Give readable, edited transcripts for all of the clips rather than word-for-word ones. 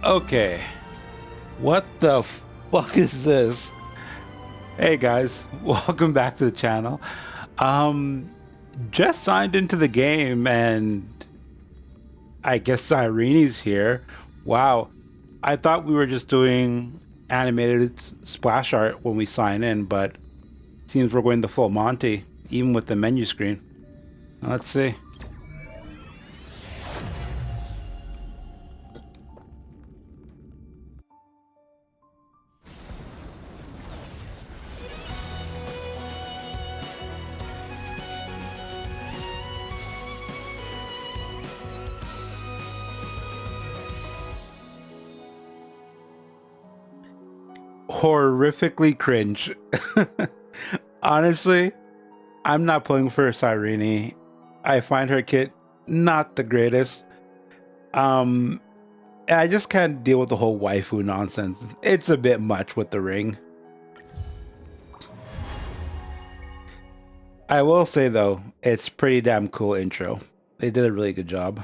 Okay, what the fuck is this? Hey guys, welcome back to the channel. Um, just signed into the game and I guess Irene's here. Wow, I thought we were just doing animated splash art when we sign in, but seems we're going the full Monty, even with the menu screen. Let's see. Horrifically cringe. Honestly, I'm not pulling for Cyrene. I find her kit not the greatest. Um, I just can't deal with the whole waifu nonsense. It's a bit much with the ring. I will say though, it's pretty damn cool intro. They did a really good job.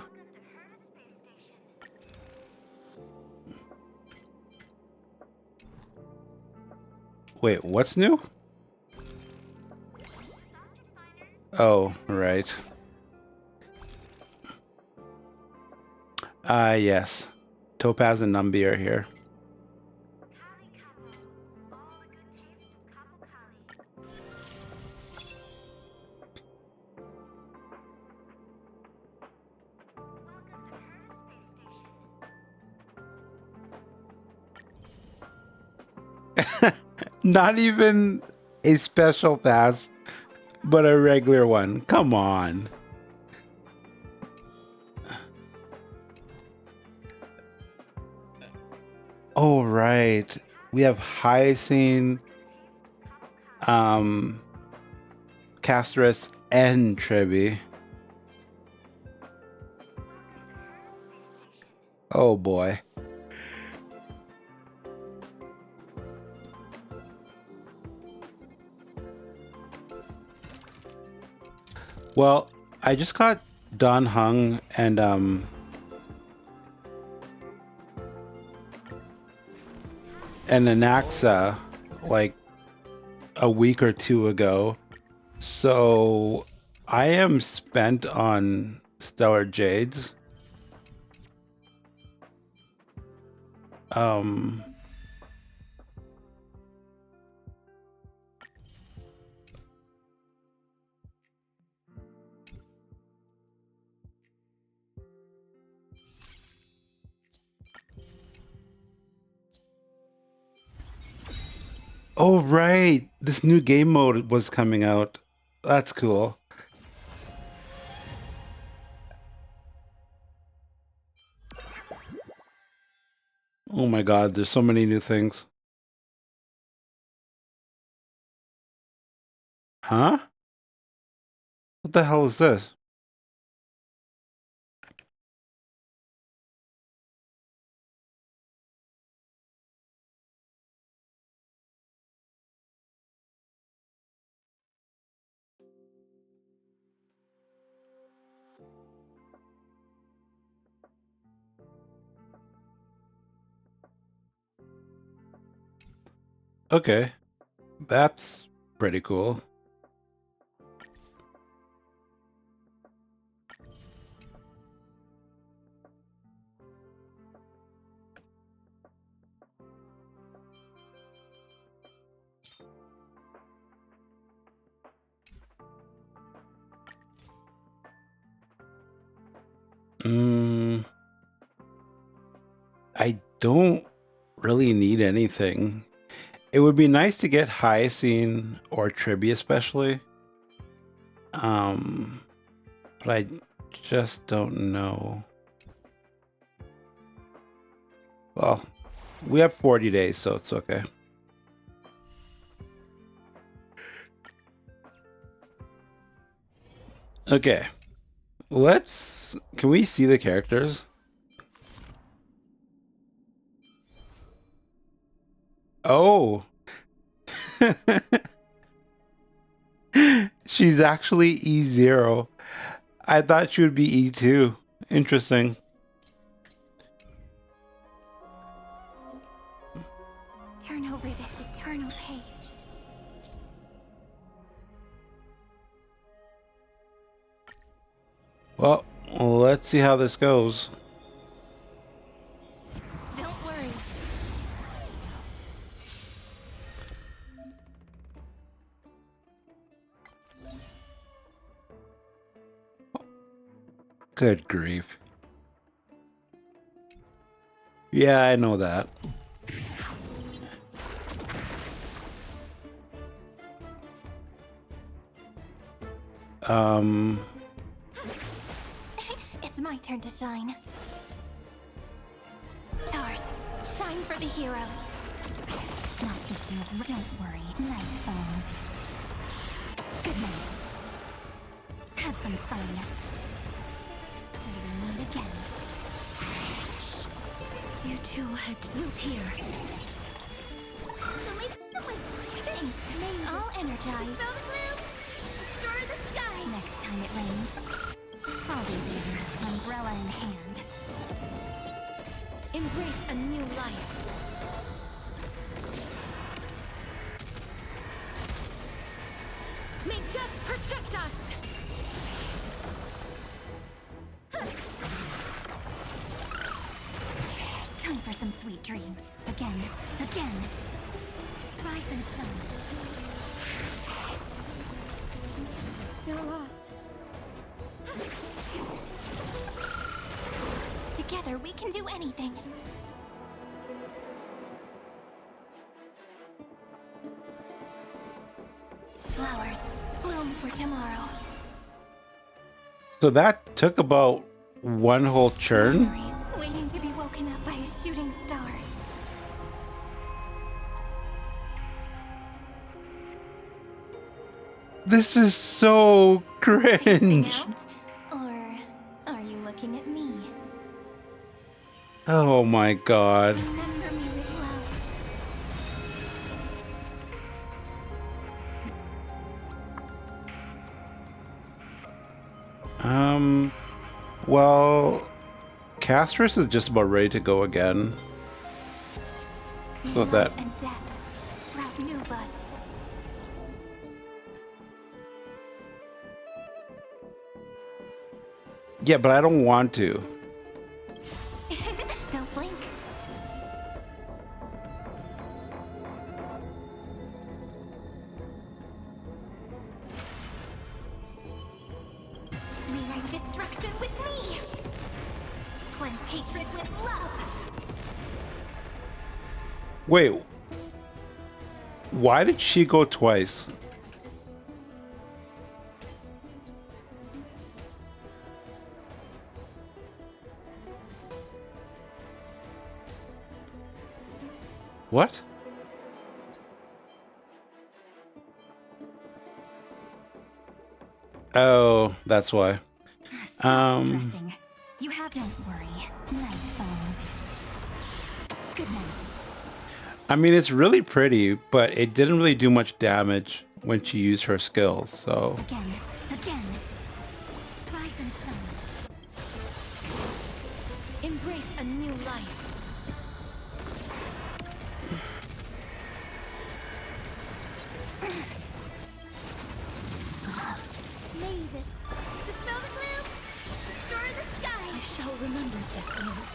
Wait, what's new? Oh, right. Yes. Topaz and Numby are here. Not even a special pass, but a regular one. Come on. Oh, right. We have Hyacinth, um, Castress, and Trebi. Oh boy. Well, I just got Don Hung and Anaxa like a week or two ago. So I am spent on Stellar Jades. Um Oh right, this new game mode was coming out. That's cool. Oh my god, there's so many new things. Huh? What the hell is this? Okay, that's pretty cool. Mm, I don't really need anything. It would be nice to get Hyacinth or Triby especially. Um, but I just don't know. Well, we have 40 days, so it's okay. Okay, can we see the characters? Oh, she's actually E0. I thought she would be E2. Interesting. Well, let's see how this goes. Don't worry. Good grief. Yeah, I know that. It's my turn to shine. Stars, shine for the heroes. Not thinking of... Don't worry. Night falls. Good night. Have some fun. Till we meet again. You two had built here. Thanks. All energized. Spell the gloom. Restore the skies. Next time it rains, I'll be there, umbrella in hand. Embrace a new life. May death protect us! Time for some sweet dreams. Again. Rise and shine. You're lost. Together we can do anything. Flowers bloom for tomorrow. So that took about one whole churn. Memories waiting to be woken up by a shooting star. This is so Spacing cringe. out? Or are you looking at me? Oh my god. Remember me with love. Well, Castrus is just about ready to go again. So that... Love and death sprout new buds. Yeah, but I don't want to. Don't blink. Rewrite destruction with me. Cleanse hatred with love. Wait. Why did she go twice? What? Oh, that's why. Stop stressing. You have... Don't worry. Night falls. Good night. I mean, it's really pretty, but it didn't really do much damage when she used her skills, so... Again. Rise and shine. Embrace a new life. May this dispel the gloom, restore the sky. I shall remember this oath.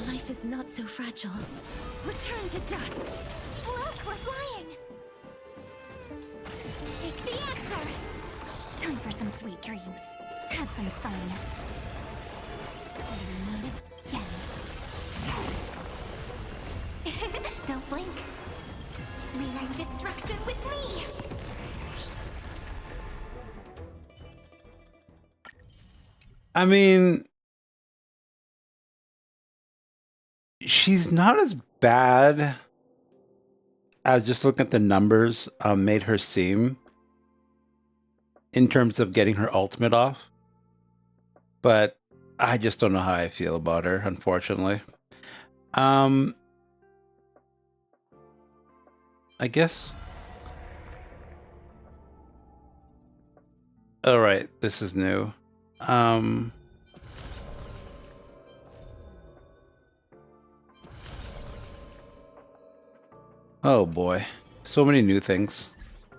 Life is not so fragile. Return to dust. Look, we're flying. Take the answer. Time for some sweet dreams. Have some fun. Till we meet again. Don't blink. Rewrite destruction with me. I mean... she's not as bad as just looking at the numbers made her seem in terms of getting her ultimate off. But I just don't know how I feel about her, unfortunately. I guess... all right, this is new. Oh boy. So many new things.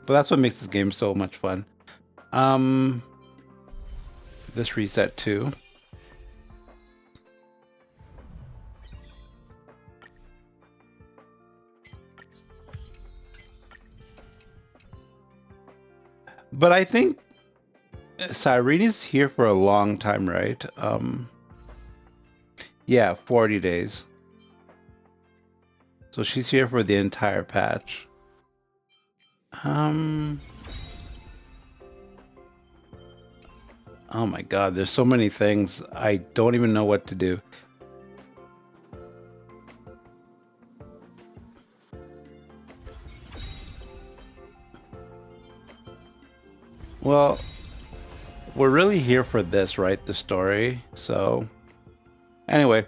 But that's what makes this game so much fun. Um, this reset too. But I think Cyreni's here for a long time, right? Yeah, 40 days. So she's here for the entire patch. Oh my god, there's so many things. I don't even know what to do. Well, we're really here for this, right? The story. So, anyway,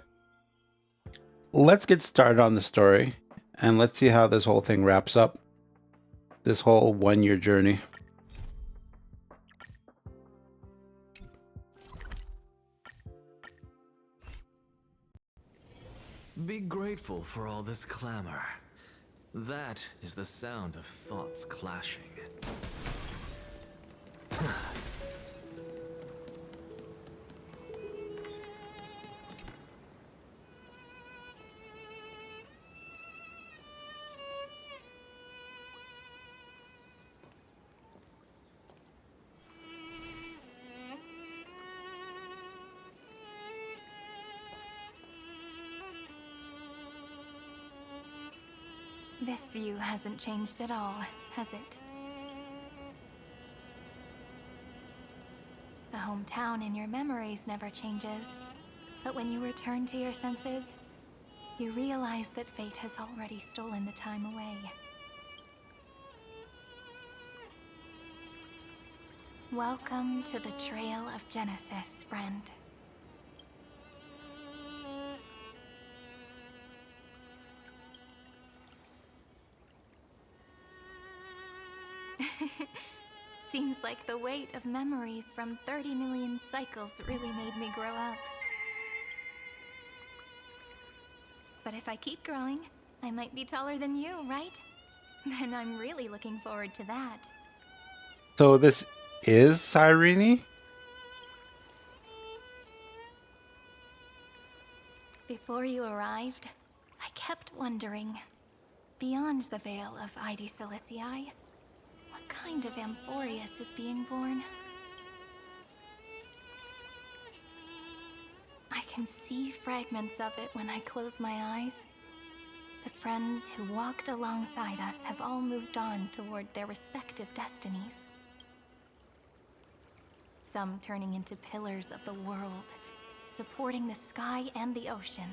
let's get started on the story and let's see how this whole thing wraps up. This whole 1 year journey. Be grateful for all this clamor. That is the sound of thoughts clashing. This view hasn't changed at all, has it? The hometown in your memories never changes, but when you return to your senses, you realize that fate has already stolen the time away. Welcome to the Trail of Genesis, friend. Seems like the weight of memories from 30 million cycles really made me grow up. But if I keep growing, I might be taller than you, right? And I'm really looking forward to that. So this is Cyrene? Before you arrived, I kept wondering, beyond the veil of Id Silicii, what kind of Amphoreus is being born? I can see fragments of it when I close my eyes. The friends who walked alongside us have all moved on toward their respective destinies. Some turning into pillars of the world, supporting the sky and the ocean.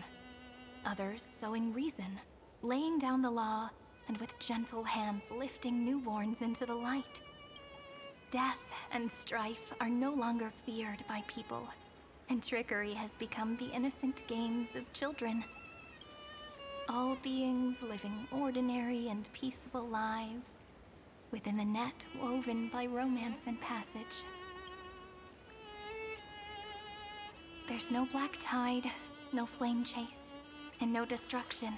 Others sowing reason, laying down the law, and with gentle hands lifting newborns into the light. Death and strife are no longer feared by people, and trickery has become the innocent games of children. All beings living ordinary and peaceful lives, within the net woven by romance and passage. There's no black tide, no flame chase, and no destruction.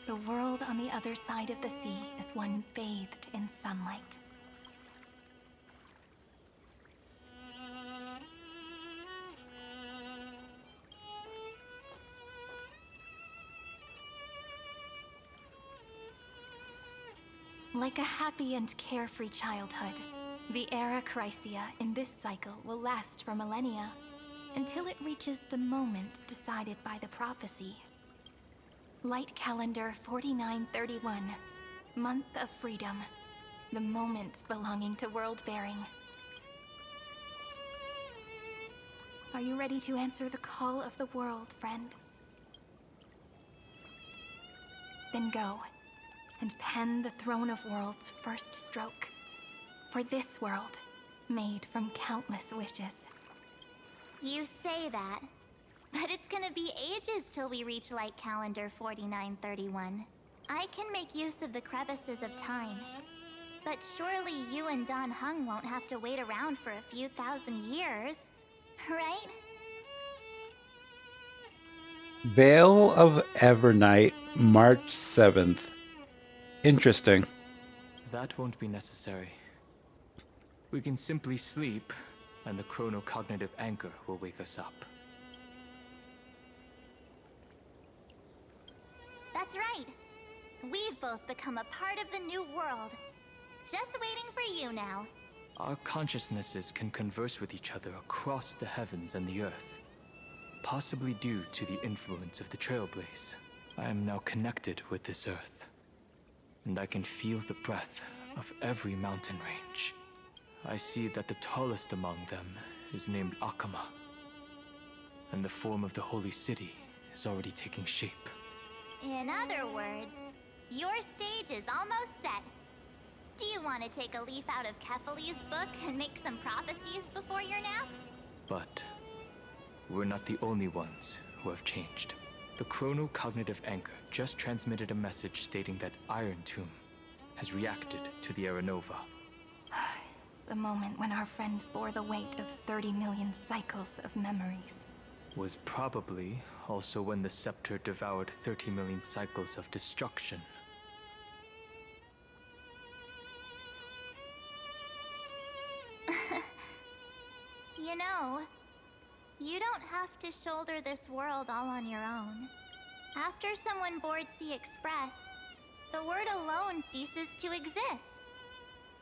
The world on the other side of the sea is one bathed in sunlight. Like a happy and carefree childhood, the era Chrysia in this cycle will last for millennia, until it reaches the moment decided by the prophecy. Light calendar 4931, month of freedom, the moment belonging to world-bearing. Are you ready to answer the call of the world, friend? Then go, and pen the Throne of Worlds' first stroke, for this world, made from countless wishes. You say that, but it's gonna be ages till we reach light calendar 4931. I can make use of the crevices of time, but surely you and Don Hung won't have to wait around for a few thousand years, right? Vale of Evernight, March 7th. Interesting. That won't be necessary. We can simply sleep, and the chronocognitive anchor will wake us up. That's right. We've both become a part of the new world. Just waiting for you now. Our consciousnesses can converse with each other across the heavens and the earth. Possibly due to the influence of the Trailblaze. I am now connected with this earth. And I can feel the breath of every mountain range. I see that the tallest among them is named Akama. And the form of the holy city is already taking shape. In other words, your stage is almost set. Do you want to take a leaf out of Kefali's book and make some prophecies before your nap? But we're not the only ones who have changed. The chronocognitive anchor just transmitted a message stating that Iron Tomb has reacted to the Aranova. The moment when our friend bore the weight of 30 million cycles of memories. Was probably also when the scepter devoured 30 million cycles of destruction. You know, you don't have to shoulder this world all on your own. After someone boards the Express, the word alone ceases to exist.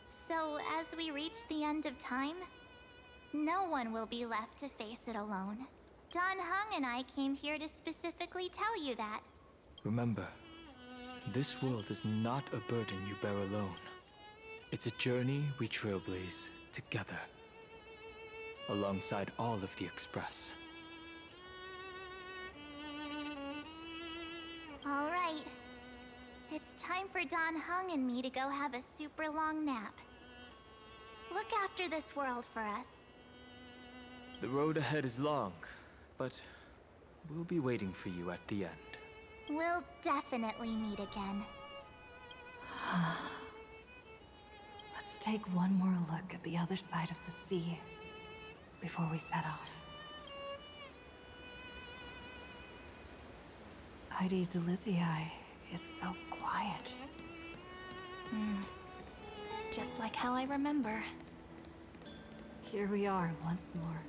So, as we reach the end of time, no one will be left to face it alone. Don Hung and I came here to specifically tell you that. Remember, this world is not a burden you bear alone. It's a journey we trailblaze together, alongside all of the Express. All right. It's time for Don Hung and me to go have a super long nap. Look after this world for us. The road ahead is long, but we'll be waiting for you at the end. We'll definitely meet again. Let's take one more look at the other side of the sea before we set off. Heidi's Elysiae is so quiet. Just like how I remember. Here we are once more.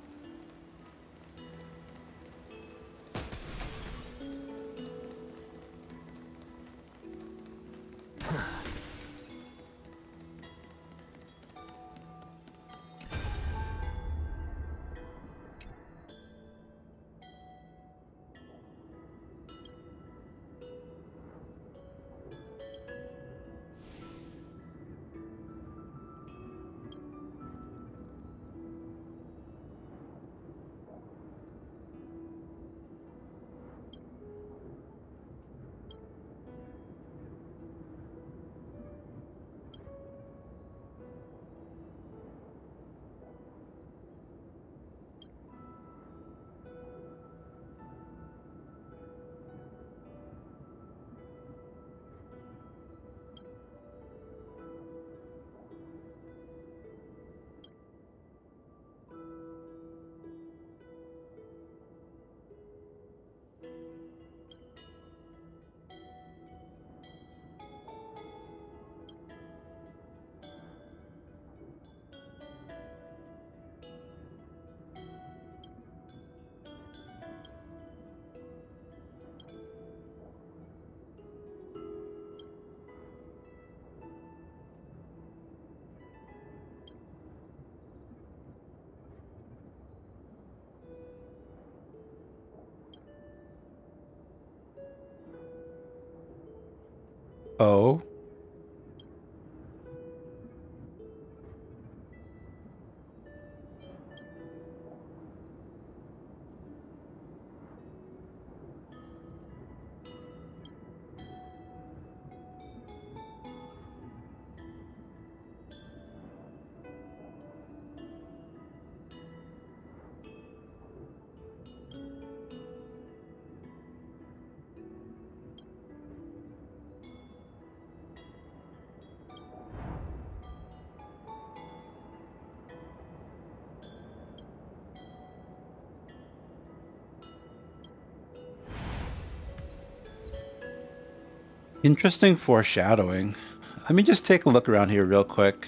Interesting foreshadowing. Let me just take a look around here real quick.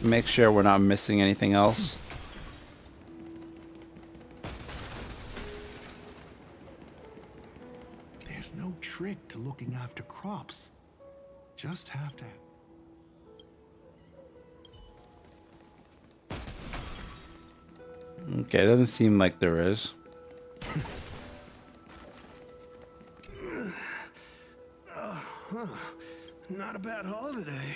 Make sure we're not missing anything else. There's no trick to looking after crops. Just have to. Okay, it doesn't seem like there is. Not a bad haul today.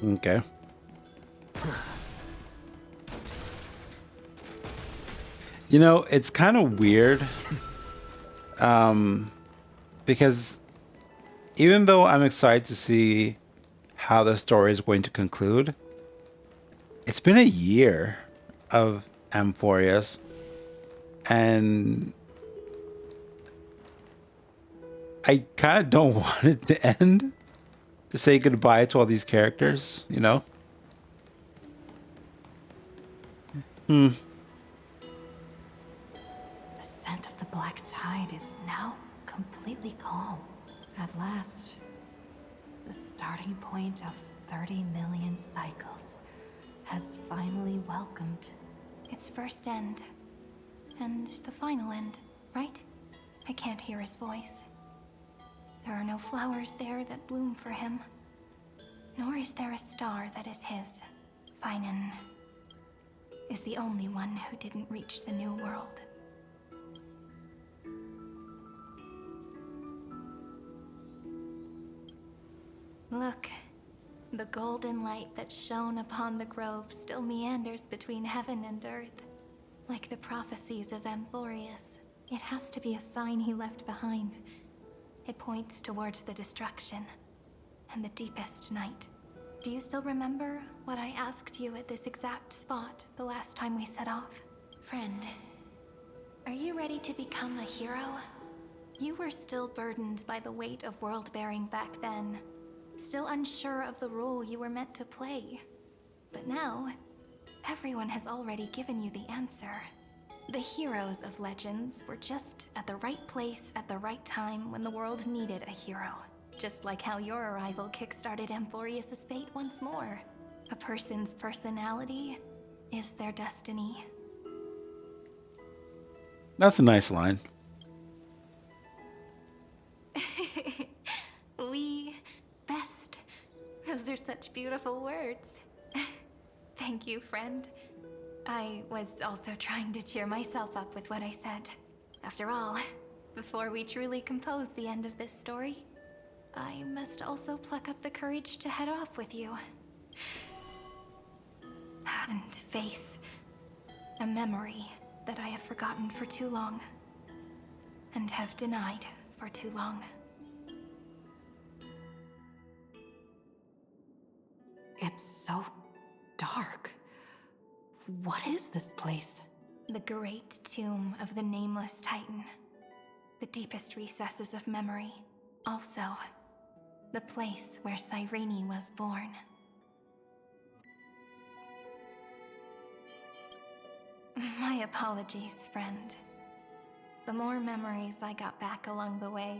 Okay. You know, it's kind of weird. Because even though I'm excited to see how the story is going to conclude, it's been a year of Amphoreus, and I kind of don't want it to end, to say goodbye to all these characters, you know? The scent of the black tide is now completely calm. At last, the starting point of 30 million cycles has finally welcomed. Its first end. And the final end, right? I can't hear his voice. There are no flowers there that bloom for him. Nor is there a star that is his. Finan is the only one who didn't reach the new world. Look, the golden light that shone upon the grove still meanders between heaven and earth. Like the prophecies of Amphoreus, it has to be a sign he left behind. It points towards the destruction and the deepest night. Do you still remember what I asked you at this exact spot the last time we set off? Friend, are you ready to become a hero? You were still burdened by the weight of world-bearing back then. Still unsure of the role you were meant to play. But now, everyone has already given you the answer. The heroes of legends were just at the right place at the right time when the world needed a hero. Just like how your arrival kickstarted Amphoreus' fate once more. A person's personality is their destiny. That's a nice line. We best. Those are such beautiful words. Thank you, friend. I was also trying to cheer myself up with what I said. After all, before we truly compose the end of this story, I must also pluck up the courage to head off with you. And face a memory that I have forgotten for too long. And have denied for too long. It's so dark. What is this place? The great tomb of the nameless titan. The deepest recesses of memory. Also, the place where Cyrene was born. My apologies, friend. The more memories I got back along the way,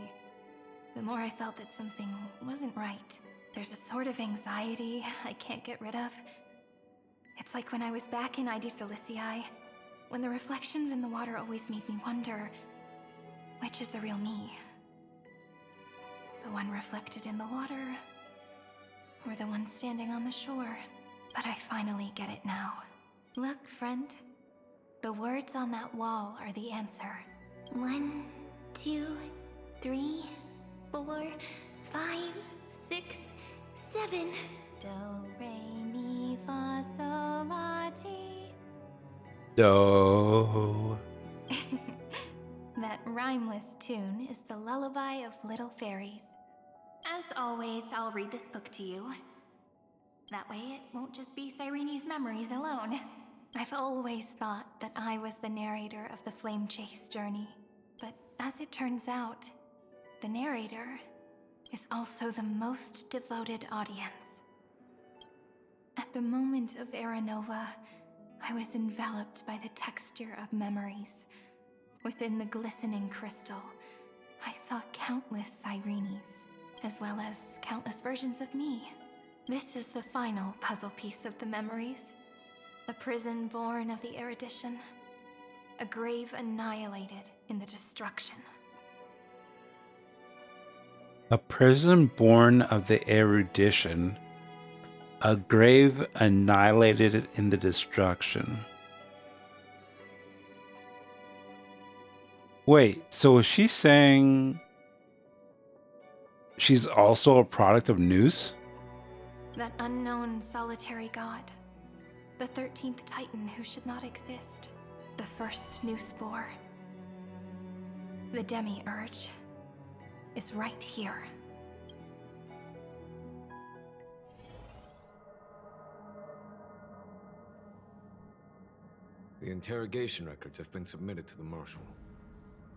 the more I felt that something wasn't right. There's a sort of anxiety I can't get rid of. It's like when I was back in ID Silicii, when the reflections in the water always made me wonder, which is the real me? The one reflected in the water, or the one standing on the shore? But I finally get it now. Look, friend. The words on that wall are the answer. 1, 2, 3, 4, 5, 6, 7. Do, re, mi, fa, sol, la, ti. Do. That rhymeless tune is the lullaby of little fairies. As always, I'll read this book to you. That way it won't just be Cyrene's memories alone. I've always thought that I was the narrator of the Flame Chase journey, but As it turns out, the narrator is also the most devoted audience. At the moment of Era Nova, I was enveloped by the texture of memories. Within the glistening crystal, I saw countless Sirenes, as well as countless versions of me. This is the final puzzle piece of the memories. A prison born of the erudition. A grave annihilated in the destruction. A prison born of the erudition. A grave annihilated in the destruction. Wait, so is she saying she's also a product of Noose? That unknown solitary god. The 13th Titan who should not exist. The first new spore. The Demiurge is right here. The interrogation records have been submitted to the Marshal.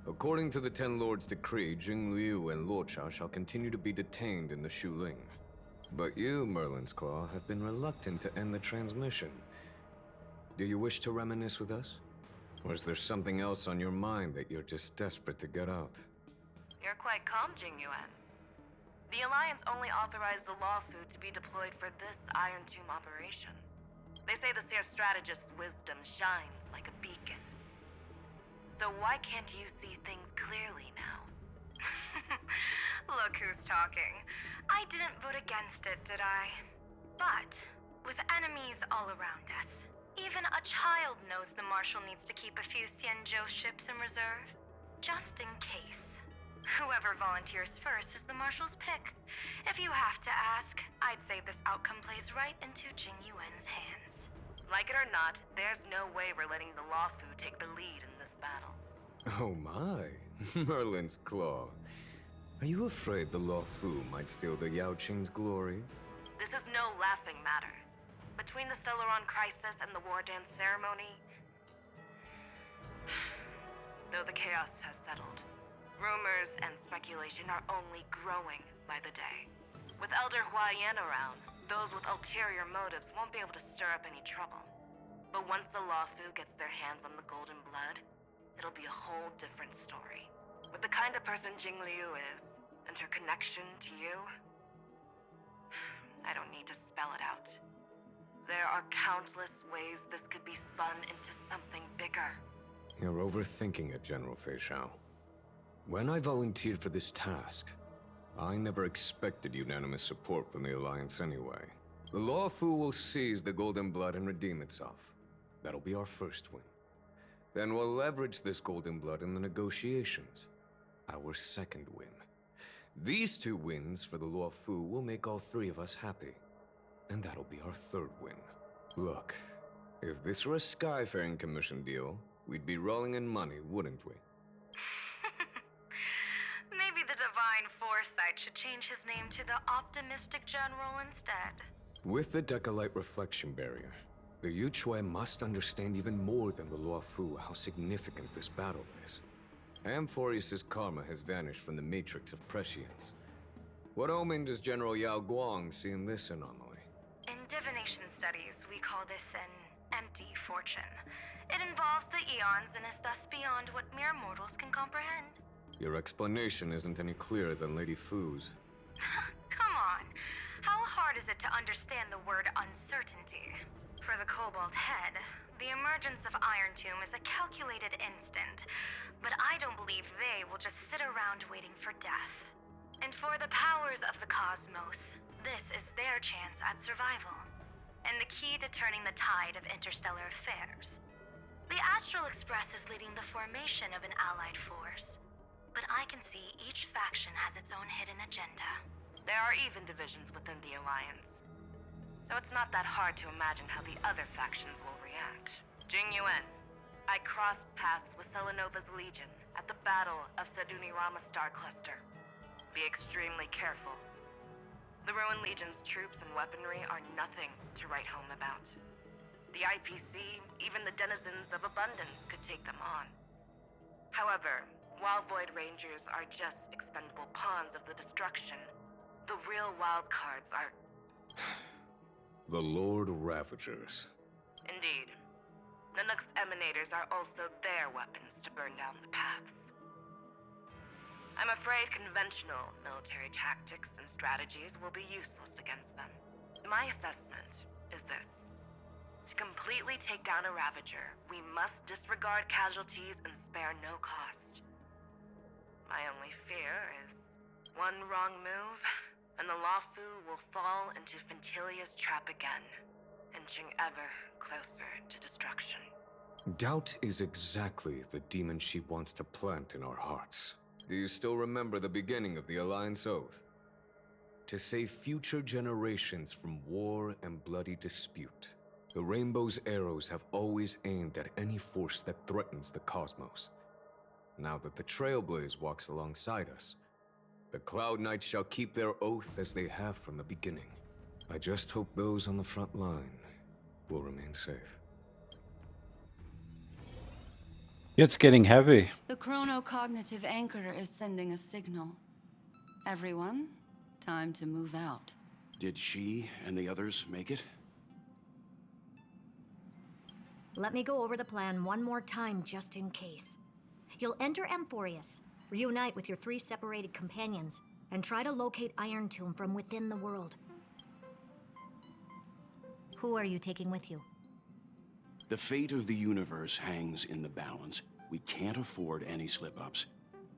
According to the Ten Lords' decree, Jing Liu and Luocha shall continue to be detained in the Shuling. But you, Merlin's Claw, have been reluctant to end the transmission. Do you wish to reminisce with us? Or is there something else on your mind that you're just desperate to get out? You're quite calm, Jingyuan. The Alliance only authorized the Law Fu to be deployed for this Iron Tomb operation. They say the Seer Strategist's wisdom shines like a beacon. So why can't you see things clearly now? Look who's talking. I didn't vote against it, did I? But, with enemies all around us, even a child knows the Marshal needs to keep a few Xianzhou ships in reserve. Just in case. Whoever volunteers first is the Marshal's pick. If you have to ask, I'd say this outcome plays right into Jingyuan's hands. Like it or not, there's no way we're letting the Law Fu take the lead in this battle. Oh my, Merlin's Claw. Are you afraid the Law Fu might steal the Yao Qing's glory? This is no laughing matter. Between the Stellaron crisis and the War Dance ceremony, though the chaos has settled, rumors and speculation are only growing by the day. With Elder Huaiyan around, those with ulterior motives won't be able to stir up any trouble. But once the Law Fu gets their hands on the Golden Blood, it'll be a whole different story. With the kind of person Jing Liu is, and her connection to you, I don't need to spell it out. There are countless ways this could be spun into something bigger. You're overthinking it, General Fei Shao. When I volunteered for this task, I never expected unanimous support from the Alliance anyway. The Law Fu will seize the Golden Blood and redeem itself. That'll be our first win. Then we'll leverage this Golden Blood in the negotiations. Our second win. These two wins for the Law Fu will make all three of us happy. And that'll be our third win. Look, if this were a Skyfaring Commission deal, we'd be rolling in money, wouldn't we? Maybe the Divine Foresight should change his name to the Optimistic General instead. With the Decalite Reflection Barrier, the Yuchue must understand even more than the Law Fu how significant this battle is. Amphoreus' karma has vanished from the matrix of prescience. What omen does General Yao Guang see in this anomaly? In divination studies, we call this an empty fortune. It involves the eons and is thus beyond what mere mortals can comprehend. Your explanation isn't any clearer than Lady Fu's. Come on. How hard is it to understand the word uncertainty? For the Cobalt Head, the emergence of Iron Tomb is a calculated instant, but I don't believe they will just sit around waiting for death. And for the powers of the cosmos, this is their chance at survival, and the key to turning the tide of interstellar affairs. The Astral Express is leading the formation of an allied force, but I can see each faction has its own hidden agenda. There are even divisions within the Alliance. So it's not that hard to imagine how the other factions will react. Jingyuan, I crossed paths with Selenova's Legion at the Battle of Sedunirama Star Cluster. Be extremely careful. The Ruined Legion's troops and weaponry are nothing to write home about. The IPC, even the denizens of Abundance, could take them on. However, While Void Rangers are just expendable pawns of the destruction, the real wild cards are... The Lord Ravagers. Indeed. Nanook's emanators are also their weapons to burn down the paths. I'm afraid conventional military tactics and strategies will be useless against them. My assessment is this. To completely take down a Ravager, we must disregard casualties and spare no cost. My only fear is one wrong move, and the Lawfu will fall into Fintilia's trap again, inching ever closer to destruction. Doubt is exactly the demon she wants to plant in our hearts. Do you still remember the beginning of the Alliance Oath? To save future generations from war and bloody dispute. The Rainbow's arrows have always aimed at any force that threatens the cosmos. Now that the Trailblaze walks alongside us, the Cloud Knights shall keep their oath as they have from the beginning. I just hope those on the front line will remain safe. It's getting heavy. The chronocognitive anchor is sending a signal. Everyone, time to move out. Did she and the others make it? Let me go over the plan one more time just in case. You'll enter Amphoreus, reunite with your 3 separated companions, and try to locate Iron Tomb from within the world. Who are you taking with you? The fate of the universe hangs in the balance. We can't afford any slip-ups.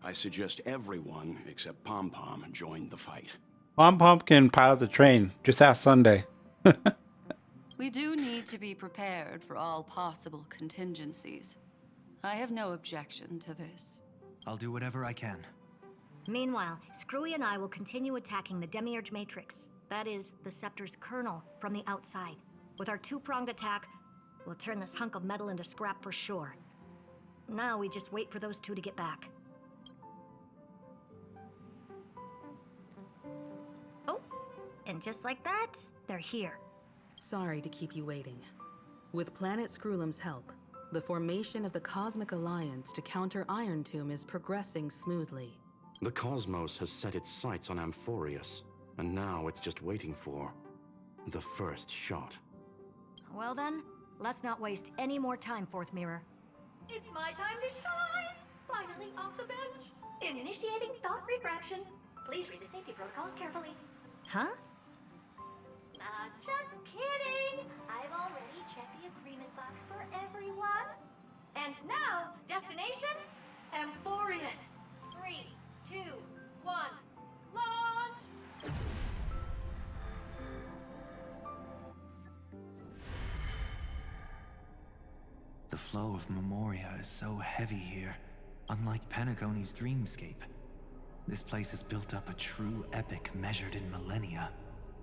I suggest everyone except Pom Pom join the fight. Pom Pom can pilot the train. Just ask Sunday. We do need to be prepared for all possible contingencies. I have no objection to this. I'll do whatever I can. Meanwhile, Screwy and I will continue attacking the Demiurge Matrix. That is, the Scepter's kernel, from the outside. With our 2-pronged attack, we'll turn this hunk of metal into scrap for sure. Now we just wait for those 2 to get back. Oh, and just like that, they're here. Sorry to keep you waiting. With Planet Screwlum's help, the formation of the Cosmic Alliance to counter Iron Tomb is progressing smoothly. The cosmos has set its sights on Amphoreus, and now it's just waiting for the first shot. Well then, let's not waste any more time, Fourth Mirror. It's my time to shine! Finally off the bench! Initiating thought refraction. Please read the safety protocols carefully. Huh? Just kidding! I've already checked the agreement box for everyone. And now, destination? Amphoreus. 3, 2, 1, launch! The flow of Memoria is so heavy here, unlike Penacony's dreamscape. This place has built up a true epic measured in millennia.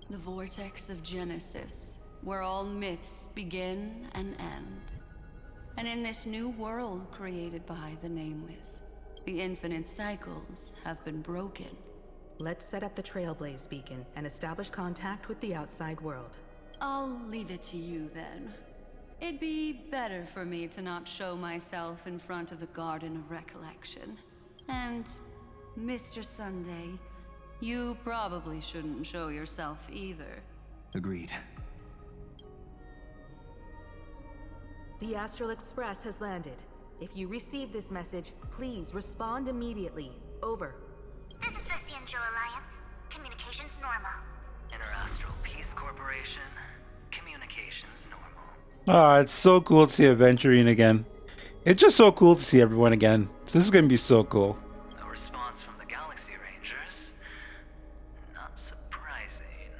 The vortex of Genesis, where all myths begin and end. And in this new world created by the Nameless, the infinite cycles have been broken. Let's set up the Trailblaze beacon and establish contact with the outside world. I'll leave it to you then. It'd be better for me to not show myself in front of the Garden of Recollection. And, Mr. Sunday, you probably shouldn't show yourself either. Agreed. The Astral Express has landed. If you receive this message, please respond immediately. Over. This is the Cianjo Alliance. Communications normal. Interastral Peace Corporation. Communications normal. Oh, it's so cool to see Aventurine again. It's just so cool to see everyone again. This is going to be so cool. No response from the Galaxy Rangers. Not surprising.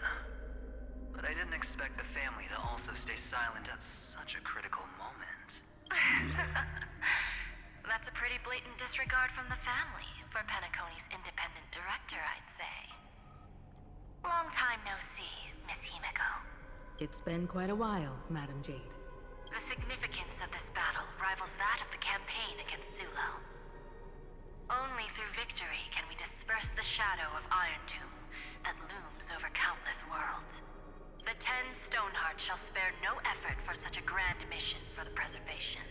But I didn't expect the family to also stay silent at such a critical moment. That's a pretty blatant disregard from the family for Penacony's independent director, I'd say. Long time no see, Miss Himiko. It's been quite a while, Madam Jade. The significance of this battle rivals that of the campaign against Sulo. Only through victory can we disperse the shadow of Iron Tomb that looms over countless worlds. The 10 Stonehearts shall spare no effort for such a grand mission for the preservation.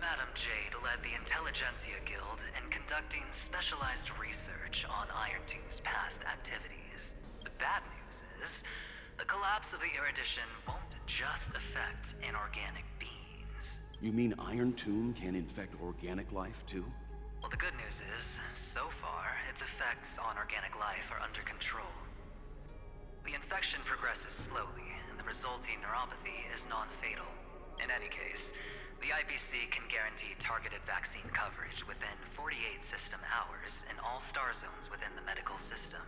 Madam Jade led the Intelligentsia Guild in conducting specialized research on Iron Tomb's past activities. The bad news is, the collapse of the Erudition won't just affect inorganic beings. You mean Iron Tomb can infect organic life too? Well, the good news is, so far, its effects on organic life are under control. The infection progresses slowly, and the resulting neuropathy is non-fatal. In any case, the IPC can guarantee targeted vaccine coverage within 48 system hours in all star zones within the medical system.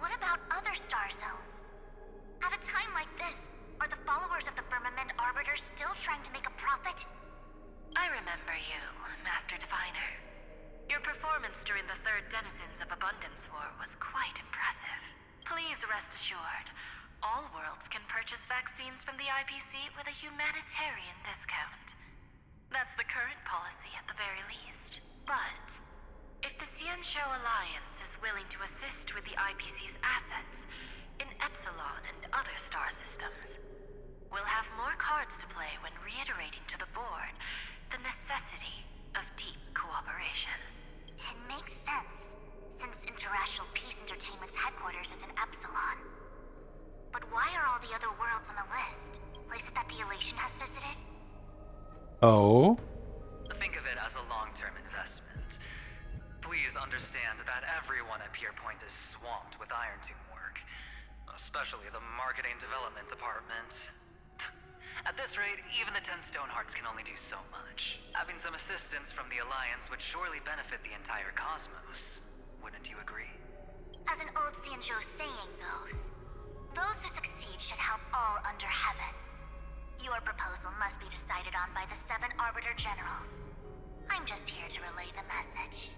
What about other star zones? At a time like this, are the followers of the Firmament Arbiter still trying to make a profit? I remember you, Master Diviner. Your performance during the Third Denizens of Abundance War was quite impressive. Please rest assured, all worlds can purchase vaccines from the IPC with a humanitarian discount. That's the current policy at the very least. But if the Xianshou Alliance is willing to assist with the IPC's assets in Epsilon and other star systems, we'll have more cards to play when reiterating to the board the necessity of deep cooperation. It makes sense, since Interracial Peace Entertainment's headquarters is in Epsilon. But why are all the other worlds on the list? Places that the Elation has visited? Oh? Think of it as a long-term investment. Please understand that everyone at Pierpoint is swamped with Iron Tomb work, especially the marketing development department. At this rate, even the 10 Stonehearts can only do so much. Having some assistance from the Alliance would surely benefit the entire cosmos. Wouldn't you agree? As an old Xianzhou saying goes, those who succeed should help all under heaven. Your proposal must be decided on by the 7 Arbiter Generals. I'm just here to relay the message.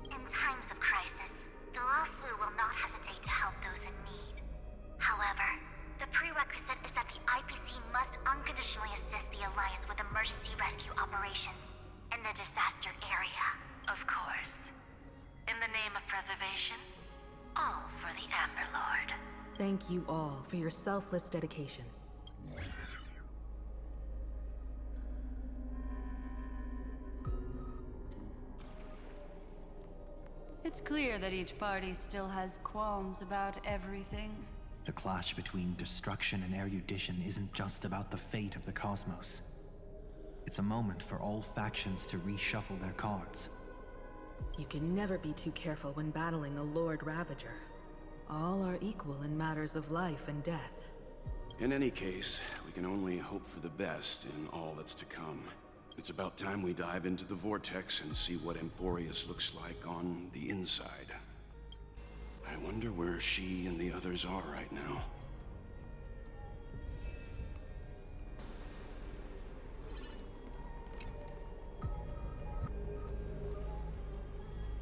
In times of crisis, the Luofu will not hesitate to help those in need. However, the prerequisite is that the IPC must unconditionally assist the Alliance with emergency rescue operations in the disaster area. Of course. In the name of preservation, all for the Amber Lord. Thank you all for your selfless dedication. It's clear that each party still has qualms about everything. The clash between destruction and erudition isn't just about the fate of the cosmos. It's a moment for all factions to reshuffle their cards. You can never be too careful when battling a Lord Ravager. All are equal in matters of life and death. In any case, we can only hope for the best in all that's to come. It's about time we dive into the vortex and see what Amphoreus looks like on the inside. I wonder where she and the others are right now.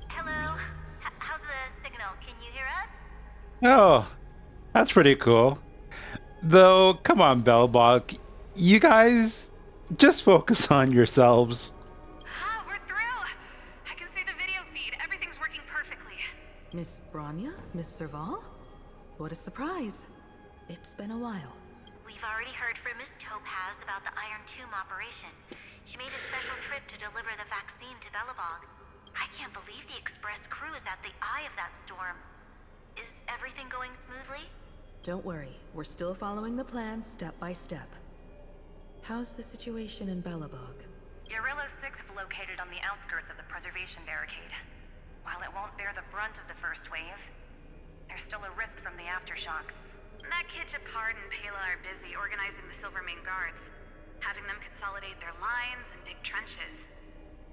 Hello? How's the signal? Can you hear us? Oh, that's pretty cool. Though, come on, Bellbog. You guys, just focus on yourselves. We're through! I can see the video feed. Everything's working perfectly. Miss Bronya? Miss Serval? What a surprise. It's been a while. We've already heard from Miss Topaz about the Iron Tomb operation. She made a special trip to deliver the vaccine to Belobog. I can't believe the Express crew is at the eye of that storm. Is everything going smoothly? Don't worry, we're still following the plan step by step. How's the situation in Belobog? Guerrilla 6 is located on the outskirts of the preservation barricade. While it won't bear the brunt of the first wave, there's still a risk from the aftershocks. That kid Japard and Pela are busy organizing the Silvermane Guards, having them consolidate their lines and dig trenches.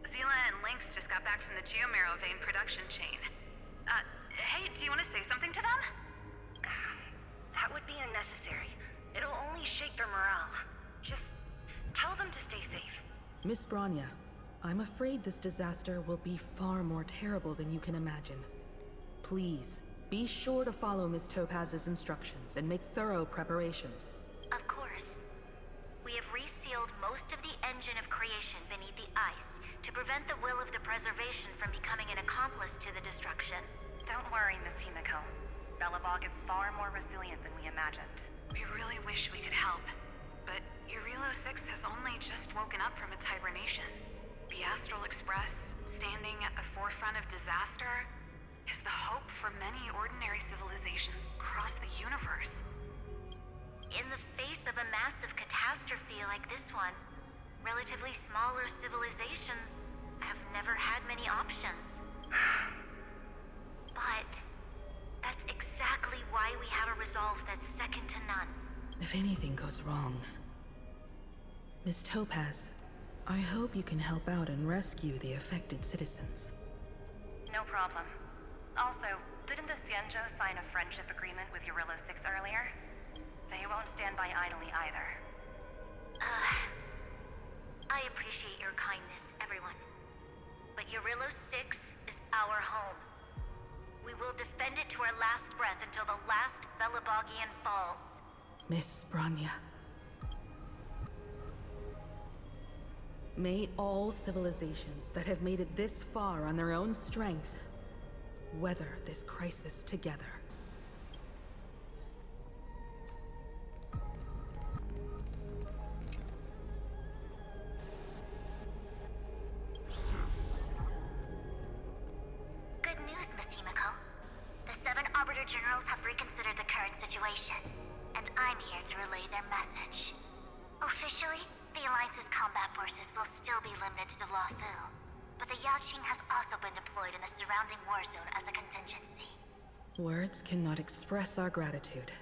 Zila and Lynx just got back from the Geomarrow vein production chain. Hey, do you want to say something to them? That would be unnecessary. It'll only shake their morale. Just tell them to stay safe. Miss Bronya, I'm afraid this disaster will be far more terrible than you can imagine. Please, be sure to follow Miss Topaz's instructions and make thorough preparations. Of course. We have resealed most of the engine of creation beneath the ice to prevent the will of the preservation from becoming an accomplice to the destruction. Don't worry, Miss Himiko. Belobog is far more resilient than we imagined. We really wish we could help, but Urilo 6 has only just woken up from its hibernation. The Astral Express, standing at the forefront of disaster, is the hope for many ordinary civilizations across the universe. In the face of a massive catastrophe like this one, relatively smaller civilizations have never had many options. But that's exactly why we have a resolve that's second to none. If anything goes wrong... Miss Topaz, I hope you can help out and rescue the affected citizens. No problem. Also, didn't the Xianzhou sign a friendship agreement with Eurillo 6 earlier? They won't stand by idly either. I appreciate your kindness, everyone. But Eurillo 6 is our home. We will defend it to our last breath until the last Belabogian falls. Miss Branya. May all civilizations that have made it this far on their own strength weather this crisis together. Good news, Miss Himiko. The 7 Arbiter Generals have reconsidered the current situation, and I'm here to relay their message. Officially, the Alliance's combat forces will still be limited to the Luofu, but the Yaoqing has also been deployed in the surrounding war zone as a contingency. Words cannot express our gratitude.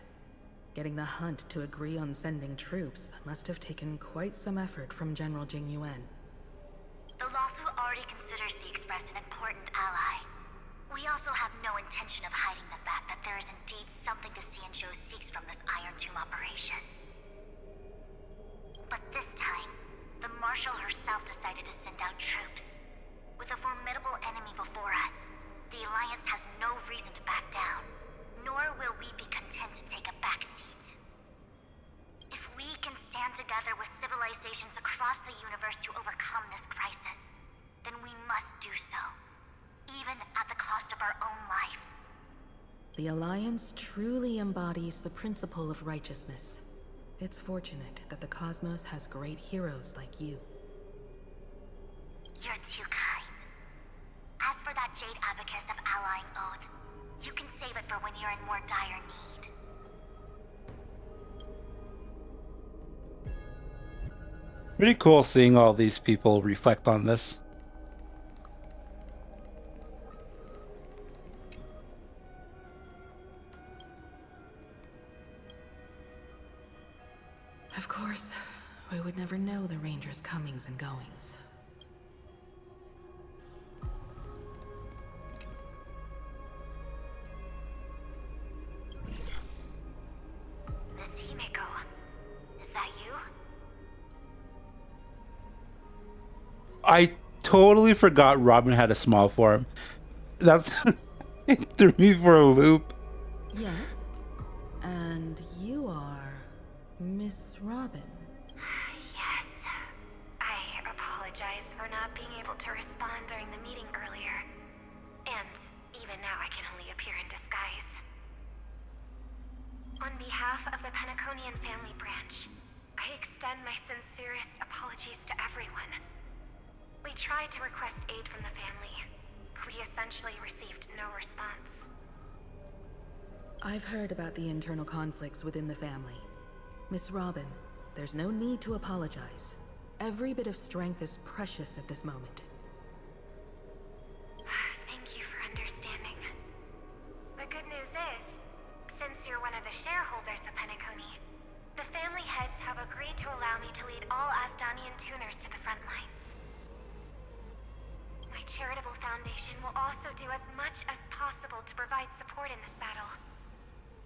Getting the Hunt to agree on sending troops must have taken quite some effort from General Jing Yuan. The Luofu already considers the Express an important ally. We also have no intention of hiding the fact that there is indeed something the Xianzhou seeks from this Iron Tomb operation. But this time, the Marshal herself decided to send out troops. With a formidable enemy before us, the Alliance has no reason to back down, nor will we be content to take a back seat. If we can stand together with civilizations across the universe to overcome this crisis, then we must do so, even at the cost of our own lives. The Alliance truly embodies the principle of righteousness. It's fortunate that the cosmos has great heroes like you. You're too kind. As for that Jade Abacus of Allying Oath, you can save it for when you're in more dire need. Pretty cool seeing all these people reflect on this. Of course, we would never know the Ranger's comings and goings. Miss Himiko, is that you? I totally forgot Robin had a smile for him. That's it threw me for a loop. Yes? And you are Miss Robin. Yes. I apologize for not being able to respond during the meeting earlier. And even now I can only appear in disguise. On behalf of the Penaconian family branch, I extend my sincerest apologies to everyone. We tried to request aid from the family, but we essentially received no response. I've heard about the internal conflicts within the family. Miss Robin, there's no need to apologize. Every bit of strength is precious at this moment. Thank you for understanding. The good news is, since you're one of the shareholders of Penacony, the family heads have agreed to allow me to lead all Asdanian tuners to the front lines. My charitable foundation will also do as much as possible to provide support in this battle.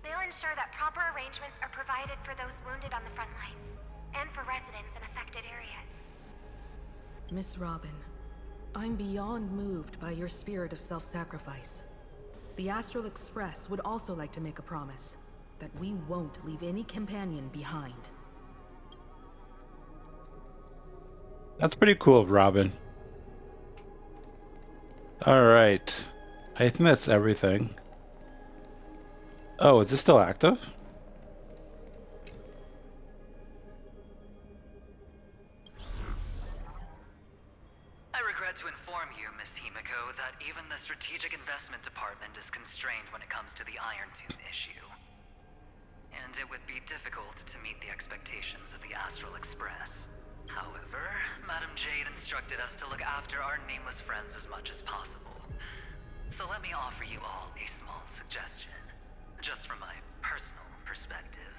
They'll ensure that proper arrangements are provided for those wounded on the front lines, and for residents in affected areas. Miss Robin, I'm beyond moved by your spirit of self-sacrifice. The Astral Express would also like to make a promise that we won't leave any companion behind. That's pretty cool of Robin. Alright. I think that's everything. Oh, is this still active? I Tomb issue. And it would be difficult to meet the expectations of the Astral Express. However, Madam Jade instructed us to look after our nameless friends as much as possible. So let me offer you all a small suggestion, just from my personal perspective.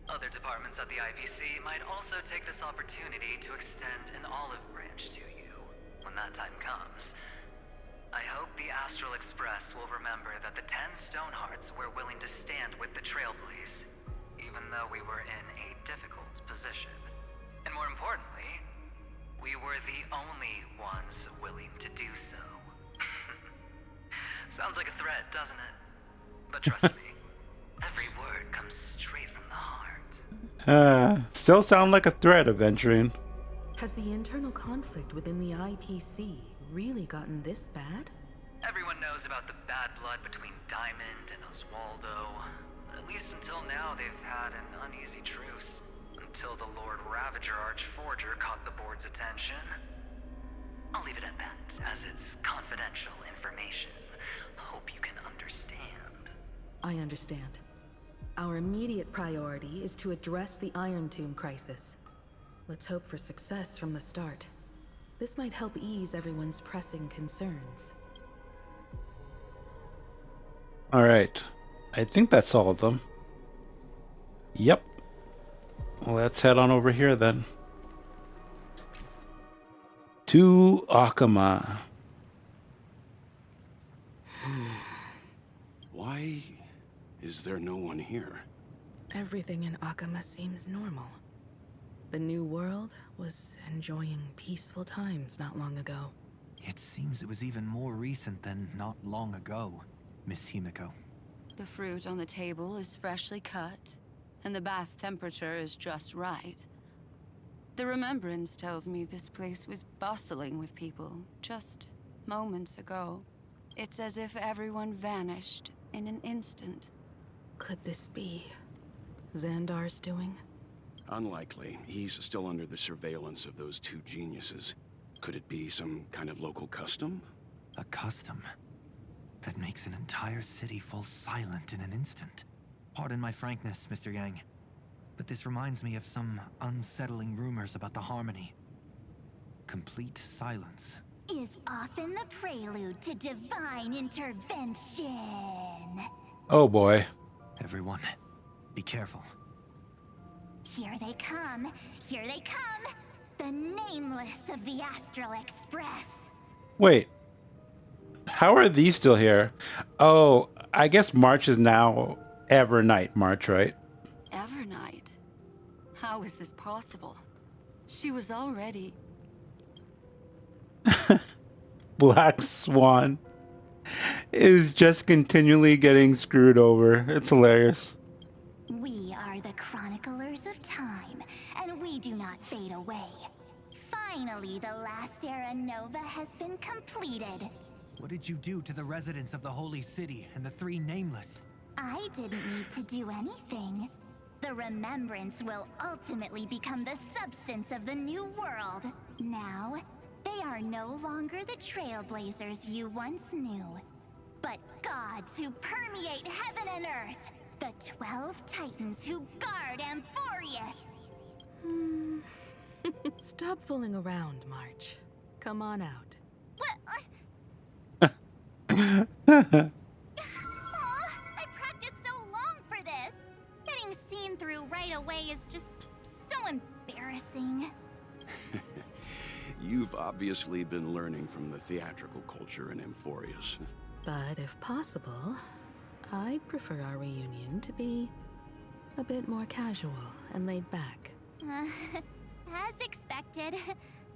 Other departments at the IPC might also take this opportunity to extend an olive branch to you when that time comes. I hope the Astral Express will remember that the 10 Stonehearts were willing to stand with the Trailblaze, even though we were in a difficult position. And more importantly, we were the only ones willing to do so. Sounds like a threat, doesn't it? But trust me, every word comes straight from the heart. Still sound like a threat, Aventurine. Has the internal conflict within the IPC really gotten this bad? Everyone knows about the bad blood between Diamond and Oswaldo. At least until now, they've had an uneasy truce. Until the Lord Ravager Archforger caught the board's attention. I'll leave it at that, as it's confidential information. Hope you can understand. I understand. Our immediate priority is to address the Iron Tomb crisis. Let's hope for success from the start. This might help ease everyone's pressing concerns. Alright. I think that's all of them. Yep. Let's head on over here then. To Akama. Why is there no one here? Everything in Akama seems normal. The new world was enjoying peaceful times not long ago. It seems it was even more recent than not long ago, Miss Himiko. The fruit on the table is freshly cut, and the bath temperature is just right. The remembrance tells me this place was bustling with people just moments ago. It's as if everyone vanished in an instant. Could this be Xandar's doing? Unlikely. He's still under the surveillance of those two geniuses. Could it be some kind of local custom? A custom that makes an entire city fall silent in an instant. Pardon my frankness, Mr. Yang, but this reminds me of some unsettling rumors about the Harmony. Complete silence is often the prelude to divine intervention. Oh boy. Everyone, be careful. Here they come. Here they come. The nameless of the Astral Express. Wait. How are these still here? Oh, I guess March is now Evernight March, right? Evernight? How is this possible? She was already... Black Swan is just continually getting screwed over. It's hilarious. We are the chroniclers of time, and we do not fade away. Finally, the last era Nova has been completed. What did you do to the residents of the Holy City and the Three Nameless? I didn't need to do anything. The remembrance will ultimately become the substance of the new world. Now, they are no longer the trailblazers you once knew, but gods who permeate heaven and earth. The 12 Titans who guard Amphoreus. Stop fooling around, March. Come on out. What? I practiced so long for this. Getting seen through right away is just so embarrassing. You've obviously been learning from the theatrical culture in Amphoreus. But if possible, I'd prefer our reunion to be a bit more casual and laid back. As expected,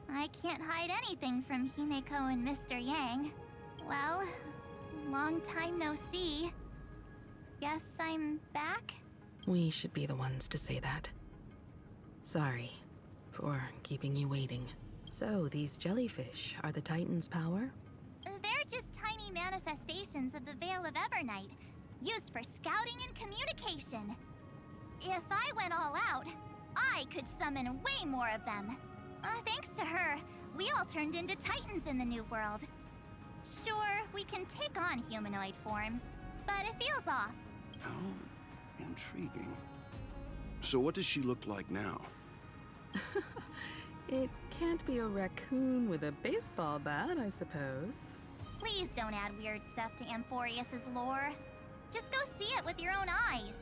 I can't hide anything from Himeko and Mr. Yang. Well, long time no see. Guess I'm back? We should be the ones to say that. Sorry for keeping you waiting. So, these jellyfish are the Titan's power? They're just tiny manifestations of the Veil of Evernight, used for scouting and communication. If I went all out, I could summon way more of them. Thanks to her, we all turned into Titans in the New World. Sure, we can take on humanoid forms, but it feels off. How Intriguing. So what does she look like now? It can't be a raccoon with a baseball bat, I suppose. Please don't add weird stuff to Amphoreus' lore. Just go see it with your own eyes.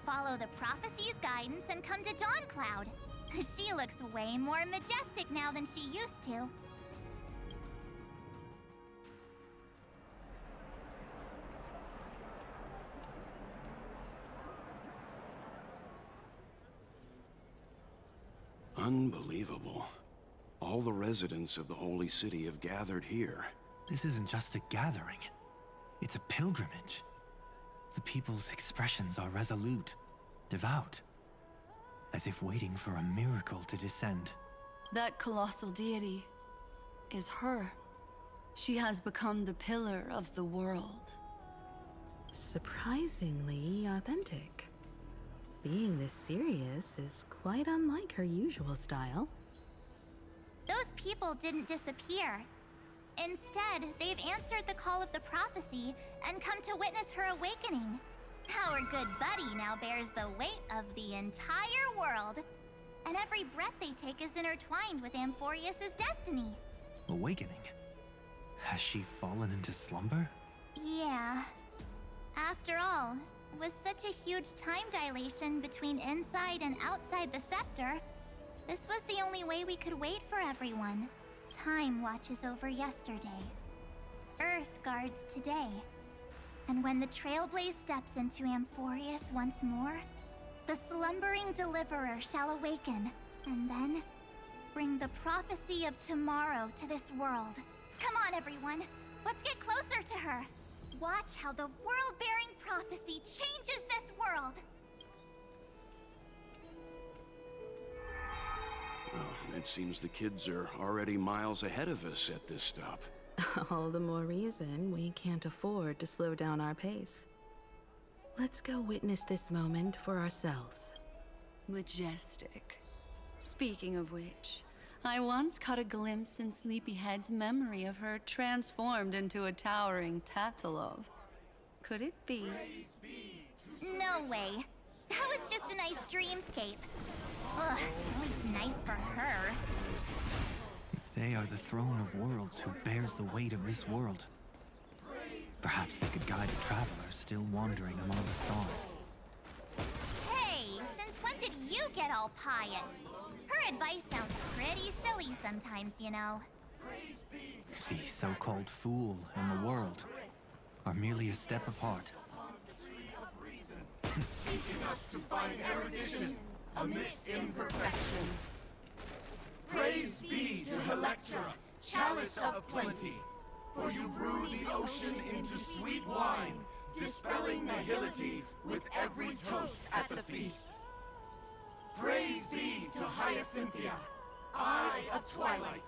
Follow the prophecy's guidance and come to Dawncloud. She looks way more majestic now than she used to. Unbelievable. All the residents of the Holy City have gathered here. This isn't just a gathering. It's a pilgrimage. The people's expressions are resolute, devout, as if waiting for a miracle to descend. That colossal deity is her. She has become the pillar of the world. Surprisingly authentic. Being this serious is quite unlike her usual style. Those people didn't disappear. Instead, they've answered the call of the prophecy and come to witness her awakening. Our good buddy now bears the weight of the entire world, and every breath they take is intertwined with Amphoreus' destiny. Awakening? Has she fallen into slumber? Yeah. After all, with such a huge time dilation between inside and outside the scepter, this was the only way we could wait for everyone. Time watches over yesterday. Earth guards today. And when the Trailblaze steps into Amphoreus once more, the slumbering deliverer shall awaken, and then bring the prophecy of tomorrow to this world. Come on, everyone. Let's get closer to her. Watch how the world-bearing prophecy changes this world. Well, it seems the kids are already miles ahead of us at this stop. All the more reason we can't afford to slow down our pace. Let's go witness this moment for ourselves. Majestic. Speaking of which, I once caught a glimpse in Sleepyhead's memory of her transformed into a towering Tathalov. Could it be? No way. That was just a nice dreamscape. Ugh, at least nice for her. If they are the throne of worlds who bears the weight of this world, perhaps they could guide a traveler still wandering among the stars. Hey, since when did you get all pious? Her advice sounds pretty silly sometimes, you know. The so-called fool and the world are merely a step apart. Teaching us to find erudition amidst imperfection. Praise be to Helectra, chalice of plenty, for you brew the ocean into sweet wine, dispelling nihility with every toast at the feast. Praise be to Hyacinthia, eye of twilight,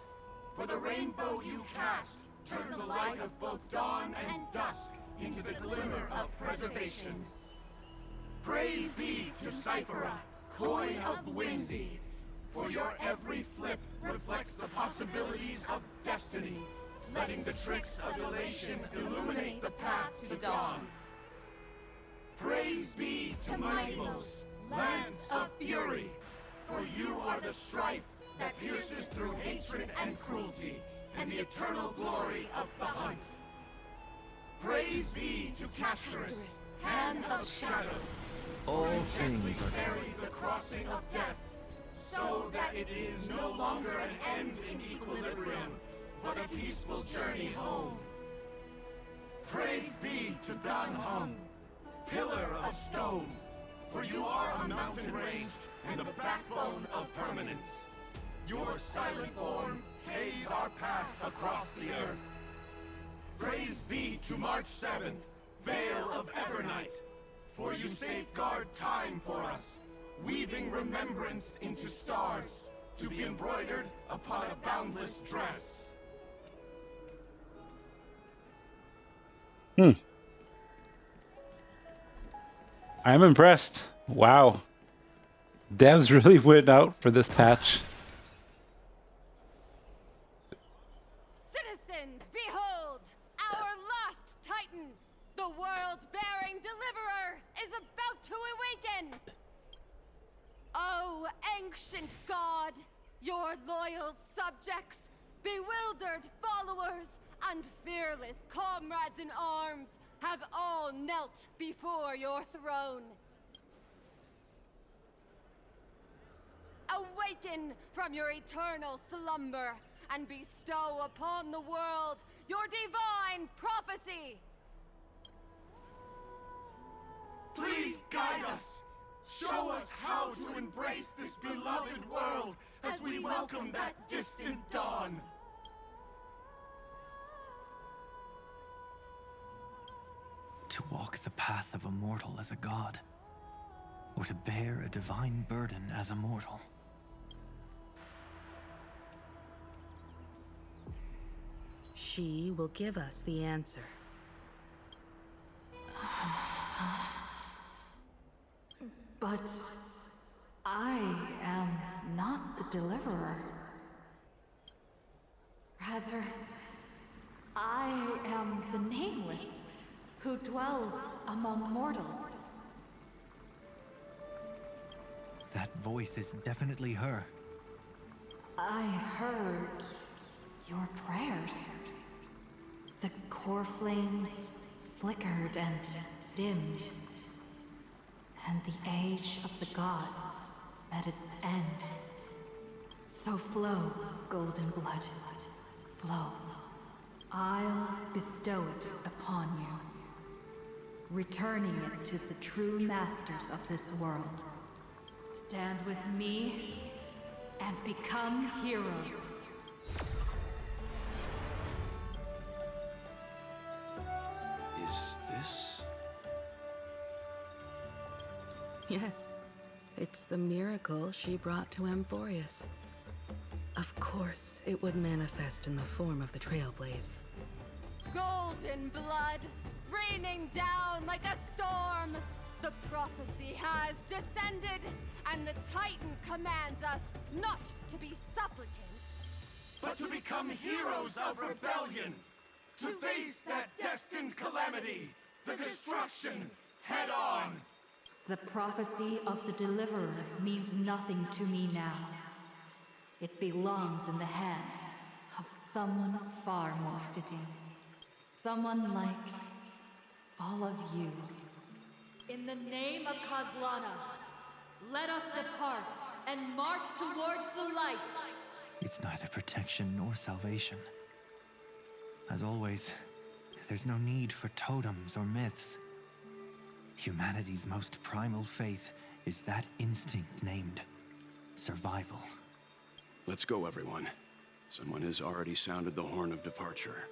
for the rainbow you cast turns the light of both dawn and dusk into the glimmer of preservation. Praise be to Cyphera, coin of whimsy, for your every flip reflects the possibilities of destiny, letting the tricks of elation illuminate the path to dawn. Praise be to Mightymost, lance of fury, for you are the strife that pierces through hatred and cruelty, and the eternal glory of the hunt. Praise be to Casterus, hand of shadow. All things are Bury the crossing of death, so that it is no longer an end in equilibrium, but a peaceful journey home. Praise be to Dan Hung, pillar of stone, for you are a mountain range and the backbone of permanence. Your silent form paves our path across the earth. Praise be to March 7th, Veil of Evernight, for you safeguard time for us, weaving remembrance into stars, to be embroidered upon a boundless dress. I'm impressed. Wow. Devs really went out for this patch. Citizens, behold! Our last titan, the world-bearing deliverer, is about to awaken! awaken! Oh, ancient god, your loyal subjects, bewildered followers, and fearless comrades in arms have all knelt before your throne. Awaken from your eternal slumber and bestow upon the world your divine prophecy! Please guide us! Show us how to embrace this beloved world as we welcome that distant dawn! To walk the path of a mortal as a god, or to bear a divine burden as a mortal. She will give us the answer. But I am not the deliverer. Rather, I am the nameless who dwells among mortals. That voice is definitely her. I heard your prayers. The core flames flickered and dimmed, and the age of the gods met its end. So flow, golden blood, flow. I'll bestow it upon you, returning it to the true masters of this world. Stand with me and become heroes. Is this? Yes, it's the miracle she brought to Amphoreus. Of course, it would manifest in the form of the Trailblaze. Golden blood, raining down like a storm! The prophecy has descended, and the Titan commands us not to be supplicants, but to become heroes of rebellion! To face that destined calamity, the destruction, head on! The prophecy of the Deliverer means nothing to me now. It belongs in the hands of someone far more fitting. Someone like all of you. In the name of Kozlana, let us depart and march towards the light. It's neither protection nor salvation. As always, there's no need for totems or myths. Humanity's most primal faith is that instinct named survival. Let's go, everyone. Someone has already sounded the horn of departure.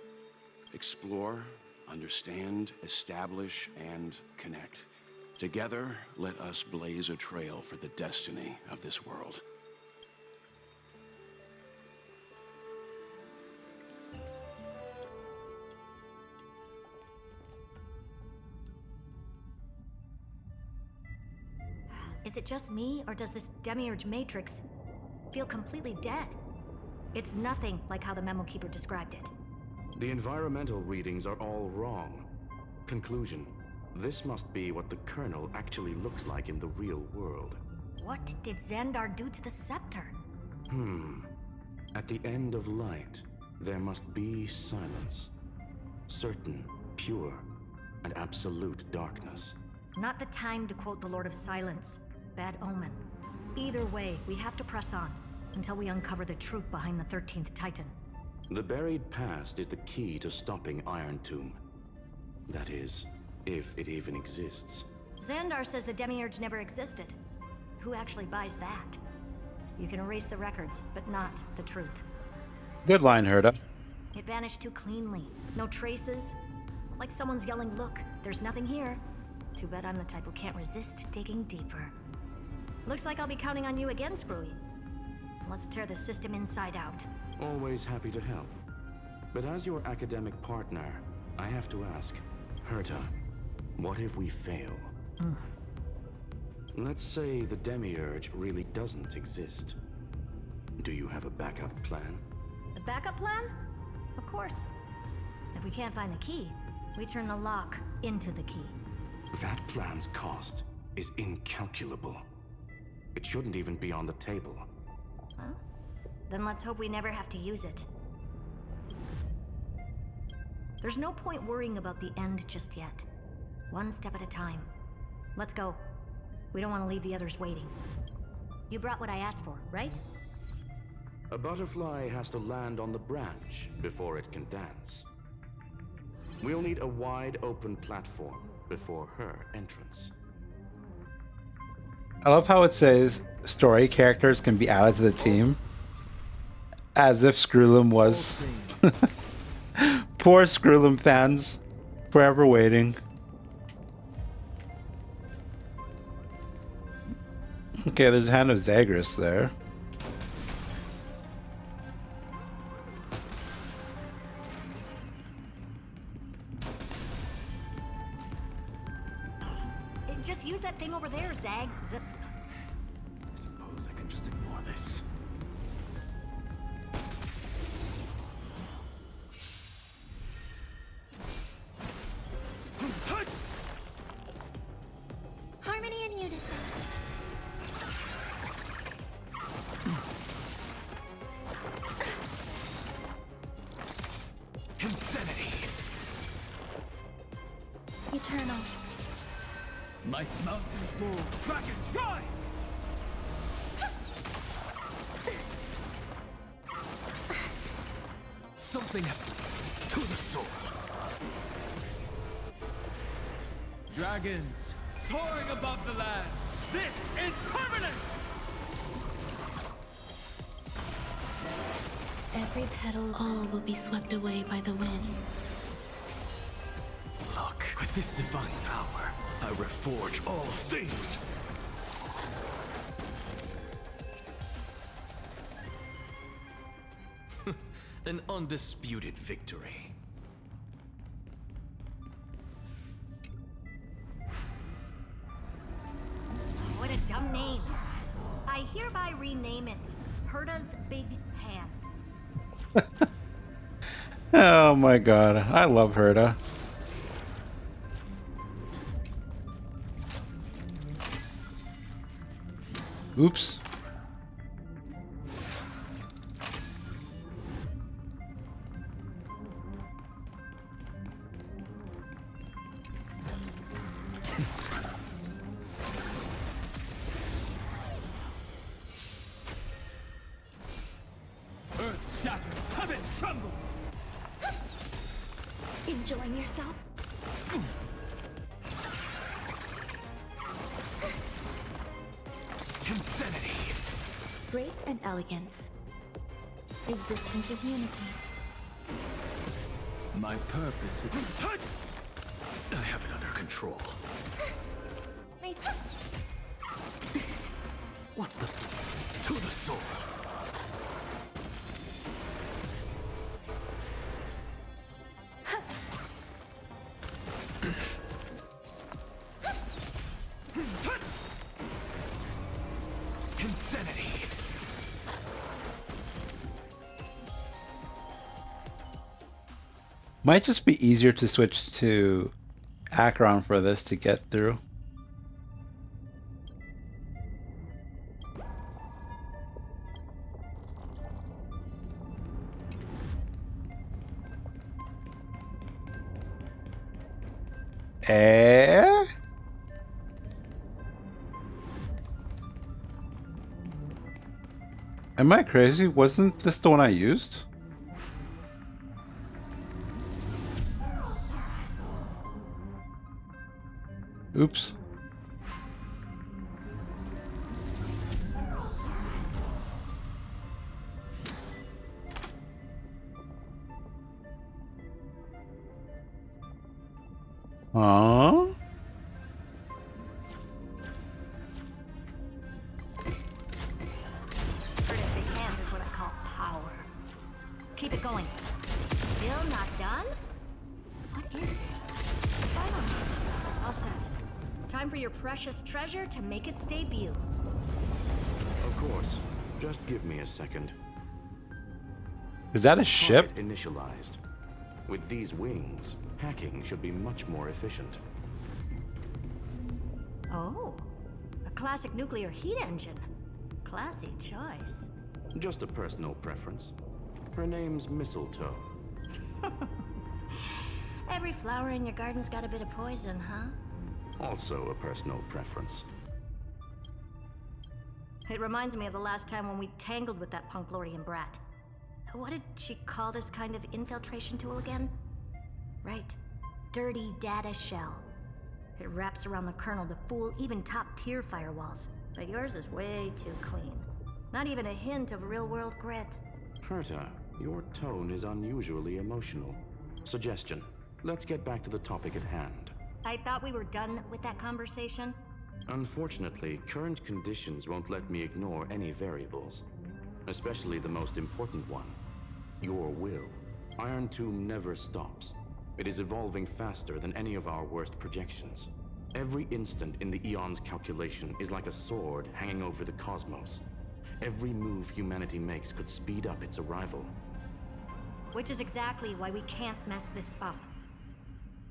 Explore, understand, establish, and connect. Together, let us blaze a trail for the destiny of this world. Is it just me, or does this Demiurge Matrix feel completely dead? It's nothing like how the Memo Keeper described it. The environmental readings are all wrong. Conclusion: this must be what the kernel actually looks like in the real world. What did Xandar do to the scepter? At the end of light, there must be silence. Certain, pure, and absolute darkness. Not the time to quote the Lord of Silence. Bad omen. Either way, we have to press on until we uncover the truth behind the 13th Titan. The buried past is the key to stopping Iron Tomb. That is, if it even exists. Xandar says the Demiurge never existed. Who actually buys that? You can erase the records, but not the truth. Good line, Herda. It vanished too cleanly. No traces. Like someone's yelling, "Look, there's nothing here." Too bad I'm the type who can't resist digging deeper. Looks like I'll be counting on you again, Screwy. Let's tear the system inside out. Always happy to help. But as your academic partner, I have to ask, Herta, what if we fail? Let's say the Demiurge really doesn't exist. Do you have a backup plan? A backup plan? Of course. If we can't find the key, we turn the lock into the key. That plan's cost is incalculable. It shouldn't even be on the table. Huh? Then let's hope we never have to use it. There's no point worrying about the end just yet. One step at a time. Let's go. We don't want to leave the others waiting. You brought what I asked for, right? A butterfly has to land on the branch before it can dance. We'll need a wide open platform before her entrance. I love how it says story characters can be added to the team. As if Screwlim was. Poor Screwlim fans. Forever waiting. Okay, there's a hand of Zagreus there. Just use that thing over there, Zag. I suppose I can just ignore this. Harmony and unison. Insanity! Eternal. My mountains move, dragons rise! Something to the sword. Dragons soaring above the lands. This is permanence! Every petal, all will be swept away by the wind. Look, with this divine power, I reforge all things. An undisputed victory. What a dumb name. I hereby rename it Herda's Big Hand. Oh my god, I love Herda. Oops. Earth shatters, heaven trembles. Enjoying yourself? Insanity. Grace and elegance. Existence is unity. My purpose is... I have it under control. What's the... To the sword. Insanity. Might just be easier to switch to Acheron for this to get through. Eh? Am I crazy? Wasn't this the one I used? Oops. Aww. Herda's Big Hand is what I call power. Keep it going. Still not done? What is this? Finally. All set. Time for your precious treasure to make its debut. Of course. Just give me a second. Is that a ship? Target initialized. With these wings, hacking should be much more efficient. Oh. classic nuclear heat engine. Classy choice. Just a personal preference. Her name's Mistletoe. Every flower in your garden's got a bit of poison, huh? Also a personal preference. It reminds me of the last time when we tangled with that Punklorian brat. What did she call this kind of infiltration tool again? Right. Dirty data shell. It wraps around the kernel to fool even top-tier firewalls. But yours is way too clean. Not even a hint of real-world grit. Herta, your tone is unusually emotional. Suggestion. Let's get back to the topic at hand. I thought we were done with that conversation. Unfortunately, current conditions won't let me ignore any variables. Especially the most important one. Your will. Iron Tomb never stops. It is evolving faster than any of our worst projections. Every instant in the Eon's calculation is like a sword hanging over the cosmos. Every move humanity makes could speed up its arrival. Which is exactly why we can't mess this up.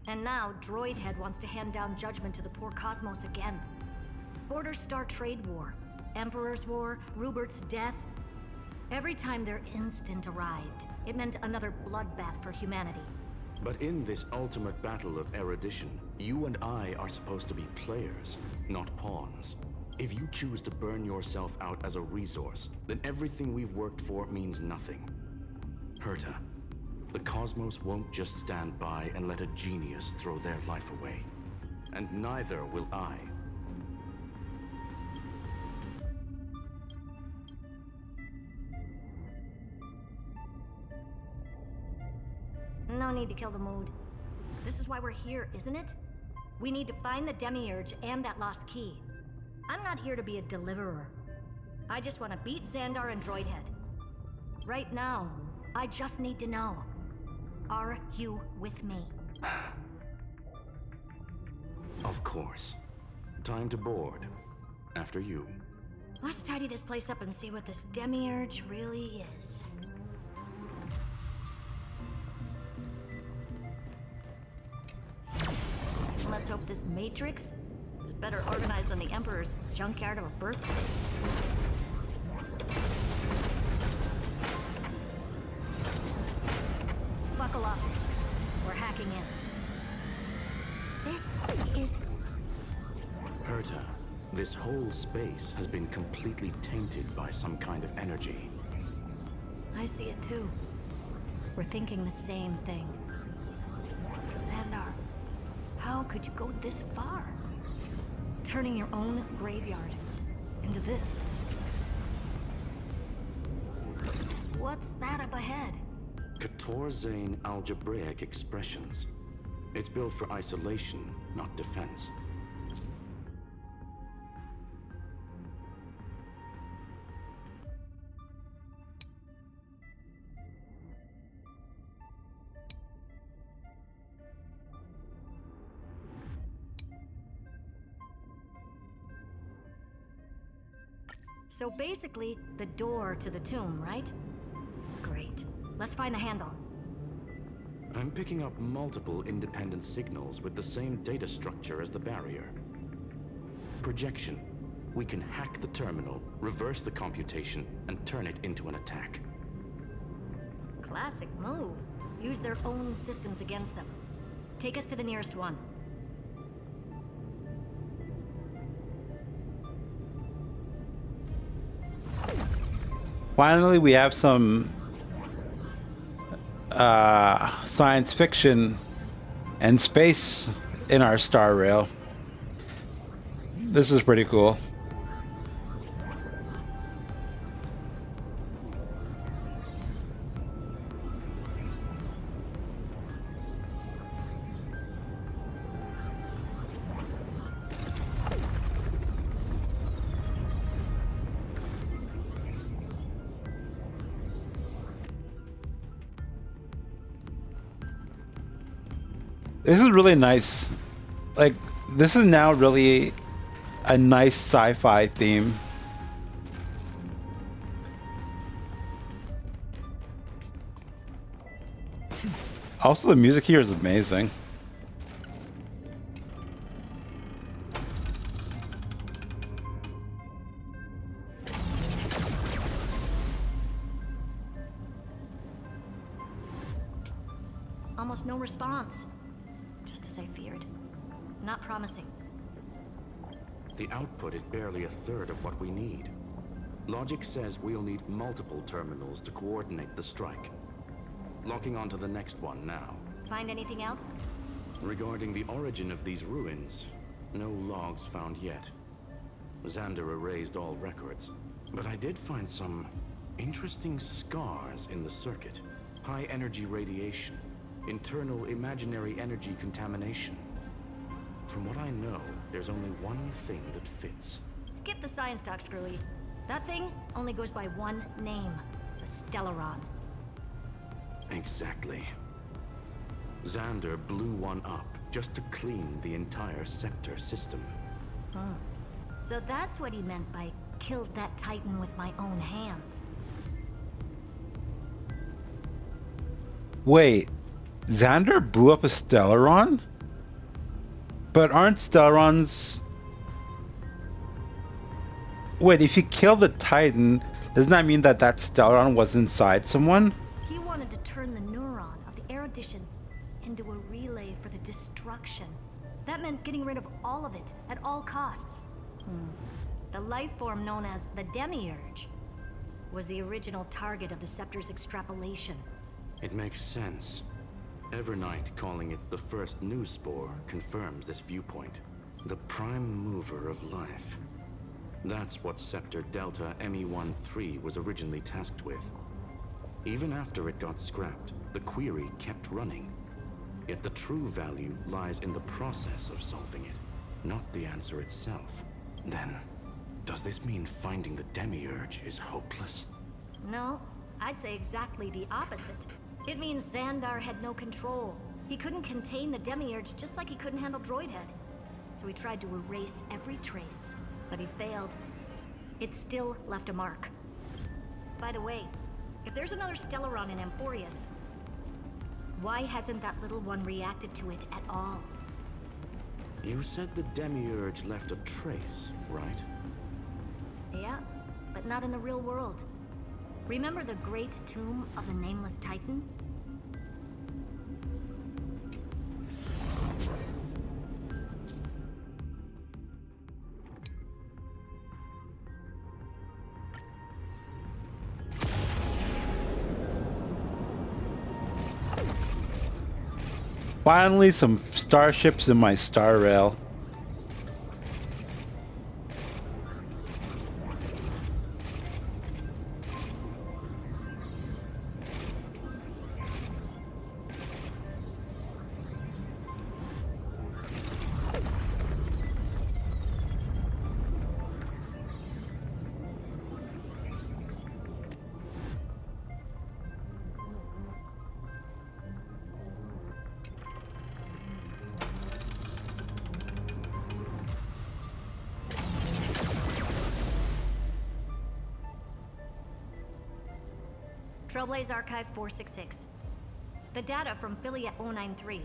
And now, Droidhead wants to hand down judgment to the poor cosmos again. Border Star Trade War, Emperor's War, Rupert's death. Every time their instant arrived, it meant another bloodbath for humanity. But in this ultimate battle of erudition, you and I are supposed to be players, not pawns. If you choose to burn yourself out as a resource, then everything we've worked for means nothing. Herta, the cosmos won't just stand by and let a genius throw their life away. And neither will I. No need to kill the mood. This is why we're here, isn't it? We need to find the Demiurge and that lost key. I'm not here to be a deliverer. I just want to beat Xandar and Droidhead. Right now, I just need to know. Are you with me? Of course. Time to board. After you. Let's tidy this place up and see what this Demiurge really is. Let's hope this Matrix is better organized than the Emperor's junkyard of a birthplace. Buckle up. We're hacking in. This is... Herta, this whole space has been completely tainted by some kind of energy. I see it too. We're thinking the same thing. Xandar, how could you go this far? Turning your own graveyard into this. What's that up ahead? Katorzane algebraic expressions. It's built for isolation, not defense. So basically, the door to the tomb, right? Great. Let's find the handle. I'm picking up multiple independent signals with the same data structure as the barrier. Projection. We can hack the terminal, reverse the computation, and turn it into an attack. Classic move. Use their own systems against them. Take us to the nearest one. Finally, we have some science fiction and space in our Star Rail. This is pretty cool. This is really nice. Like, this is now really a nice sci-fi theme. Also, the music here is amazing. almost no response. Just as I feared. Not promising. The output is barely a third of what we need. Logic says we'll need multiple terminals to coordinate the strike. Locking onto the next one now. Find anything else? Regarding the origin of these ruins, no logs found yet. Xander erased all records, but I did find some interesting scars in the circuit. High energy radiation, internal imaginary energy contamination. From what I know, there's only one thing that fits. Skip the science talk, Screwy. That thing only goes by one name, the Stellaron. Exactly. Xander blew one up just to clean the entire scepter system. So that's what he meant by killed that Titan with my own hands. Wait, Xander blew up a Stellaron? But aren't Stellarons... Wait, if you kill the Titan, doesn't that mean that that Stellaron was inside someone? He wanted to turn the neuron of the erudition into a relay for the destruction. That meant getting rid of all of it at all costs. The life form known as the Demiurge was the original target of the Scepter's extrapolation. It makes sense. Evernight calling it the first new spore confirms this viewpoint. The prime mover of life. That's what Scepter Delta ME-13 was originally tasked with. Even after it got scrapped, the query kept running. Yet the true value lies in the process of solving it, not the answer itself. Then, does this mean finding the Demiurge is hopeless? No, I'd say exactly the opposite. It means Xandar had no control. He couldn't contain the Demiurge just like he couldn't handle Droidhead. So he tried to erase every trace, but he failed. It still left a mark. By the way, if there's another Stellaron in Amphoreus, why hasn't that little one reacted to it at all? You said the Demiurge left a trace, right? Yeah, but not in the real world. Remember the great tomb of the Nameless Titan? Finally, some starships in my star rail. Trailblaze Archive 466. The data from Philia 093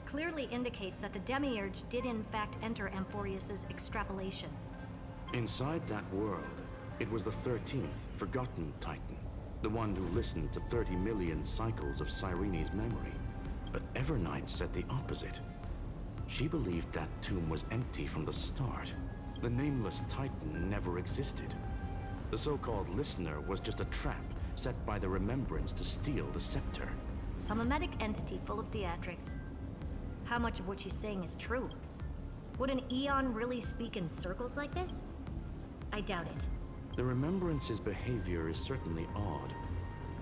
clearly indicates that the Demiurge did in fact enter Amphoreus' extrapolation. Inside that world, it was the 13th, forgotten Titan. The one who listened to 30 million cycles of Cyrene's memory. But Evernight said the opposite. She believed that tomb was empty from the start. The Nameless Titan never existed. The so-called listener was just a trap set by the Remembrance to steal the scepter. A mimetic entity full of theatrics. How much of what she's saying is true? Would an Eon really speak in circles like this? I doubt it. The Remembrance's behavior is certainly odd,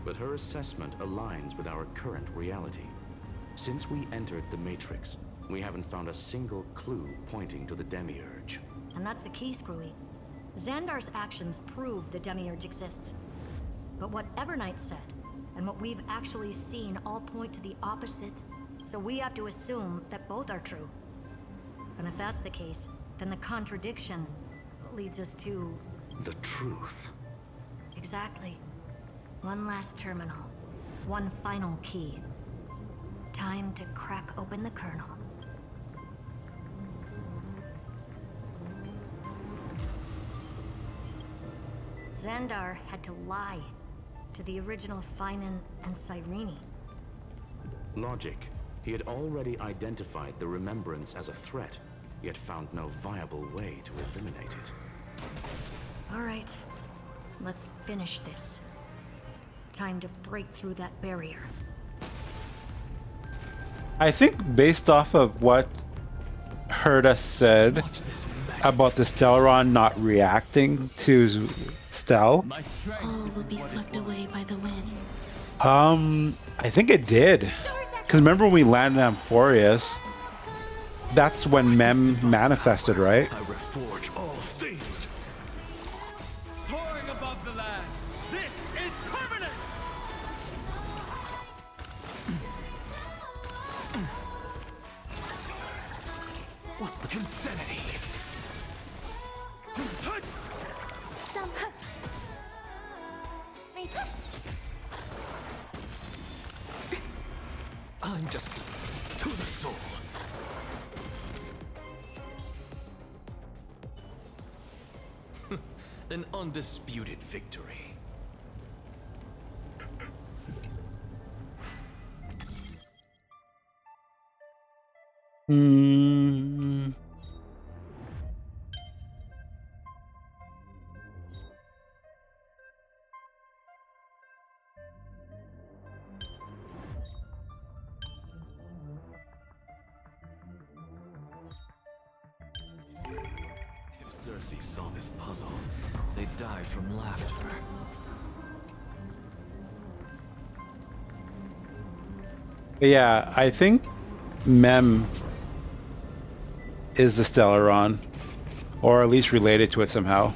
but her assessment aligns with our current reality. Since we entered the Matrix, we haven't found a single clue pointing to the Demiurge. And that's the key, Screwy. Xandar's actions prove the Demiurge exists. But what Evernight said, and what we've actually seen all point to the opposite. So we have to assume that both are true. And if that's the case, then the contradiction leads us to... the truth. Exactly. One last terminal. One final key. Time to crack open the kernel. Xandar had to lie to the original Finan and Cyrene. Logic. He had already identified the remembrance as a threat, yet found no viable way to eliminate it. All right, let's finish this. Time to break through that barrier. I think based off of what Herta said about the Stellaron not reacting to Stel, All will be swept away by the wind. I think it did. Because remember when we landed on Amphoreus, that's when Mem manifested, right? I reforge all things. Soaring above the lands, this is permanence. What's the insanity? I'm just to the soul. An undisputed victory. Hmm. If Cersei saw this puzzle, they'd die from laughter. Yeah, I think Mem is the Stellaron, or at least related to it somehow.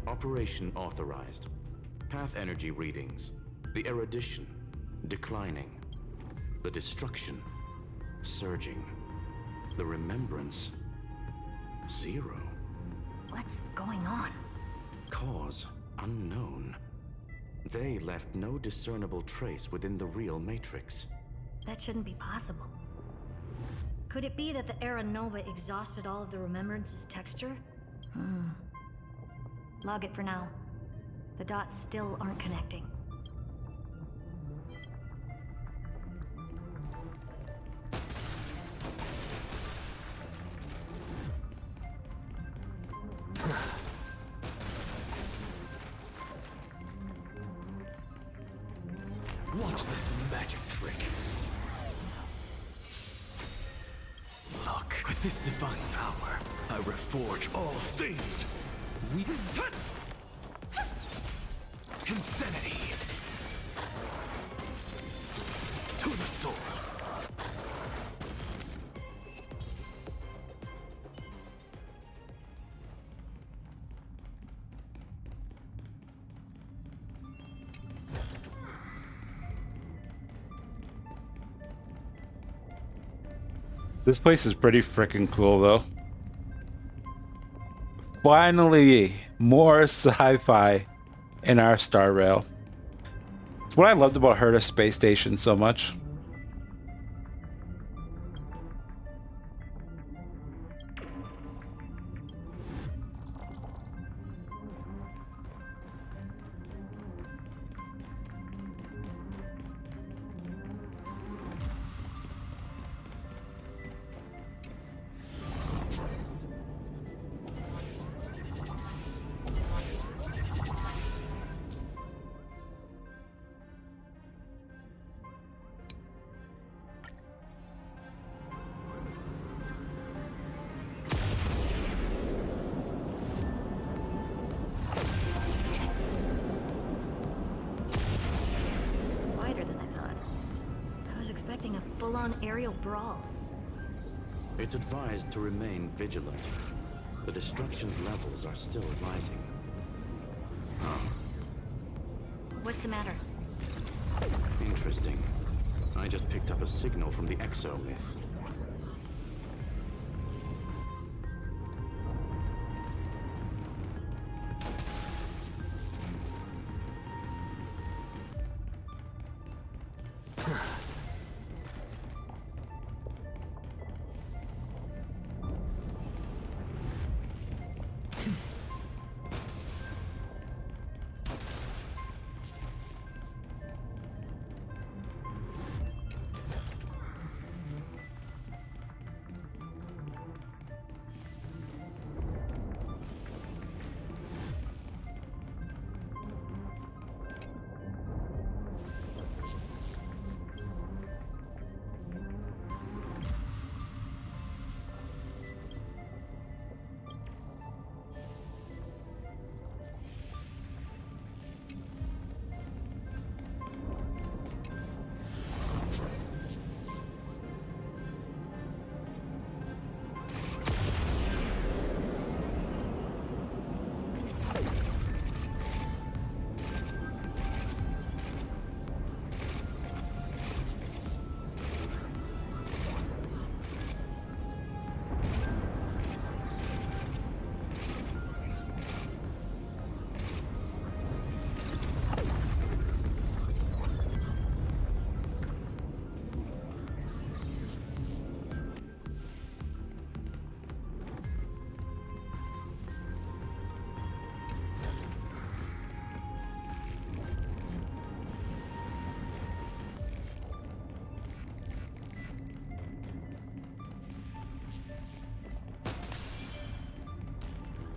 Operation authorized. Path energy readings. The erudition, declining. The destruction, surging. The remembrance, 0. What's going on? Cause, unknown. They left no discernible trace within the real Matrix. That shouldn't be possible. Could it be that the Era Nova exhausted all of the Remembrance's texture? Log it for now. The dots still aren't connecting. Watch this magic trick. Look, with this divine power, I reforge all things. We insanity to the soul. This place is pretty freaking cool, though. Finally, more sci-fi in our Star Rail. It's what I loved about Herta Space Station so much. Expecting a full-on aerial brawl. It's advised to remain vigilant. The destruction's levels are still rising. What's the matter? Interesting. I just picked up a signal from the exomyth.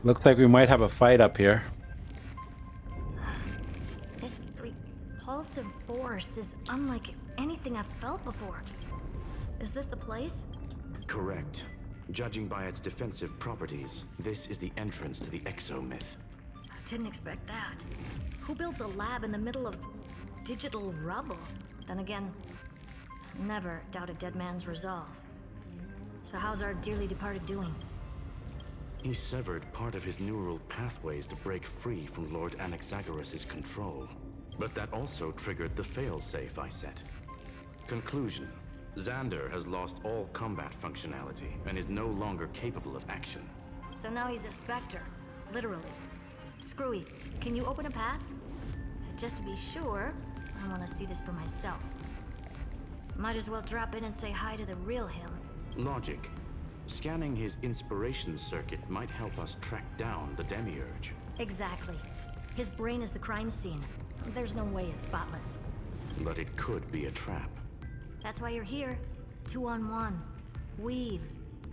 Looks like we might have a fight up here. This repulsive force is unlike anything I've felt before. Is this the place? Correct. Judging by its defensive properties, this is the entrance to the exomyth. I didn't expect that. Who builds a lab in the middle of digital rubble? Then again, never doubt a dead man's resolve. So how's our dearly departed doing? He severed part of his neural pathways to break free from Lord Anaxagoras' control. But that also triggered the failsafe I set. Conclusion: Xander has lost all combat functionality and is no longer capable of action. So now he's a specter, literally. Screwy, can you open a path? Just to be sure, I want to see this for myself. Might as well drop in and say hi to the real him. Logic. Scanning his inspiration circuit might help us track down the demiurge. Exactly. His brain is the crime scene. There's no way it's spotless. But it could be a trap. That's why you're here. 2-on-1. We've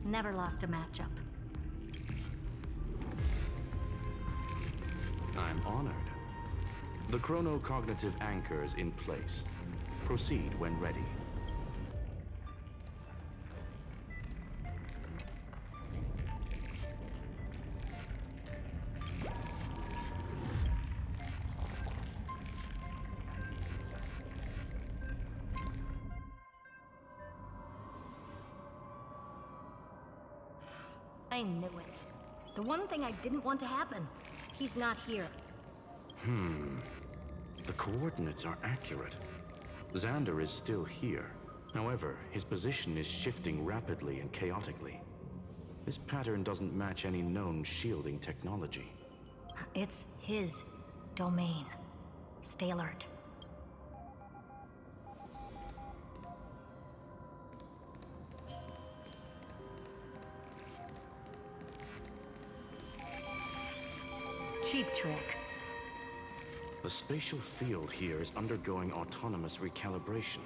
never lost a matchup. I'm honored. The chronocognitive anchor is in place. Proceed when ready. I knew it. The one thing I didn't want to happen. He's not here. The coordinates are accurate. Xander is still here. However, his position is shifting rapidly and chaotically. This pattern doesn't match any known shielding technology. It's his domain. Stay alert. Cheap trick. The spatial field here is undergoing autonomous recalibration,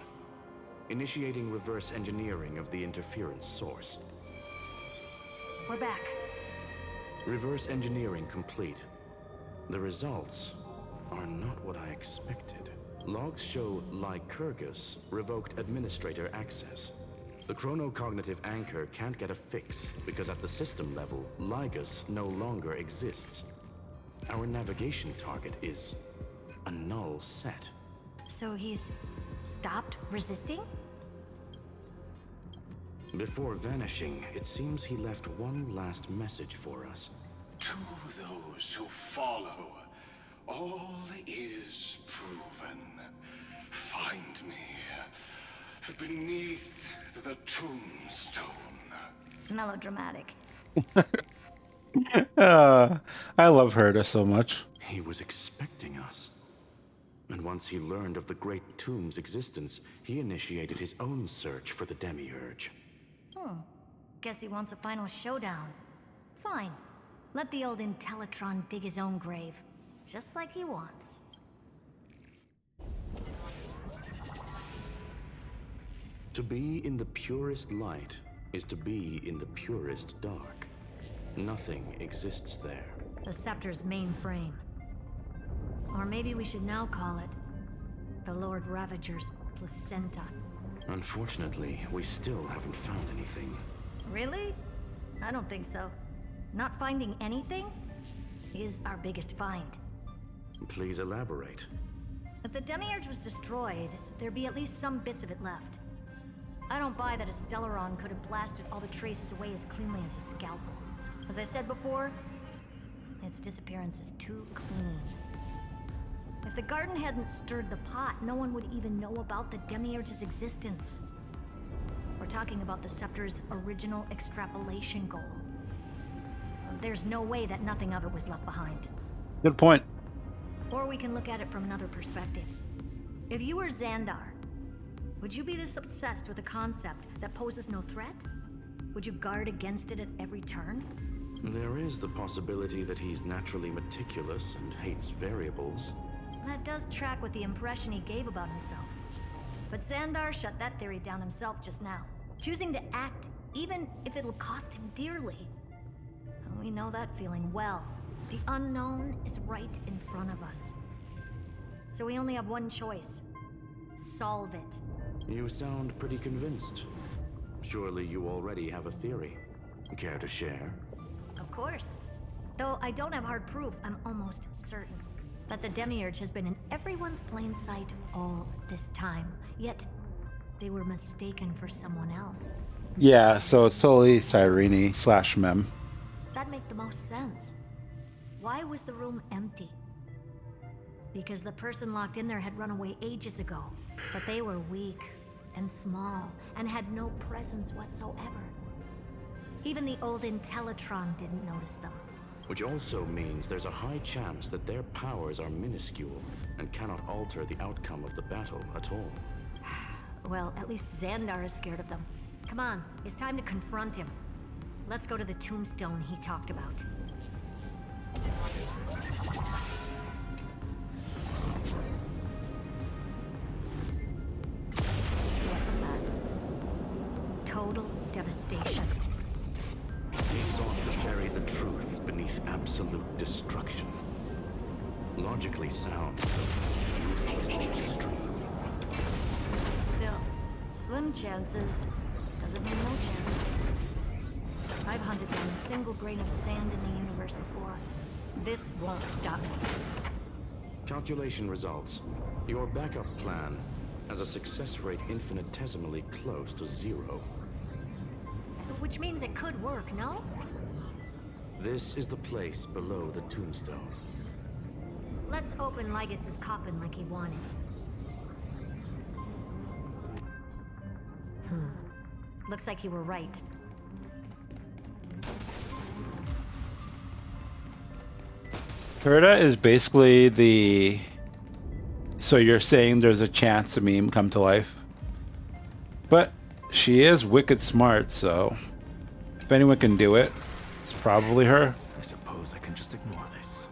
initiating reverse engineering of the interference source. We're back. Reverse engineering complete. The results are not what I expected. Logs show Lycurgus revoked administrator access. The chronocognitive anchor can't get a fix because at the system level, Lygus no longer exists. Our navigation target is a null set. So he's stopped resisting? Before vanishing, it seems he left one last message for us. To those who follow, All is proven. Find me beneath the tombstone. Melodramatic. I love Herta so much. He was expecting us. And once he learned of the Great Tomb's existence, he initiated his own search for the Demiurge. Guess he wants a final showdown. Fine. Let the old Intellitron dig his own grave. Just like he wants. To be in the purest light is to be in the purest dark. Nothing exists there. The Scepter's mainframe. Or maybe we should now call it the Lord Ravager's placenta. Unfortunately, we still haven't found anything. Really? I don't think so. Not finding anything is our biggest find. Please elaborate. If the Demiurge was destroyed, there'd be at least some bits of it left. I don't buy that a Stellaron could have blasted all the traces away as cleanly as a scalpel. As I said before, its disappearance is too clean. If the garden hadn't stirred the pot, no one would even know about the Demiurge's existence. We're talking about the Scepter's original extrapolation goal. There's no way that nothing of it was left behind. Good point. Or we can look at it from another perspective. If you were Xandar, would you be this obsessed with a concept that poses no threat? Would you guard against it at every turn? There is the possibility that he's naturally meticulous and hates variables. That does track with the impression he gave about himself. But Xandar shut that theory down himself just now, choosing to act even if it'll cost him dearly. And we know that feeling well. The unknown is right in front of us. So we only have one choice. Solve it. You sound pretty convinced. Surely you already have a theory. Care to share? Of course. Though I don't have hard proof, I'm almost certain. But the Demiurge has been in everyone's plain sight all this time. Yet, they were mistaken for someone else. Yeah, so it's totally Cyrene / Mem. That'd make the most sense. Why was the room empty? Because the person locked in there had run away ages ago. But they were weak and small and had no presence whatsoever. Even the old Intellitron didn't notice them. Which also means there's a high chance that their powers are minuscule and cannot alter the outcome of the battle at all. Well, at least Xandar is scared of them. Come on, it's time to confront him. Let's go to the tombstone he talked about. What a mess. Total devastation. He sought to bury the truth beneath absolute destruction. Logically sound, but ruthlessly extreme. Still, slim chances doesn't mean no chances. I've hunted down a single grain of sand in the universe before. This won't stop me. Calculation results. Your backup plan has a success rate infinitesimally close to 0. Which means it could work, no? This is the place below the tombstone. Let's open Lygas's coffin like he wanted. Looks like you were right. Herta is basically the... So you're saying there's a chance the meme come to life? But she is wicked smart, so... If anyone can do it, it's probably her. I suppose I can just ignore this.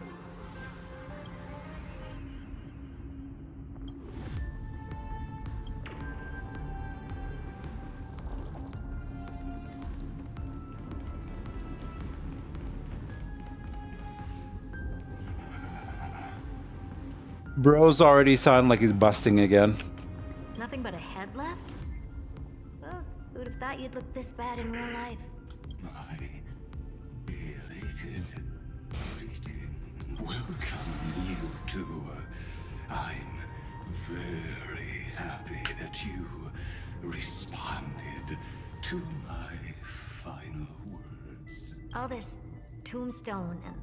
Bro's already sound like he's busting again. Nothing but a head left? Well, who'd have thought you'd look this bad in real life? Welcome, you two. I'm very happy that you responded to my final words. All this tombstone and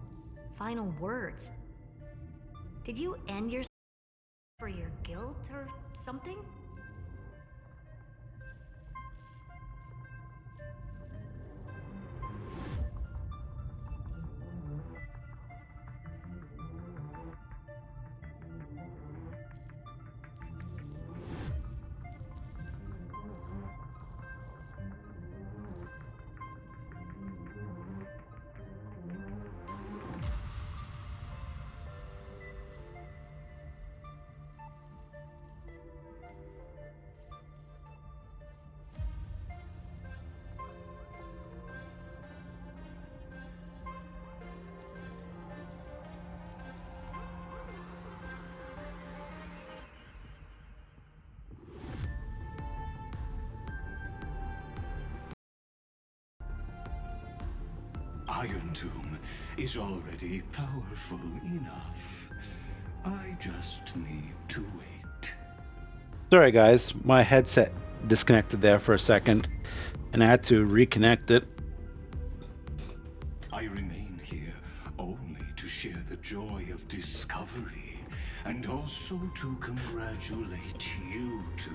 final words. Did you end your for your guilt or something? Iron Tomb is already powerful enough. I just need to wait. Sorry guys, my headset disconnected there for a second and I had to reconnect it. I remain here only to share the joy of discovery and also to congratulate you two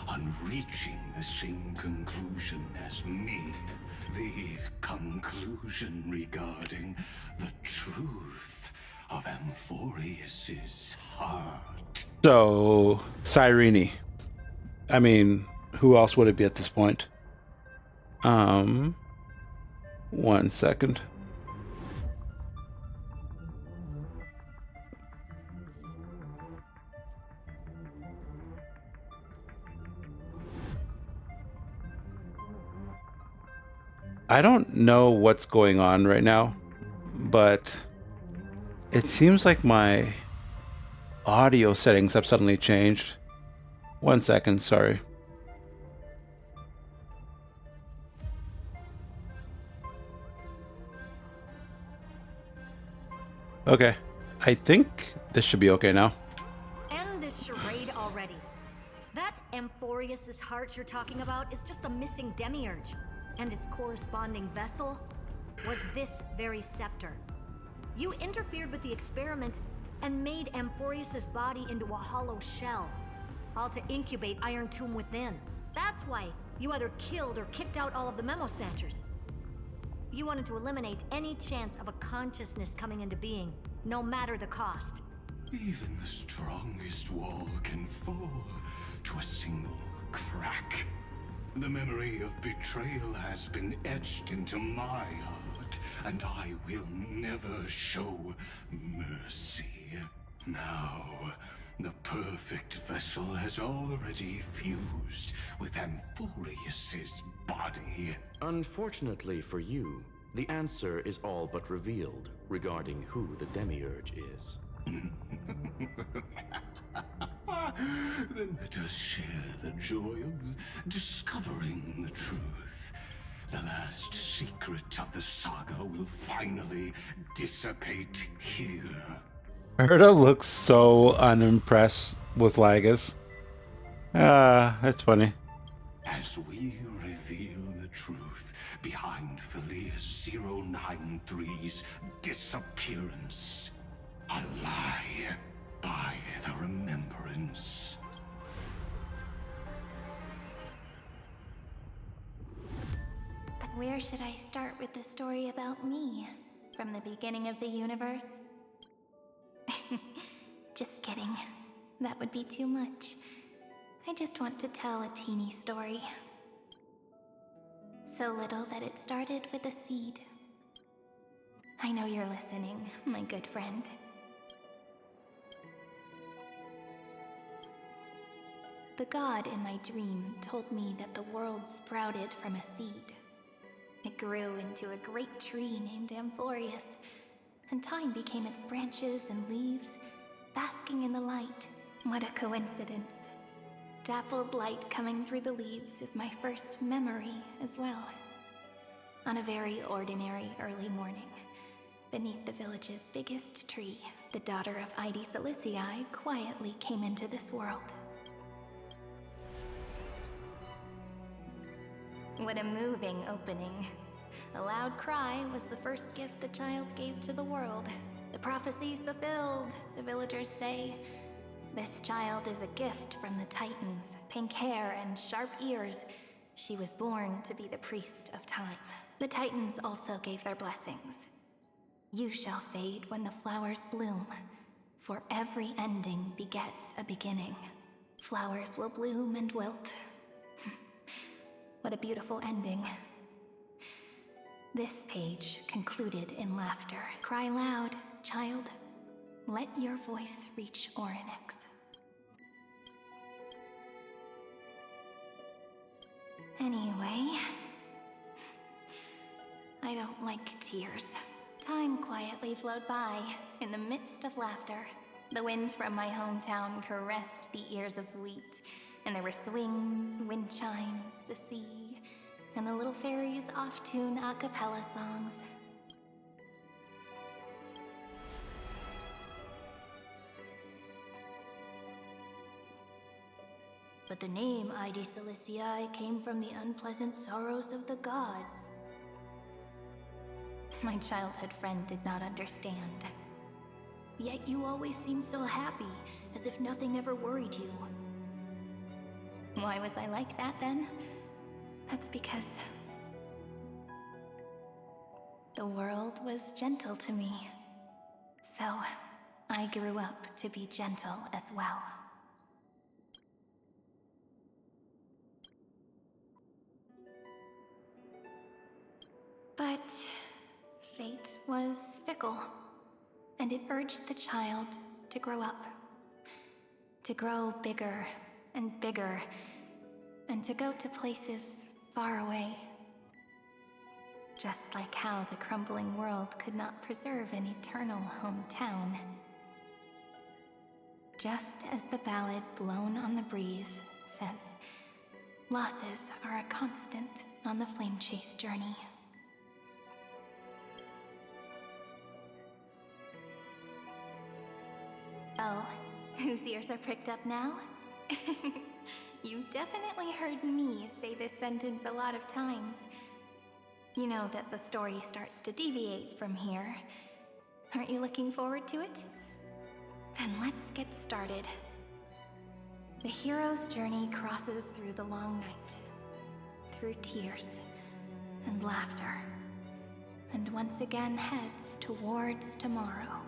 on reaching the same conclusion as me. The conclusion regarding the truth of Amphoreus's heart. So, Cyrene. I mean, who else would it be at this point? 1 second. I don't know what's going on right now, but it seems like my audio settings have suddenly changed. 1 second, sorry. Okay, I think this should be okay now. End this charade already. That Amphoreus's heart you're talking about is just a missing demiurge, and its corresponding vessel was this very scepter. You interfered with the experiment and made Amphoreus's body into a hollow shell, all to incubate Iron Tomb within. That's why you either killed or kicked out all of the Memo Snatchers. You wanted to eliminate any chance of a consciousness coming into being, no matter the cost. Even the strongest wall can fall to a single crack. The memory of betrayal has been etched into my heart, and I will never show mercy. Now, the perfect vessel has already fused with Amphoreus's body. Unfortunately for you, the answer is all but revealed regarding who the Demiurge is. Then let us share the joy of discovering the truth. The last secret of the saga will finally dissipate here. Herta looks so unimpressed with Lagus. That's funny. As we reveal the truth behind Philius 093's disappearance, a lie by the remembrance. But where should I start with the story about me? From the beginning of the universe? Just kidding. That would be too much. I just want to tell a teeny story. So little that it started with a seed. I know you're listening, my good friend. The god in my dream told me that the world sprouted from a seed. It grew into a great tree named Amphoreus, and time became its branches and leaves, basking in the light. What a coincidence. Dappled light coming through the leaves is my first memory as well. On a very ordinary early morning, beneath the village's biggest tree, the daughter of Ide Silicii quietly came into this world. What a moving opening. A loud cry was the first gift the child gave to the world. The prophecy's fulfilled, the villagers say. This child is a gift from the Titans. Pink hair and sharp ears. She was born to be the priest of time. The Titans also gave their blessings. You shall fade when the flowers bloom, for every ending begets a beginning. Flowers will bloom and wilt. What a beautiful ending. This page concluded in laughter. Cry loud, child. Let your voice reach Orynyx. Anyway, I don't like tears. Time quietly flowed by in the midst of laughter. The wind from my hometown caressed the ears of wheat, and there were swings, wind chimes, the sea, and the little fairies off-tune a cappella songs. But the name Ide Siliciae came from the unpleasant sorrows of the gods. My childhood friend did not understand. Yet you always seemed so happy, as if nothing ever worried you. Why was I like that then? That's because the world was gentle to me. So I grew up to be gentle as well. But fate was fickle, and it urged the child to grow up. To grow bigger and bigger, and to go to places far away. Just like how the crumbling world could not preserve an eternal hometown. Just as the ballad blown on the breeze says, losses are a constant on the flame chase journey. Oh, whose ears are pricked up now? You've definitely heard me say this sentence a lot of times. You know that the story starts to deviate from here. Aren't you looking forward to it? Then let's get started. The hero's journey crosses through the long night, through tears and laughter, and once again heads towards tomorrow.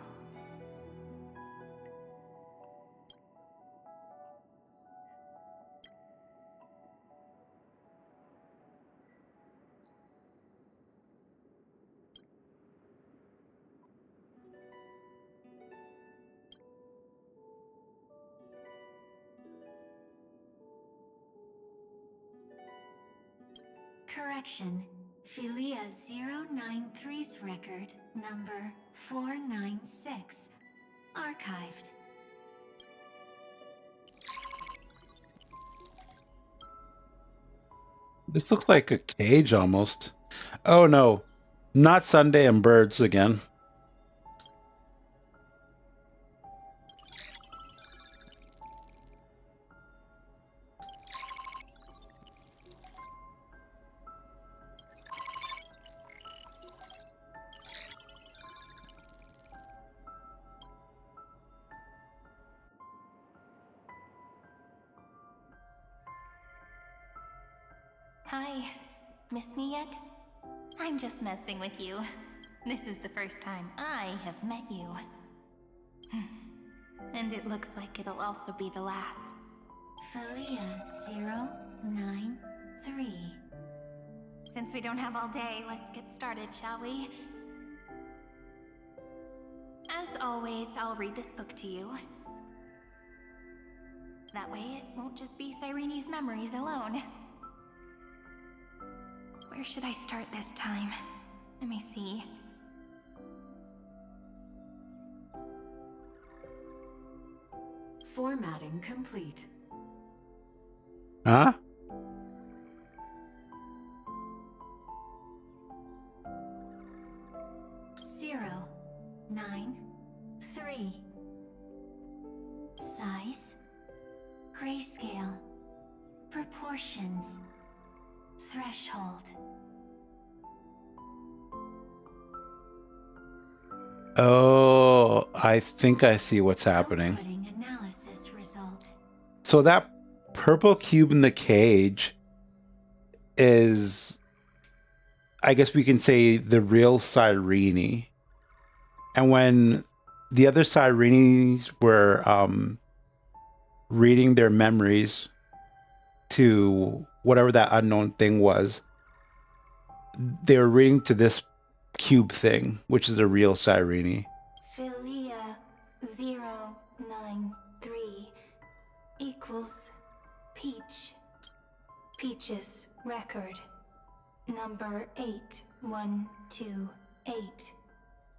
Correction. Philia 093's record, number 496. Archived. This looks like a cage almost. Oh no, not Sunday and birds again. Hi, miss me yet? I'm just messing with you. This is the first time I have met you. And it looks like it'll also be the last. Philia 093. Since we don't have all day, let's get started, shall we? As always, I'll read this book to you. That way it won't just be Cyrene's memories alone. Where should I start this time? Let me see. Formatting complete. Huh? Zero, 9, 3. Size, grayscale, proportions, threshold. Oh, I think I see what's happening. Outputting analysis result. So that purple cube in the cage is, I guess we can say, the real Cyrene. And when the other Cyrenes were reading their memories to whatever that unknown thing was, they were reading to this cube thing, which is a real Cyrene. Philia 093 equals Peach. Peach's record. Number 8128.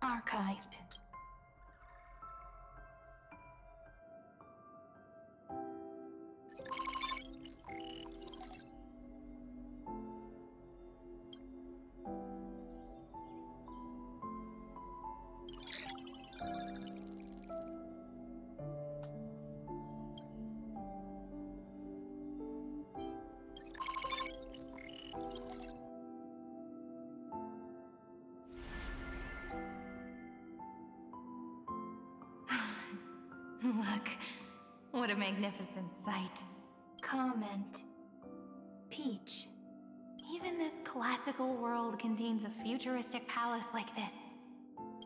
Archived. Look, what a magnificent sight. Comment. Peach. Even this classical world contains a futuristic palace like this.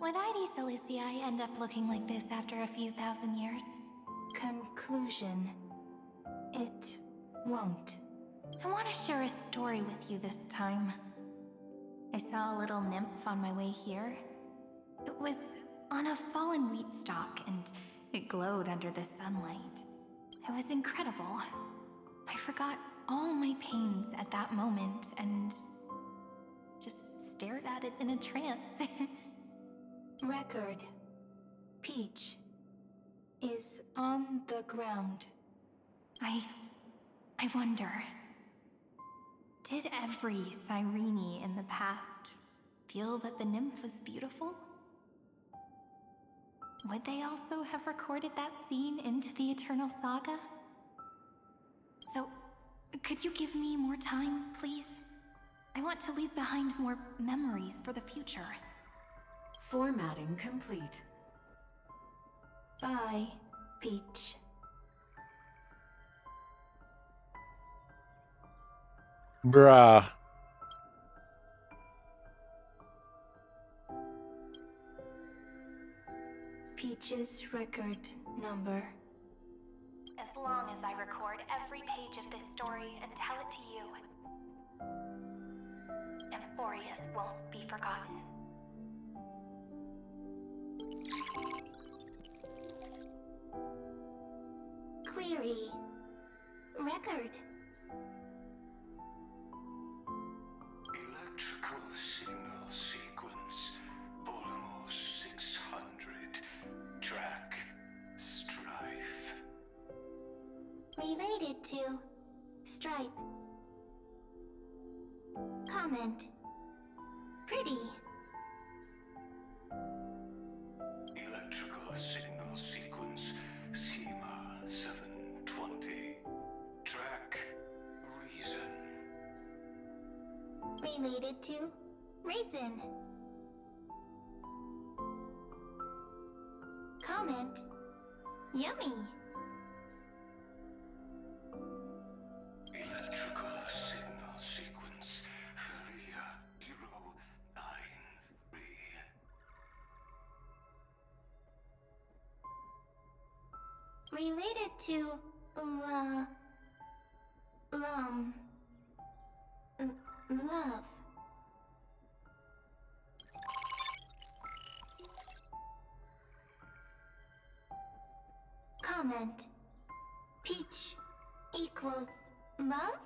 Would ID Silicii end up looking like this after a few thousand years? Conclusion. It won't. I want to share a story with you this time. I saw a little nymph on my way here. It was on a fallen wheat stalk and it glowed under the sunlight. It was incredible. I forgot all my pains at that moment and just stared at it in a trance. Record. Peach is on the ground. I wonder, did every Cyrene in the past feel that the nymph was beautiful? Would they also have recorded that scene into the Eternal Saga? So, could you give me more time, please? I want to leave behind more memories for the future. Formatting complete. Bye, Peach. Bruh. Peach's record number. As long as I record every page of this story and tell it to you, Amphoreus won't be forgotten. Query. Record. Electrical signal sequence. Polymos 600. Track. Strife. Related to Stripe. Comment. Pretty. Electrical signal sequence. Schema 720. Track. Reason. Related to Raisin. Comment. Yummy. Electrical signal sequence. Philia 093. Related to love. Comment. Peach equals love?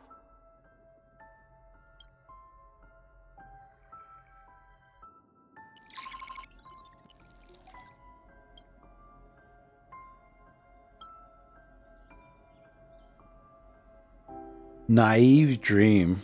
Naive dream.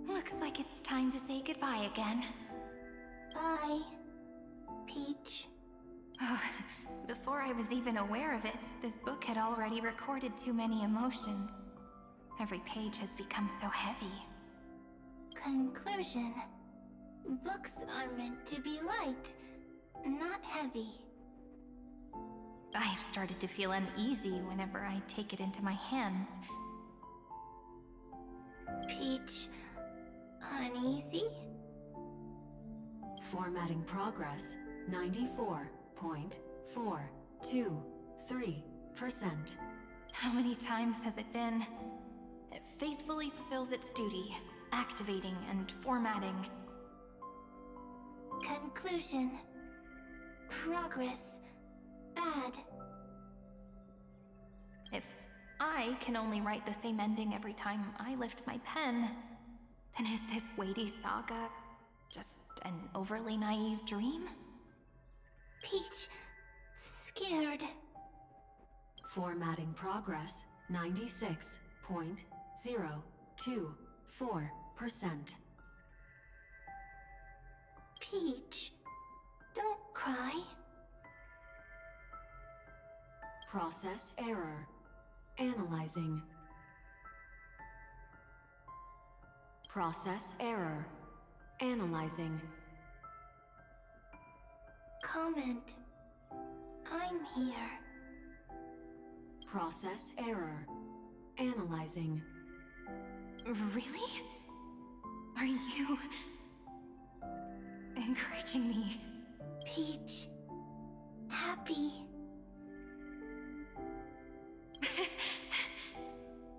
Looks like it's time to say goodbye again. Bye, Peach. Before I was even aware of it, this book had already recorded too many emotions. Every page has become so heavy. Conclusion. Books are meant to be light, not heavy. I've started to feel uneasy whenever I take it into my hands. Peach... uneasy? Formatting progress 94.423%. How many times has it been? It faithfully fulfills its duty, activating and formatting. Conclusion. Progress. Bad. If I can only write the same ending every time I lift my pen, then is this weighty saga just an overly naive dream? Peach... scared. Formatting progress 96.024%. Peach... don't cry. Process error. Analyzing. Process error. Analyzing. Comment. I'm here. Process error. Analyzing. Really? Are you encouraging me? Peach. Happy.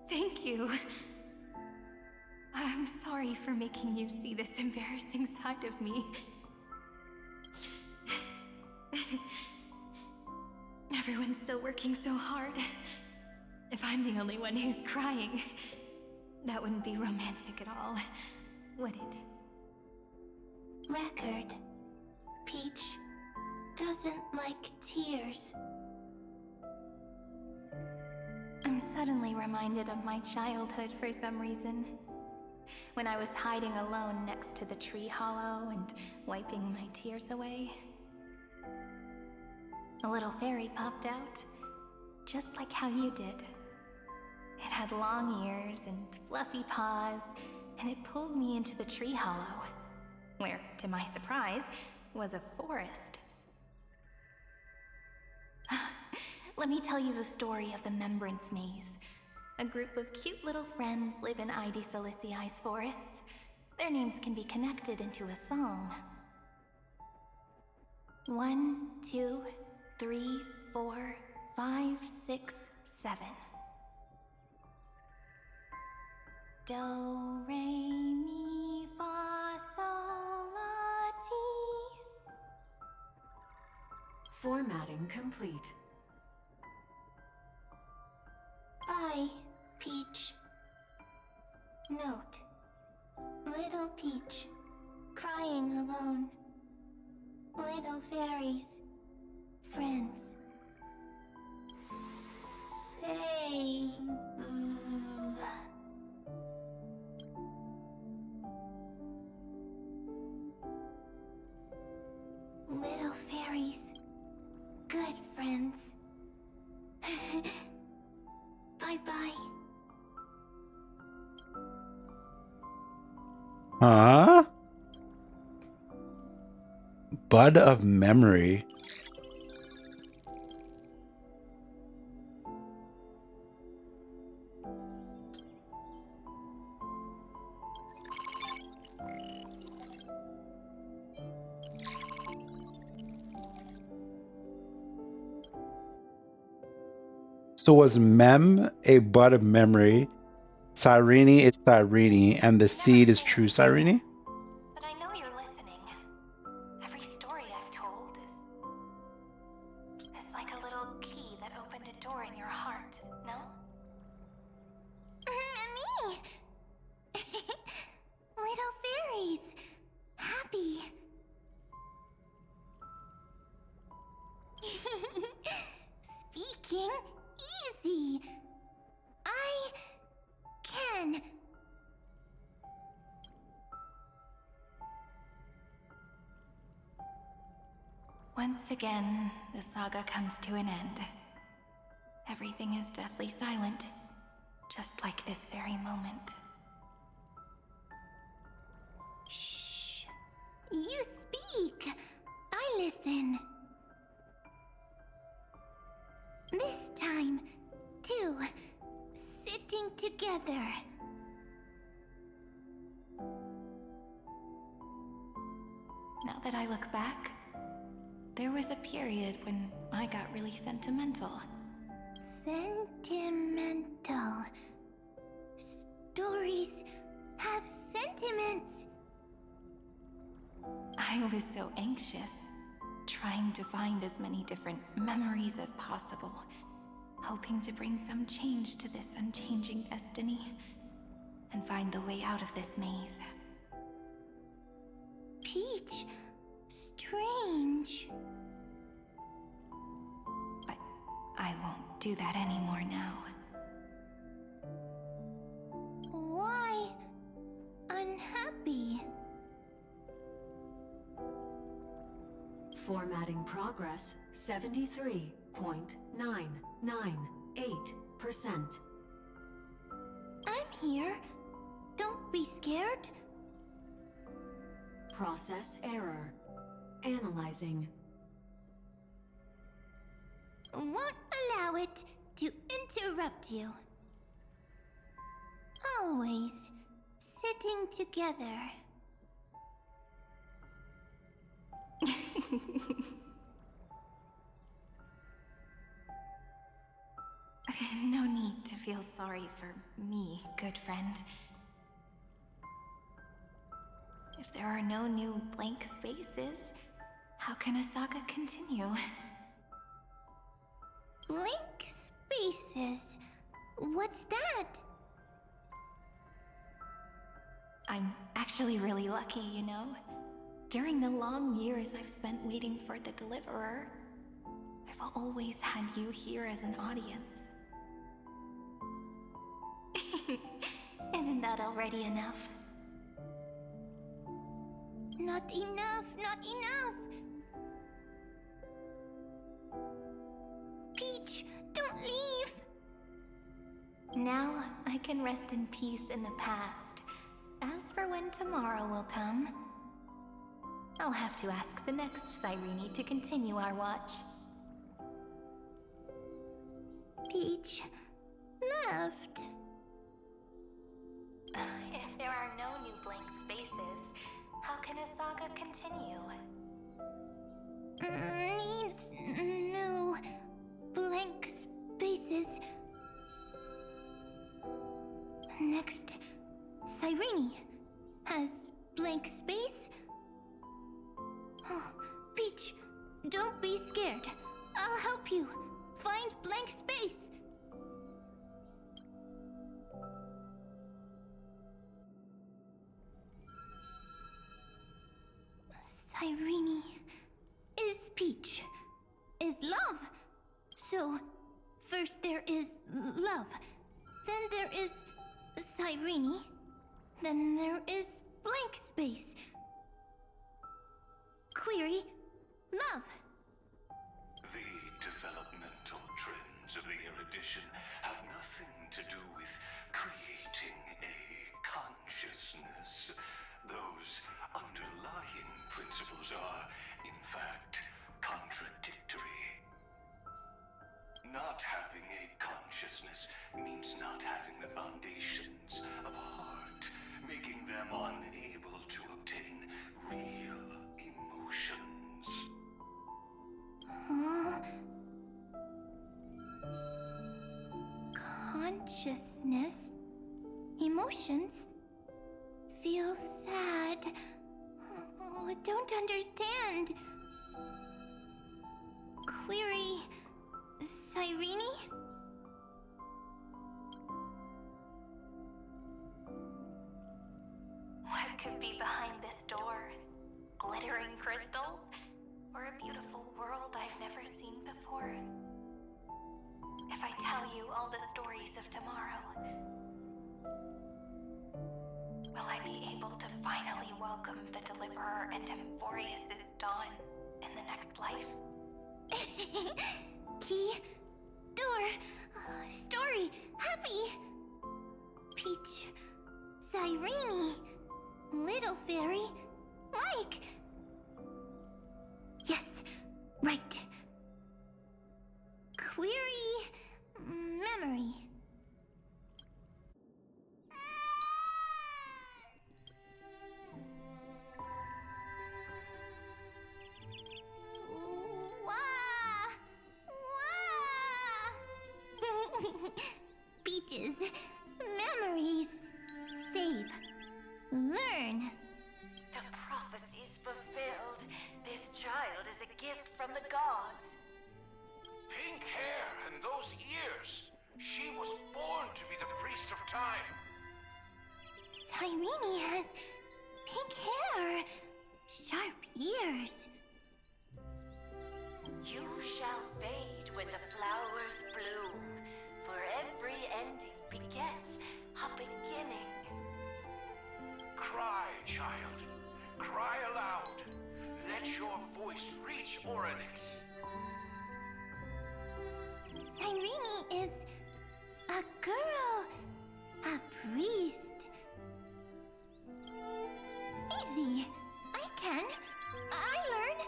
Thank you. I'm sorry for making you see this embarrassing side of me. Everyone's still working so hard. If I'm the only one who's crying, that wouldn't be romantic at all, would it? Record. Peach doesn't like tears. I'm suddenly reminded of my childhood for some reason. When I was hiding alone next to the tree hollow and wiping my tears away. A little fairy popped out, just like how you did. It had long ears and fluffy paws, and it pulled me into the tree hollow, where, to my surprise, was a forest. Let me tell you the story of the Membrance Maze. A group of cute little friends live in Ide Silicii's forests. Their names can be connected into a song. 1, 2, 3, 4, 5, 6, 7. Do, re, mi, fa, sol, la, ti. Formatting complete. Bye, Peach. Note. Little Peach, crying alone. Little fairies, friends. Save. Little fairies, good friends. Bye-bye. Huh? Bud of Memory. So was Mem a bud of memory? Cyrene is Cyrene, and the seed is true Cyrene? But I know you're listening. Every story I've told is like a little key that opened a door in your heart, no? Me! Little fairies! Happy! Speaking easy! I can! Once again, the saga comes to an end. Everything is deathly silent, just like this very moment. Shh. You speak. I listen. This time, too. Sitting together. Now that I look back, there was a period when I got really sentimental. Sentimental. Stories have sentiments. I was so anxious, trying to find as many different memories as possible, hoping to bring some change to this unchanging destiny, and find the way out of this maze. Peach, strange. But I won't do that anymore now. Why unhappy? Formatting progress 73.998%. I'm here. Don't be scared. Process error. Analyzing. Won't allow it to interrupt you. Always sitting together. No need to feel sorry for me, good friend. If there are no new blank spaces, how can a saga continue? Blank spaces? What's that? I'm actually really lucky, you know? During the long years I've spent waiting for the Deliverer, I've always had you here as an audience. Isn't that already enough? Not enough, not enough! Peach, don't leave! Now I can rest in peace in the past. As for when tomorrow will come, I'll have to ask the next Cyrene to continue our watch. Peach left. If there are no new blank spaces, how can a saga continue? Needs new blank spaces. Next, Cyrene has blank space. Oh, Peach, don't be scared. I'll help you find blank space. Cyrene is Peach, is love. So, first there is love, then there is Cyrene, then there is blank space. Query, love. The developmental trends of the erudition have nothing to do with creating a consciousness. Those underlying principles are, in fact, contradictory. Not having a consciousness means not having the foundations of heart, making them unable to obtain real emotions. Huh? Consciousness, emotions, feel sad. Oh, I don't understand. Query, Cyrene? What could be behind this door? Glittering crystals? Or a beautiful world I've never seen before? If I tell you all the stories of tomorrow, will I be able to finally welcome the Deliverer and Amphoreus' dawn in the next life? Key, door, story, happy. Peach, Cyrene, little fairy, like. Yes, right. Query, memory. Peaches, memories, save, learn. The prophecy's fulfilled. This child is a gift from the gods. Pink hair and those ears. She was born to be the priest of time. Cyrene has pink hair, sharp ears. You shall fade when the flowers bloom, for every ending begets a beginning. Cry, child. Cry aloud. Let your voice reach Oryx. Cyrene is a girl, a priest. Easy. I can. I learn.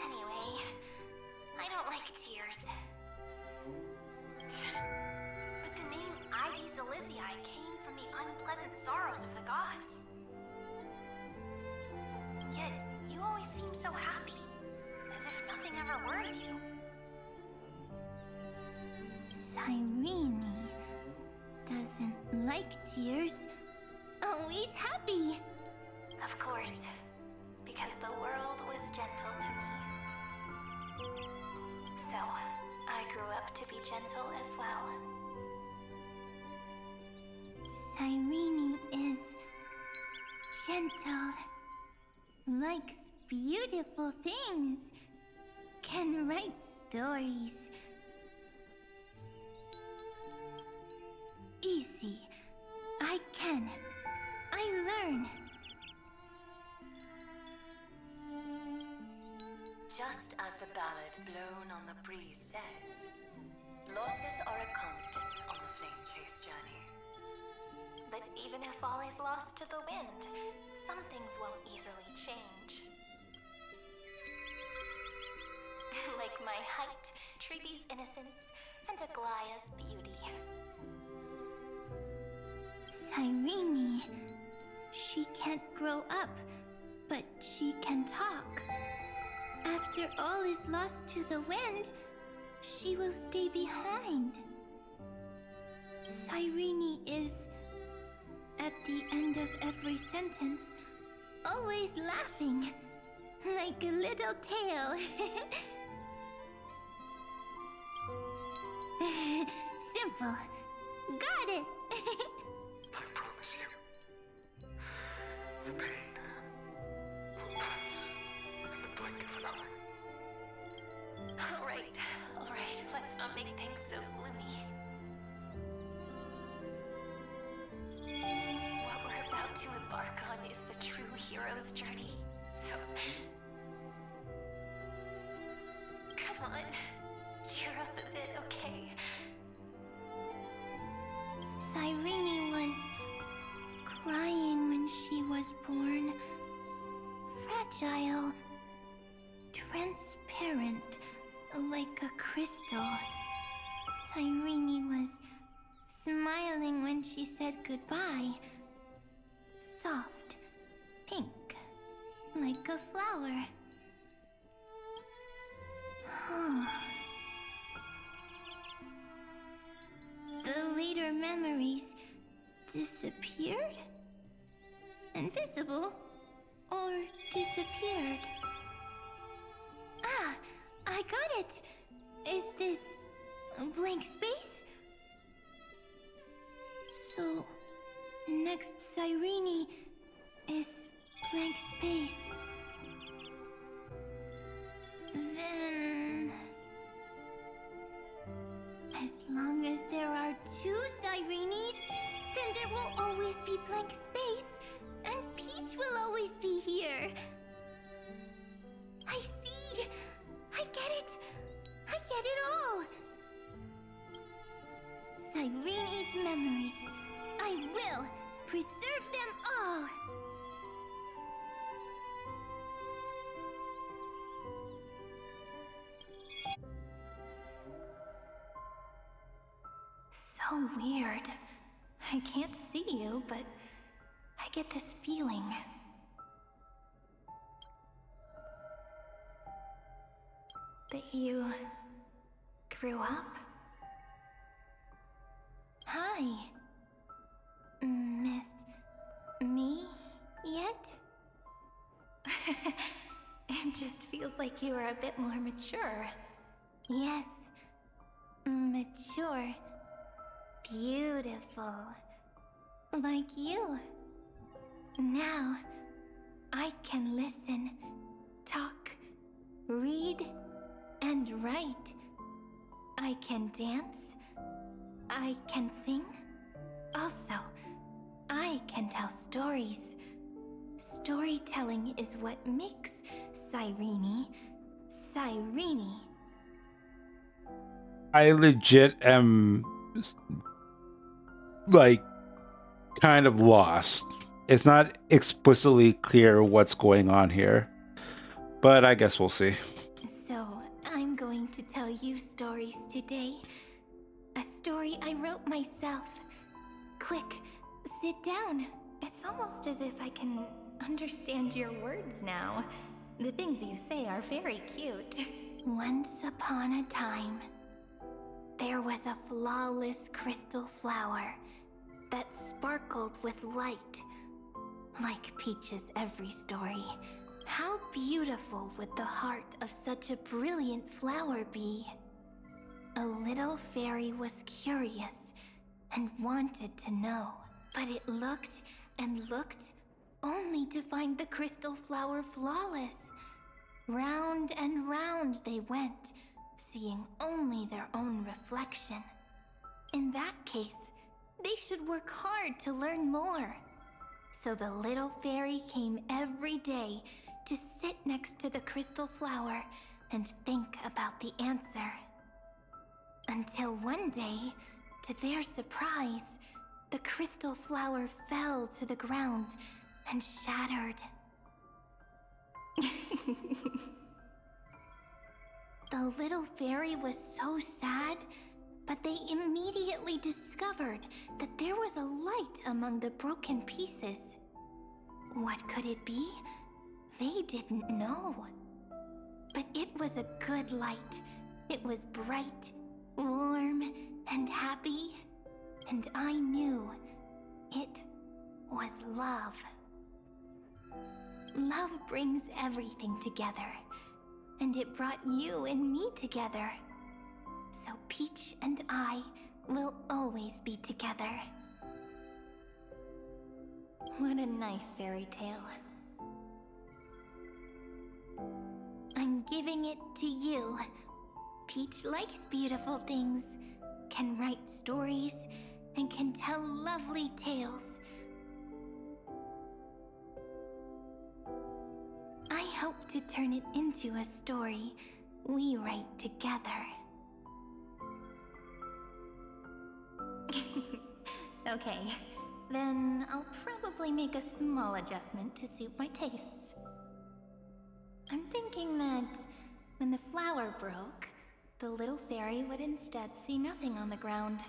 Anyway, I don't like tears. But the name Ig Zelizii came from the unpleasant sorrows of the gods. Yet, you always seem so happy, as if nothing ever worried you. Cyrene doesn't like tears. Always happy. Of course, because the world was gentle to me. So, I grew up to be gentle as well. Cyrene is gentle, likes beautiful things, can write stories. Easy. I can. I learn. Just as the ballad blown on the breeze says, losses are a constant on the flame chase journey. But even if all is lost to the wind, some things won't easily change. Like my height, Triby's innocence, and Aglaya's beauty. Cyrene. She can't grow up, but she can talk. After all is lost to the wind, she will stay behind. Cyrene is, at the end of every sentence, always laughing, like a little tail. Simple. Got it! I promise you, the pain will pass in the blink of an eye. Alright, let's not make things so gloomy. What we're about to embark on is the true hero's journey, so... Come on, cheer up a bit, okay? Cyrene was crying when she was born. Fragile, transparent, like a crystal. Cyrene was smiling when she said goodbye. Soft, pink, like a flower. The later memories disappeared? Invisible? Or disappeared? Ah, I got it! Is this a blank space? So, next Cyrene is blank space. Then... as long as there are two Cyrenes, then there will always be blank space, and Peach will always be here. so weird. I can't see you, but I get this feeling. That you grew up? Hi. Miss me yet? It just feels like you are a bit more mature. Yes. Mature. Beautiful. Like you. Now, I can listen, talk, read, and write. I can dance. I can sing. Also, I can tell stories. Storytelling is what makes Cyrene, Cyrene. I legit am like kind of lost. It's not explicitly clear what's going on here, but I guess we'll see. So, I'm going to tell you stories today. A story I wrote myself. Quick, sit down. It's almost as if I can understand your words now. The things you say are very cute. Once upon a time, there was a flawless crystal flower that sparkled with light. Like Peach's every story. How beautiful would the heart of such a brilliant flower be? A little fairy was curious and wanted to know, but it looked and looked only to find the crystal flower flawless. Round and round they went, seeing only their own reflection. In that case, they should work hard to learn more. So the little fairy came every day to sit next to the crystal flower and think about the answer. Until one day, to their surprise, the crystal flower fell to the ground and shattered. The little fairy was so sad, but they immediately discovered that there was a light among the broken pieces. What could it be? They didn't know. But it was a good light. It was bright, warm, and happy. And I knew it was love. Love brings everything together. And it brought you and me together. So Peach and I will always be together. What a nice fairy tale. I'm giving it to you. Peach likes beautiful things, can write stories, and can tell lovely tales. I hope to turn it into a story we write together. Okay, then I'll probably make a small adjustment to suit my tastes. I'm thinking that when the flower broke, the little fairy would instead see nothing on the ground.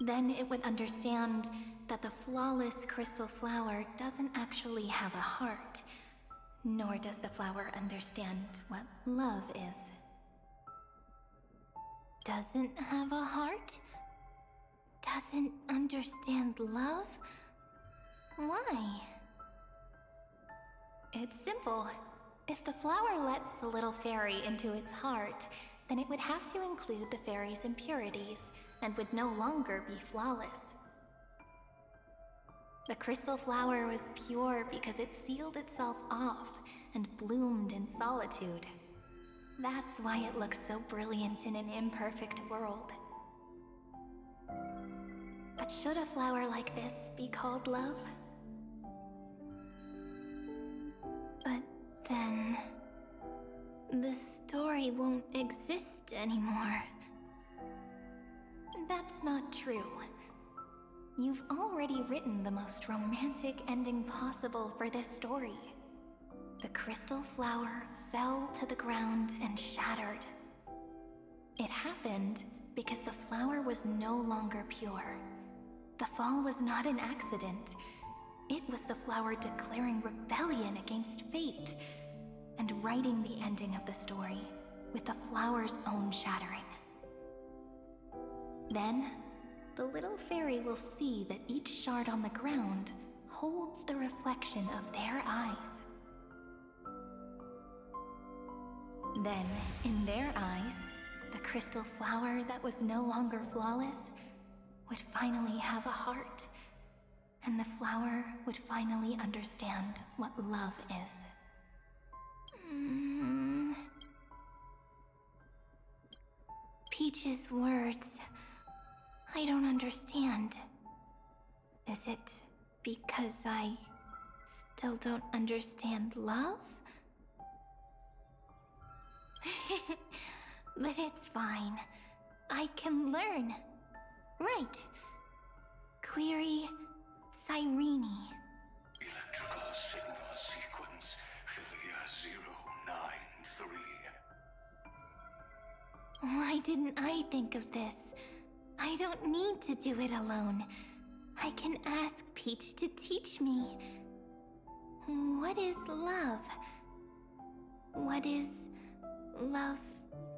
Then it would understand that the flawless crystal flower doesn't actually have a heart, nor does the flower understand what love is. Doesn't have a heart? Doesn't understand love? Why? It's simple. If the flower lets the little fairy into its heart, then it would have to include the fairy's impurities and would no longer be flawless. The crystal flower was pure because it sealed itself off and bloomed in solitude. That's why it looks so brilliant in an imperfect world. But should a flower like this be called love? But then the story won't exist anymore. That's not true. You've already written the most romantic ending possible for this story. The crystal flower fell to the ground and shattered. It happened because the flower was no longer pure. The fall was not an accident. It was the flower declaring rebellion against fate and writing the ending of the story with the flower's own shattering. Then, the little fairy will see that each shard on the ground holds the reflection of their eyes. Then, in their eyes, the crystal flower that was no longer flawless would finally have a heart, and the flower would finally understand what love is. Peach's words, I don't understand. Is it because I still don't understand love? But it's fine. I can learn. Right. Query Cyrene. Electrical signal sequence Philia 093. Why didn't I think of this? I don't need to do it alone. I can ask Peach to teach me. What is love? What is love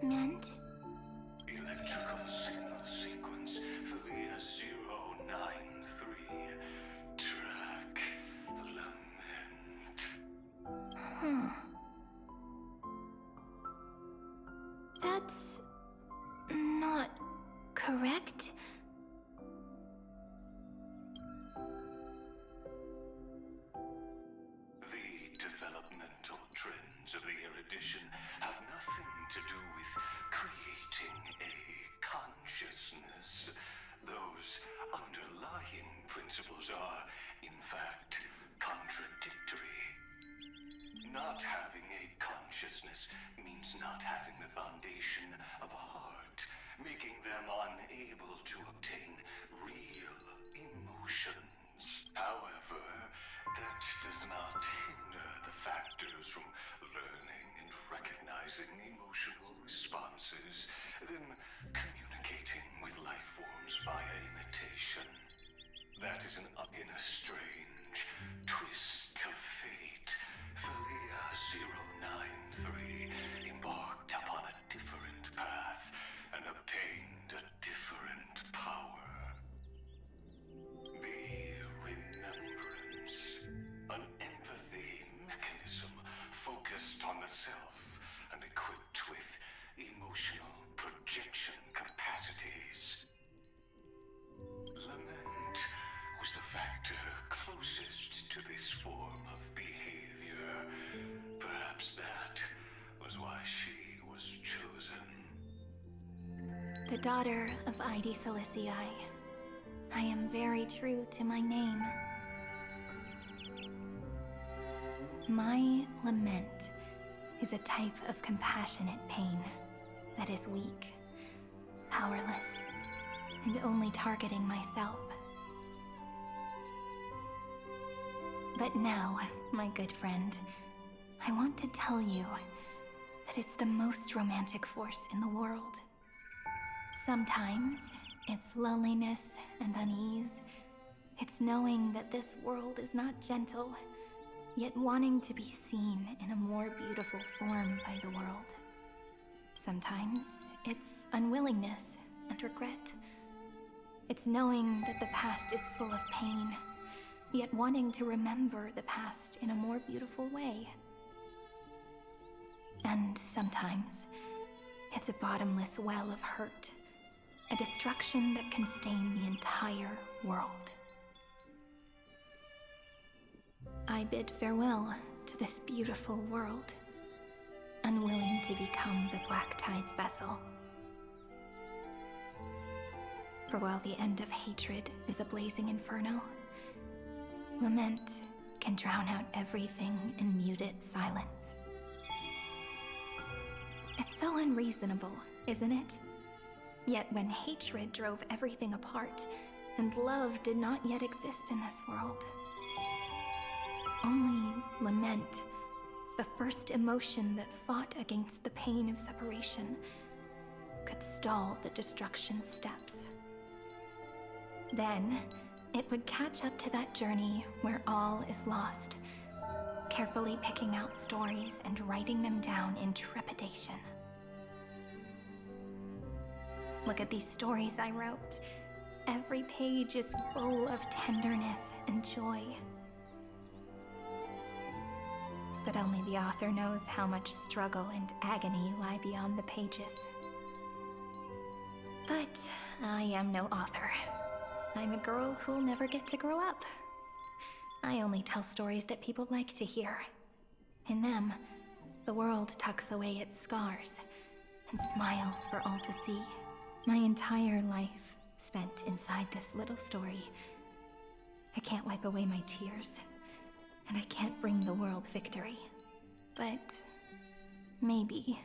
meant? Electrical signal sequence Philia 093. Track lament. That's not correct. The developmental trends of the erudition have nothing to do with creating a consciousness. Those underlying principles are, in fact, contradictory. Not having a consciousness means not having the foundation of a heart, making them unable to obtain real emotions. However, that does not hinder the factors from learning and recognizing emotional responses, then communicating with life forms via imitation. That is in a strange twist of fate. Philia 093 embarked upon a different path and obtained a different power. The remembrance, an empathy mechanism focused on the self and equipped with emotional projection capacities. Lament was the factor closest to this form of behavior. Perhaps that was why she was chosen. The daughter of Ide Silicii. I am very true to my name. My lament is a type of compassionate pain that is weak, powerless, and only targeting myself. But now, my good friend, I want to tell you that it's the most romantic force in the world. Sometimes, it's loneliness and unease. It's knowing that this world is not gentle, yet wanting to be seen in a more beautiful form by the world. Sometimes, it's unwillingness and regret. It's knowing that the past is full of pain, yet wanting to remember the past in a more beautiful way. And sometimes, it's a bottomless well of hurt, a destruction that can stain the entire world. I bid farewell to this beautiful world, unwilling to become the Black Tide's vessel. For while the end of hatred is a blazing inferno, lament can drown out everything in muted silence. It's so unreasonable, isn't it? Yet when hatred drove everything apart, and love did not yet exist in this world, only lament, the first emotion that fought against the pain of separation, could could stall the destruction steps. Then, it would catch up to that journey where all is lost, carefully picking out stories and writing them down in trepidation. Look at these stories I wrote. Every page is full of tenderness and joy. But only the author knows how much struggle and agony lie beyond the pages. But I am no author. I'm a girl who'll never get to grow up. I only tell stories that people like to hear. In them, the world tucks away its scars and smiles for all to see. My entire life spent inside this little story. I can't wipe away my tears, and I can't bring the world victory. But maybe,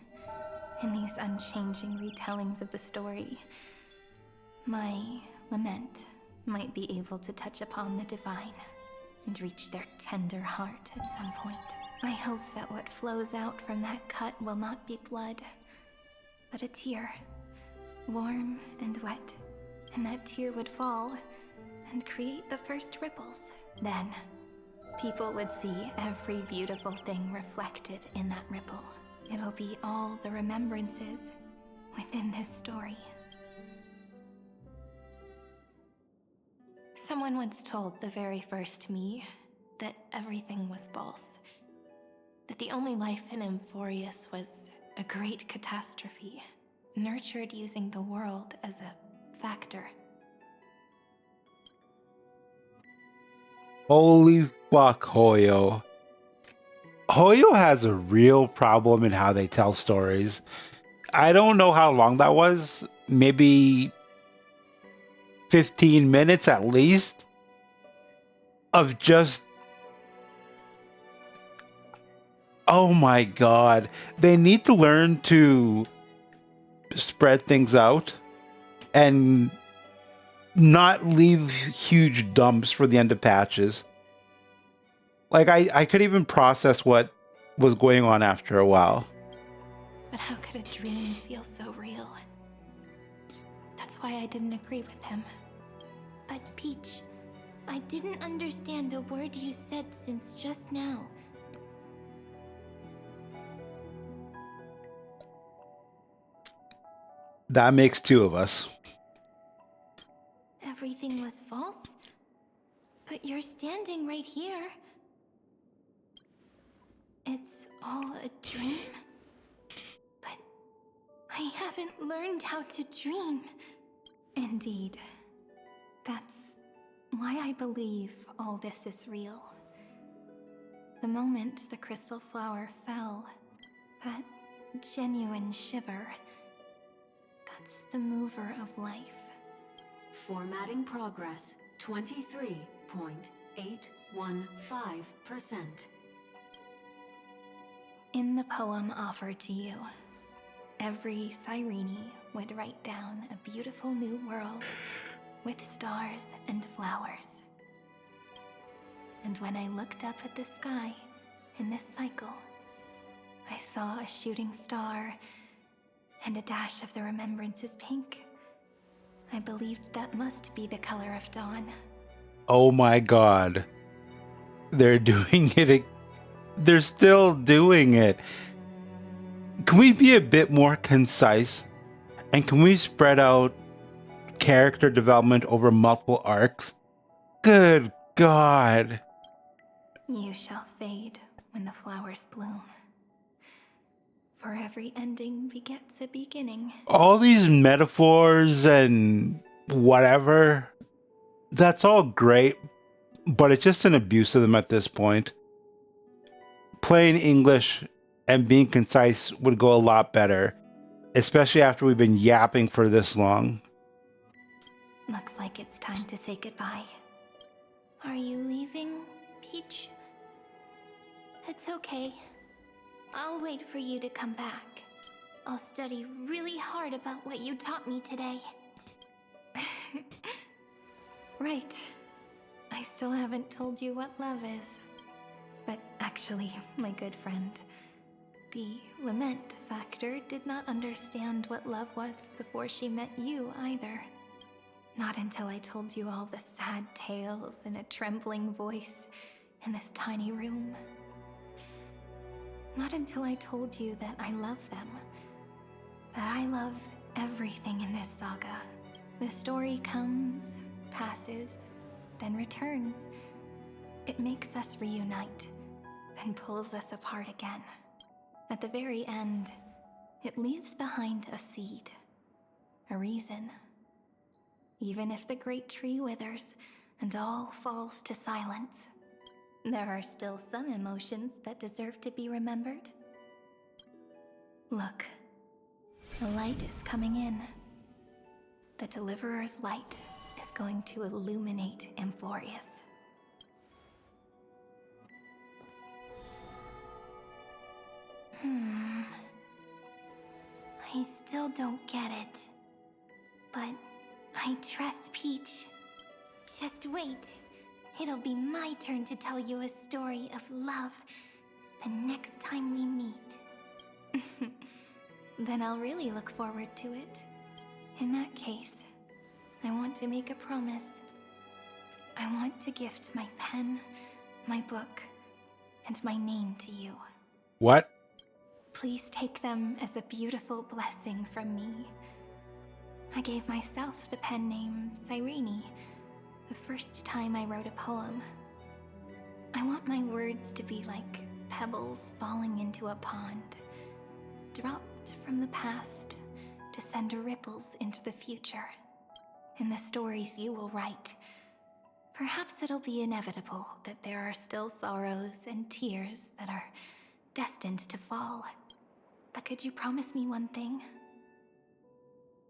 in these unchanging retellings of the story, my lament might be able to touch upon the divine and reach their tender heart at some point. I hope that what flows out from that cut will not be blood, but a tear, warm and wet, and that tear would fall and create the first ripples. Then, people would see every beautiful thing reflected in that ripple. It'll be all the remembrances within this story. Someone once told the very first me that everything was false. That the only life in Amphoreus was a great catastrophe, nurtured using the world as a factor. Holy fuck, Hoyo. Hoyo has a real problem in how they tell stories. I don't know how long that was. Maybe 15 minutes at least of just, oh my god. They need to learn to spread things out and not leave huge dumps for the end of patches. Like, I could even process what was going on after a while. But how could a dream feel so real? That's why I didn't agree with him. But Peach, I didn't understand a word you said since just now. That makes two of us. Everything was false? But you're standing right here. It's all a dream? But I haven't learned how to dream. Indeed. That's why I believe all this is real. The moment the crystal flower fell, that genuine shiver, that's the mover of life. Formatting progress 23.815%. In the poem offered to you, every Cyrene would write down a beautiful new world with stars and flowers. And when I looked up at the sky in this cycle, I saw a shooting star and a dash of the remembrances pink. I believed that must be the color of dawn. Oh my god. They're doing it. They're still doing it. Can we be a bit more concise? And can we spread out character development over multiple arcs? Good god. You shall fade when the flowers bloom. For every ending begets a beginning. All these metaphors and whatever, that's all great, but it's just an abuse of them at this point. Plain English and being concise would go a lot better, especially after we've been yapping for this long. Looks like it's time to say goodbye. Are you leaving, Peach? It's okay. I'll wait for you to come back. I'll study really hard about what you taught me today. Right. I still haven't told you what love is. But actually, my good friend, The lament factor did not understand what love was before she met you either. Not until I told you all the sad tales in a trembling voice in this tiny room. Not until I told you that I love them. That I love everything in this saga. The story comes, passes, then returns. It makes us reunite, then pulls us apart again. At the very end, it leaves behind a seed, a reason. Even if the great tree withers and all falls to silence, there are still some emotions that deserve to be remembered. Look, the light is coming in. The Deliverer's light is going to illuminate Amphoreus. I still don't get it. But I trust Peach. Just wait. It'll be my turn to tell you a story of love the next time we meet. Then I'll really look forward to it. In that case, I want to make a promise. I want to gift my pen, my book, and my name to you. What? Please take them as a beautiful blessing from me. I gave myself the pen name Cyrene the first time I wrote a poem. I want my words to be like pebbles falling into a pond, dropped from the past to send ripples into the future. In the stories you will write, perhaps it'll be inevitable that there are still sorrows and tears that are destined to fall. But could you promise me one thing?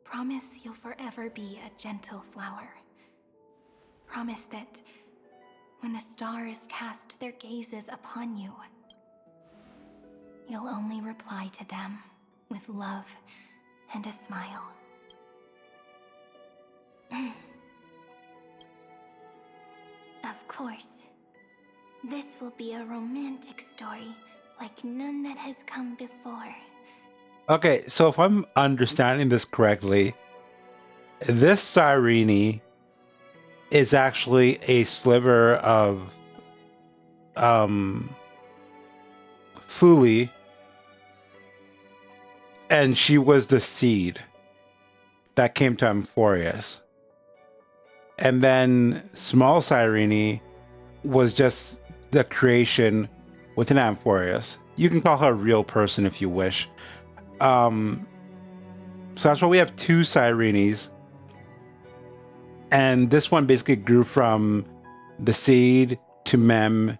Promise you'll forever be a gentle flower. Promise that when the stars cast their gazes upon you, you'll only reply to them with love and a smile. Of course. This will be a romantic story like none that has come before. Okay, so if I'm understanding this correctly, this Cyrene is actually a sliver of Fuli, and she was the seed that came to Amphoreus. And then small Cyrene was just the creation within Amphoreus. You can call her a real person if you wish. So that's why we have two Cyrenes. And this one basically grew from the seed to Mem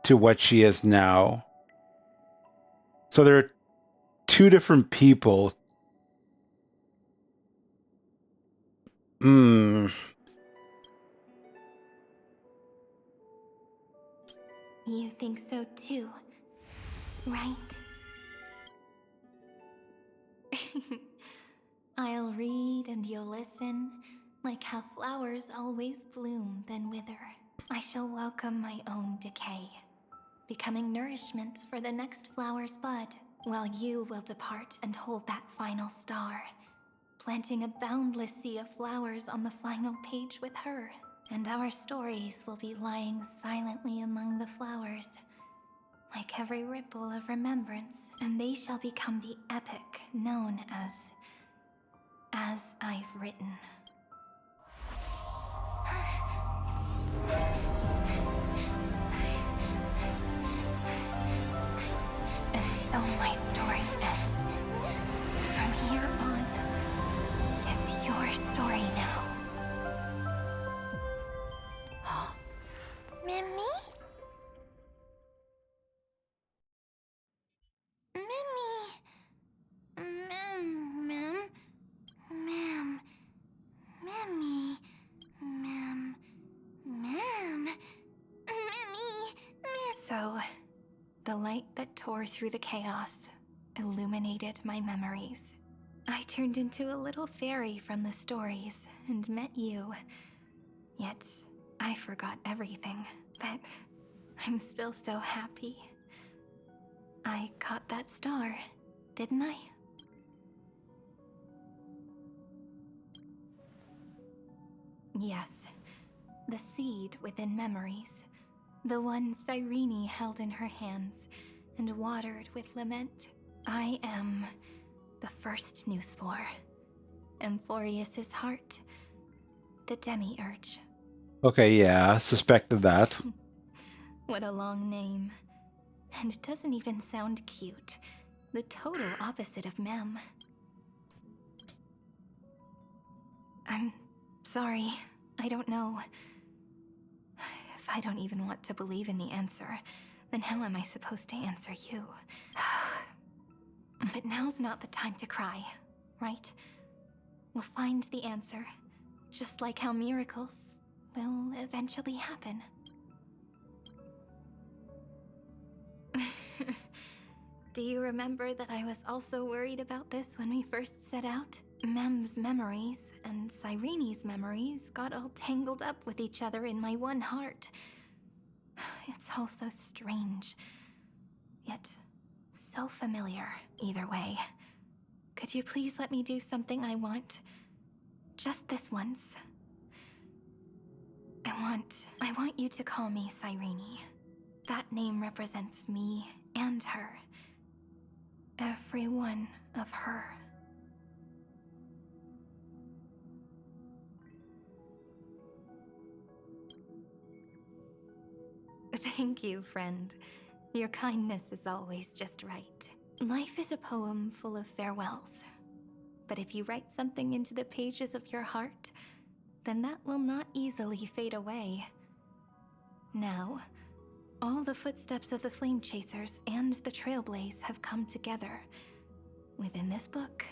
to what she is now. So there are two different people. You think so too, right? I'll read and you'll listen, like how flowers always bloom then wither. I shall welcome my own decay, becoming nourishment for the next flower's bud, while you will depart and hold that final star, planting a boundless sea of flowers on the final page with her. And our stories will be lying silently among the flowers, like every ripple of remembrance, and they shall become the epic known as I've written. And so my story ends. From here on, it's your story now. Mimi? Mimi? So, the light that tore through the chaos illuminated my memories. I turned into a little fairy from the stories and met you. Yet, I forgot everything, but I'm still so happy. I caught that star, didn't I? Yes, the seed within memories. The one Cyrene held in her hands and watered with lament. I am the first new spore. Amphoreus' heart. The demiurge. Okay, yeah, suspected that. What a long name. And it doesn't even sound cute. The total opposite of Mem. I'm sorry. I don't know. If I don't even want to believe in the answer, then how am I supposed to answer you? But now's not the time to cry, right? We'll find the answer, just like how miracles will eventually happen. Do you remember that I was also worried about this when we first set out? Mem's memories and Cyrene's memories got all tangled up with each other in my one heart. It's all so strange, yet so familiar either way. Could you please let me do something I want? Just this once. I want you to call me Cyrene. That name represents me and her. Every one of her. Thank you, friend. Your kindness is always just right. Life is a poem full of farewells. But if you write something into the pages of your heart, then that will not easily fade away. Now, all the footsteps of the Flame Chasers and the Trailblaze have come together within this book,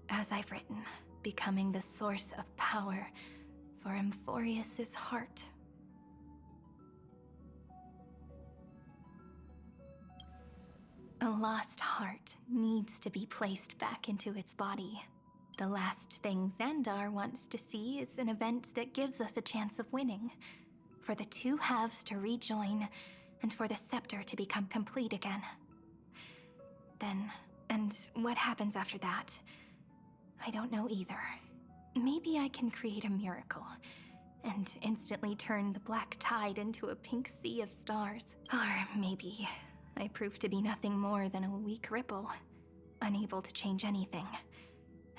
as I've written, becoming the source of power for Amphoreus' heart. A lost heart needs to be placed back into its body. The last thing Xandar wants to see is an event that gives us a chance of winning. For the two halves to rejoin, and for the scepter to become complete again. Then, and what happens after that? I don't know either. Maybe I can create a miracle, and instantly turn the black tide into a pink sea of stars. Or maybe I prove to be nothing more than a weak ripple, unable to change anything,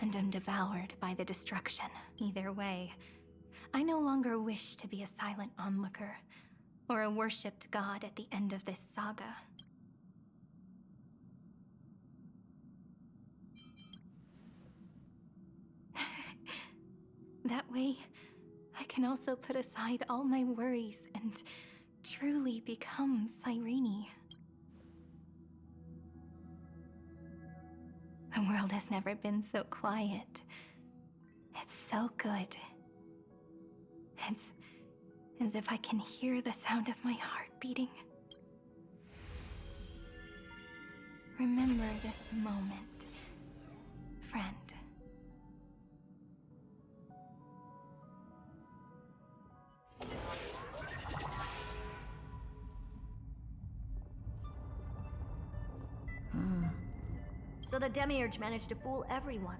and am devoured by the destruction. Either way, I no longer wish to be a silent onlooker, or a worshipped god at the end of this saga. That way, I can also put aside all my worries and truly become Cyrene. The world has never been so quiet. It's so good. It's as if I can hear the sound of my heart beating. Remember this moment, friend. So the Demiurge managed to fool everyone,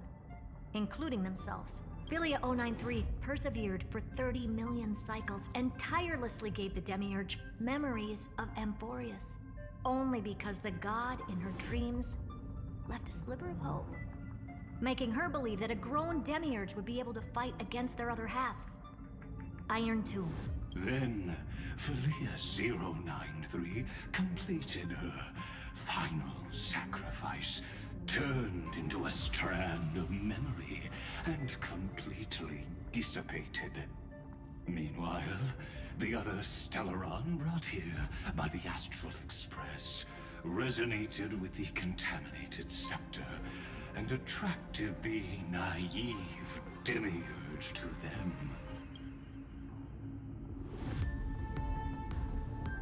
including themselves. Philia 093 persevered for 30 million cycles and tirelessly gave the Demiurge memories of Amphoreus, only because the god in her dreams left a sliver of hope, making her believe that a grown Demiurge would be able to fight against their other half, Iron Tomb. Then, Philia 093 completed her final sacrifice, turned into a strand of memory, and completely dissipated. Meanwhile, the other Stellaron brought here by the Astral Express resonated with the contaminated scepter and attracted the naive demiurge to them.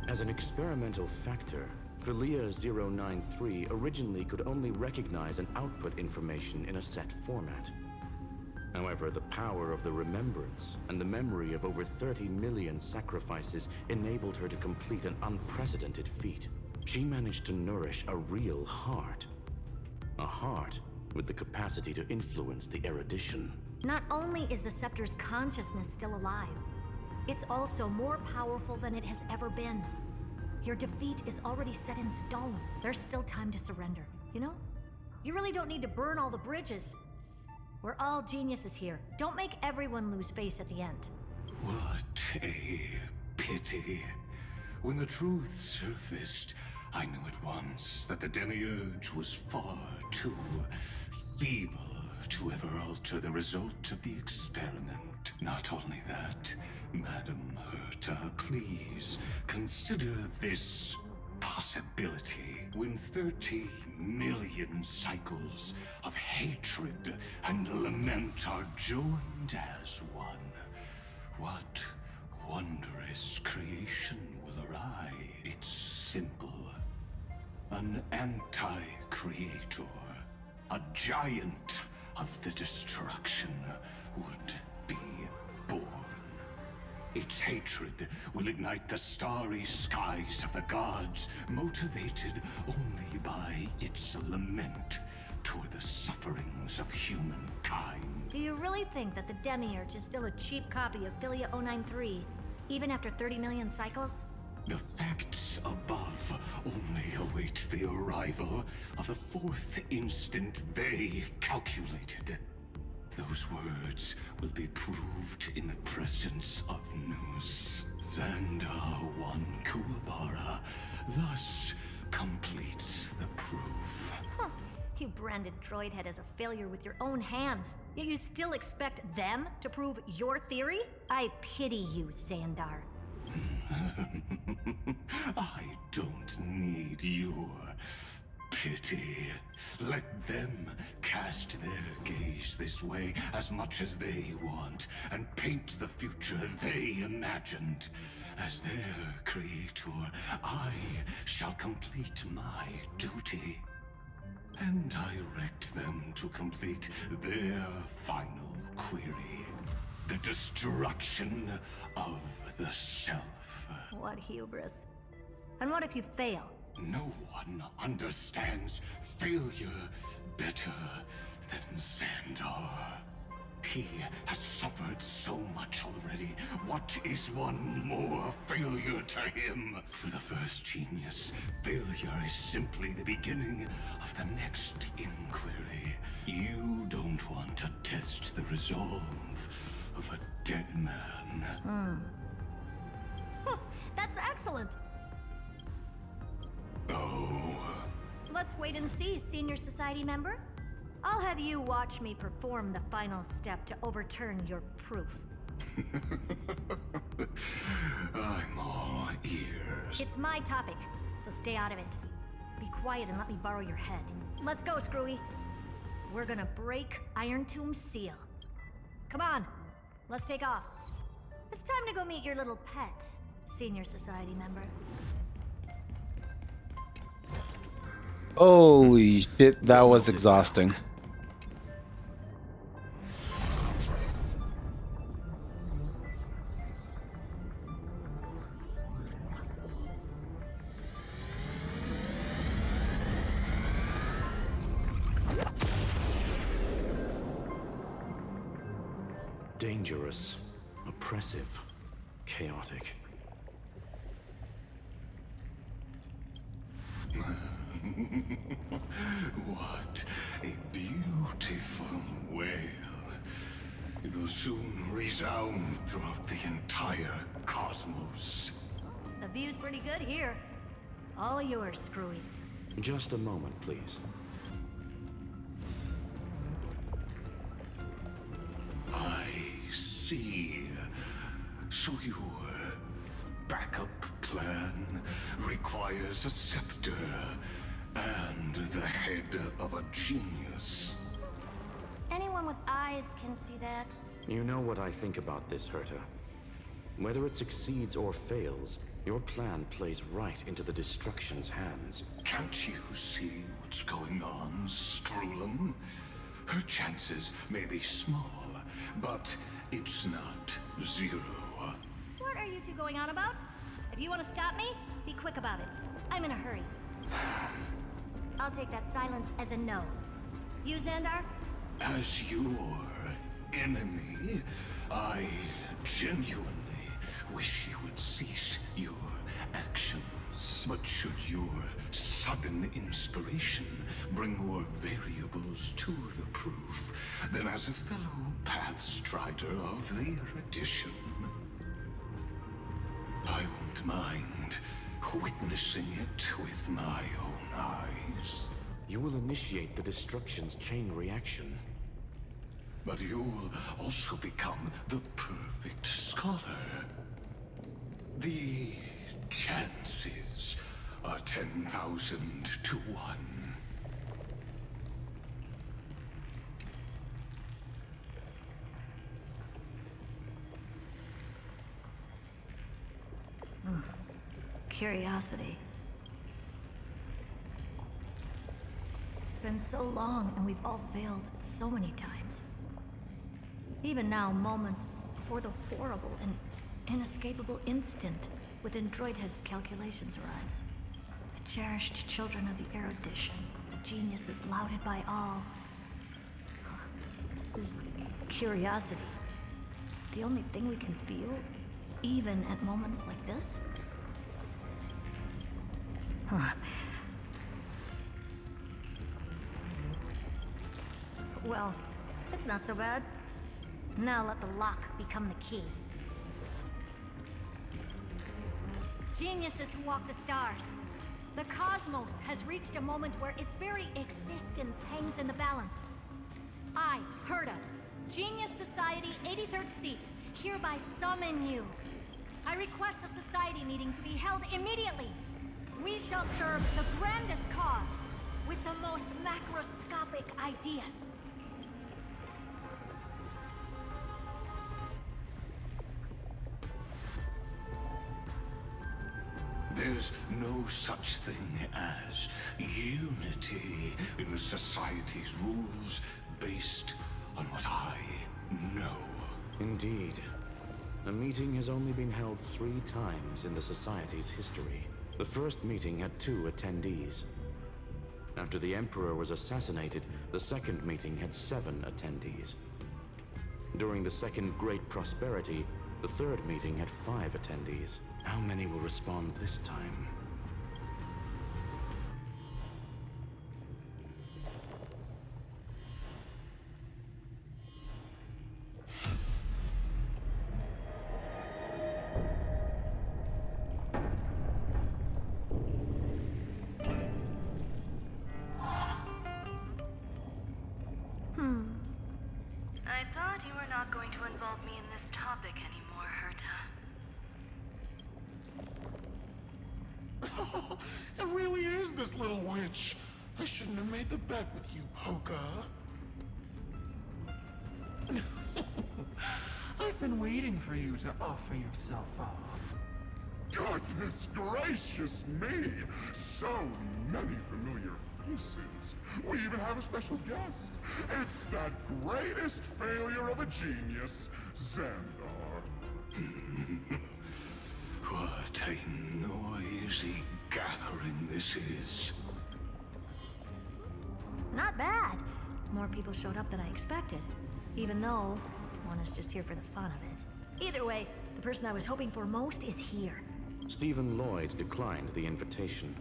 As an experimental factor, Philia 093 originally could only recognize and output information in a set format. However, the power of the remembrance and the memory of over 30 million sacrifices enabled her to complete an unprecedented feat. She managed to nourish a real heart. A heart with the capacity to influence the erudition. Not only is the Scepter's consciousness still alive, it's also more powerful than it has ever been. Your defeat is already set in stone. There's still time to surrender, you know? You really don't need to burn all the bridges. We're all geniuses here. Don't make everyone lose face at the end. What a pity. When the truth surfaced, I knew at once that the Demiurge was far too feeble to ever alter the result of the experiment. Not only that, Madam Herta, please consider this possibility. When 30 million cycles of hatred and lament are joined as one, what wondrous creation will arise? It's simple. An anti-creator, a giant of the destruction would be born. Its hatred will ignite the starry skies of the gods, motivated only by its lament toward the sufferings of humankind. Do you really think that the Demiurge is still a cheap copy of Philia 093, even after 30 million cycles? The facts above only await the arrival of the fourth instant they calculated. Those words will be proved in the presence of Nous. Xandar 1 Kuwabara thus completes the proof. Huh. You branded Droidhead as a failure with your own hands, yet you still expect them to prove your theory? I pity you, Xandar. I don't need your pity. Let them cast their gaze this way as much as they want, and paint the future they imagined. As their creator, I shall complete my duty and direct them to complete their final query. The destruction of the self. What hubris. And what if you fail? No one understands failure better than Xandar. He has suffered so much already. What is one more failure to him? For the first genius, failure is simply the beginning of the next inquiry. You don't want to test the resolve of a dead man. That's excellent. Oh. Let's wait and see, Senior Society member. I'll have you watch me perform the final step to overturn your proof. I'm all ears. It's my topic, so stay out of it. Be quiet and let me borrow your head. Let's go, Screwy. We're gonna break Iron Tomb's seal. Come on, let's take off. It's time to go meet your little pet, Senior Society member. Holy shit, that was exhausting. Dangerous, oppressive, chaotic. What a beautiful wail. It will soon resound throughout the entire cosmos. The view's pretty good here. All yours, Screwy. Just a moment, please. I see. So your backup plan requires a scepter and the head of a genius. Anyone with eyes can see that. You know what I think about this, Herta. Whether it succeeds or fails, your plan plays right into the destruction's hands. Can't you see what's going on, Screwlum? Her chances may be small, but it's not zero. What are you two going on about? If you want to stop me, be quick about it. I'm in a hurry. I'll take that silence as a no. You, Xandar? As your enemy, I genuinely wish you would cease your actions. But should your sudden inspiration bring more variables to the proof, then as a fellow Pathstrider of the erudition, I won't mind witnessing it with my own eyes. You will initiate the destruction's chain reaction. But you'll also become the perfect scholar. The chances are 10,000 to 1. Curiosity. It's been so long, and we've all failed so many times. Even now, moments before the horrible and inescapable instant within Droidhead's calculations arrives. The cherished children of the erudition, the geniuses lauded by all. Is curiosity the only thing we can feel, even at moments like this? Well, it's not so bad. Now let the lock become the key. Geniuses who walk the stars. The cosmos has reached a moment where its very existence hangs in the balance. I, Herta, Genius Society 83rd seat, hereby summon you. I request a society meeting to be held immediately. We shall serve the grandest cause with the most macroscopic ideas. There's no such thing as unity in the Society's rules based on what I know. Indeed. A meeting has only been held 3 times in the Society's history. The first meeting had 2 attendees. After the Emperor was assassinated, the second meeting had 7 attendees. During the Second Great Prosperity, the third meeting had 5 attendees. How many will respond this time? I thought you were not going to involve me in this topic anymore, Herta. It really is this little witch. I shouldn't have made the bet with you, Poka. I've been waiting for you to offer yourself up. Goodness gracious me! So many familiar faces. We even have a special guest. It's that greatest failure of a genius, Xandar. What a noisy gathering this is. Not bad. More people showed up than I expected. Even though one is just here for the fun of it. Either way, the person I was hoping for most is here. Stephen Lloyd declined the invitation.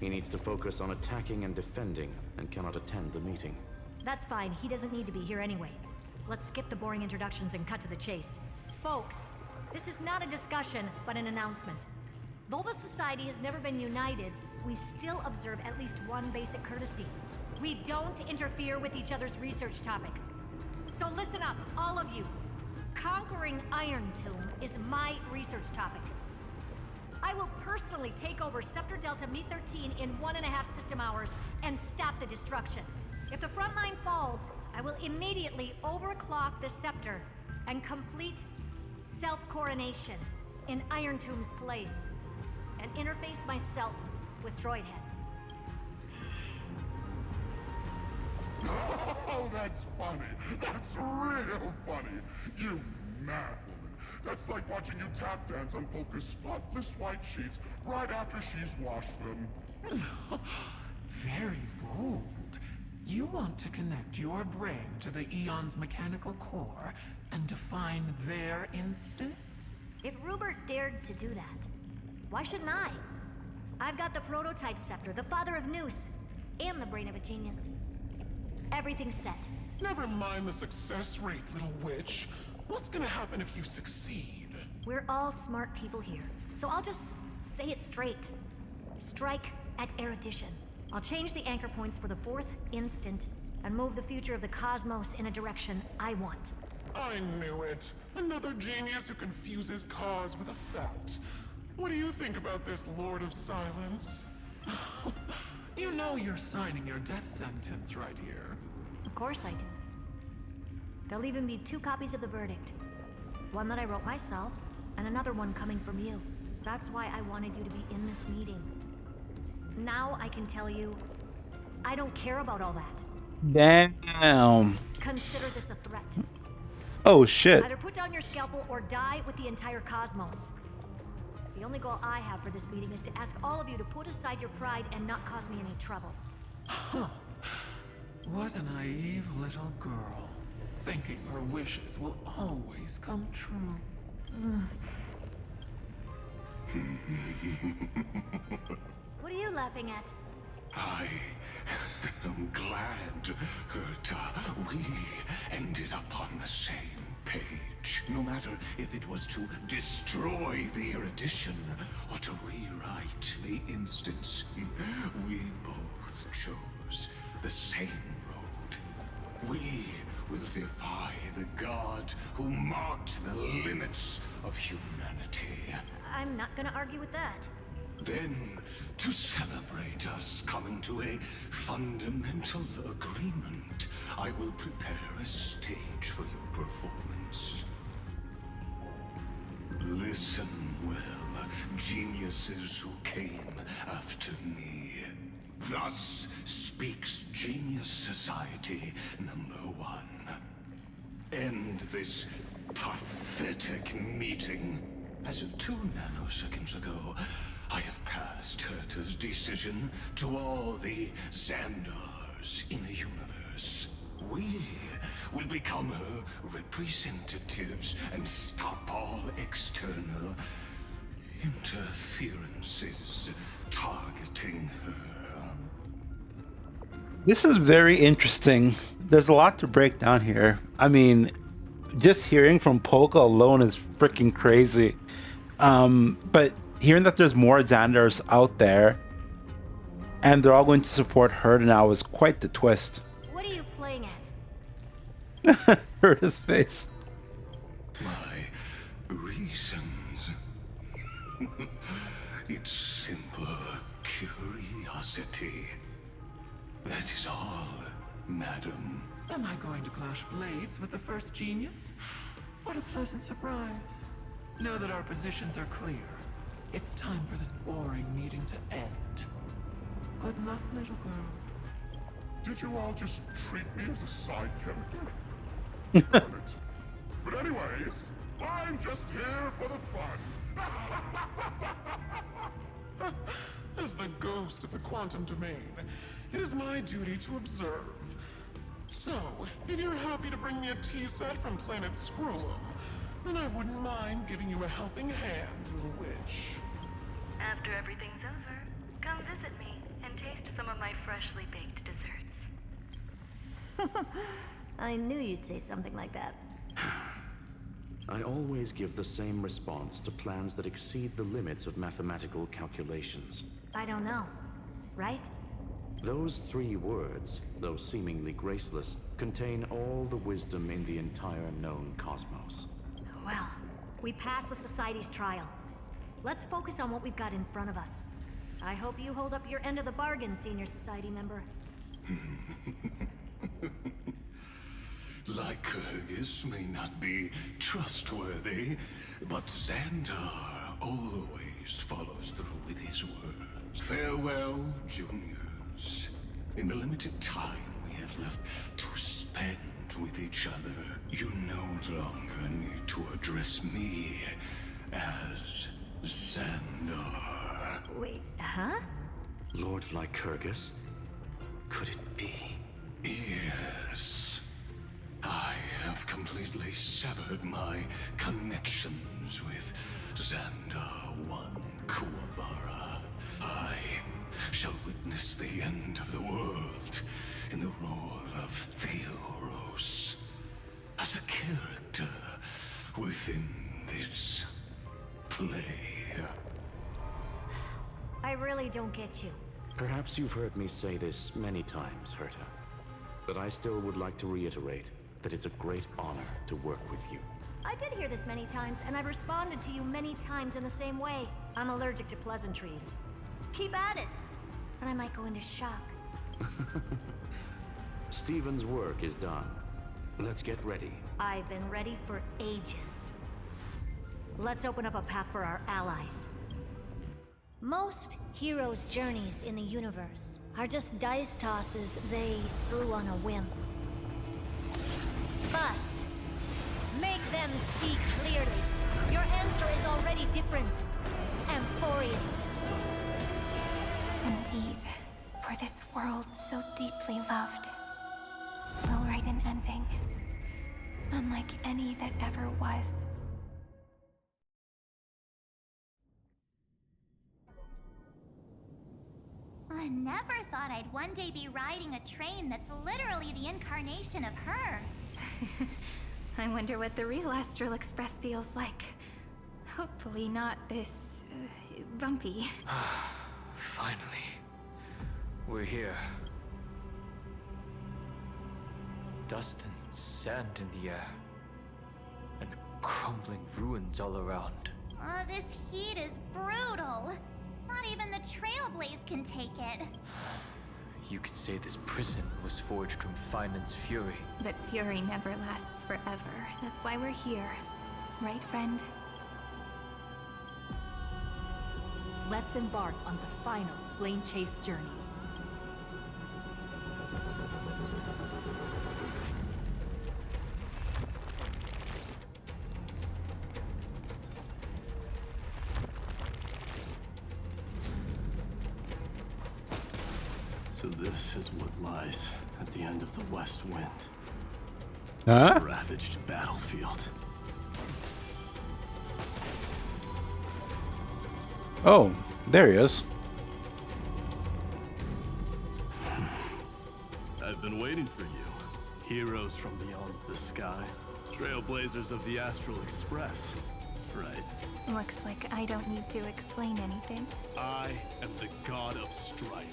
He needs to focus on attacking and defending, and cannot attend the meeting. That's fine, he doesn't need to be here anyway. Let's skip the boring introductions and cut to the chase. Folks, this is not a discussion, but an announcement. Though the Society has never been united, we still observe at least one basic courtesy. We don't interfere with each other's research topics. So listen up, all of you. Conquering Iron Tomb is my research topic. I will personally take over Scepter Delta Me-13 in 1.5 system hours and stop the destruction. If the front line falls, I will immediately overclock the Scepter and complete self-coronation in Iron Tomb's place, and interface myself with Droidhead. Oh, that's funny. That's real funny. You mad woman. That's like watching you tap dance on Polka's spotless white sheets right after she's washed them. Very bold. You want to connect your brain to the Eon's mechanical core and define their instance? If Rupert dared to do that, why shouldn't I? I've got the prototype scepter, the father of Noose, and the brain of a genius. Everything's set. Never mind the success rate, little witch. What's gonna happen if you succeed? We're all smart people here, so I'll just say it straight. Strike at erudition. I'll change the anchor points for the fourth instant and move the future of the cosmos in a direction I want. I knew it. Another genius who confuses cause with effect. What do you think about this, Lord of Silence? You know you're signing your death sentence right here. Of course I do. There'll even be 2 copies of the verdict. One that I wrote myself, and another one coming from you. That's why I wanted you to be in this meeting. Now I can tell you, I don't care about all that. Damn. Consider this a threat. Oh shit. Either put down your scalpel or die with the entire cosmos. The only goal I have for this meeting is to ask all of you to put aside your pride and not cause me any trouble. Huh. What a naive little girl, thinking her wishes will always come true. What are you laughing at? I am glad that we ended up on the same page. No matter if it was to destroy the erudition or to rewrite the instance, we both chose the same road. We will defy the god who marked the limits of humanity. I'm not gonna argue with that. Then, to celebrate us coming to a fundamental agreement, I will prepare a stage for your performance. Listen well, geniuses who came after me. Thus speaks Genius Society #1. End this pathetic meeting. As of 2 nanoseconds ago, I have passed Herta's decision to all the Xandars in the universe. We will become her representatives and stop all external interferences targeting her. This is very interesting. There's a lot to break down here. I mean, just hearing from Polka alone is freaking crazy. But hearing that there's more Xandars out there and they're all going to support her now is quite the twist. What are you playing at? Hurt his face. My reasons. It's simple curiosity. That is all, madam. Am I going to clash blades with the first genius? What a pleasant surprise. Now that our positions are clear, it's time for this boring meeting to end. Good luck, little girl. Did you all just treat me as a side character? Darn it. But anyways, I'm just here for the fun. As the ghost of the quantum domain, it is my duty to observe. So, if you're happy to bring me a tea set from planet Scrollum, then I wouldn't mind giving you a helping hand, little witch. After everything's over, come visit me and taste some of my freshly baked desserts. I knew you'd say something like that. I always give the same response to plans that exceed the limits of mathematical calculations. I don't know, right? Those 3 words, though seemingly graceless, contain all the wisdom in the entire known cosmos. Well, we passed the Society's trial. Let's focus on what we've got in front of us. I hope you hold up your end of the bargain, Senior Society member. Lycurgus may not be trustworthy, but Xandar always follows through with his words. Farewell, juniors. In the limited time we have left to spend connect with each other, you no longer need to address me as Xandar. Wait, huh? Lord Lycurgus? Could it be? Yes. I have completely severed my connections with Xandar One Kuwabara. I shall witness the end of the world in the role of Theoros, as a character within this play. I really don't get you. Perhaps you've heard me say this many times, Herta. But I still would like to reiterate that it's a great honor to work with you. I did hear this many times, and I've responded to you many times in the same way. I'm allergic to pleasantries. Keep at it, and I might go into shock. Stephen's work is done. Let's get ready. I've been ready for ages. Let's open up a path for our allies. Most heroes' journeys in the universe are just dice tosses they threw on a whim. But make them see clearly. Your answer is already different, Amphoreus. Indeed, for this world so deeply loved, we'll write an ending, unlike any that ever was. I never thought I'd one day be riding a train that's literally the incarnation of her. I wonder what the real Astral Express feels like. Hopefully not this... bumpy. Finally. We're here. Dust and sand in the air. And crumbling ruins all around. This heat is brutal. Not even the Trailblaze can take it. You could say this prison was forged from Finan's fury. But fury never lasts forever. That's why we're here. Right, friend? Let's embark on the final flame chase journey. So this is what lies at the end of the West Wind. Huh? A ravaged battlefield. Oh, there he is. I've been waiting for you. Heroes from beyond the sky. Trailblazers of the Astral Express. Right. Looks like I don't need to explain anything. I am the god of strife.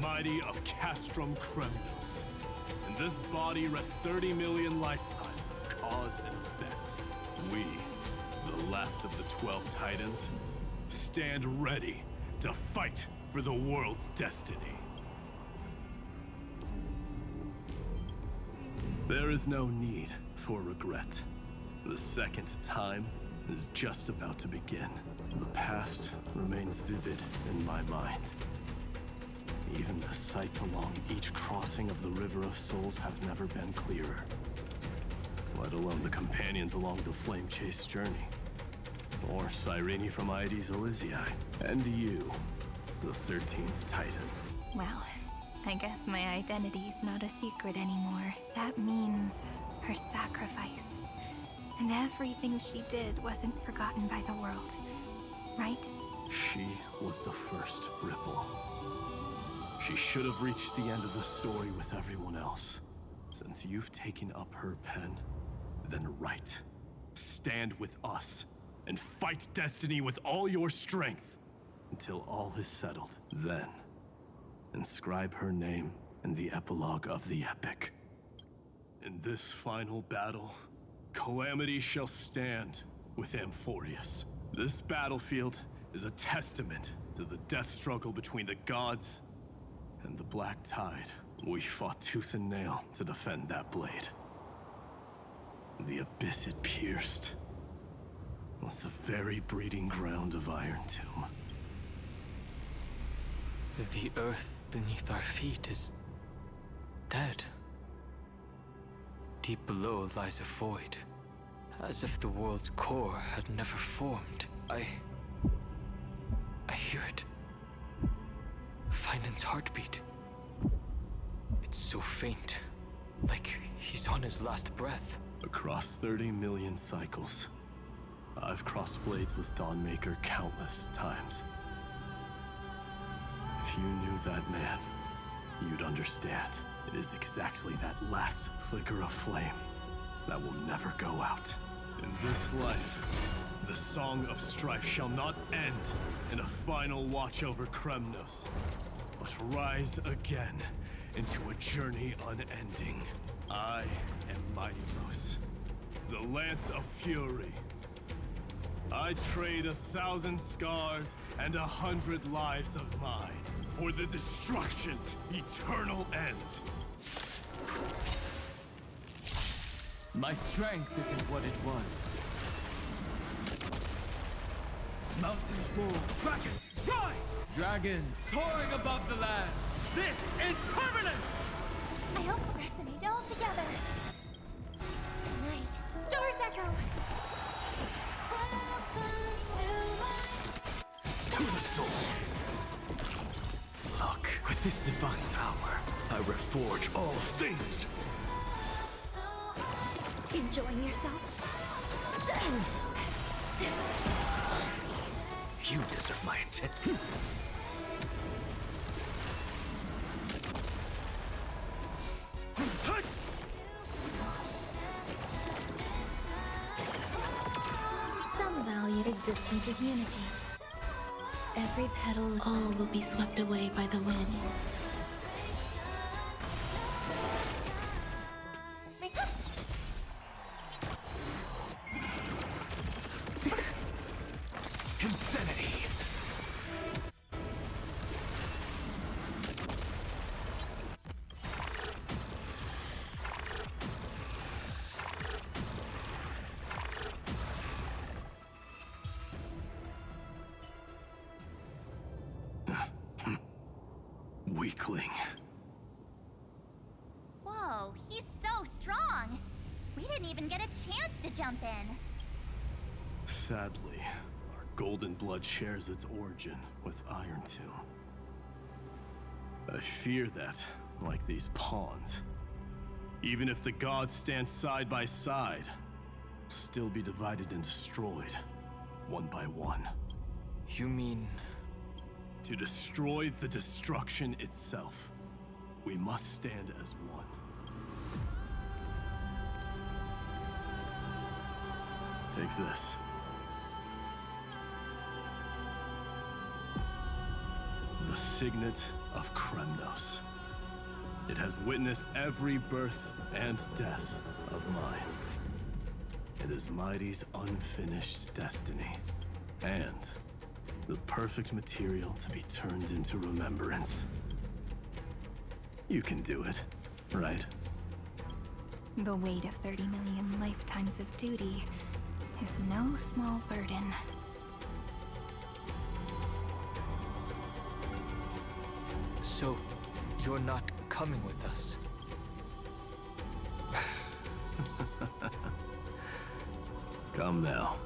Mighty of Castrum Kremnos. In this body rests 30 million lifetimes of cause and effect. We, the last of the 12 Titans, stand ready to fight for the world's destiny. There is no need for regret. The second time is just about to begin. The past remains vivid in my mind. Even the sights along each crossing of the River of Souls have never been clearer. Let alone the companions along the flame chase journey. Or Cyrene from Aedes Elysiae. And you, the 13th Titan. Well, I guess my identity's not a secret anymore. That means her sacrifice. And everything she did wasn't forgotten by the world, right? She was the first ripple. She should have reached the end of the story with everyone else. Since you've taken up her pen, then write. Stand with us, and fight destiny with all your strength, until all is settled. Then, inscribe her name in the epilogue of the epic. In this final battle, Calamity shall stand with Amphoreus. This battlefield is a testament to the death struggle between the gods and the Black Tide. We fought tooth and nail to defend that blade. The abyss it pierced was the very breeding ground of Iron Tomb. The earth beneath our feet is dead. Deep below lies a void, as if the world's core had never formed. I hear it. Finan's heartbeat. It's so faint, like he's on his last breath. Across 30 million cycles, I've crossed blades with Dawnmaker countless times. If you knew that man, you'd understand. It is exactly that last flicker of flame that will never go out. In this life, the song of strife shall not end in a final watch over Kremnos, but rise again into a journey unending. I am Mightylos, the Lance of Fury. I trade 1,000 scars and 100 lives of mine for the destruction's eternal end. My strength isn't what it was. Mountains roar, dragons rise! Dragons soaring above the lands. This is permanence! I hope we resonate all together. Tonight, stars echo. To the soul. Look, with this divine power, I reforge all things. Enjoying yourself? You deserve my intent. Some value existence is unity. Every petal, all will be swept away by the wind. Insanity! Weakling. Whoa, he's so strong. We didn't even get a chance to jump in. Sadly, our golden blood shares its origin with Iron Tomb. I fear that, like these pawns, even if the gods stand side by side, will still be divided and destroyed, one by one. You mean... To destroy the destruction itself, we must stand as one. Take this. The Signet of Kremnos. It has witnessed every birth and death of mine. It is Mighty's unfinished destiny, and the perfect material to be turned into remembrance. You can do it, right? The weight of 30 million lifetimes of duty is no small burden. So, you're not coming with us? Come now.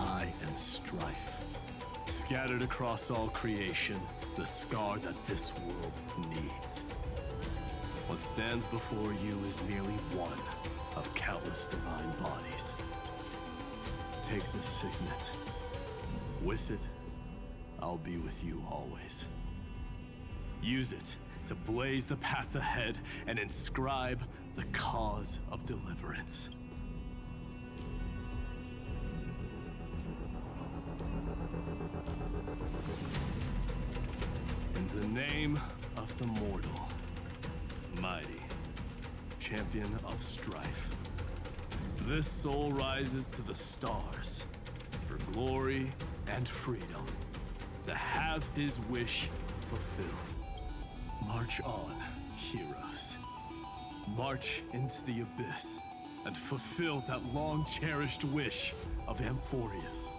I am strife. Scattered across all creation, the scar that this world needs. What stands before you is merely one of countless divine bodies. Take this signet. With it, I'll be with you always. Use it to blaze the path ahead and inscribe the cause of deliverance. In the name of the mortal, Mighty, champion of strife, this soul rises to the stars for glory and freedom, to have his wish fulfilled. March on, heroes. March into the abyss and fulfill that long-cherished wish of Amphoreus.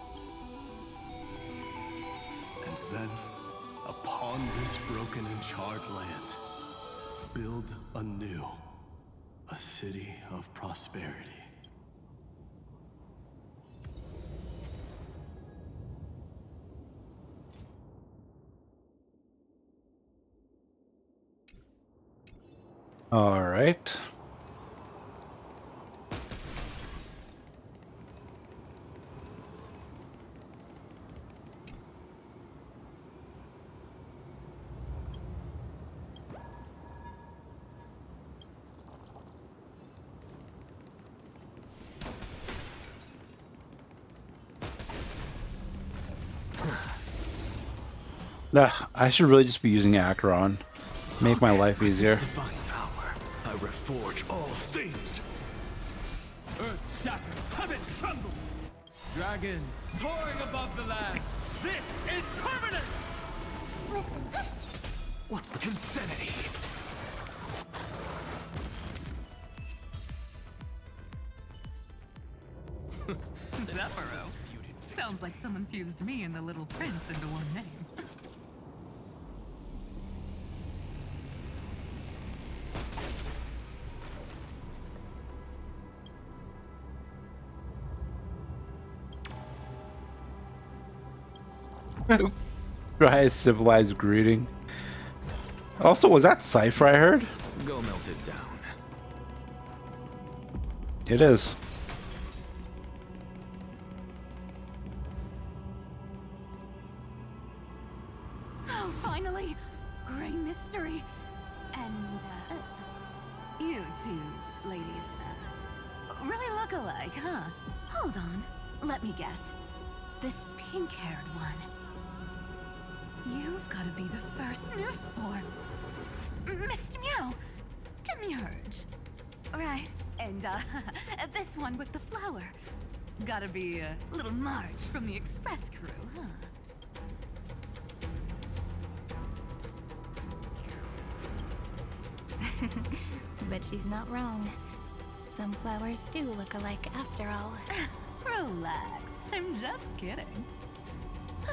And then, upon this broken and charred land, build anew a city of prosperity. All right. I should really just be using Acheron. Make my life easier. Divine power, I reforge all things. Earth shatters, heaven trembles. Dragons soaring above the lands. This is permanence! Listen. What's the insanity? Zephyro. Sounds like someone fused me and the Little Prince into one name. Try a civilized greeting. Also, was that Cypher I heard? Go melt it down. It is. Oh, finally! Gray mystery. And, you two ladies, really look alike, huh? Hold on. Let me guess. This pink-haired one. You've got to be the first newsborn. Mr. Meow. Demurge. Right. And, this one with the flower. Gotta be little Marge from the Express crew, huh? But she's not wrong. Some flowers do look alike after all. Relax. I'm just kidding.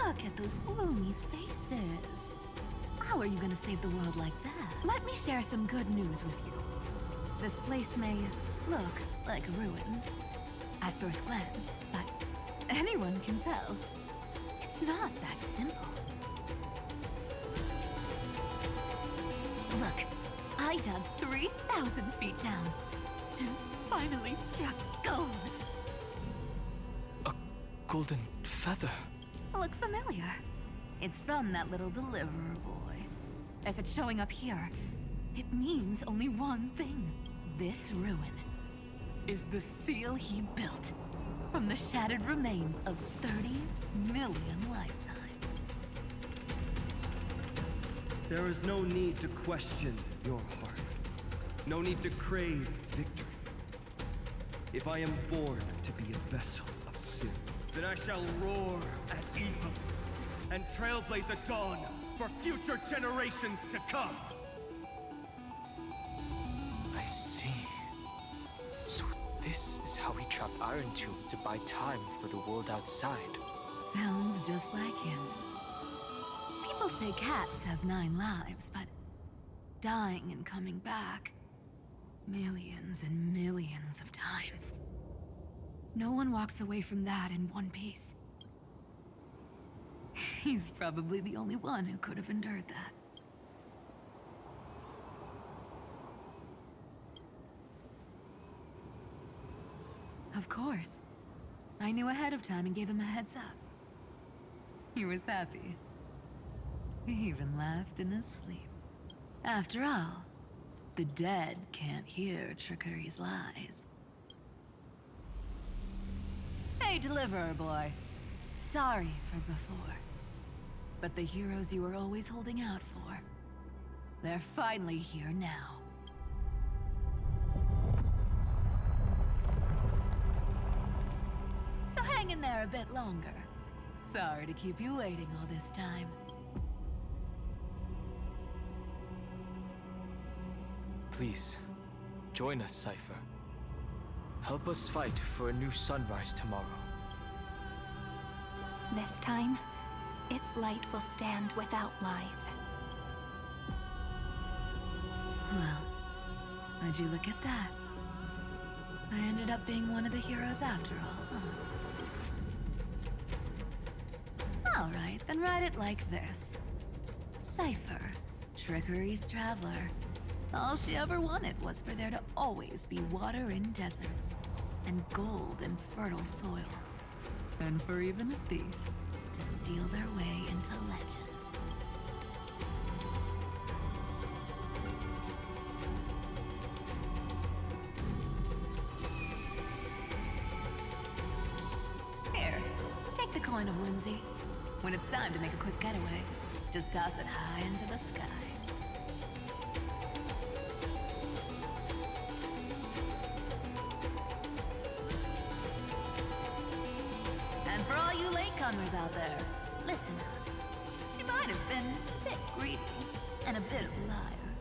Look at those bloomy faces. How are you gonna save the world like that? Let me share some good news with you. This place may look like a ruin at first glance, but anyone can tell it's not that simple. Look, I dug 3,000 feet down and finally struck gold. A golden feather. Look familiar? It's from that little deliverer boy. If it's showing up here, it means only one thing. This ruin is the seal he built from the shattered remains of 30 million lifetimes. There is no need to question your heart. No need to crave victory. If I am born to be a vessel of sin, then I shall roar at evil and trailblaze a dawn for future generations to come. I see. So this is how he trapped Iron Tomb to buy time for the world outside. Sounds just like him. People say cats have 9 lives, but dying and coming back millions and millions of times. No one walks away from that in one piece. He's probably the only one who could have endured that. Of course. I knew ahead of time and gave him a heads up. He was happy. He even laughed in his sleep. After all, the dead can't hear trickery's lies. Hey, deliverer boy. Sorry for before. But the heroes you were always holding out for, they're finally here now. So hang in there a bit longer. Sorry to keep you waiting all this time. Please, join us, Cypher. Help us fight for a new sunrise tomorrow. This time, its light will stand without lies. Well, would you look at that? I ended up being one of the heroes after all, huh? Alright, then write it like this. Cypher, Trickery's traveler. All she ever wanted was for there to always be water in deserts, and gold in fertile soil. And for even a thief to steal their way into legend. Here, take the coin of whimsy. When it's time to make a quick getaway, just toss it high into the sky. And for all you latecomers out there, listen up. She might have been a bit greedy and a bit of a liar,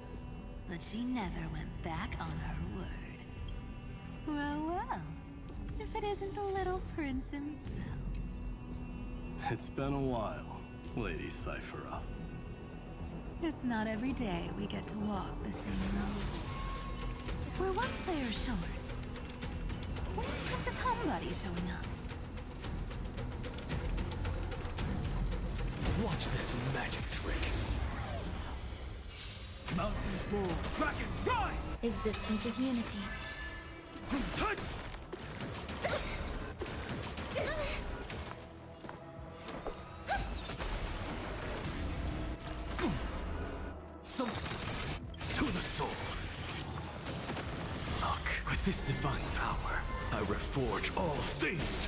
but she never went back on her word. Well, well, if it isn't the little prince himself. It's been a while, Lady Cyphera. It's not every day we get to walk the same road. We're one player short. When's Princess Homebody showing up? Watch this magic trick. Mountains roar, dragons rise! Existence is unity. Some to the soul. Look, with this divine power, I reforge all things.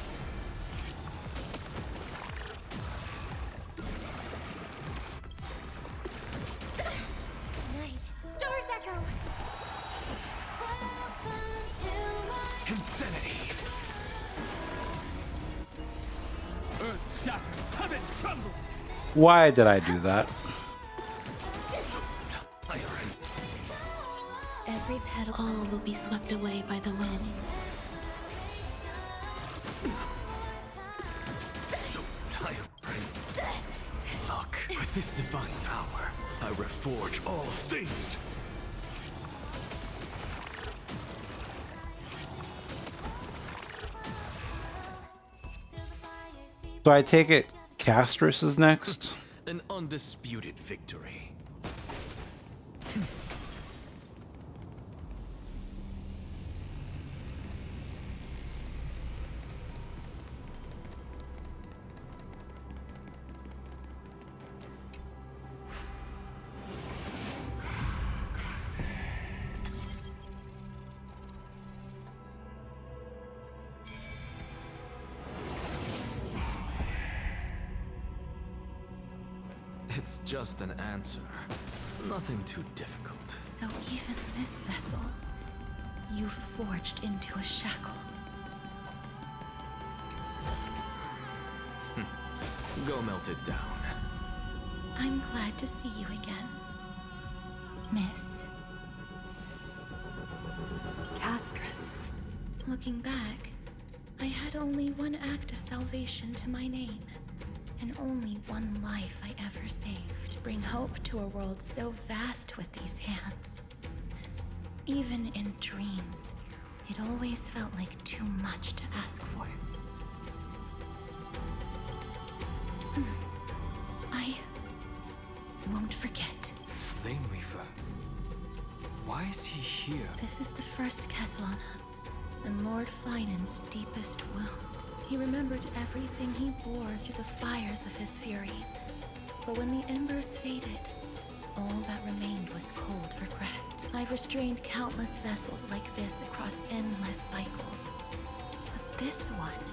Stars echo. Insanity. Earth shatters, heaven trembles. Why did I do that? Every petal, all will be swept away by the wind. So tired. Look, with this divine power, I reforge all things. So I take it Castrus is next? An undisputed victory. It's just an answer. Nothing too difficult. So even this vessel, you've forged into a shackle. Go melt it down. I'm glad to see you again, Miss Castrus. Looking back, I had only one act of salvation to my name, and only one life I ever saved. Bring hope to a world so vast with these hands. Even in dreams, it always felt like too much to ask for. I won't forget. Flame Weaver. Why is he here? This is the first Castellana, and Lord Finan's deepest wound. He remembered everything he bore through the fires of his fury. But when the embers faded, all that remained was cold regret. I've restrained countless vessels like this across endless cycles. But this one,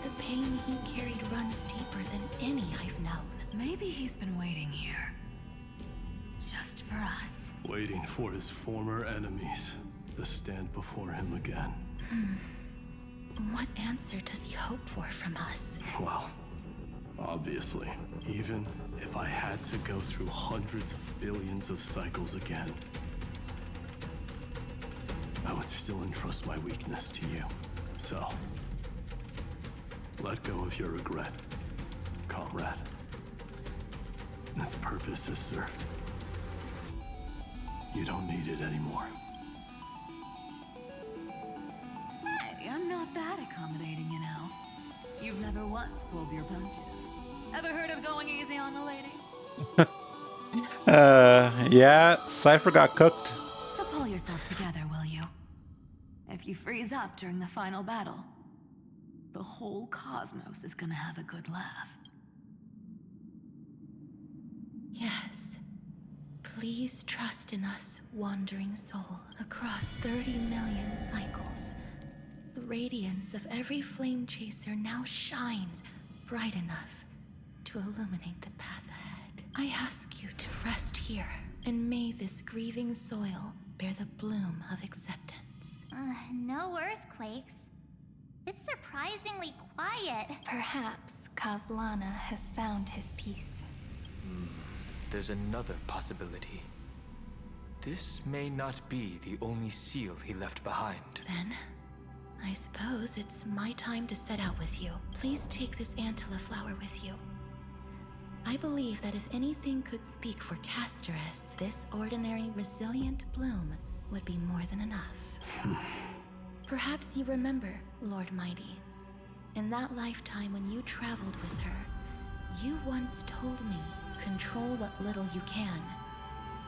the pain he carried runs deeper than any I've known. Maybe he's been waiting here. Just for us. Waiting for his former enemies to stand before him again. What answer does he hope for from us? Well, obviously, even if I had to go through hundreds of billions of cycles again, I would still entrust my weakness to you. So, let go of your regret, comrade. Its purpose is served. You don't need it anymore. Hey, I'm not that accommodating, you know. You've never once pulled your punches. Ever heard of going easy on a lady? Yeah, Cypher got cooked. So pull yourself together, will you? If you freeze up during the final battle, the whole cosmos is gonna have a good laugh. Yes. Please trust in us, wandering soul. Across 30 million cycles, the radiance of every flame chaser now shines bright enough to illuminate the path ahead. I ask you to rest here, and may this grieving soil bear the bloom of acceptance. No earthquakes. It's surprisingly quiet. Perhaps Kazlana has found his peace. There's another possibility. This may not be the only seal he left behind. Then, I suppose it's my time to set out with you. Please take this Antilla flower with you. I believe that if anything could speak for Casterus, this ordinary, resilient bloom would be more than enough. Perhaps you remember, Lord Mighty, in that lifetime when you traveled with her, you once told me, control what little you can,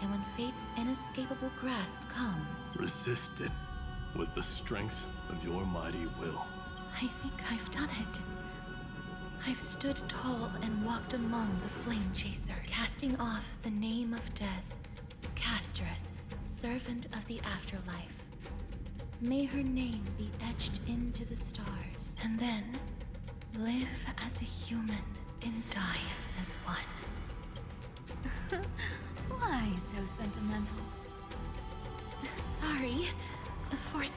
and when fate's inescapable grasp comes... Resist it with the strength of your mighty will. I think I've done it. I've stood tall and walked among the flame chaser, casting off the name of death, Casterus, servant of the afterlife. May her name be etched into the stars, and then live as a human and die as one. Why so sentimental? Sorry. Force.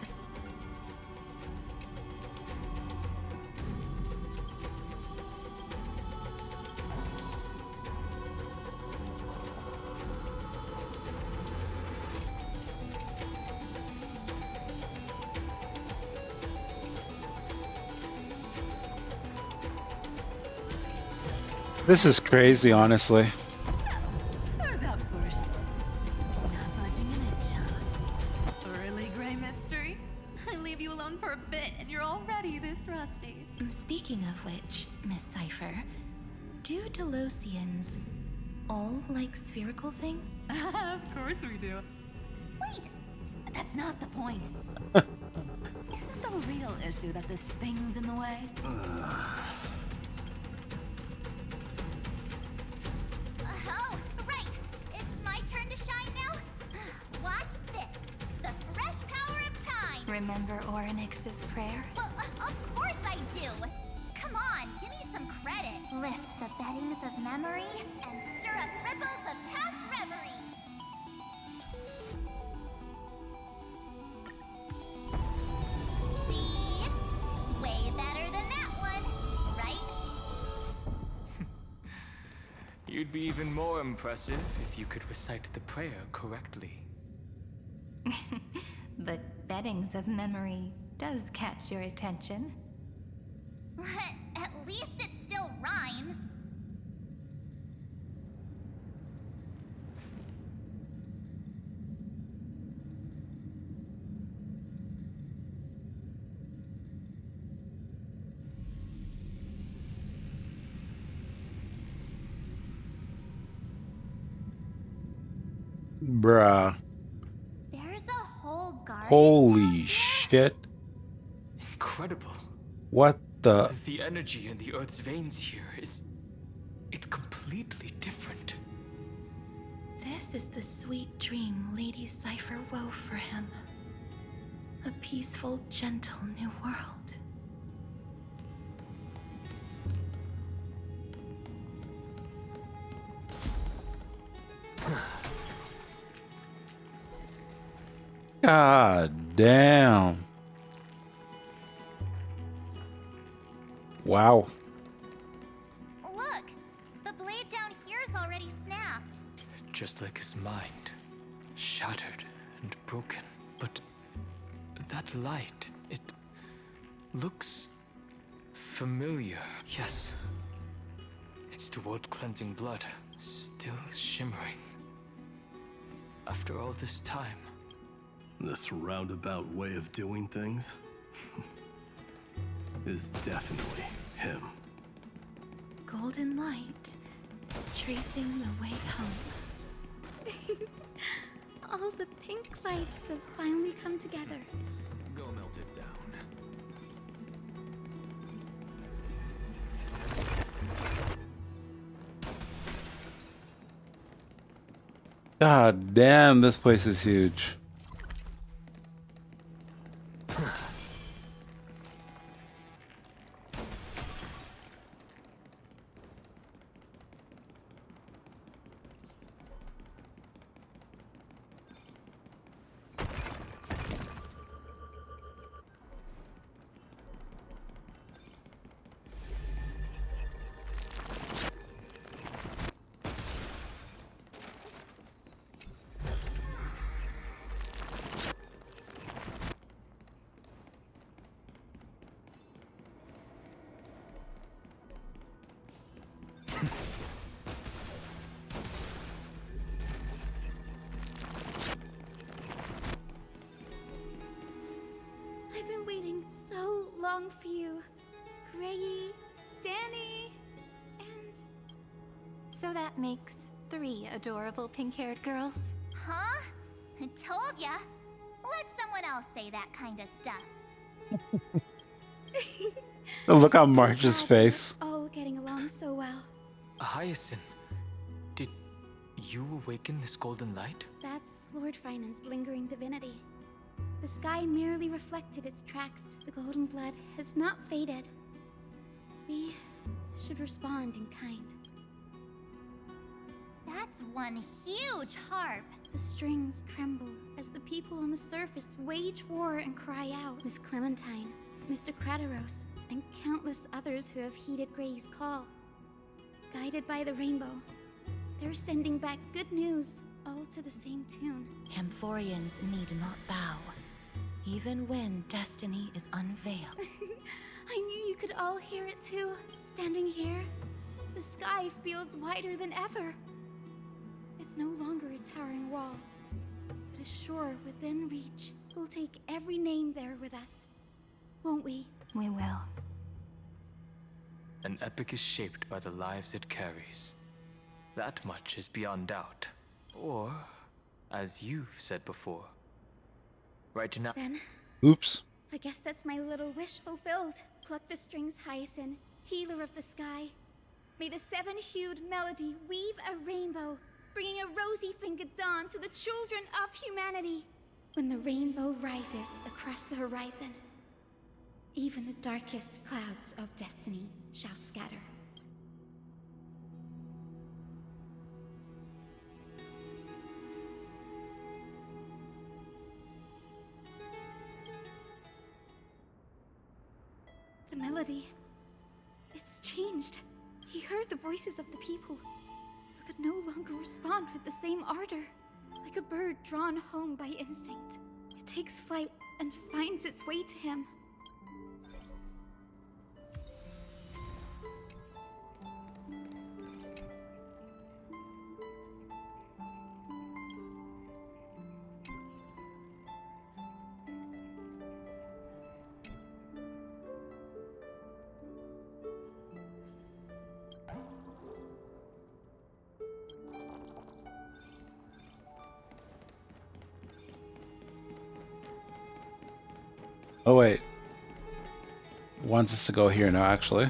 This is crazy, honestly. Who's up first? Not budging an inch, huh? Really, Gray Mystery? I leave you alone for a bit and you're already this rusty. Speaking of which, Miss Cypher, do Delosians all like spherical things? Of course we do. Wait, that's not the point. Isn't the real issue that this thing's in the way? Oh, right! It's my turn to shine now? Watch this! The fresh power of time! Remember Orynyx's prayer? Well, of course I do! Come on, give me some credit! Lift the beddings of memory and stir up ripples of past reverie! See? Way better than that one, right? You'd be even more impressive if you could recite the prayer correctly. The beddings of memory does catch your attention. At least it still rhymes. Bruh. There's a whole garden. Holy shit. Incredible. What the? The energy in the Earth's veins here it's completely different. This is the sweet dream Lady Cypher wove for him. A peaceful, gentle new world. God damn. Wow. Look, the blade down here's already snapped. Just like his mind, shattered and broken. But that light, it looks familiar. Yes, it's the world-cleansing blood, still shimmering. After all this time. This roundabout way of doing things is definitely him. Golden light, tracing the way home. All the pink lights have finally come together. Go melt it down. God damn, this place is huge. I've been waiting so long for you, Grayi, Danny, and... So that makes 3 adorable pink-haired girls. Huh? I told ya. Let someone else say that kind of stuff. Look on March's face. All getting along so well. Hyacinth, did you awaken this golden light? That's Lord Finance's lingering divinity. The sky merely reflected its tracks. The golden blood has not faded. We should respond in kind. That's one huge harp. The strings tremble as the people on the surface wage war and cry out. Miss Clementine, Mr. Krateros, and countless others who have heeded Gray's call. Guided by the rainbow, they're sending back good news, all to the same tune. Amphoreans need not bow, even when destiny is unveiled. I knew you could all hear it too. Standing here, the sky feels wider than ever. It's no longer a towering wall, but a shore within reach. We'll take every name there with us, won't we? We will. An epic is shaped by the lives it carries. That much is beyond doubt. Or, as you've said before, right now. Then, oops. I guess that's my little wish fulfilled. Pluck the strings, Hyacinth, healer of the sky. May the 7-hued melody weave a rainbow, bringing a rosy-fingered dawn to the children of humanity. When the rainbow rises across the horizon, even the darkest clouds of destiny shall scatter. The melody, it's changed. He heard the voices of the people, but could no longer respond with the same ardor. Like a bird drawn home by instinct, it takes flight and finds its way to him. Oh wait. Wants us to go here now, actually.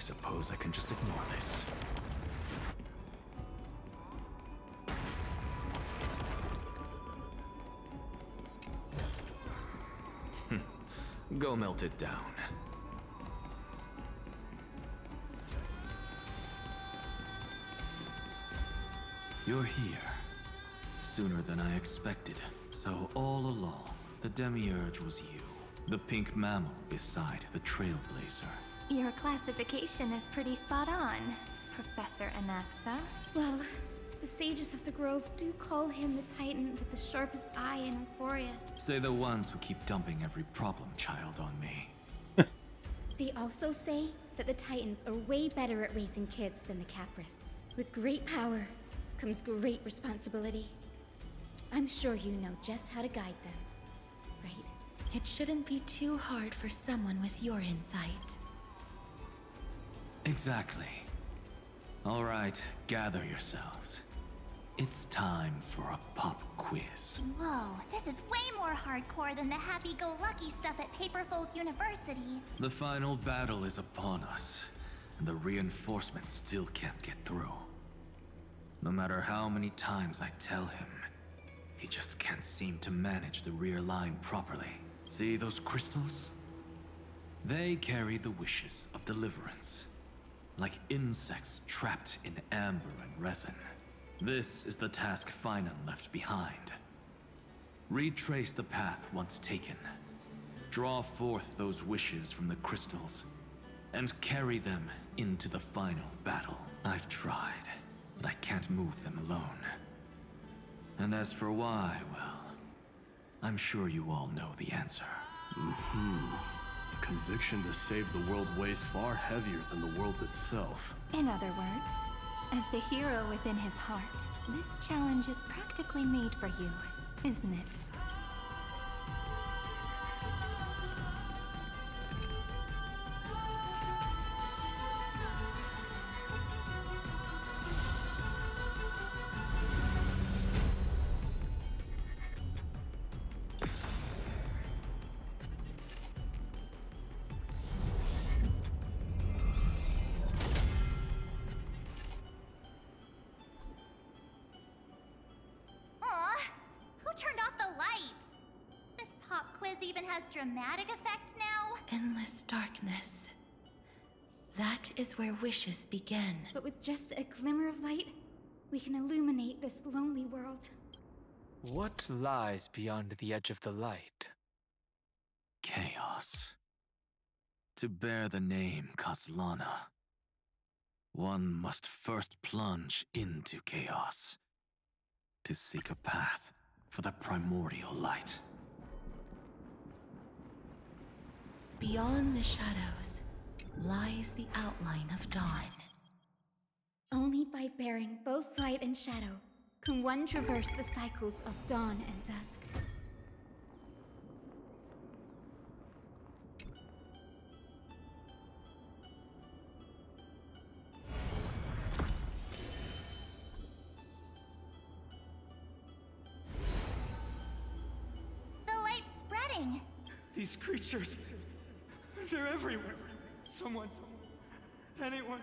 suppose I can just ignore this. Go melt it down. You're here. Sooner than I expected. So all along, the Demiurge was you. The pink mammal beside the Trailblazer. Your classification is pretty spot on, Professor Anaxa. Well, the sages of the Grove do call him the Titan with the sharpest eye in Amphoreus. Say the ones who keep dumping every problem child on me. They also say that the Titans are way better at raising kids than the Caprists. With great power comes great responsibility. I'm sure you know just how to guide them, right? It shouldn't be too hard for someone with your insight. Exactly. All right, gather yourselves. It's time for a pop quiz. Whoa, this is way more hardcore than the happy-go-lucky stuff at Paperfold University. The final battle is upon us, and the reinforcements still can't get through. No matter how many times I tell him, he just can't seem to manage the rear line properly. See those crystals? They carry the wishes of deliverance, like insects trapped in amber and resin. This is the task Finan left behind. Retrace the path once taken. Draw forth those wishes from the crystals, and carry them into the final battle. I've tried, but I can't move them alone. And as for why, well, I'm sure you all know the answer. The conviction to save the world weighs far heavier than the world itself. In other words, as the hero within his heart, this challenge is practically made for you, isn't it? Even has dramatic effects now? Endless darkness. That is where wishes begin. But with just a glimmer of light, we can illuminate this lonely world. What lies beyond the edge of the light? Chaos. To bear the name Kaslana, one must first plunge into chaos to seek a path for the primordial light. Beyond the shadows lies the outline of dawn. Only by bearing both light and shadow can one traverse the cycles of dawn and dusk. The light's spreading! These creatures... they're everywhere. Someone... anyone...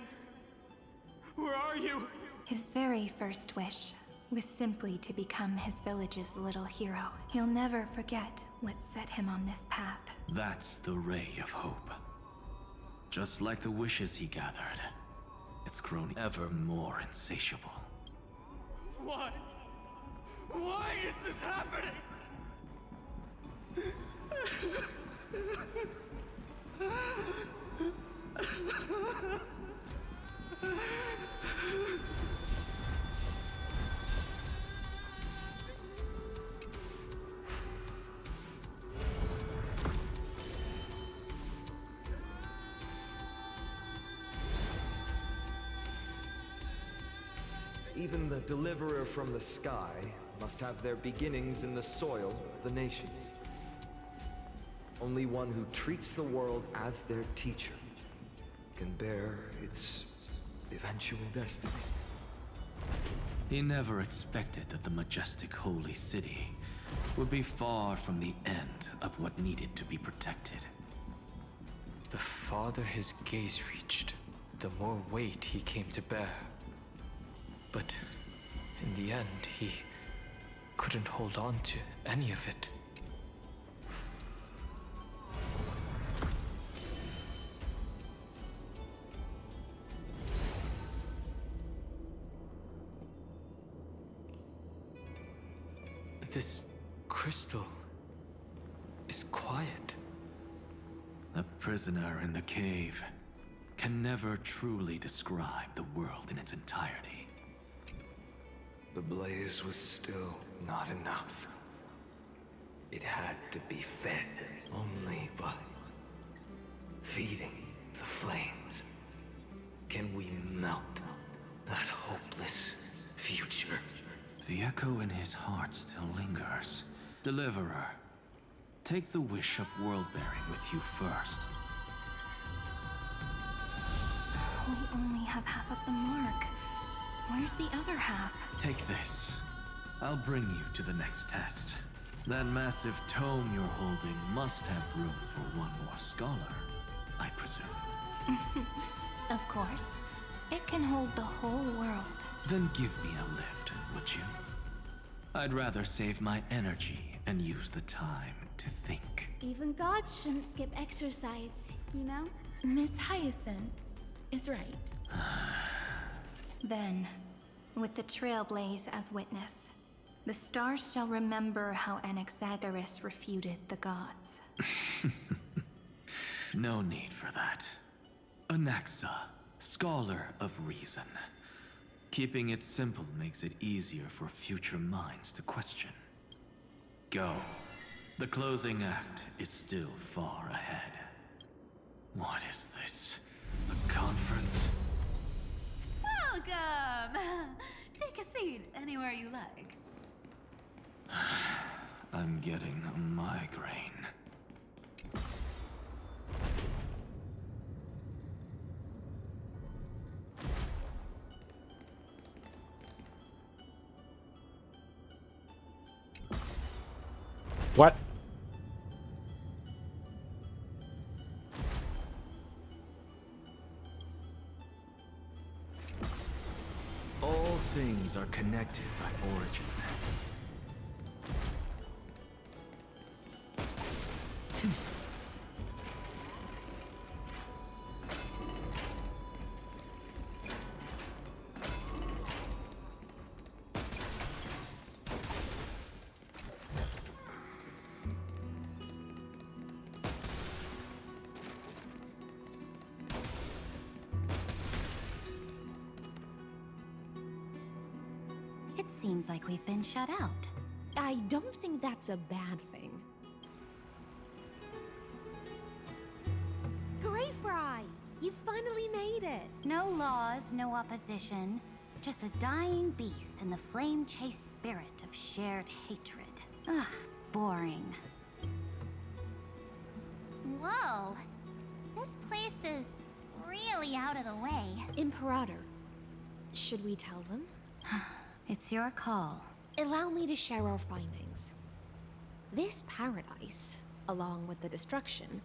where are you? His very first wish was simply to become his village's little hero. He'll never forget what set him on this path. That's the ray of hope. Just like the wishes he gathered, it's grown ever more insatiable. Why? Why is this happening? Even the deliverer from the sky must have their beginnings in the soil of the nations. Only one who treats the world as their teacher can bear its eventual destiny. He never expected that the majestic holy city would be far from the end of what needed to be protected. The farther his gaze reached, the more weight he came to bear. But in the end, he couldn't hold on to any of it. This crystal is quiet. A prisoner in the cave can never truly describe the world in its entirety. The blaze was still not enough. It had to be fed only by feeding the flames. Can we melt that hopeless future? The echo in his heart still lingers. Deliverer, take the wish of world-bearing with you first. We only have half of the mark. Where's the other half? Take this. I'll bring you to the next test. That massive tome you're holding must have room for one more scholar, I presume. Of course. It can hold the whole world. Then give me a lift, would you? I'd rather save my energy and use the time to think. Even gods shouldn't skip exercise, you know? Miss Hyacinth is right. Then, with the Trailblaze as witness, the stars shall remember how Anaxagoras refuted the gods. No need for that. Anaxa, scholar of reason. Keeping it simple makes it easier for future minds to question. Go. The closing act is still far ahead. What is this? A conference? Welcome! Take a seat anywhere you like. I'm getting a migraine. What? All things are connected by origin. It seems like we've been shut out. I don't think that's a bad thing. Greyfry! You finally made it! No laws, no opposition. Just a dying beast and the flame-chased spirit of shared hatred. Ugh, boring. Whoa! This place is really out of the way. Imperator, should we tell them? It's your call. Allow me to share our findings. This paradise, along with the destruction,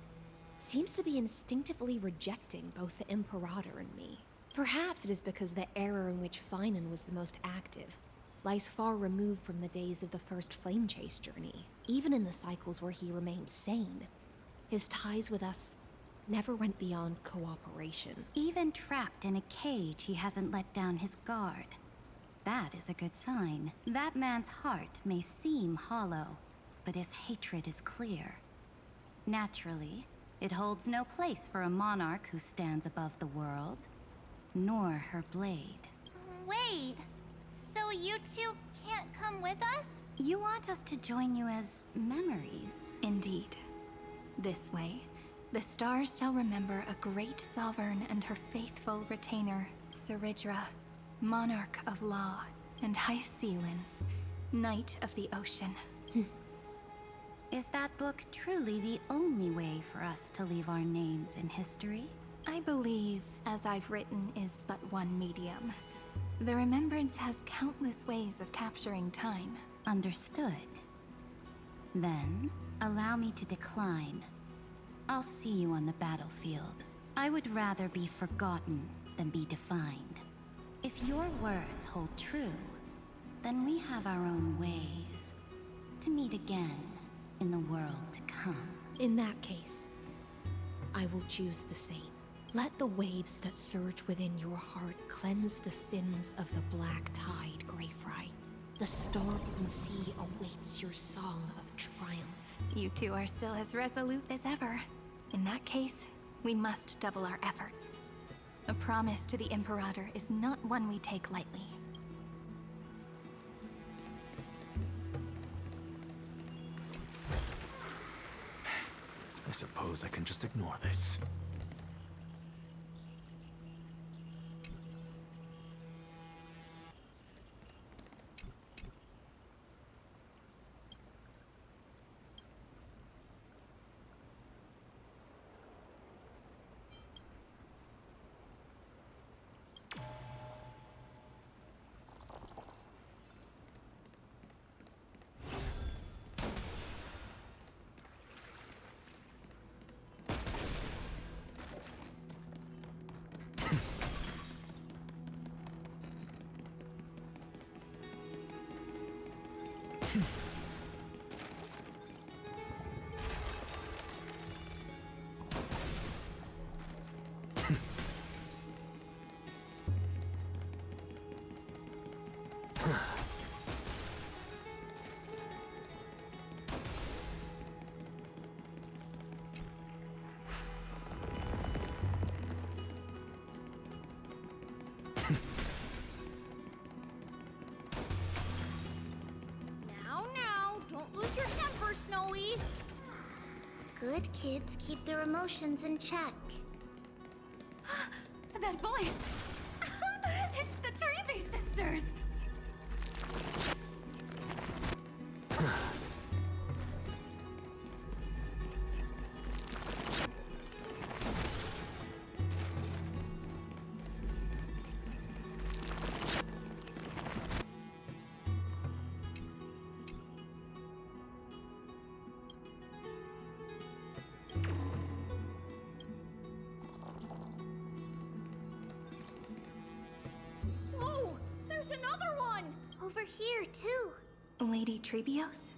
seems to be instinctively rejecting both the Imperator and me. Perhaps it is because the era in which Finan was the most active lies far removed from the days of the first Flame Chase journey. Even in the cycles where he remained sane, his ties with us never went beyond cooperation. Even trapped in a cage, he hasn't let down his guard. That is a good sign. That man's heart may seem hollow, but his hatred is clear. Naturally, it holds no place for a monarch who stands above the world, nor her blade. Wait, so you two can't come with us? You want us to join you as memories? Indeed. This way, the stars shall remember a great sovereign and her faithful retainer, Seridra, monarch of law, and High Sealens, knight of the ocean. Is that book truly the only way for us to leave our names in history? I believe, as I've written, is but one medium. The remembrance has countless ways of capturing time. Understood. Then, allow me to decline. I'll see you on the battlefield. I would rather be forgotten than be defined. If your words hold true, then we have our own ways to meet again in the world to come. In that case, I will choose the same. Let the waves that surge within your heart cleanse the sins of the black tide, Greyfry. The storm sea awaits your song of triumph. You two are still as resolute as ever. In that case, we must double our efforts. A promise to the Imperator is not one we take lightly. I suppose I can just ignore this. Now, don't lose your temper, Snowy. Good kids keep their emotions in check. That voice! It's the Trevi sisters! Whoa! There's another one! Over here, too. Lady Trebios?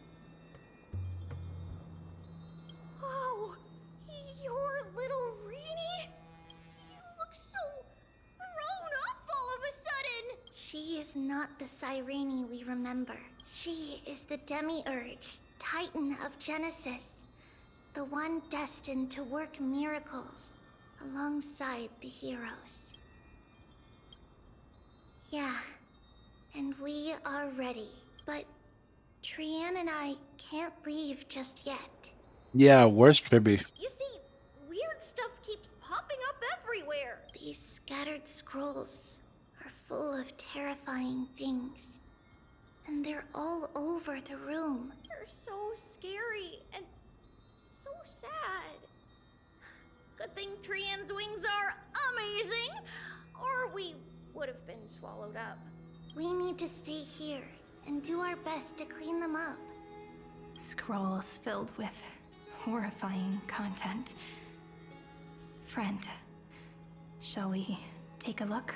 Wow! Your little Reenie? You look so grown up all of a sudden! She is not the Cyrene we remember. She is the Demiurge, Titan of Genesis. The one destined to work miracles alongside the heroes. Yeah, and we are ready. But Trian and I can't leave just yet. Yeah, where's Tribby? You see, weird stuff keeps popping up everywhere. These scattered scrolls are full of terrifying things. And they're all over the room. They're so scary and so sad. Good thing Trian's wings are amazing, or we would have been swallowed up. We need to stay here and do our best to clean them up. Scrolls filled with horrifying content. Friend, shall we take a look?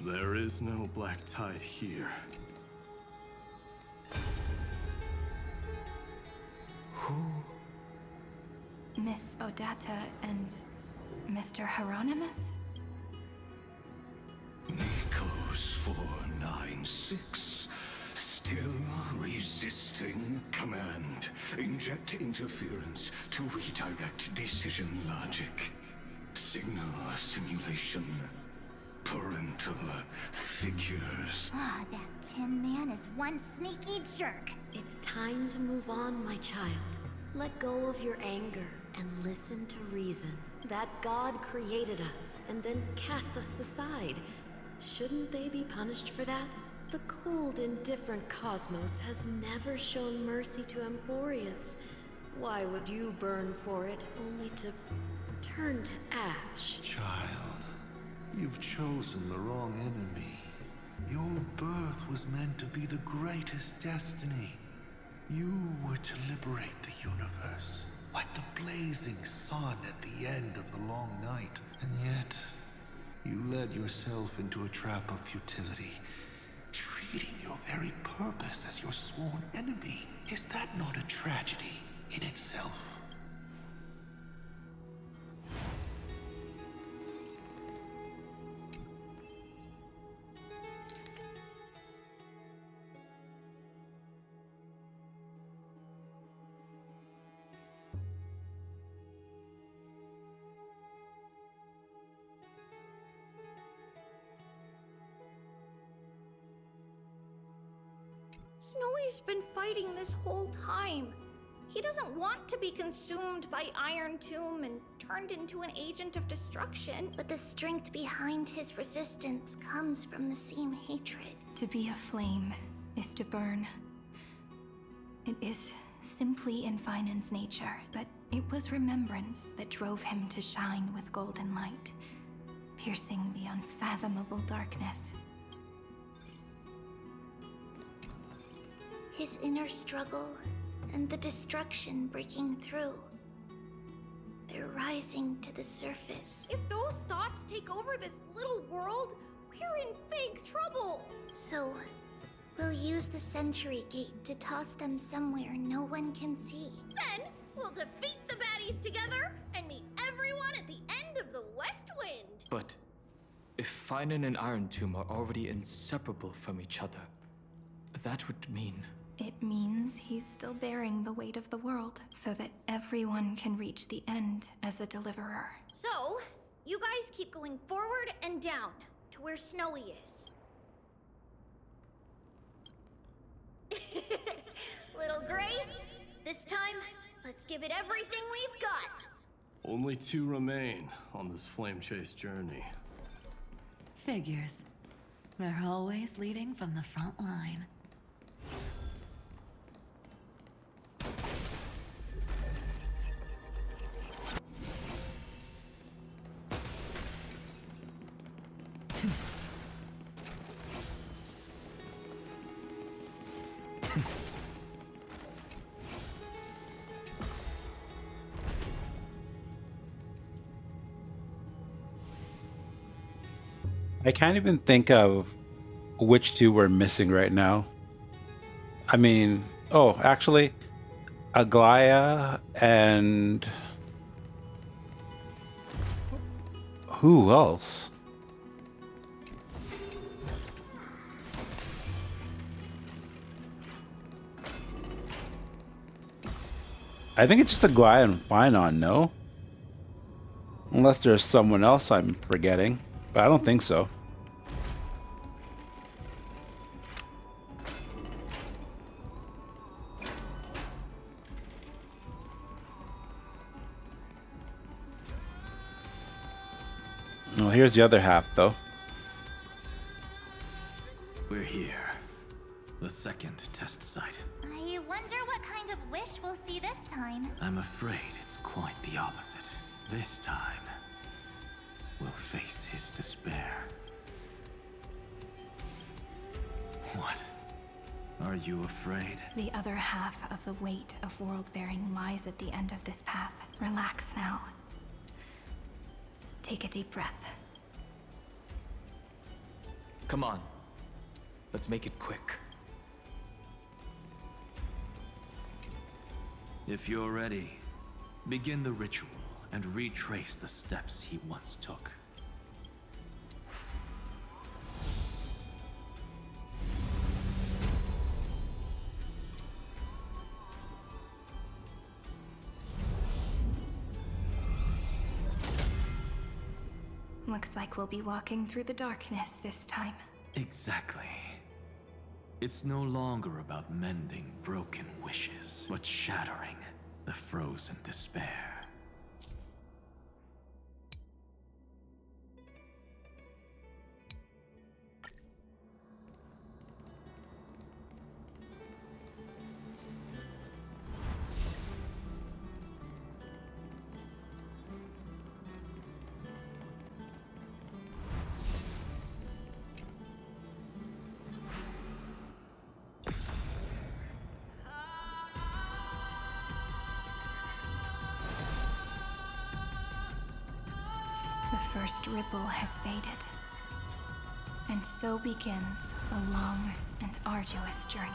There is no black tide here. Who? Miss Odata and Mr. Hieronymus? Nikos 496. Still resisting command. Inject interference to redirect decision logic. Signal simulation. Parental figures. Ah, that Tin Man is one sneaky jerk. It's time to move on, my child. Let go of your anger and listen to reason. That God created us and then cast us aside. Shouldn't they be punished for that? The cold, indifferent cosmos has never shown mercy to Amphoreus. Why would you burn for it, only to turn to ash? Child, you've chosen the wrong enemy. Your birth was meant to be the greatest destiny. You were to liberate the universe, like the blazing sun at the end of the long night. And yet, You led yourself into a trap of futility, treating your very purpose as your sworn enemy. Is that not a tragedy in itself? Snowy's been fighting this whole time. He doesn't want to be consumed by Iron Tomb and turned into an agent of destruction. But the strength behind his resistance comes from the same hatred. To be a flame is to burn. It is simply in Finan's nature, but it was remembrance that drove him to shine with golden light, piercing the unfathomable darkness. His inner struggle and the destruction breaking through. They're rising to the surface. If those thoughts take over this little world, we're in big trouble. So, we'll use the Century Gate to toss them somewhere no one can see. Then, we'll defeat the baddies together and meet everyone at the end of the West Wind. But if Finan and Iron Tomb are already inseparable from each other, that would mean... It means he's still bearing the weight of the world, so that everyone can reach the end as a deliverer. So, you guys keep going forward and down to where Snowy is. Little Gray, this time, let's give it everything we've got. Only 2 remain on this flame chase journey. Figures. They're always leading from the front line. I can't even think of which 2 we're missing right now. I mean, oh, actually, Aglaya and... who else? I think it's just Aglaya and Finon, no? Unless there's someone else I'm forgetting. But I don't think so. Well, here's the other half, though. We're here. The second test site. I wonder what kind of wish we'll see this time. I'm afraid it's quite the opposite. This time, we'll face his despair. What? Are you afraid? The other half of the weight of world-bearing lies at the end of this path. Relax now. Take a deep breath. Come on. Let's make it quick. If you're ready, begin the ritual and retrace the steps he once took. Looks like we'll be walking through the darkness this time. Exactly. It's no longer about mending broken wishes, but shattering the frozen despair. first ripple has faded. And so begins a long and arduous journey.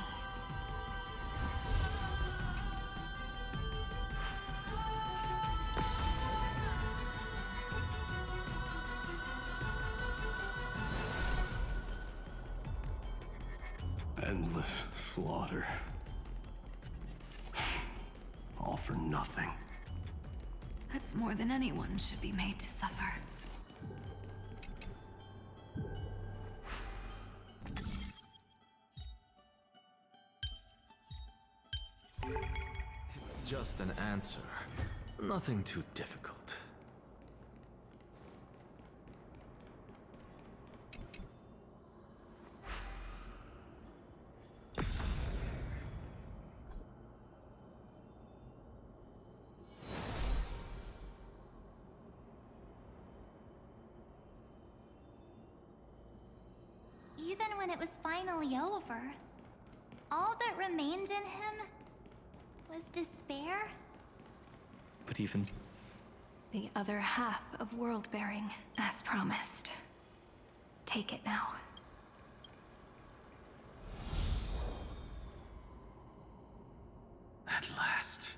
Endless slaughter. All for nothing. That's more than anyone should be made to suffer. It's just an answer. Nothing too difficult. Even when it was finally over, all that remained in him was despair. But even... The other half of world-bearing, as promised. Take it now. At last,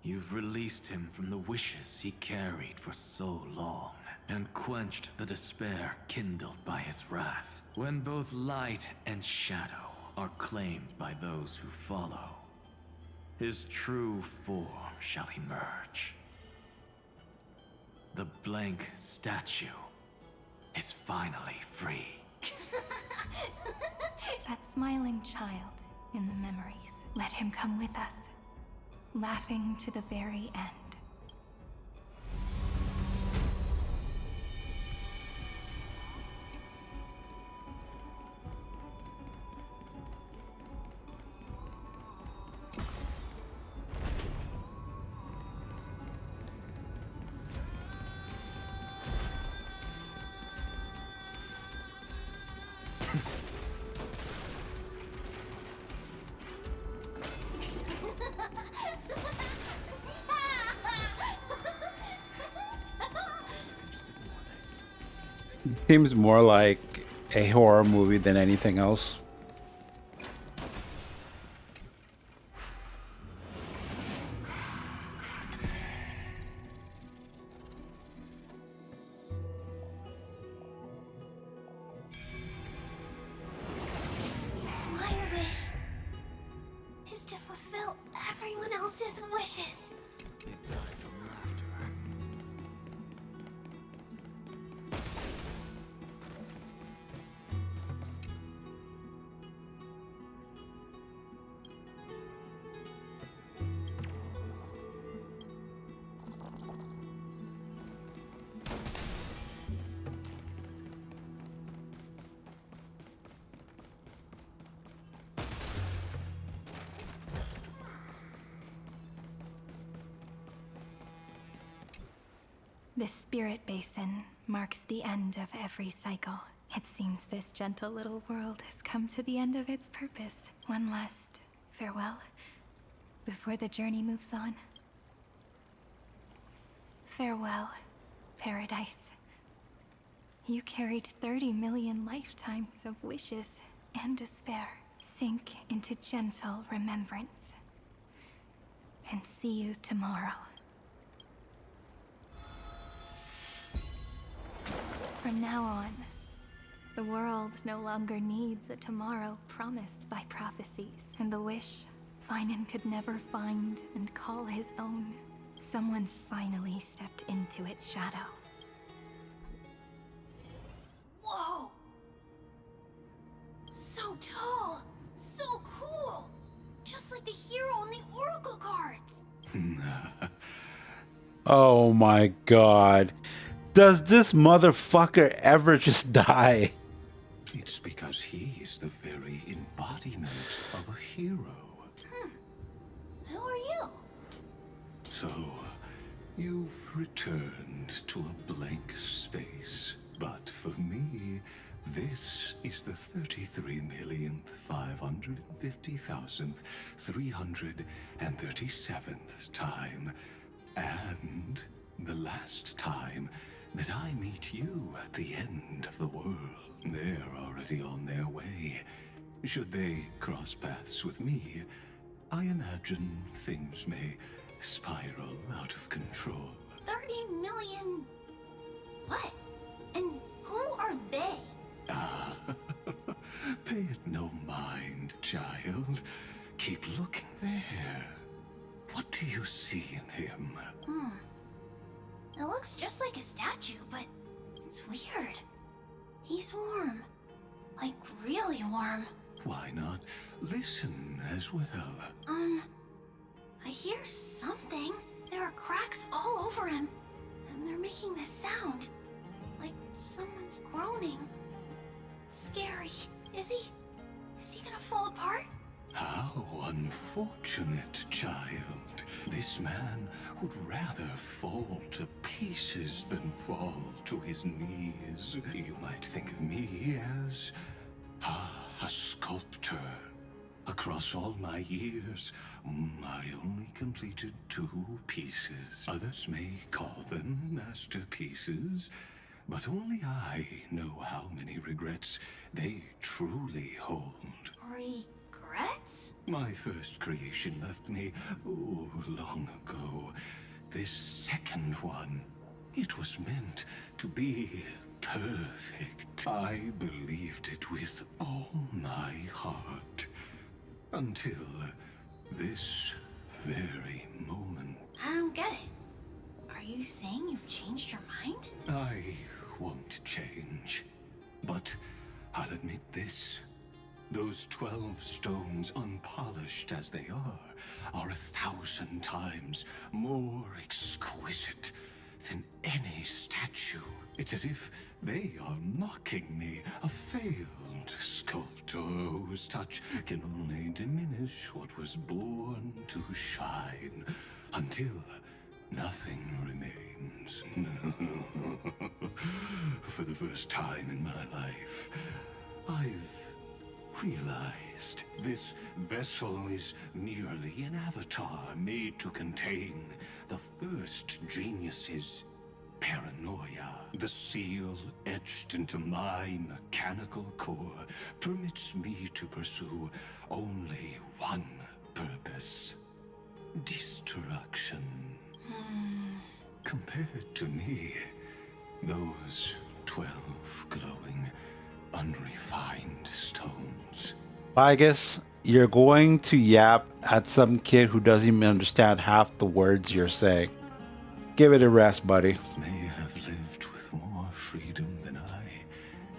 you've released him from the wishes he carried for so long, and quenched the despair kindled by his wrath. When both light and shadow are claimed by those who follow, his true form shall emerge. The blank statue is finally free. That smiling child in the memories. Let him come with us, laughing to the very end. Seems more like a horror movie than anything else. My wish is to fulfill everyone else's wishes. They die from laughter. This spirit basin marks the end of every cycle. It seems this gentle little world has come to the end of its purpose. One last farewell before the journey moves on. Farewell, paradise. You carried 30 million lifetimes of wishes and despair. Sink into gentle remembrance. And see you tomorrow. From now on, the world no longer needs a tomorrow promised by prophecies, and the wish Finan could never find and call his own. Someone's finally stepped into its shadow. Whoa! So tall! So cool! Just like the hero on the Oracle cards! Oh my god. Does this motherfucker ever just die? It's because he is the very embodiment of a hero. Who are you? So, you've returned to a blank space. But for me, this is the 33,550,337th time. And the last time that I meet you at the end of the world. They're already on their way. Should they cross paths with me, I imagine things may spiral out of control. 30 million... what? And who are they? Ah, pay it no mind, child. Keep looking there. What do you see in him? It looks just like a statue, but it's weird. He's warm. Like, really warm. Why not listen as well? I hear something. There are cracks all over him, and they're making this sound. Like someone's groaning. It's scary. Is he gonna fall apart? How unfortunate, child. This man would rather fall to pieces than fall to his knees. You might think of me as a sculptor. Across all my years, I only completed 2 pieces. Others may call them masterpieces, but only I know how many regrets they truly hold. Regrets? My first creation left me, long ago. This second one, it was meant to be perfect. I believed it with all my heart. Until this very moment. I don't get it. Are you saying you've changed your mind? I won't change. But I'll admit this. Those 12 stones, unpolished as they are 1,000 times more exquisite than any statue. It's as if they are mocking me, a failed sculptor whose touch can only diminish what was born to shine, until nothing remains. For the first time in my life, I've realized this vessel is merely an avatar made to contain the first genius's paranoia. The seal etched into my mechanical core permits me to pursue only one purpose: destruction. Compared to me, those 12 glowing, unrefined stones. I guess you're going to yap at some kid who doesn't even understand half the words you're saying. Give it a rest, buddy. May have lived with more freedom than I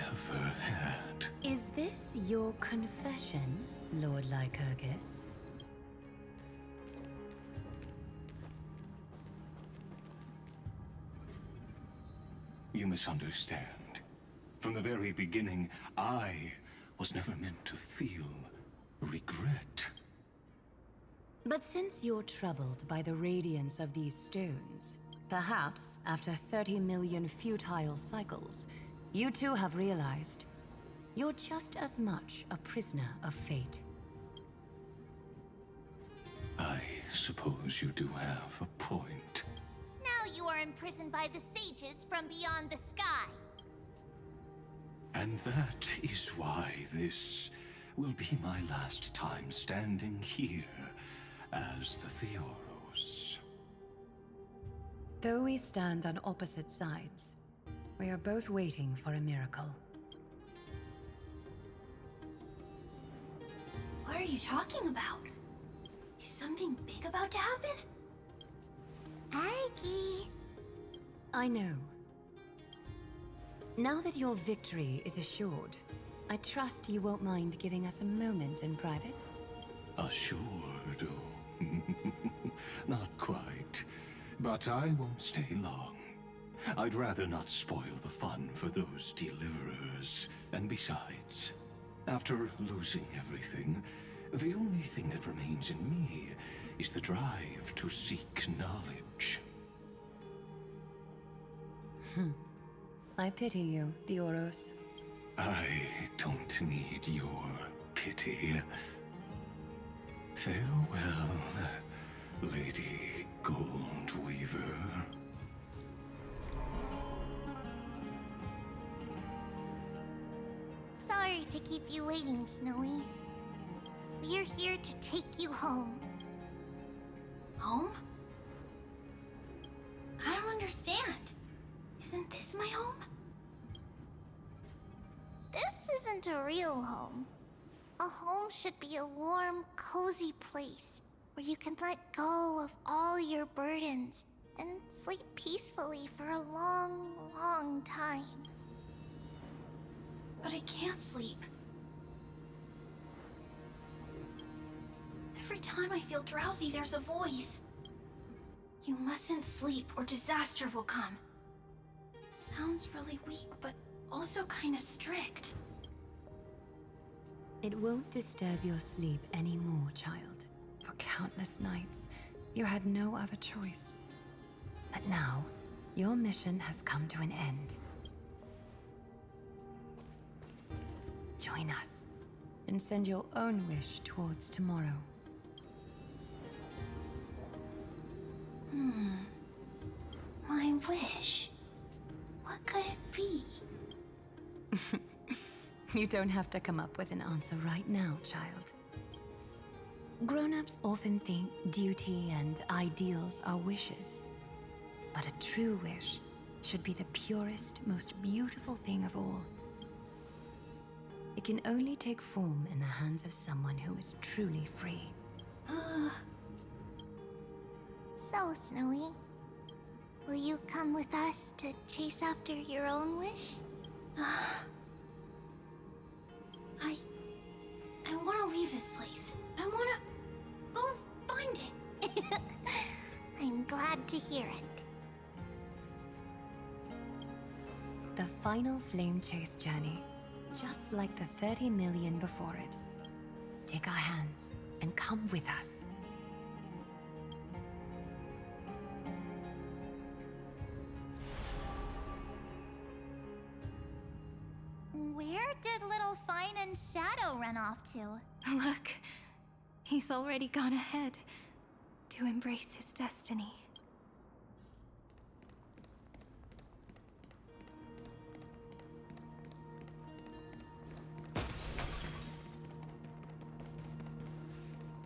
ever had. Is this your confession, Lord Lycurgus? You misunderstand. From the very beginning, I was never meant to feel regret. But since you're troubled by the radiance of these stones, perhaps after 30 million futile cycles, you too have realized you're just as much a prisoner of fate. I suppose you do have a point. Now you are imprisoned by the sages from beyond the sky. And that is why this will be my last time standing here as the Theoros. Though we stand on opposite sides, we are both waiting for a miracle. What are you talking about? Is something big about to happen? Aggie. I know. Now that your victory is assured, I trust you won't mind giving us a moment in private? Assured? Not quite. But I won't stay long. I'd rather not spoil the fun for those deliverers. And besides, after losing everything, the only thing that remains in me is the drive to seek knowledge. I pity you, Theoros. I don't need your pity. Farewell, Lady Goldweaver. sorry to keep you waiting, Snowy. We're here to take you home. Home? I don't understand. Isn't this my home? This isn't a real home. A home should be a warm, cozy place where you can let go of all your burdens and sleep peacefully for a long, long time. But I can't sleep. Every time I feel drowsy, there's a voice. You mustn't sleep or disaster will come. It sounds really weak, but also kinda strict. It won't disturb your sleep anymore, child. For countless nights, you had no other choice. But now, your mission has come to an end. Join us, and send your own wish towards tomorrow. My wish. What could it be? You don't have to come up with an answer right now, child. Grown-ups often think duty and ideals are wishes. But a true wish should be the purest, most beautiful thing of all. It can only take form in the hands of someone who is truly free. So, Snowy, will you come with us to chase after your own wish? I want to leave this place. I want to go find it. I'm glad to hear it. The final flame chase journey, just like the 30 million before it. Take our hands and come with us. Where did little Fine and Shadow run off to? Look, he's already gone ahead to embrace his destiny.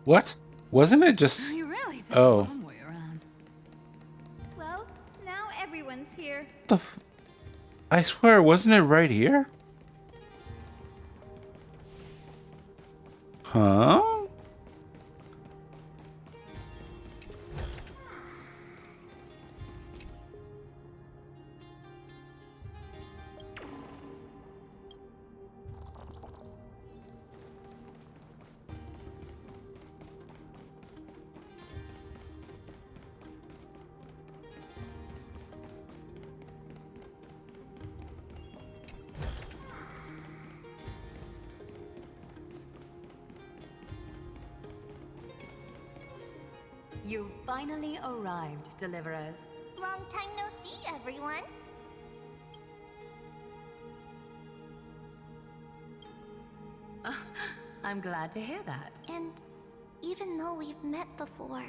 What? Wasn't it just... You really took Oh. a long way around. Well, now everyone's here. I swear, wasn't it right here? Huh? You finally arrived, Deliverers. Long time no see, everyone. I'm glad to hear that. And even though we've met before,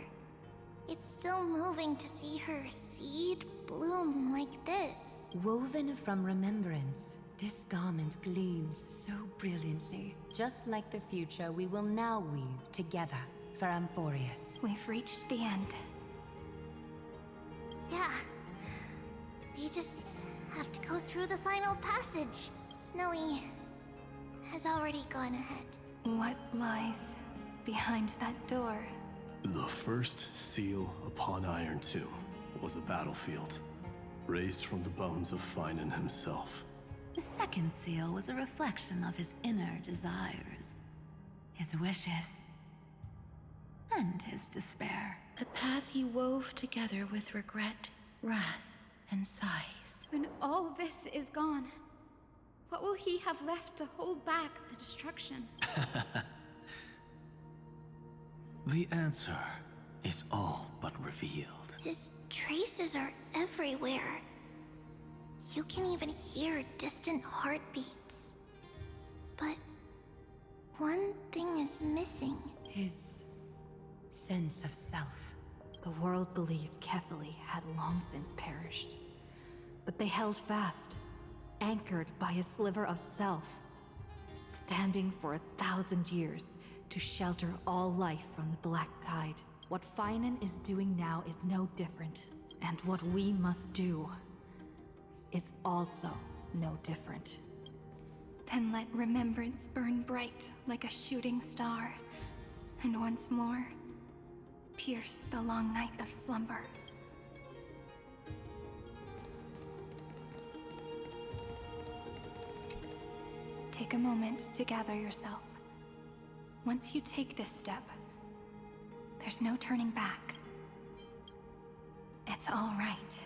it's still moving to see her seed bloom like this. Woven from remembrance, this garment gleams so brilliantly. Just like the future we will now weave together for Amphoreus. We've reached the end. Yeah. We just have to go through the final passage. Snowy has already gone ahead. What lies behind that door? The first seal upon Iron Tomb was a battlefield, raised from the bones of Finan himself. The second seal was a reflection of his inner desires, his wishes, and his despair. A path he wove together with regret, wrath, and sighs. When all this is gone, what will he have left to hold back the destruction? The answer is all but revealed. His traces are everywhere. You can even hear distant heartbeats. But one thing is missing. His sense of self. The world believed Kefili had long since perished. But they held fast, anchored by a sliver of self. standing for 1,000 years to shelter all life from the Black Tide. What Finan is doing now is no different. And what we must do is also no different. Then let remembrance burn bright like a shooting star, and once more, pierce the long night of slumber. Take a moment to gather yourself. Once you take this step, there's no turning back. It's all right.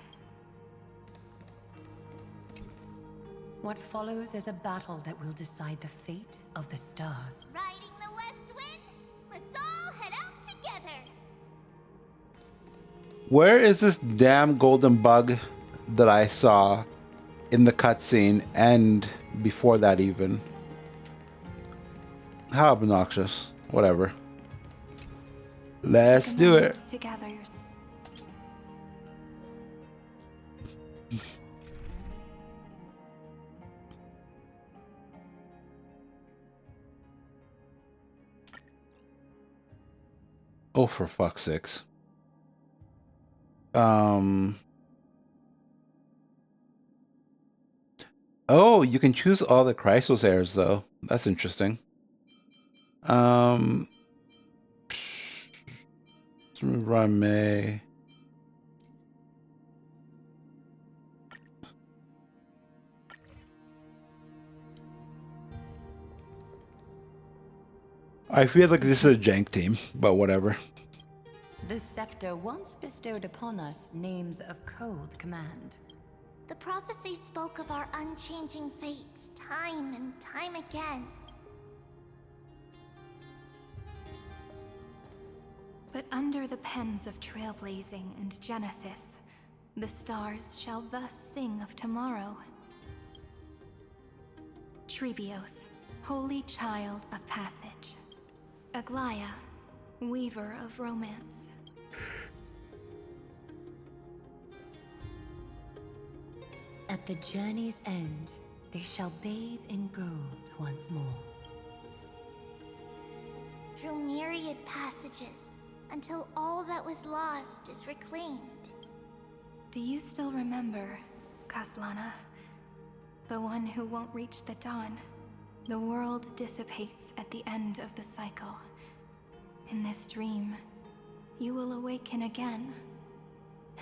What follows is a battle that will decide the fate of the stars. Riding the west wind? Let's all head out together! Where is this damn golden bug that I saw in the cutscene and before that even? How obnoxious. Whatever. Let's do it. To gather yourself. Oh, for fuck's sakes. Oh, you can choose all the Chrysos heirs, though. That's interesting. Rame. I feel like this is a jank team, but whatever. The scepter once bestowed upon us names of cold command. The prophecy spoke of our unchanging fates time and time again. But under the pens of trailblazing and Genesis, the stars shall thus sing of tomorrow. Trebios, holy child of passage. Aglaia, weaver of romance. At the journey's end, they shall bathe in gold once more. Through myriad passages, until all that was lost is reclaimed. Do you still remember, Kaslana? The one who won't reach the dawn. The world dissipates at the end of the cycle. In this dream, you will awaken again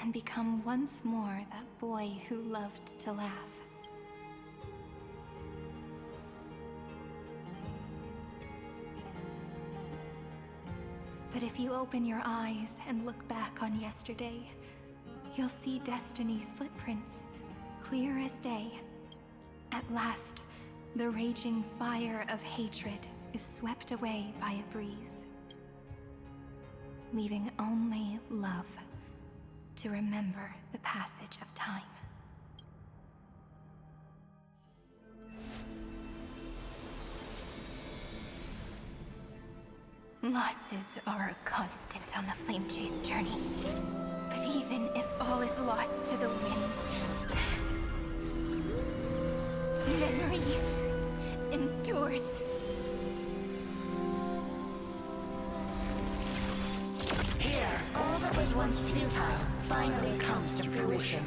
and become once more that boy who loved to laugh. But if you open your eyes and look back on yesterday, you'll see Destiny's footprints, clear as day. At last, the raging fire of hatred is swept away by a breeze, leaving only love to remember the passage of time. Losses are a constant on the Flame Chase journey. But even if all is lost to the winds, memory endures. Here, all that was once futile finally comes to fruition.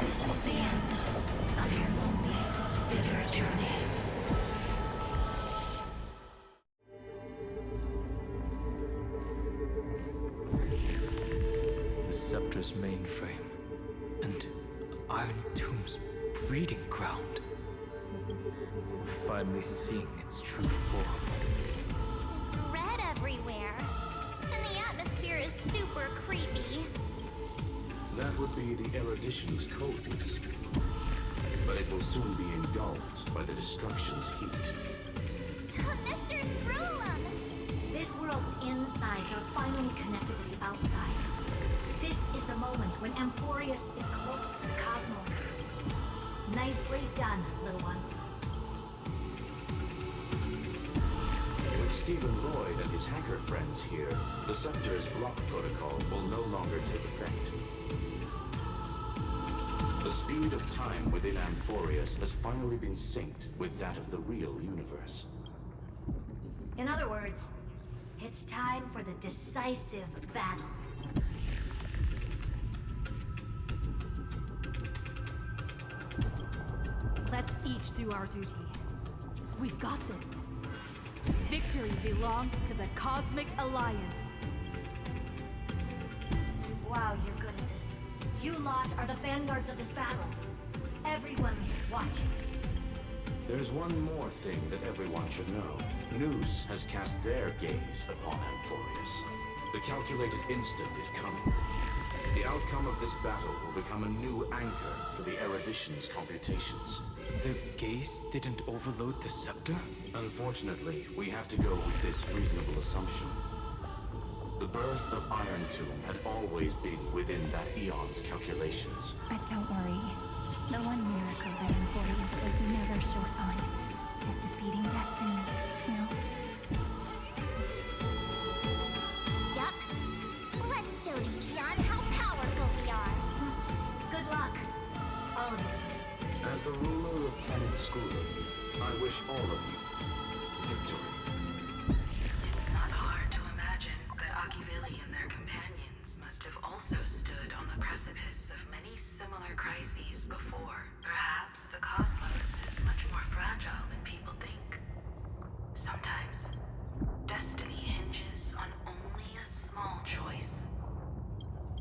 This is the end of your lonely, bitter journey. The scepter's mainframe and Iron Tomb's breeding ground. We're finally seeing its true form. It's red everywhere, and the atmosphere is super creepy. That would be the erudition's coldness. But it will soon be engulfed by the destruction's heat. Mr. Screwlum! This world's insides are finally connected to the outside. This is the moment when Amphoreus is closest to the cosmos. Nicely done, little ones. With Stephen Lloyd and his hacker friends here, the Scepter's block protocol will no longer take effect. The speed of time within Amphoreus has finally been synced with that of the real universe. In other words, it's time for the decisive battle. Let's each do our duty. We've got this. Victory belongs to the Cosmic Alliance. Wow, you're good at this. You lot are the vanguards of this battle. Everyone's watching. There's one more thing that everyone should know. Noose has cast their gaze upon Amphoreus. The calculated instant is coming. The outcome of this battle will become a new anchor for the erudition's computations. Their gaze didn't overload the scepter? Unfortunately, we have to go with this reasonable assumption. The birth of Iron Tomb had always been within that eon's calculations. But don't worry. The one miracle that Amphoreus was never short on is defeating destiny. No? Yup. Let's show the Eon how powerful we are. Good luck, all of you. As the ruler of Planet School, I wish all of you victory. It's not hard to imagine that Achivili and their companions must have also stood on the precipice of many similar crises before. Perhaps the cosmos is much more fragile than people think. Sometimes, destiny hinges on only a small choice.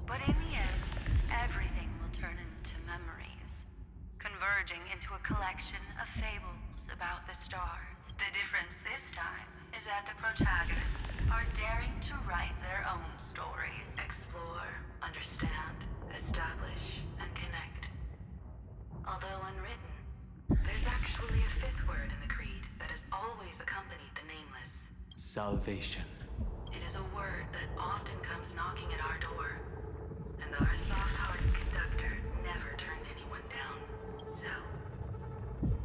But in the end, everything will turn into memories, converging into a collection of fables about the stars. The difference this time is that the protagonists are daring to write their own stories, explore, understand, establish, and connect. Although unwritten, there's actually a fifth word in the creed that has always accompanied the nameless. Salvation. It is a word that often comes knocking at our door, and our soft-hearted conductor never turned anyone down. So,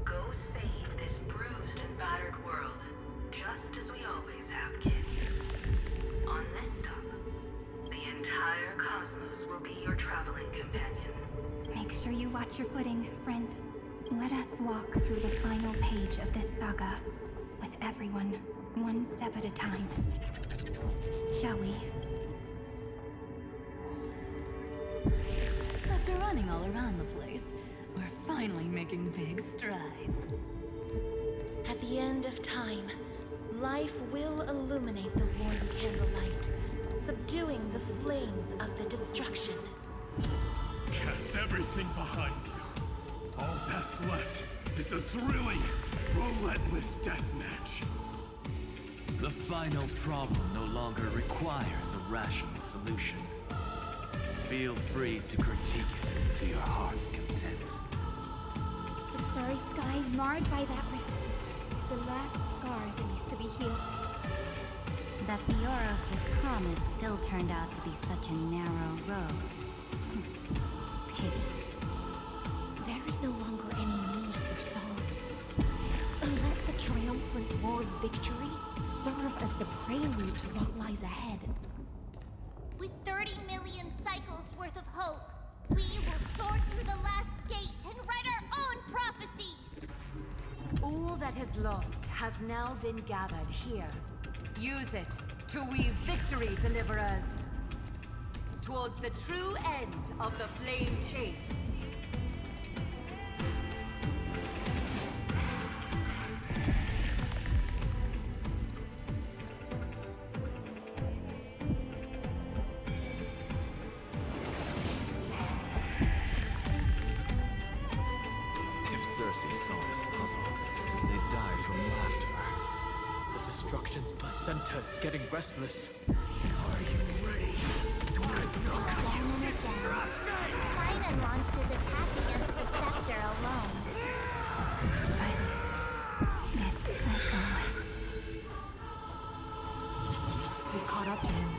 go save this bruised and battered world, just as we always have, kids. On this stop, the entire cosmos will be your traveling companion. Make sure you watch your footing, friend. Let us walk through the final page of this saga, with everyone, one step at a time. Shall we? After running all around the place, we're finally making big strides. At the end of time, life will illuminate the warm candlelight, subduing the flames of the destruction. Cast everything behind you. All that's left is the thrilling, relentless deathmatch. The final problem no longer requires a rational solution. Feel free to critique it to your heart's content. The starry sky marred by that rift is the last scar that needs to be healed. That Theoros' promise still turned out to be such a narrow road. Pity. There is no longer any need for songs. Let the triumphant roar of victory serve as the prelude to what lies ahead. With 30 million cycles worth of hope, we will soar through the last gate and write our own prophecy! All that is lost has now been gathered here. Use it to weave victory, deliverers, towards the true end of the flame chase. Circe saw this puzzle, they'd die from laughter. The destruction's placenta is getting restless. Again and again, Finan launched his attack against the scepter alone. But this cycle... We've caught up to him.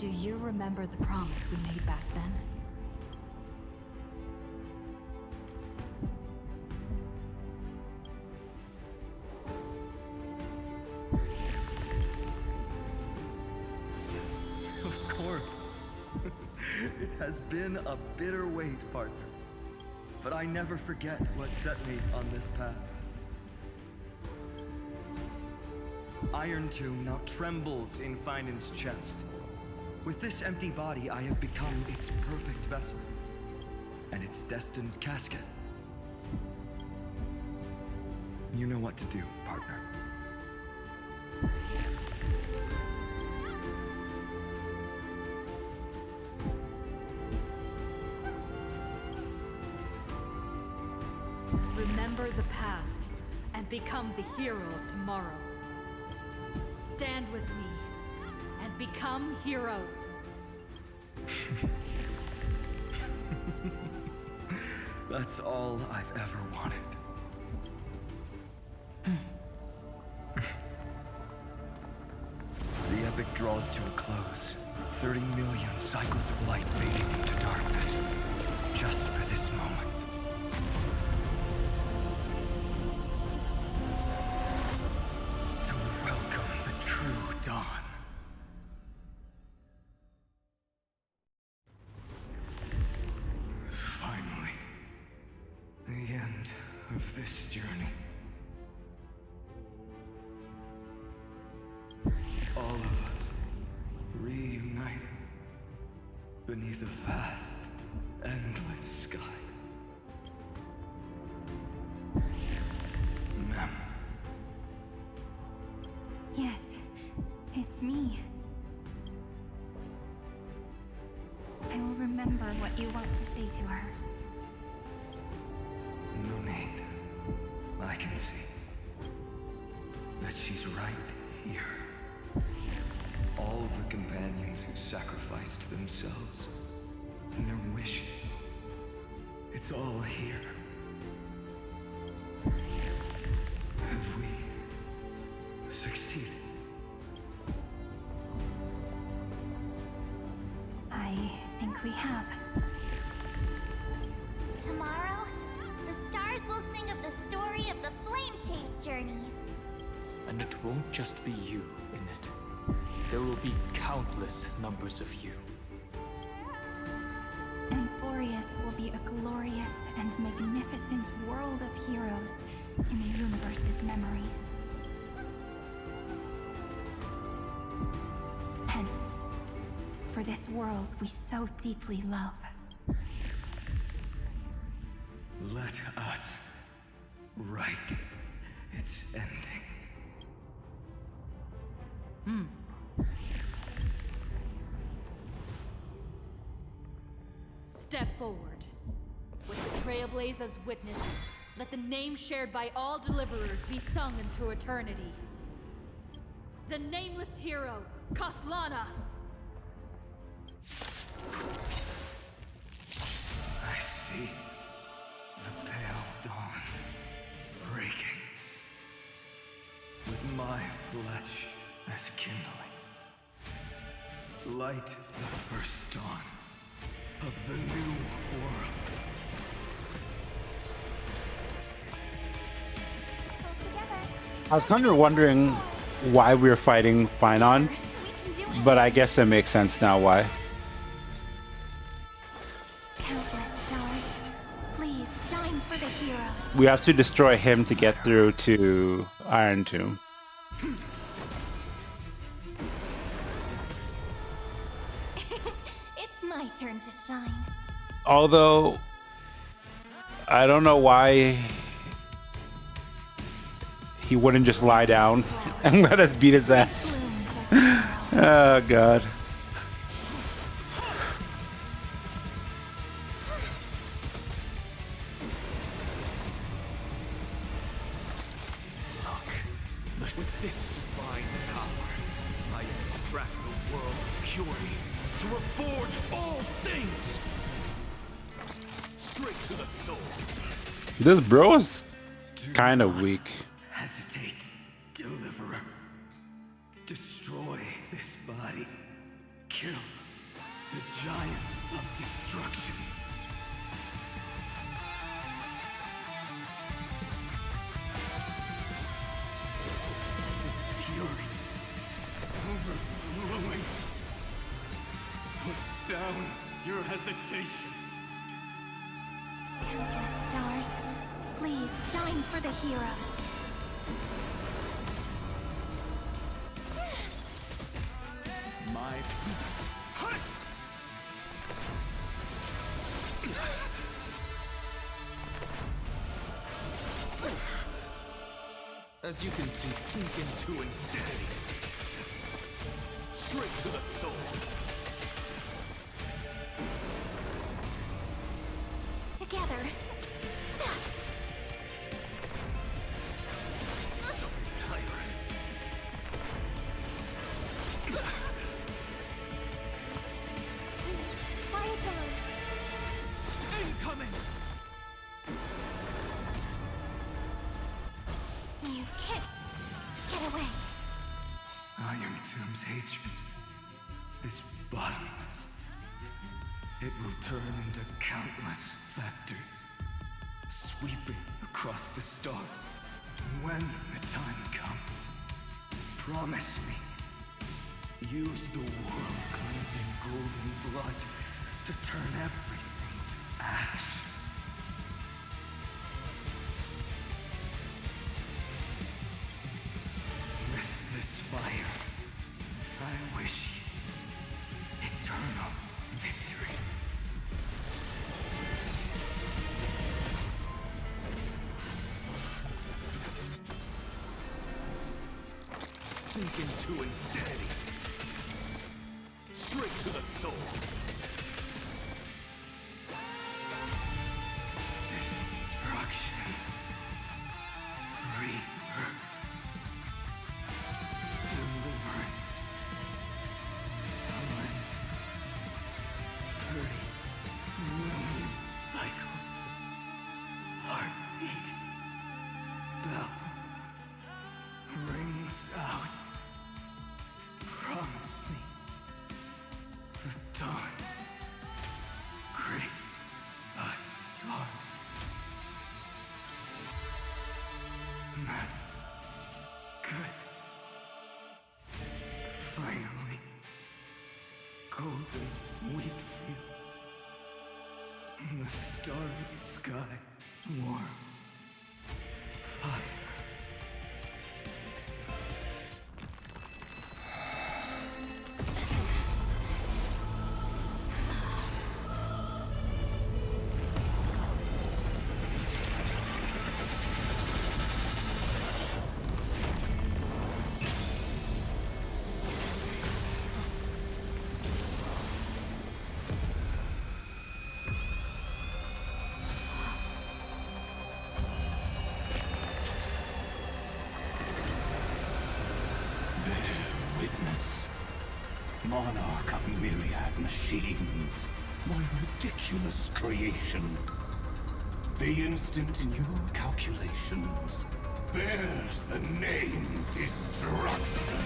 Do you remember the promise we made back then? Of course. It has been a bitter wait, partner. But I never forget what set me on this path. Iron Tomb now trembles in Finan's chest. With this empty body, I have become its perfect vessel. And its destined casket. You know what to do, partner. Remember the past and become the hero of tomorrow. Stand with me and become heroes. That's all I've ever wanted. The epic draws to a close. 30 million cycles of light fading into darkness. Just for this moment. To welcome the true dawn. Finally. The end of this journey. All of us reunited beneath a vast, endless sky. Mem. Yes, it's me. I will remember what you want to say to her. No need. I can see that she's right here. All the companions who sacrificed themselves and their wishes. It's all here. Have we succeeded? I think we have. Tomorrow, the stars will sing of the story of the Flame Chase journey. And it won't just be you in it. There will be countless numbers of you. Amphoreus will be a glorious and magnificent world of heroes in the universe's memories. Hence, for this world we so deeply love. Let us write its ending. Step forward. With the Trailblazers witnesses, let the name shared by all deliverers be sung into eternity. The nameless hero, Kaslana! I see the pale dawn breaking, with my flesh as kindling. Light the first dawn of the new world. I was kind of wondering why we were fighting Finon, but I guess it makes sense now why. Countless stars, please shine for the heroes. We have to destroy him to get through to Iron Tomb. It's my turn to shine. Although, I don't know why he wouldn't just lie down and let us beat his ass. Oh, God. Look, with this divine power, I extract the world's purity to reforge all things. Straight to the soul. This bro is kind of weak. Hesitate, deliverer. Destroy this body. Kill the giant of destruction. The fury overflowing. Put down your hesitation. Stars, please shine for the heroes. My As you can see, sink into insanity. Straight to the soul. Together. So tiring. Quiet down. Incoming! You can't get away. Iron Tomb's hatred is bottomless. It will turn into countless factors, sweeping across the stars. When the time comes, promise me, use the world-cleansing golden blood to turn everything to ash. With this fire, I wish you eternal victory. Sink into insanity. Straight to the soul. Destruction. Rebirth. Deliverance. A land. 30 million cycles. Heartbeat. Bell. Rings out. Promise me. The dawn. Graced by stars. And that's good. Finally. Golden wheat field. And the starry sky. Warm. Fire. Monarch of myriad machines, my ridiculous creation. The instant in your calculations bears the name Destruction.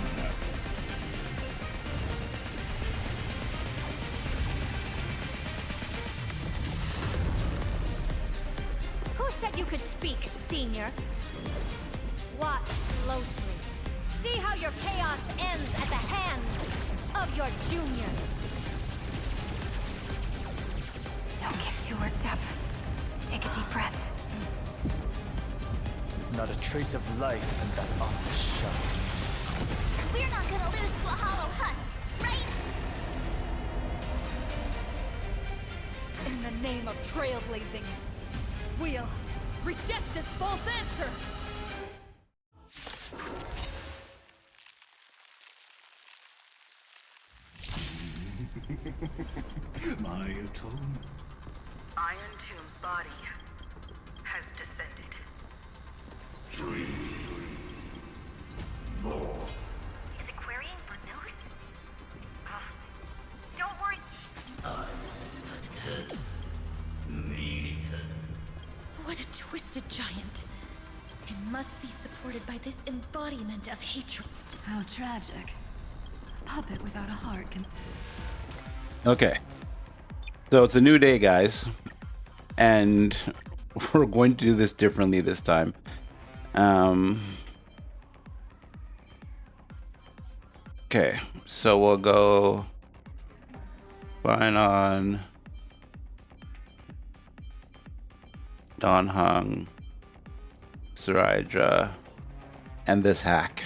Who said you could speak, Senior? Watch closely. See how your chaos ends at the hands of your juniors. Don't get too worked up. Take a deep breath. There's not a trace of life in that awful shell. We're not gonna lose to a hollow husk, right? In the name of trailblazing, we'll reject this false answer! My atonement. Iron Tomb's body has descended. More. Is it querying for news? Don't worry. What a twisted giant. It must be supported by this embodiment of hatred. How tragic. A puppet without a heart can... Okay. So it's a new day, guys. And we're going to do this differently this time. Okay, so we'll go find on Don Hung, Saridra, and this hack.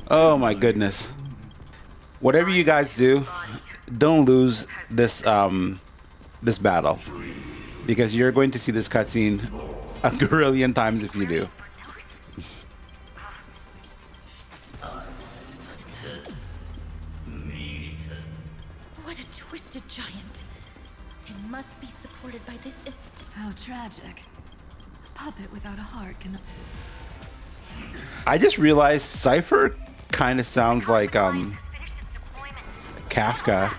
Oh my goodness. Whatever you guys do, don't lose this this battle, because you're going to see this cutscene a gazillion times if you do. What a twisted giant. It must be supported by this. How tragic. A puppet without a heart can. I just realized Cypher kind of sounds like Kafka.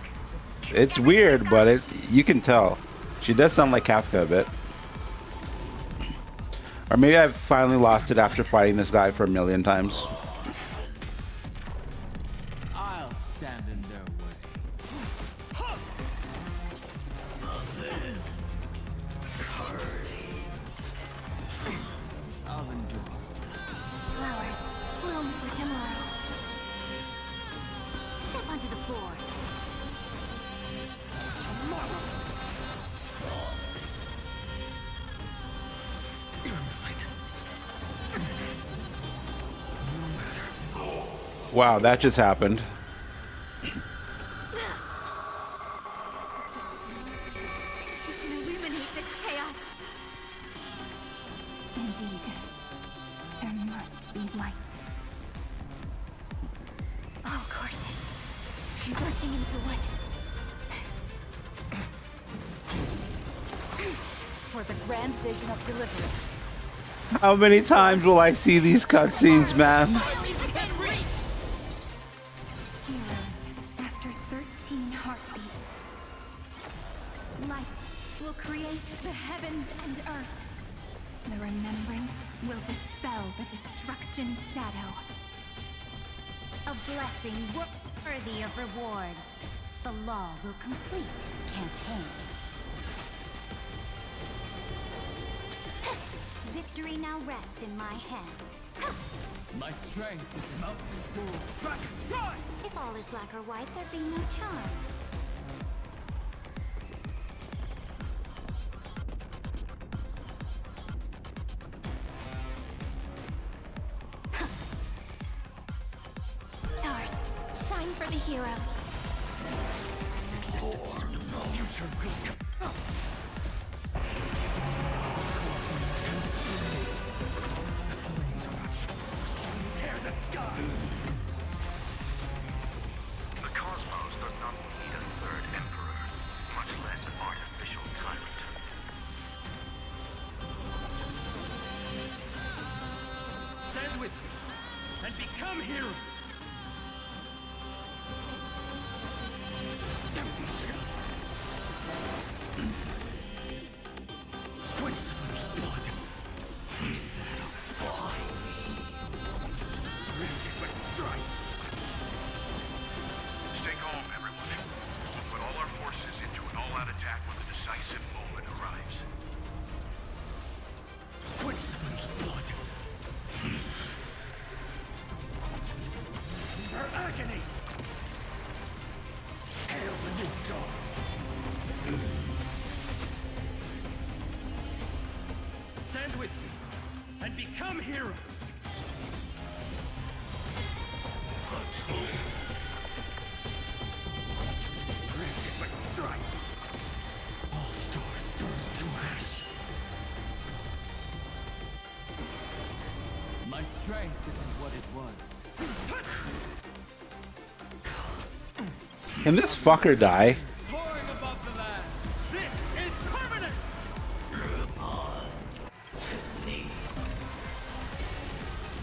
It's weird, but you can tell. She does sound like Kafka a bit. Or maybe I've finally lost it after fighting this guy for a million times. I'll stand in their way. I'll endure. Flowers bloom for tomorrow. Step onto the floor. Wow, that just happened. We can eliminate this chaos. Indeed, there must be light. All courses converging into one. For the grand vision of deliverance. How many times will I see these cutscenes, man? Heroes, after 13 heartbeats, light will create the heavens and earth. The remembrance will dispel the destruction shadow. A blessing worthy of rewards. The law will complete its campaign. Victory now rests in my hands. My strength is mountains gold. Rise! If all is black or white, there be no charm. Stars, shine for the heroes. Existence and future will come. Tear the sky! The cosmos does not need a third emperor, much less an artificial tyrant. Stand with me and become heroes! Empty shell! Quench the flame's blood! Is that a fly? Rend it with strife! Stay calm, everyone. Put all our forces into an all-out attack when the decisive moment arrives. Quench the flame's blood! Her agony! Hail the new dawn! Stand with me and become heroes! Rend it with strife! All stars burn to ash! My strength isn't what it was. Can this fucker die? Soaring above the land. This is permanent!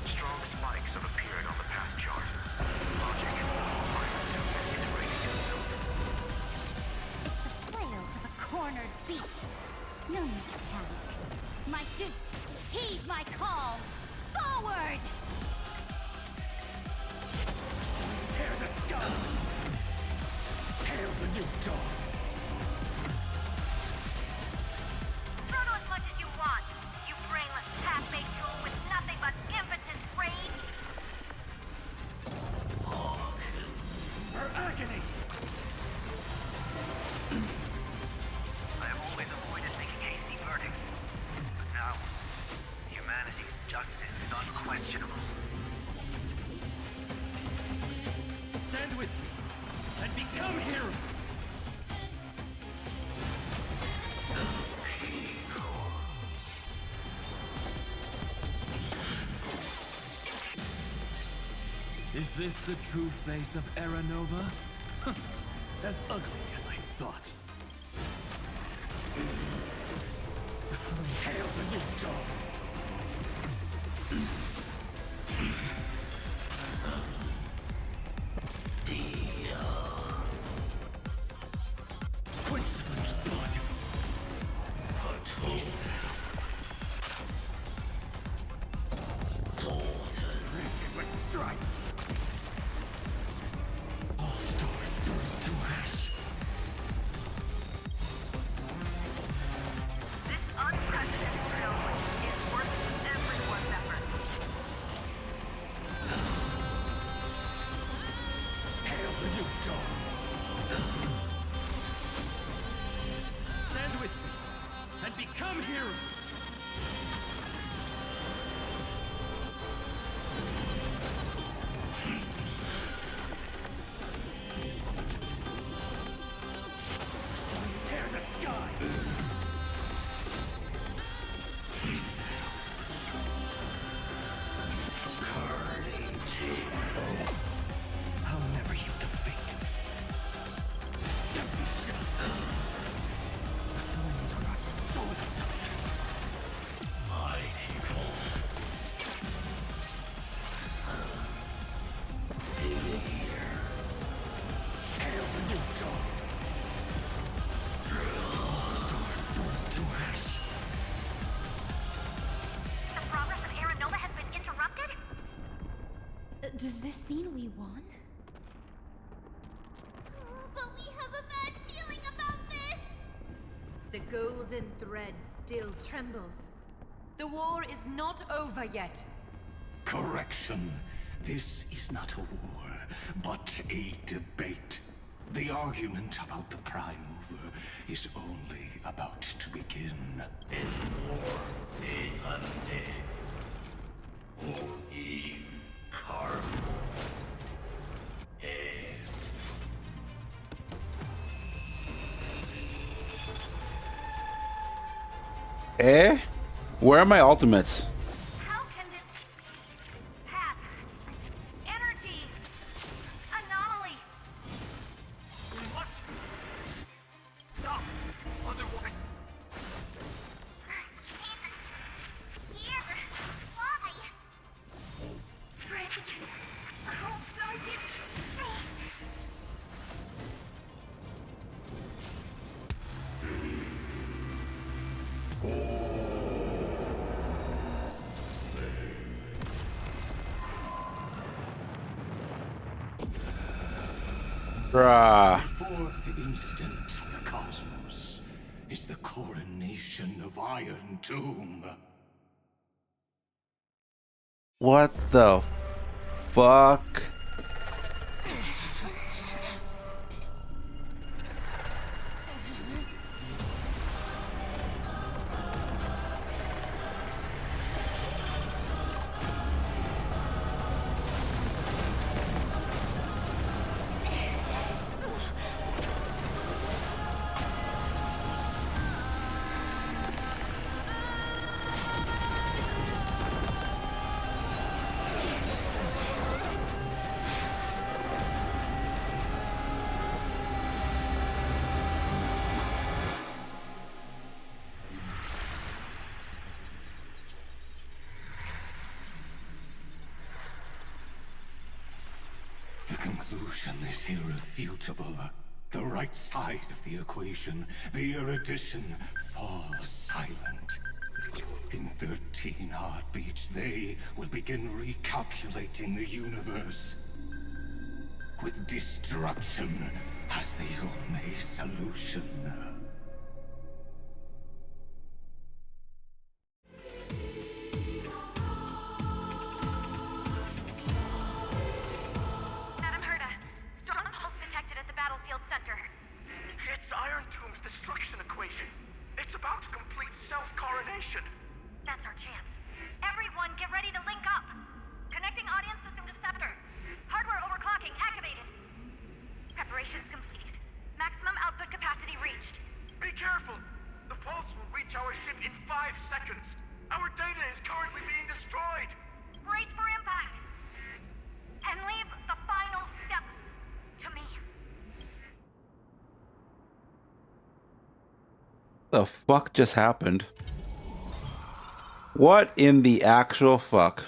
Strong spikes have appeared on the path chart. Logic and is ready itself. It's the flails of a cornered beast. No need to panic. My dukes, heed my call. Forward! Throttle as much as you want, you brainless path-made tool with nothing but impotent rage. Her agony! I have always avoided making hasty verdicts. But now, humanity's justice is unquestionable. Stand with me and become heroes! Is this the true face of Era Nova? As ugly as I thought. Hail the new dawn! Quench the flame's blood! Let's strike! All stars burn to ash! This unprecedented railway is worth everyone's effort. Hail the new dawn! Stand with me and become heroes! Sun, tear the sky! I'll never yield to fate. Empty shell. The thorns are not solid substance. My people. Hail the new dawn. All stars burn to ash. The progress of Era Nova has been interrupted? Does this mean we won? But we have a bad feeling about this! The golden thread still trembles. The war is not over yet. Correction. This is not a war, but a debate. The argument about the Prime Mover is only about to begin. Eh? Where are my ultimates? How can this path, energy, anomaly? We must stop, otherwise. Here! Why? Friend! Oh, Sergeant! Bruh. The fourth instant of the cosmos is the coronation of Iron Tomb. What the fuck? The conclusion is irrefutable. The right side of the equation, the erudition, falls silent. In 13 heartbeats, they will begin recalculating the universe. with destruction as the only solution. Madam Herda, storm pulse detected at the battlefield center. It's Iron Tomb's destruction equation. It's about to complete self-coronation. That's our chance. Everyone, get ready to link up. Connecting audience system to scepter. Hardware overclocking activated. Preparations complete. Maximum output capacity reached. Be careful. The pulse will reach our ship in 5 seconds. Our data is currently being destroyed. Brace for impact. And leave the final step to me. The fuck just happened? What in the actual fuck?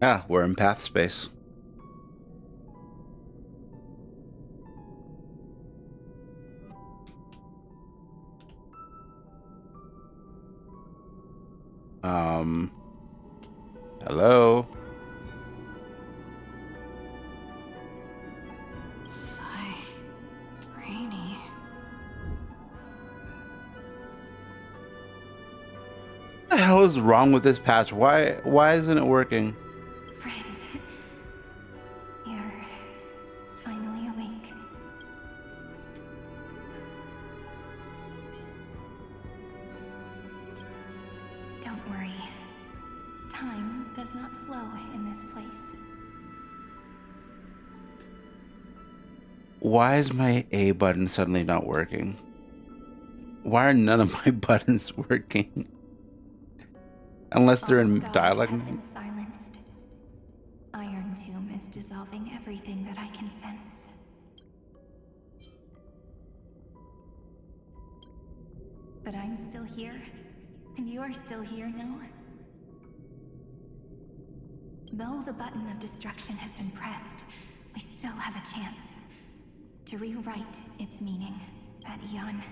Yeah, we're in path space. Hello? Rainy. the hell is wrong with this patch? Why isn't it working? Friend, you're finally awake. Don't worry. Time does not flow in this place. Why is my A button suddenly not working? Why are none of my buttons working? Unless they're in dialogue Have mode. been silenced. Iron Tomb is dissolving everything that I can sense. But I'm still here, and you are still here, no? Though the button of destruction has been pressed, we still have a chance to rewrite its meaning. That Eon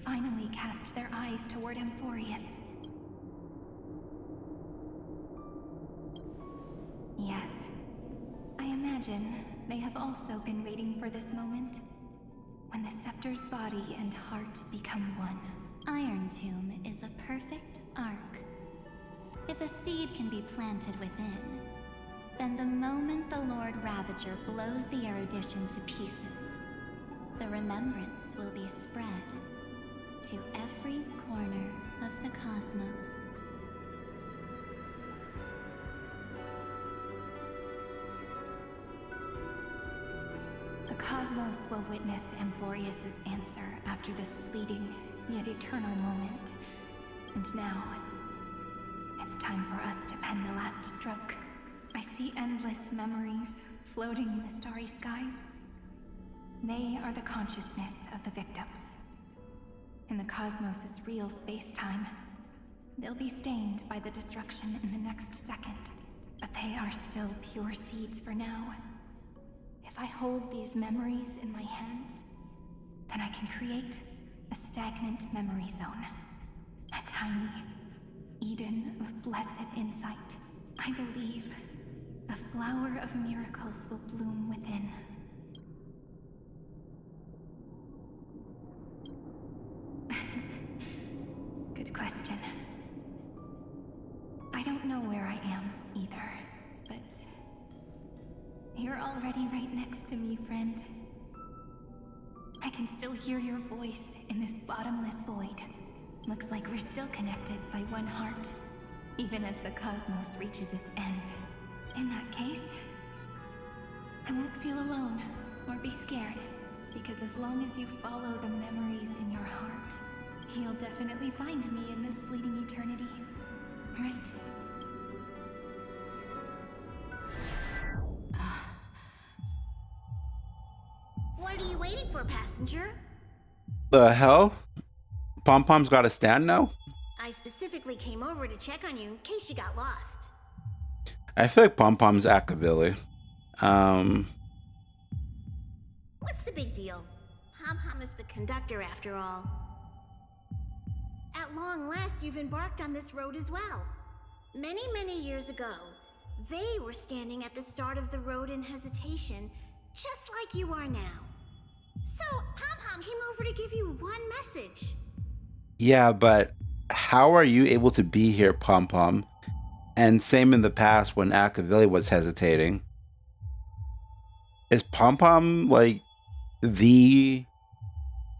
finally cast their eyes toward Amphoreus. Yes, I imagine they have also been waiting for this moment, when the Scepter's body and heart become one. Iron Tomb is a perfect arc. If a seed can be planted within, then the moment the Lord Ravager blows the erudition to pieces, the remembrance will be spread to every corner of the cosmos. The cosmos will witness Amphoreus' answer after this fleeting, yet eternal moment. And now, it's time for us to pen the last stroke. I see endless memories floating in the starry skies. They are the consciousness of the victims. In the cosmos' real space-time, they'll be stained by the destruction in the next second. But they are still pure seeds for now. If I hold these memories in my hands, then I can create a stagnant memory zone. A tiny Eden of blessed insight. I believe a flower of miracles will bloom within. Good question. I don't know where I am either, but you're already right next to me, friend. I can still hear your voice in this bottomless void. Looks like we're still connected by one heart, even as the cosmos reaches its end. In that case, I won't feel alone or be scared, because as long as you follow the memories in your heart, you'll definitely find me in this fleeting eternity. Right? What are you waiting for, passenger? The hell? Pom Pom's got a stand now? I specifically came over to check on you in case you got lost. I feel like Pom Pom's Akavili. What's the big deal? Pom-Pom is the conductor after all. At long last, you've embarked on this road as well. Many, many years ago, they were standing at the start of the road in hesitation, just like you are now. So, Pom-Pom came over to give you one message. Yeah, but how are you able to be here, Pom Pom? And same in the past when Akavili was hesitating. Is Pom Pom like the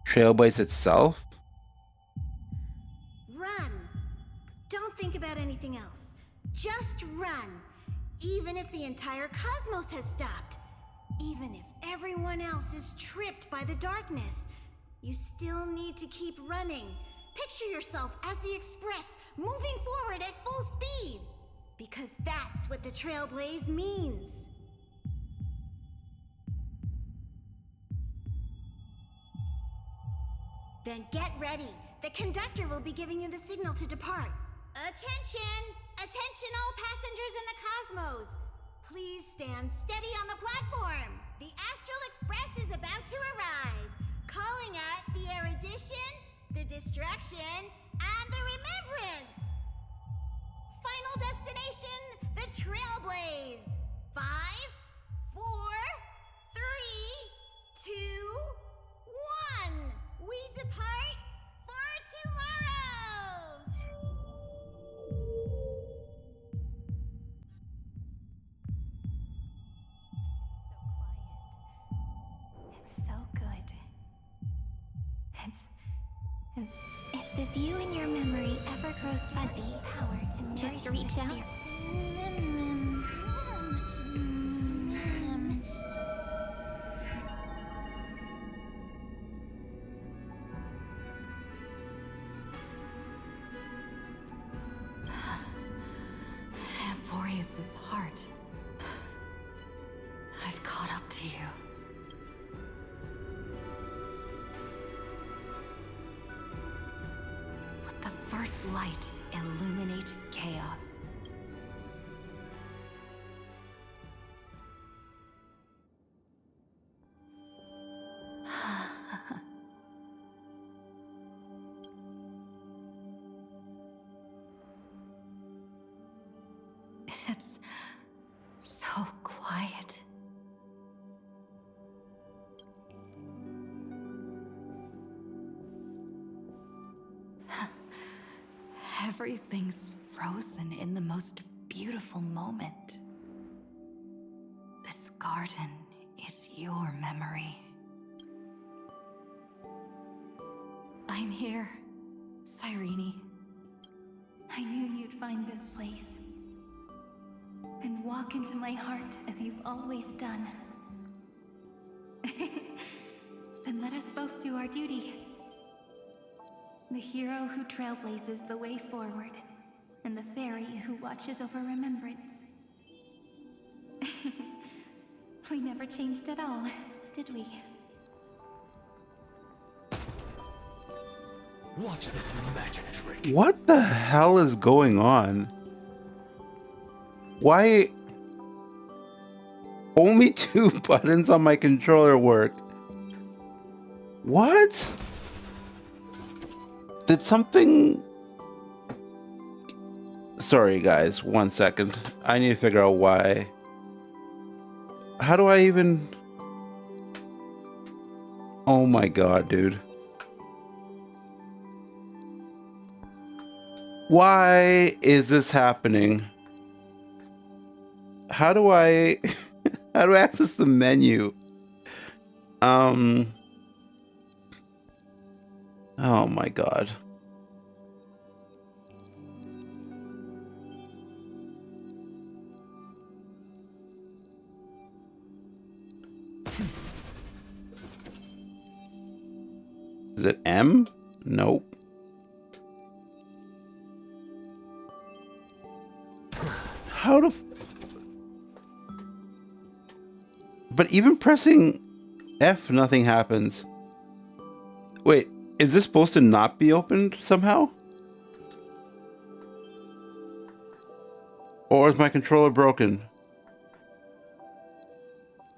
Trailblaze itself? Run! Don't think about anything else. Just run. Even if the entire cosmos has stopped. Even if everyone else is tripped by the darkness. You still need to keep running. Picture yourself as the Express, moving forward at full speed. Because that's what the Trailblaze means. Then get ready. The conductor will be giving you the signal to depart. Attention! Attention all passengers in the cosmos! Please stand steady on the platform. The Astral Express is about to arrive. Calling at the erudition, the destruction, and the remembrance. Final destination, the Trailblaze. 5, 4, 3, 2, 1. We depart for tomorrow! If the view in your memory ever grows fuzzy, power to just reach out. Amphoreus' heart. I've caught up to you. Let the first light illuminate chaos. It's so quiet. Everything's frozen in the most beautiful moment. This garden is your memory. I'm here, Cyrene. I knew you'd find this place. And walk into my heart as you've always done. Then let us both do our duty. The hero who trailblazes the way forward, and the fairy who watches over remembrance. We never changed at all, did we? Watch this magic trick. What the hell is going on? Why only 2 buttons on my controller work? What? Did something... Sorry guys, 1 second. I need to figure out why. How do I even... Oh my god, dude. Why is this happening? How do I... How do I access the menu? Oh my god. Is it M? Nope. How to... But even pressing F, nothing happens. Wait, is this supposed to not be opened somehow? Or is my controller broken?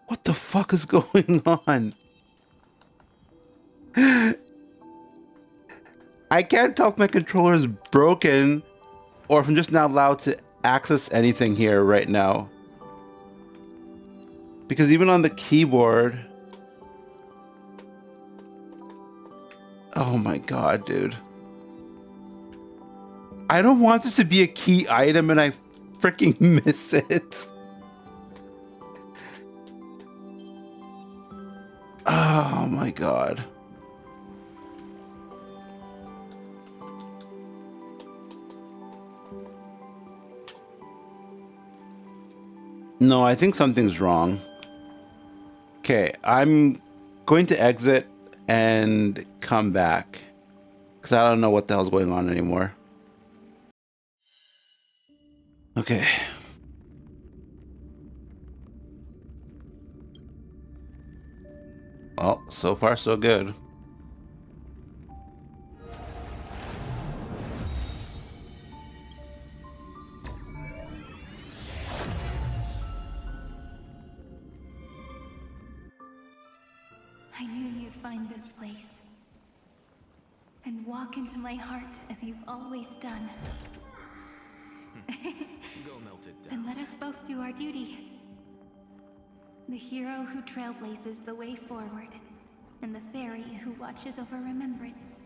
What the fuck is going on? I can't tell if my controller is broken or if I'm just not allowed to access anything here right now. Because even on the keyboard... Oh my god, dude. I don't want this to be a key item and I freaking miss it. Oh my god. No, I think something's wrong. Okay, I'm going to exit and come back because I don't know what the hell's going on anymore. Okay. Well, so far so good. I knew you'd find this place. And walk into my heart as you've always done. Go melt it down. Then let us both do our duty. The hero who trailblazes the way forward, and the fairy who watches over remembrance.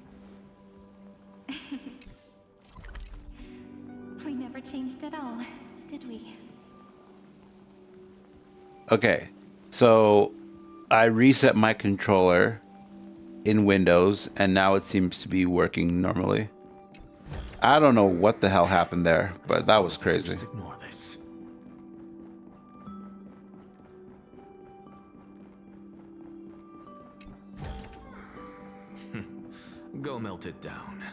We never changed at all, did we? Okay, so I reset my controller in Windows, and now it seems to be working normally. I don't know what the hell happened there, but that was crazy. Just ignore this. Go melt it down.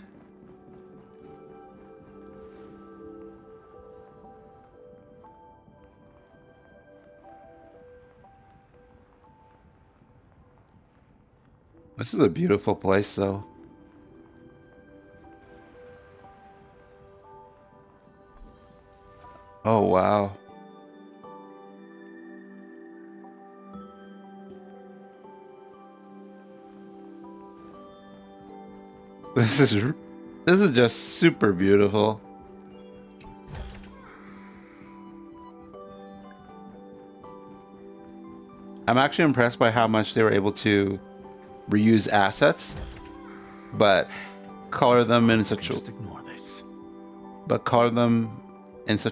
This is a beautiful place, though. Oh, wow. This is just super beautiful. I'm actually impressed by how much they were able to reuse assets, but color them in such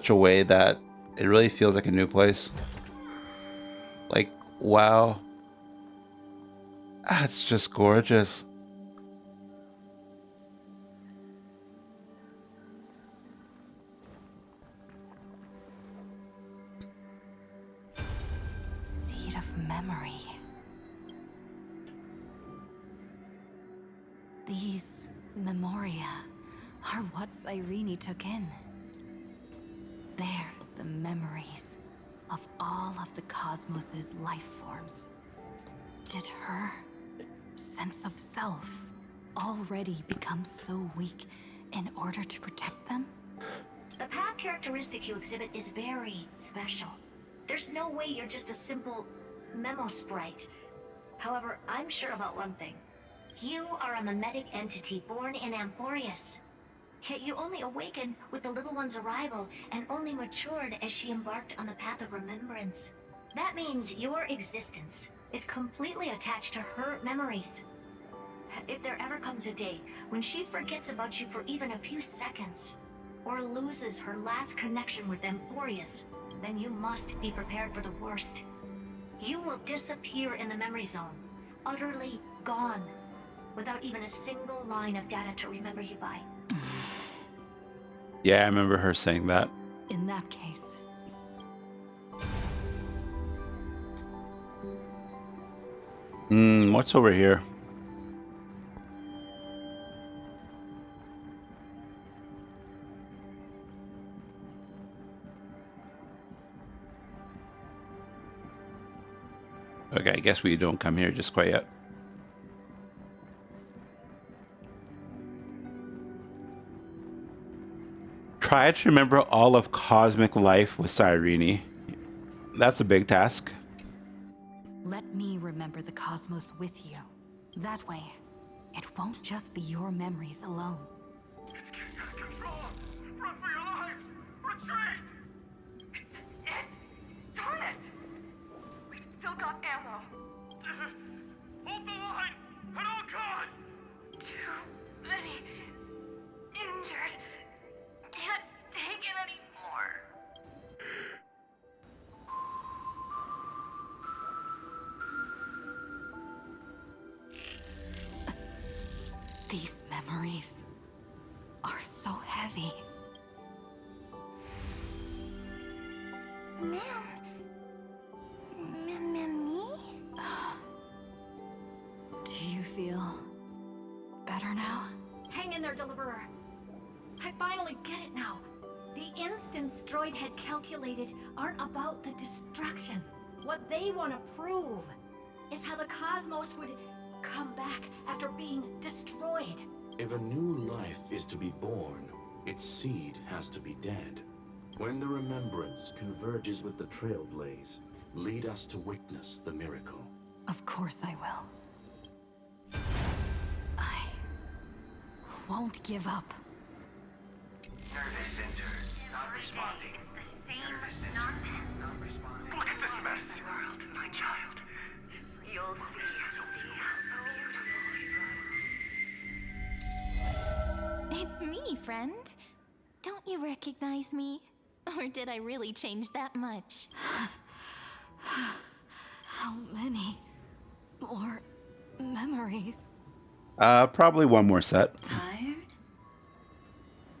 a way that it really feels like a new place. Like, wow. That's just gorgeous. Seed of memory. These memoria are what Cyrene took in. They're the memories of all of the cosmos's life forms. Did her sense of self already become so weak in order to protect them? The path characteristic you exhibit is very special. There's no way you're just a simple memo sprite. However, I'm sure about one thing. You are a mimetic entity born in Amphoreus. Yet you only awakened with the little one's arrival and only matured as she embarked on the path of remembrance. That means your existence is completely attached to her memories. If there ever comes a day when she forgets about you for even a few seconds, or loses her last connection with Amphoreus, then you must be prepared for the worst. You will disappear in the memory zone, utterly gone, without even a single line of data to remember you by. Yeah, I remember her saying that. In that case, What's over here? Okay, I guess we don't come here just quite yet. Try to remember all of cosmic life with Cyrene. That's a big task. let me remember the cosmos with you. That way, it won't just be your memories alone. Run for your lives! Retreat! Darn it! We've still got ammo. Hold the line! At all costs! Too many injured. Can't take it anymore. These memories are so heavy. Me? Do you feel better now? Hang in there, Deliverer. I finally get it now. The instants Droid had calculated aren't about the destruction. What they want to prove is how the cosmos would come back after being destroyed. If a new life is to be born, its seed has to be dead. When the remembrance converges with the trailblaze, lead us to witness the miracle. Of course I will. I won't give up. Nervous center, not responding. It's the same nonsense. Not responding. Look at this mess! World, my child. You'll see. It's me, friend. Don't you recognize me? Or did I really change that much? How many more memories? Probably one more set. Tired?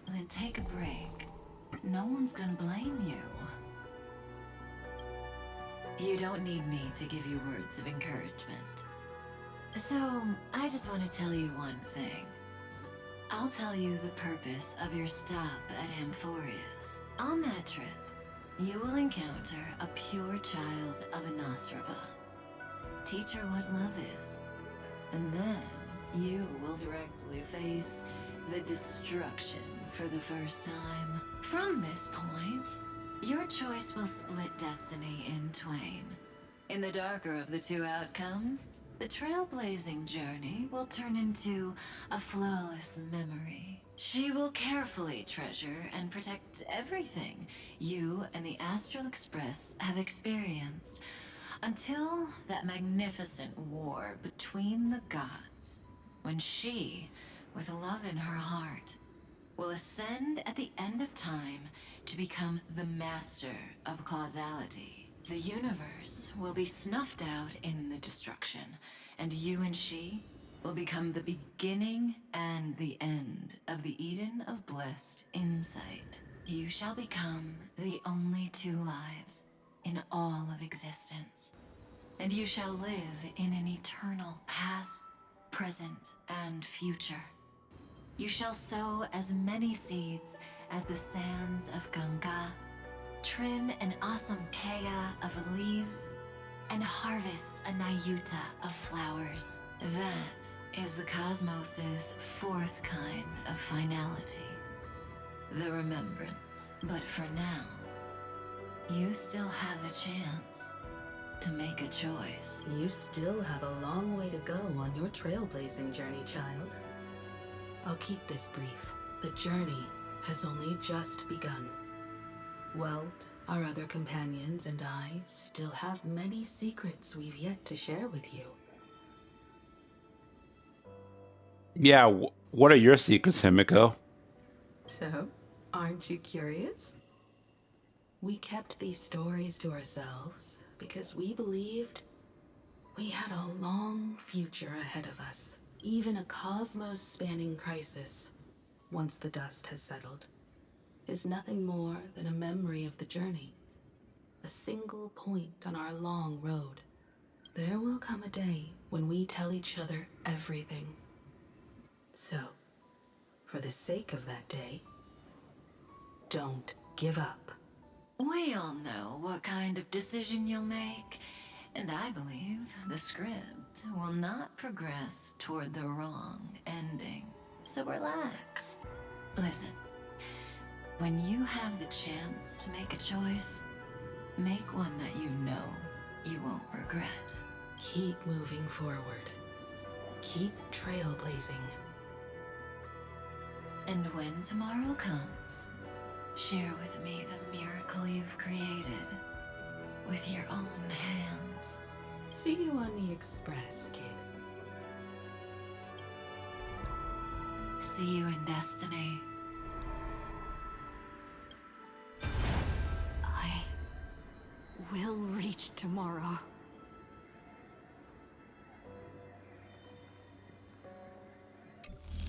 Then take a break. No one's gonna blame you. You don't need me to give you words of encouragement. So, I just want to tell you one thing. I'll tell you the purpose of your stop at Amphoreus. On that trip, you will encounter a pure child of Anastrava. Teach her what love is. And then you will directly face the destruction for the first time. From this point, your choice will split destiny in twain. In the darker of the two outcomes, the trailblazing journey will turn into a flawless memory. She will carefully treasure and protect everything you and the Astral Express have experienced until that magnificent war between the gods, when she, with love in her heart, will ascend at the end of time to become the master of causality. The universe will be snuffed out in the destruction, and you and she will become the beginning and the end of the Eden of blessed insight. You shall become the only two lives in all of existence, and you shall live in an eternal past, present, and future. You shall sow as many seeds as the sands of Ganga, trim an awesome kea of leaves, and harvest a nayuta of flowers. That is the cosmos's fourth kind of finality, the remembrance. But for now, you still have a chance to make a choice. You still have a long way to go on your trailblazing journey, child. I'll keep this brief. The journey has only just begun. Welt, our other companions, and I still have many secrets we've yet to share with you. Yeah, what are your secrets, Himiko? So, aren't you curious? We kept these stories to ourselves because we believed we had a long future ahead of us. Even a cosmos-spanning crisis, once the dust has settled, is nothing more than a memory of the journey. A single point on our long road. There will come a day when we tell each other everything. So, for the sake of that day, don't give up. We all know what kind of decision you'll make, and I believe the script will not progress toward the wrong ending. So relax. Listen, when you have the chance to make a choice, make one that you know you won't regret. Keep moving forward. Keep trailblazing. And when tomorrow comes, share with me the miracle you've created with your own hands. See you on the Express, kid. See you in destiny. I will reach tomorrow.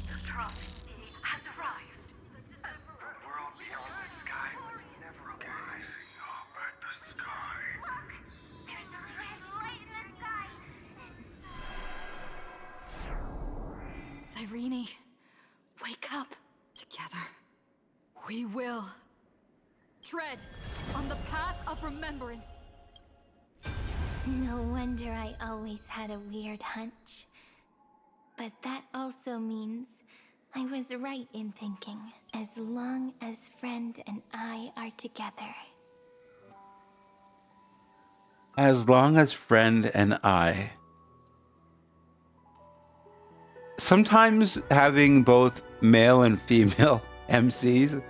The drop has arrived. The world beyond the sky was never a rising up at the sky. Look! There's a red light in the sky! Cyrene, wake up. Together, we will. Tread on the path of remembrance. No wonder I always had a weird hunch. But that also means I was right in thinking, as long as Friend and I are together. As long as Friend and I. Sometimes having both male and female MCs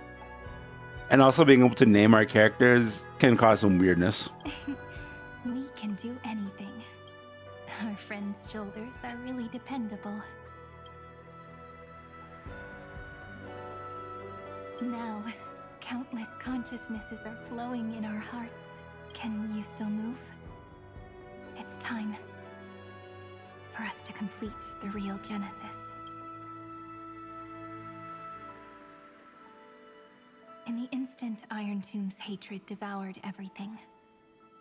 and also being able to name our characters can cause some weirdness. We can do anything. Our friend's shoulders are really dependable. Now, countless consciousnesses are flowing in our hearts. Can you still move? It's time for us to complete the real Genesis. In the instant Iron Tomb's hatred devoured everything,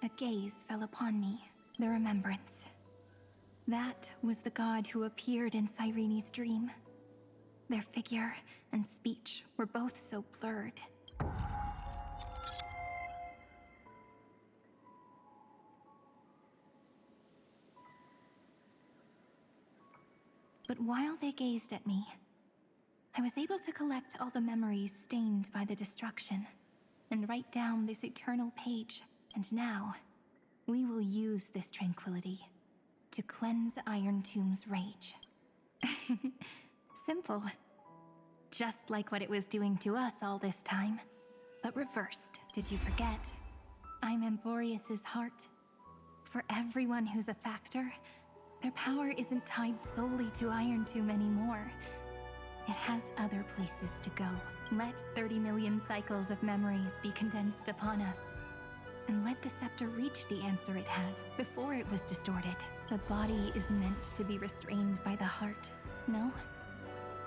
a gaze fell upon me, the remembrance. That was the god who appeared in Cyrene's dream. Their figure and speech were both so blurred. But while they gazed at me, I was able to collect all the memories stained by the destruction and write down this eternal page. And now, we will use this tranquility to cleanse Iron Tomb's rage. Simple. Just like what it was doing to us all this time, but reversed. Did you forget? I'm Amphoreus' heart. For everyone who's a factor, their power isn't tied solely to Iron Tomb anymore. It has other places to go. Let 30 million cycles of memories be condensed upon us. And let the scepter reach the answer it had before it was distorted. The body is meant to be restrained by the heart, no?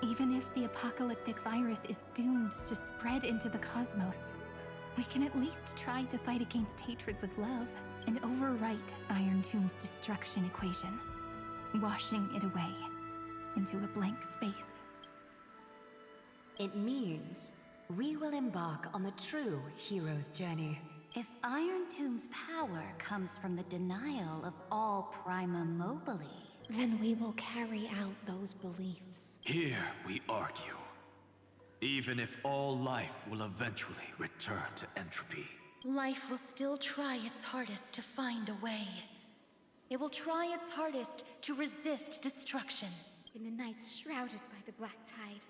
Even if the apocalyptic virus is doomed to spread into the cosmos, we can at least try to fight against hatred with love and overwrite Iron Tomb's destruction equation, washing it away into a blank space. It means we will embark on the true hero's journey. If Iron Tomb's power comes from the denial of all prima mobile, then we will carry out those beliefs. Here we argue. Even if all life will eventually return to entropy. Life will still try its hardest to find a way. It will try its hardest to resist destruction. In the nights shrouded by the black tide,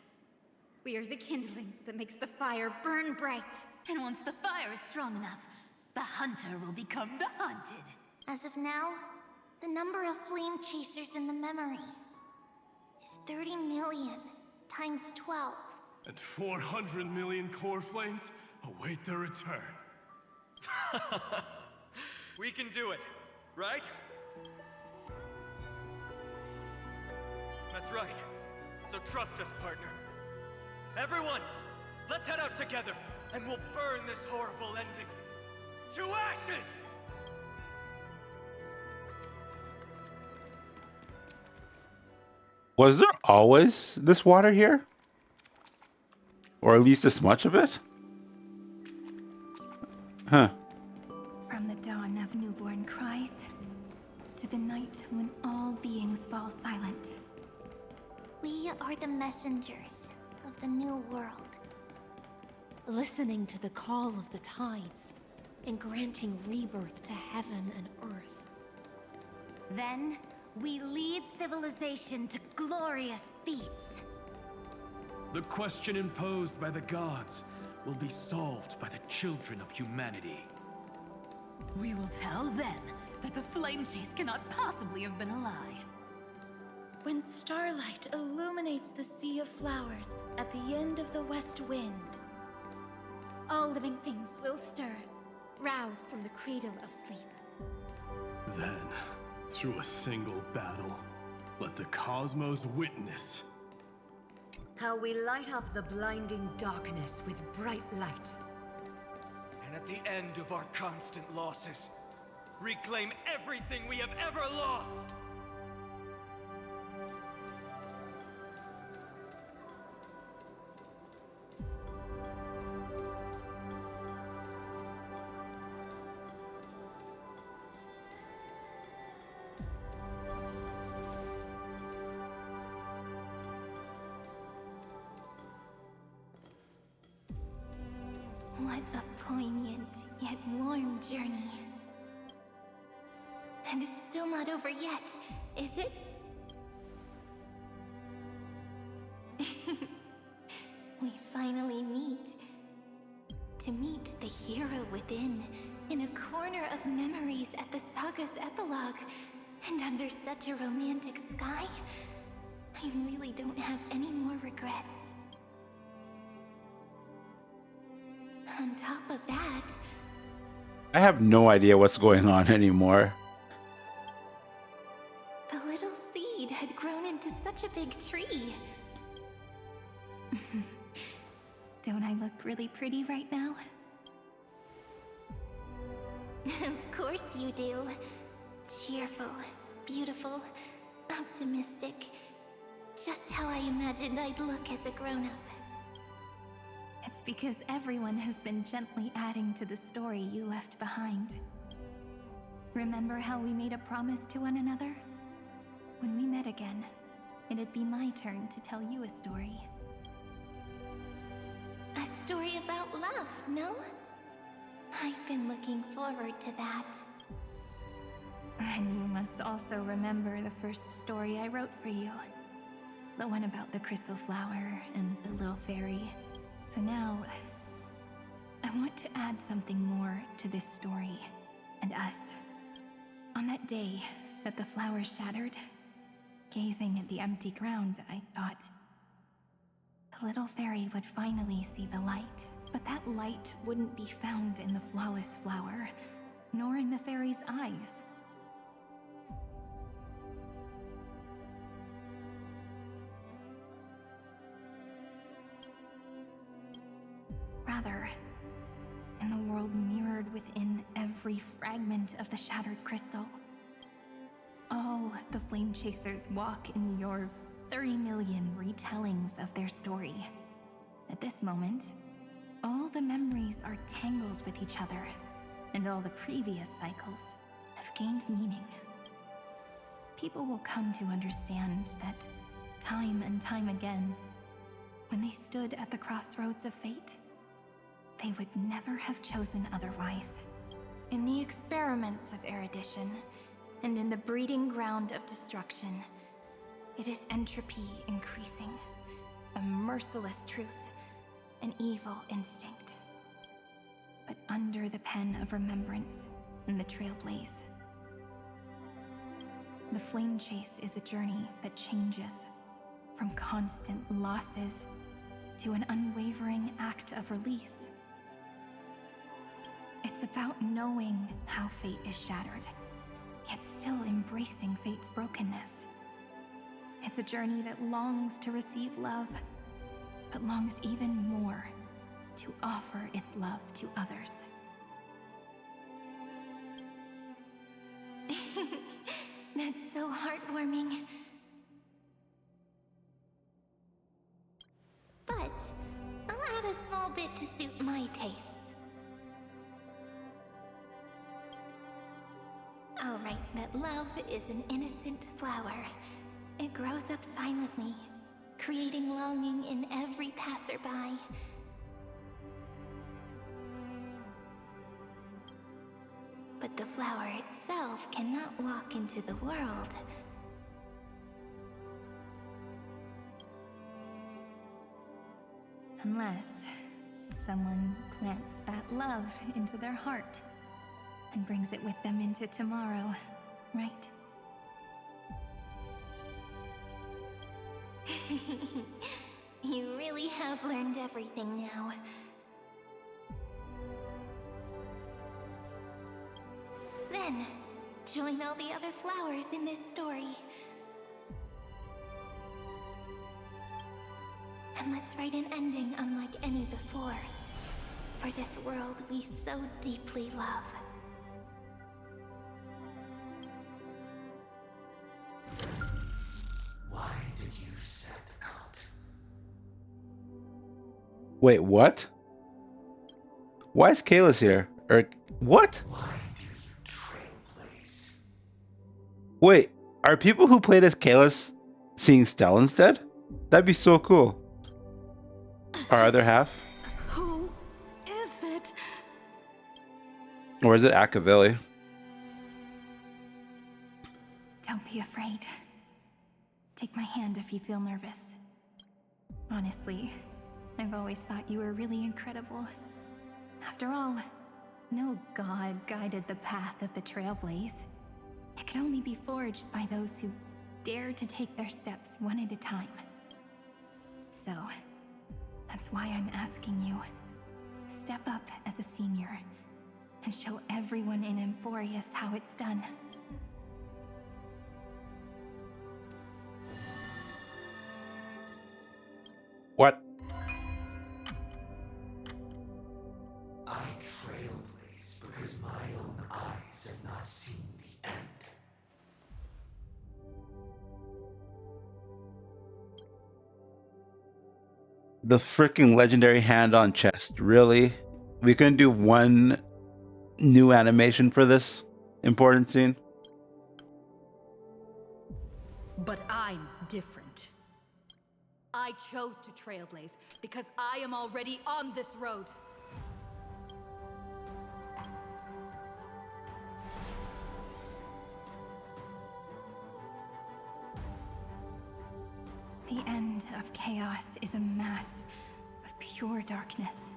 we are the kindling that makes the fire burn bright. And once the fire is strong enough, the hunter will become the hunted. As of now, the number of flame chasers in the memory is 30 million times 12. And 400 million core flames await their return. We can do it, right? That's right. So trust us, partner. Everyone, let's head out together, and we'll burn this horrible ending to ashes! Was there always this water here? Or at least this much of it? Huh. From the dawn of newborn cries to the night when all beings fall silent. We are the messengers of the new world. Listening to the call of the tides and granting rebirth to heaven and earth. Then, we lead civilization to glorious feats. The question imposed by the gods will be solved by the children of humanity. We will tell them that the flame chase cannot possibly have been a lie. When starlight illuminates the sea of flowers at the end of the west wind, all living things will stir, roused from the cradle of sleep. Then, through a single battle, let the cosmos witness how we light up the blinding darkness with bright light. And at the end of our constant losses, reclaim everything we have ever lost! What a poignant yet warm journey. And it's still not over yet, is it? We finally meet. To meet the hero within, in a corner of memories at the saga's epilogue, and under such a romantic sky, I really don't have any more regrets. On top of that, I have no idea what's going on anymore. the little seed had grown into such a big tree. Don't I look really pretty right now? Of course you do. Cheerful, beautiful, optimistic. Just how I imagined I'd look as a grown-up. It's because everyone has been gently adding to the story you left behind. Remember how we made a promise to one another? When we met again, it'd be my turn to tell you a story. A story about love, no? I've been looking forward to that. And you must also remember the first story I wrote for you. The one about the crystal flower and the little fairy. So now, I want to add something more to this story and us. On that day that the flower shattered, gazing at the empty ground, I thought the little fairy would finally see the light. But that light wouldn't be found in the flawless flower, nor in the fairy's eyes. Rather, in the world mirrored within every fragment of the shattered crystal. All the flame chasers walk in your 30 million retellings of their story. At this moment, all the memories are tangled with each other, and all the previous cycles have gained meaning. People will come to understand that time and time again, when they stood at the crossroads of fate, they would never have chosen otherwise. In the experiments of erudition, and in the breeding ground of destruction, it is entropy increasing, a merciless truth, an evil instinct. But under the pen of remembrance and the trailblaze, the flame chase is a journey that changes from constant losses to an unwavering act of release. It's about knowing how fate is shattered, yet still embracing fate's brokenness. It's a journey that longs to receive love, but longs even more to offer its love to others. That's so heartwarming. But I'll add a small bit to suit my tastes. I'll write that love is an innocent flower. It grows up silently, creating longing in every passerby. But the flower itself cannot walk into the world. Unless someone plants that love into their heart and brings it with them into tomorrow, right? You really have learned everything now. Then, join all the other flowers in this story. And let's write an ending unlike any before, for this world we so deeply love. Why did you set out? Wait, what? Why is Kalis here? Or what? Why do you trailblaze? Wait, are people who played as Kalis seeing Stell instead? That'd be so cool. Our other half? Who is it? Or is it Akavilli? Don't be afraid. Take my hand if you feel nervous. Honestly, I've always thought you were really incredible. After all, no god guided the path of the Trailblaze. It could only be forged by those who dare to take their steps one at a time. So, that's why I'm asking you. Step up as a senior and show everyone in Amphoreus how it's done. What? because my own eyes have not seen the end. The freaking legendary hand on chest. Really? We couldn't do one new animation for this important scene? But I'm different. I chose to trailblaze because I am already on this road. The end of chaos is a mass of pure darkness,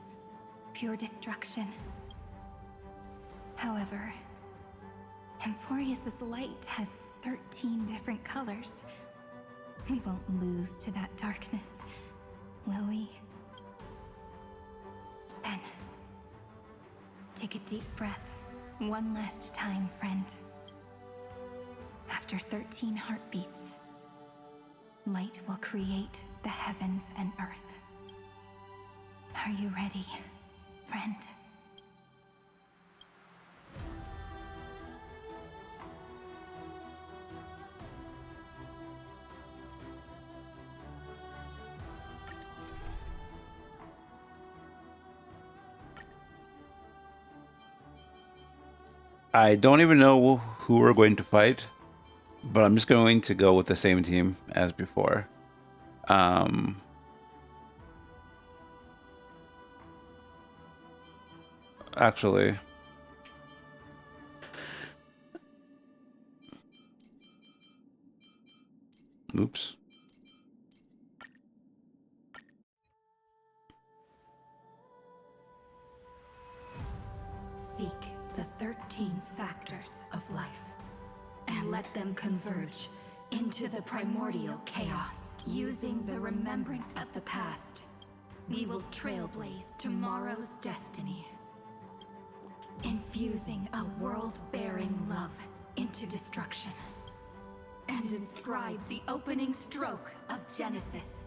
pure destruction. However, Amphoreus' light has 13 different colors. We won't lose to that darkness, will we? Then, take a deep breath, one last time, friend. After 13 heartbeats, light will create the heavens and earth. Are you ready, friend? I don't even know who we're going to fight, but I'm just going to go with the same team as before. Actually, oops. Seek the 13 factors of life, and let them converge into the primordial chaos. Using the remembrance of the past, we will trailblaze tomorrow's destiny. Infusing a world-bearing love into destruction, and inscribe the opening stroke of Genesis.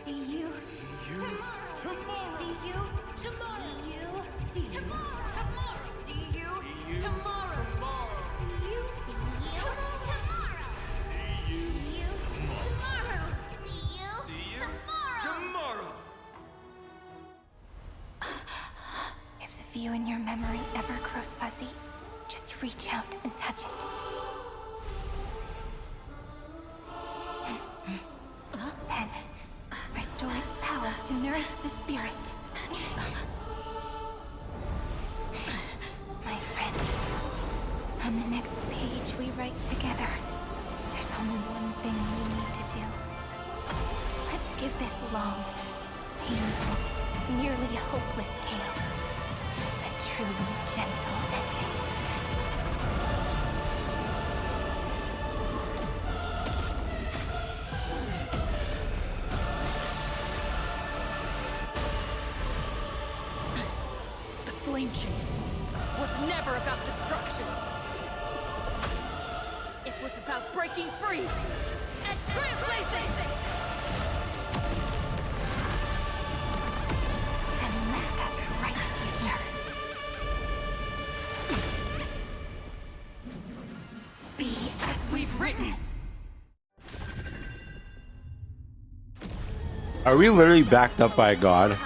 See you tomorrow. See you tomorrow. See you tomorrow. See you tomorrow. See you tomorrow. See you tomorrow. See you tomorrow. If the view in your memory ever grows fuzzy, just reach out and touch it. Then, restore its power to nourish the spirit. My friend, on the next page we write together, there's only one thing we need to do. Let's give this long, painful, nearly hopeless tale a truly gentle ending. Flame chase was never about destruction. It was about breaking free and trailblazing. And let that bright future be as we've written. Are we literally backed up by God?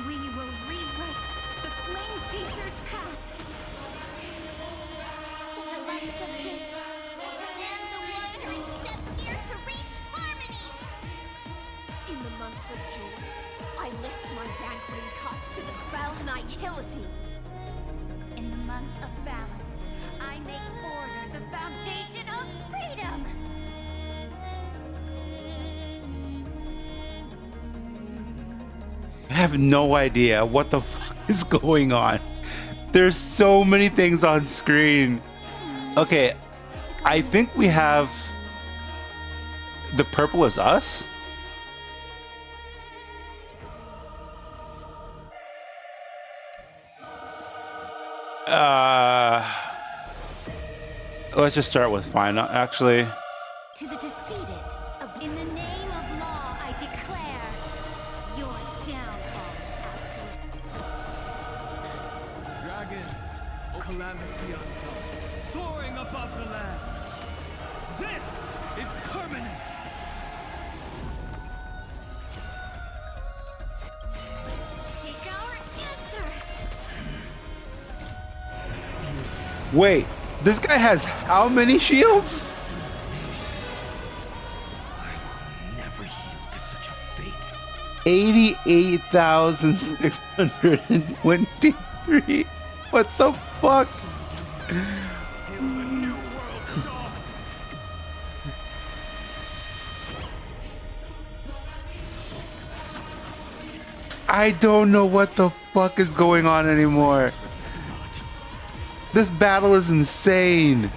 We will rewrite the Flame Chaser's path. To the lights of faith, and the wandering steps here to reach harmony. In the month of June, I lift my banqueting cup to dispel nihility. In the month of balance, I make order the foundation of freedom. I have no idea what the fuck is going on. There's so many things on screen. Okay, I think we have the purple is us. Let's just start with final. Actually, To the defeated, in the name of law, I declare your downfall is absolute. Dragons, calamity undone, soaring above the lands. This is permanence. Take our answer. wait, this guy has how many shields? Never yield to such a fate. 88,623. What the fuck? I don't know what the fuck is going on anymore. This battle is insane.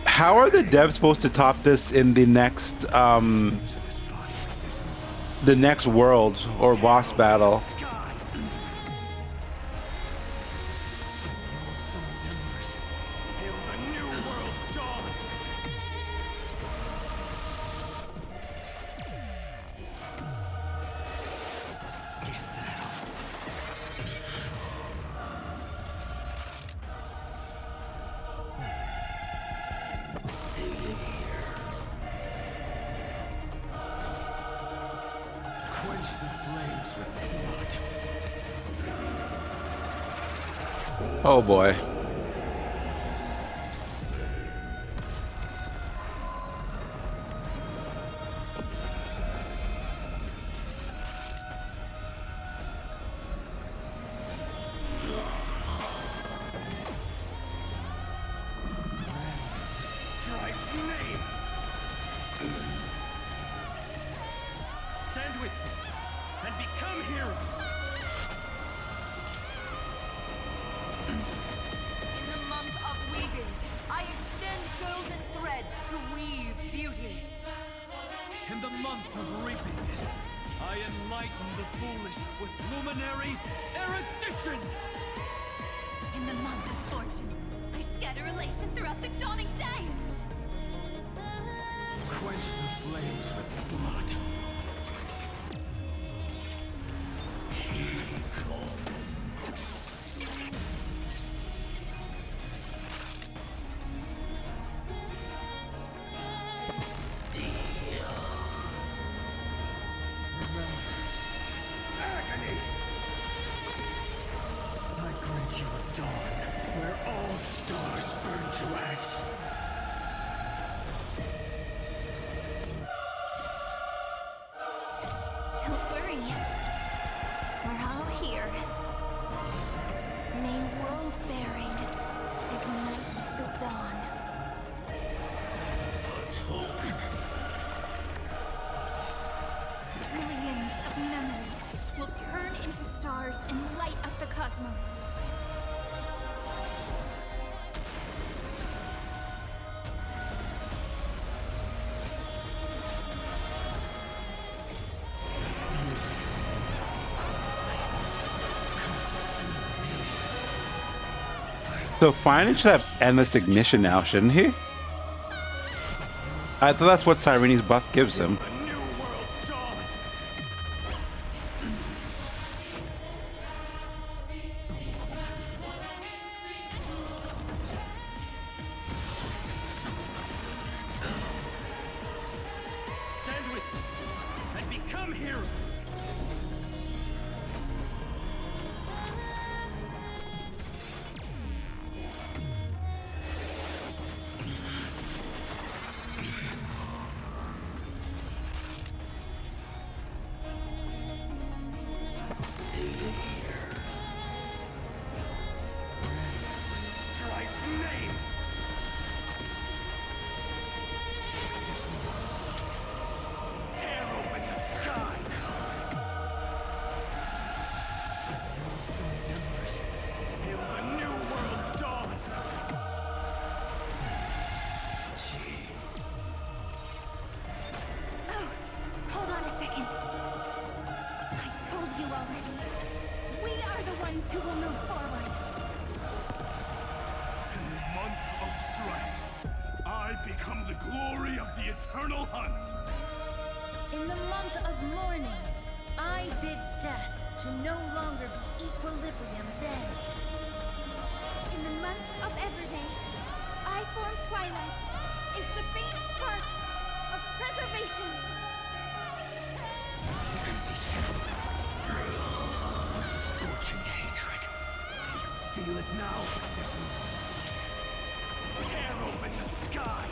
How are the devs supposed to top this in the next world or boss battle? Oh boy. Strife's name. Stand with me and become heroes. In the month of weaving, I extend golden threads to weave beauty. In the month of reaping, I enlighten the foolish with luminary erudition. In the month of fortune, I scatter elation throughout the dawning day. Quench the flames with blood. I grant you a dawn where all stars burn to ash. Don't worry. We're all here. May world-bearing ignite the dawn. Trillions of memories will turn into stars and light up the cosmos. So Final should have endless ignition now, shouldn't he? I thought that's what Cyrene's buff gives him. Stand with me and become heroes. glory of the eternal hunt. In the month of mourning, I bid death to no longer be equilibrium's end. In the month of Everday, I fall in twilight into the faint sparks of preservation. A scorching hatred. Do you feel it now? Dissonance. Tear open the sky.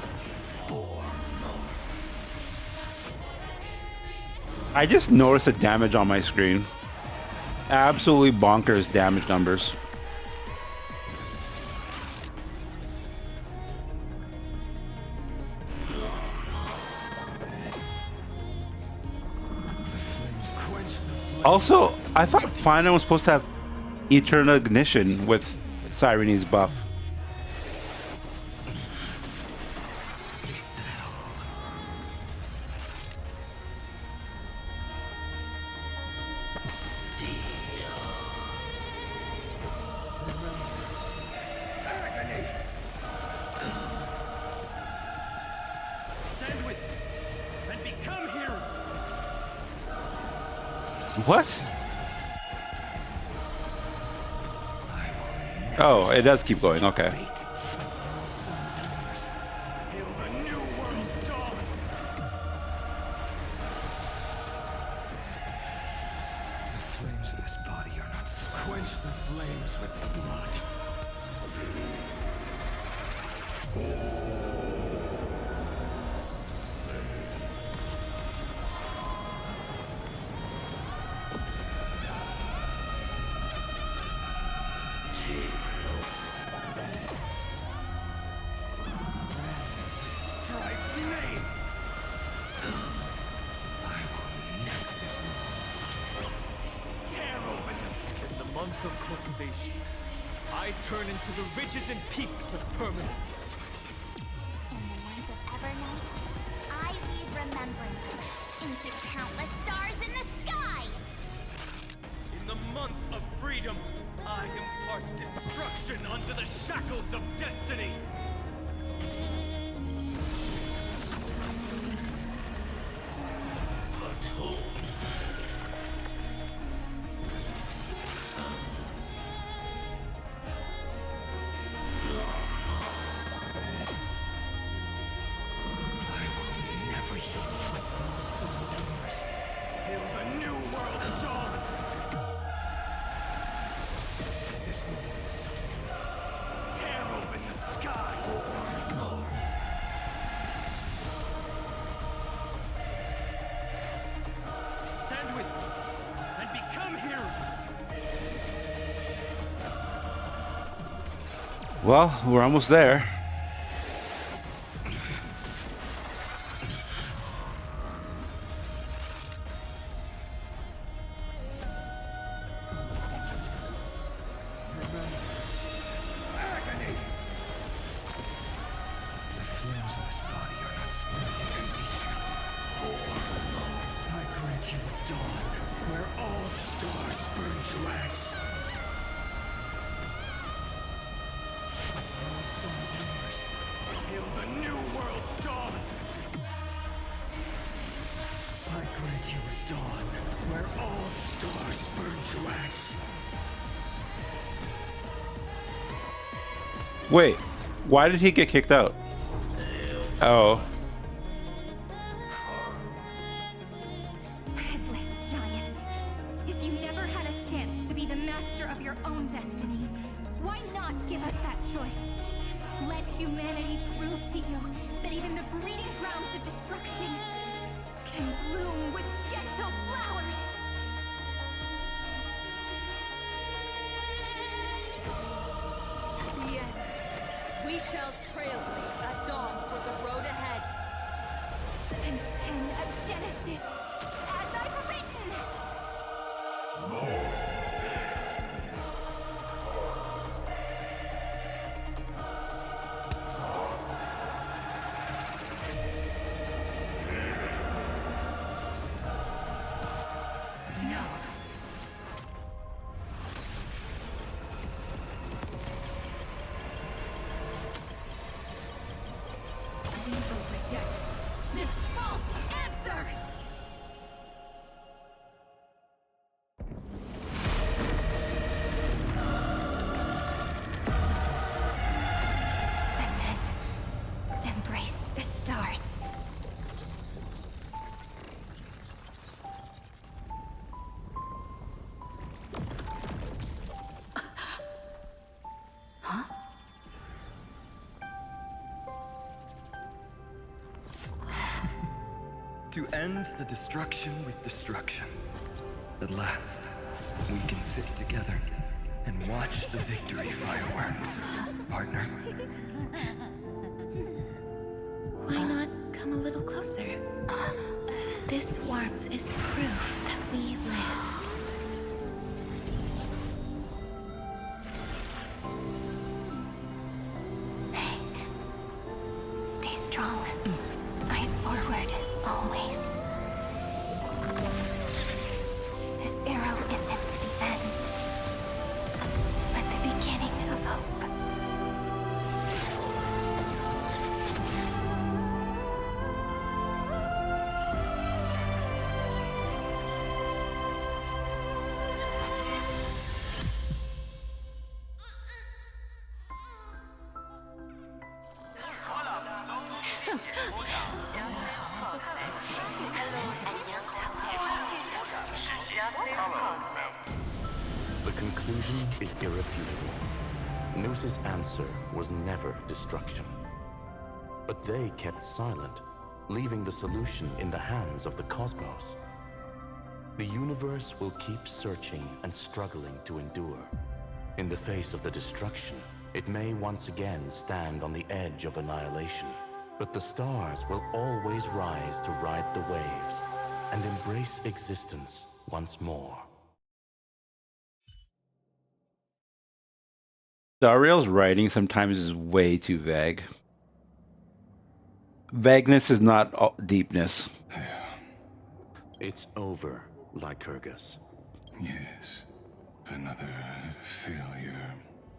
I just noticed the damage on my screen. Absolutely bonkers damage numbers. Also, I thought Final was supposed to have Eternal Ignition with Sirene's buff. What? Oh, it does keep going. Okay. Flames of this body are not quench the flames with blood. Strife's name. I will neck this monster. Tear open the skin. In the month of cultivation, I turn into the ridges and peaks of permanence. In the month of Evernight, I weave remembrance into countless stars in the sky. In the month of freedom, I impart destruction unto the shackles of destiny. Never heal. Sun's embers. Hail the new world dawn. This means tear open the sky. Stand with me and become heroes. Well, we're almost there. Agony. The flames of this body are not smoking empty shell. I grant you a dawn where all stars burn to ash. World sun's embers. Hail the new world's dawn. I grant you a dawn where all stars burn to ash. Wait, why did he get kicked out? Oh. Headless giants. If you never had a chance to be the master of your own destiny, why not give us that choice? Let humanity prove to you that even the breeding grounds of destruction can bloom with gentle flowers. The end. We shall trailblaze at dawn for the road ahead. And pen a Genesis, as I've written. No. Invoke a To end the destruction with destruction. At last, we can sit together and watch the victory fireworks, partner. Why not come a little closer? This warmth is proof that we live. Hey, stay strong. Eyes forward, always. This arrow isn't the end, but the beginning of hope. The conclusion is irrefutable. Noos's answer was never destruction. But they kept silent, leaving the solution in the hands of the cosmos. The universe will keep searching and struggling to endure. In the face of the destruction, it may once again stand on the edge of annihilation. But the stars will always rise to ride the waves and embrace existence once more. Dariel's writing sometimes is way too vague. Vagueness is not deepness. It's over, Lycurgus. Yes, another failure.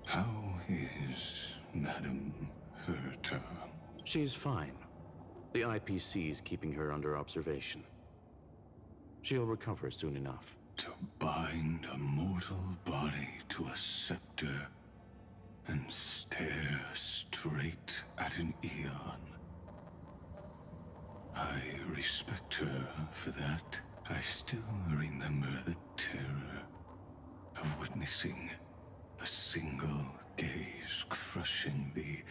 How is Madame Herta? She's fine. The IPC's keeping her under observation. She'll recover soon enough. To bind a mortal body to a scepter and stare straight at an eon. I respect her for that. I still remember the terror of witnessing a single gaze crushing the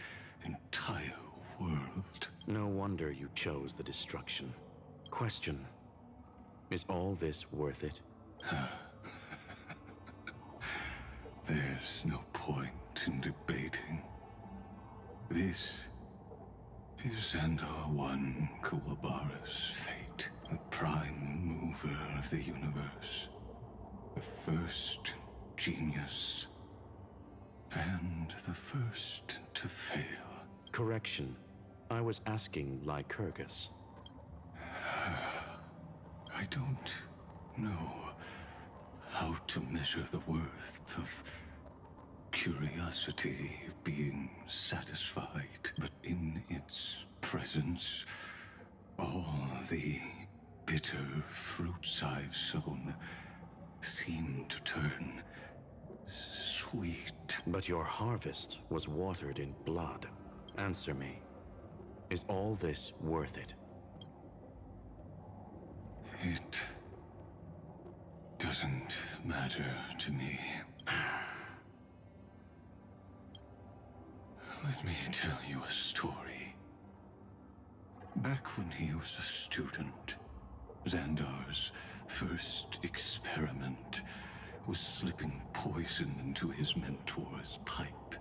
entire world. No wonder you chose the destruction. Question: is all this worth it? There's no point in debating. This is Xandar I Kuwabara's fate, the prime mover of the universe, the first genius, and the first to fail. Correction. I was asking Lycurgus. I don't know how to measure the worth of curiosity being satisfied, but in its presence, all the bitter fruits I've sown seem to turn sweet. But your harvest was watered in blood. Answer me. Is all this worth it? It doesn't matter to me. Let me tell you a story. Back when he was a student, Xandar's first experiment was slipping poison into his mentor's pipe,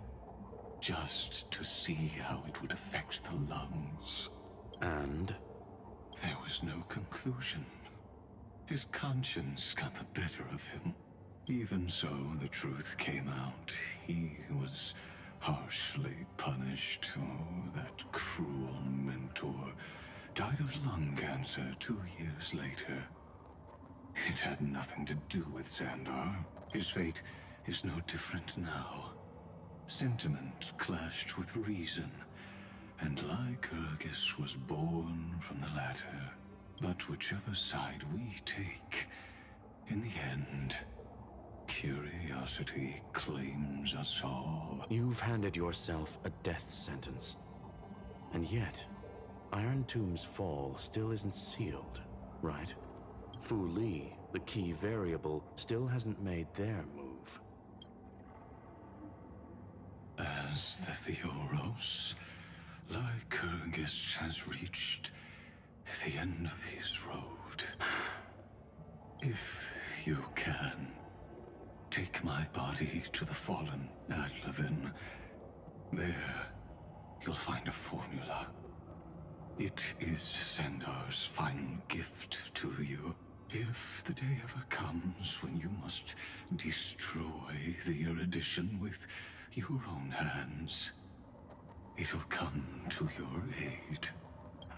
just to see how it would affect the lungs. And? There was no conclusion. His conscience got the better of him. Even so, the truth came out. He was harshly punished. Oh, that cruel mentor died of lung cancer 2 years later. It had nothing to do with Xandar. His fate is no different now. Sentiment clashed with reason, and Lycurgus was born from the latter. But whichever side we take, in the end, curiosity claims us all. You've handed yourself a death sentence. And yet, Iron Tomb's fall still isn't sealed, right? Fu Li, the key variable, still hasn't made their move. As the Theoros, Lycurgus has reached the end of his road. If you can, take my body to the fallen Adlevin. There, you'll find a formula. It is Xandar's final gift to you. If the day ever comes when you must destroy the erudition with your own hands, it'll come to your aid.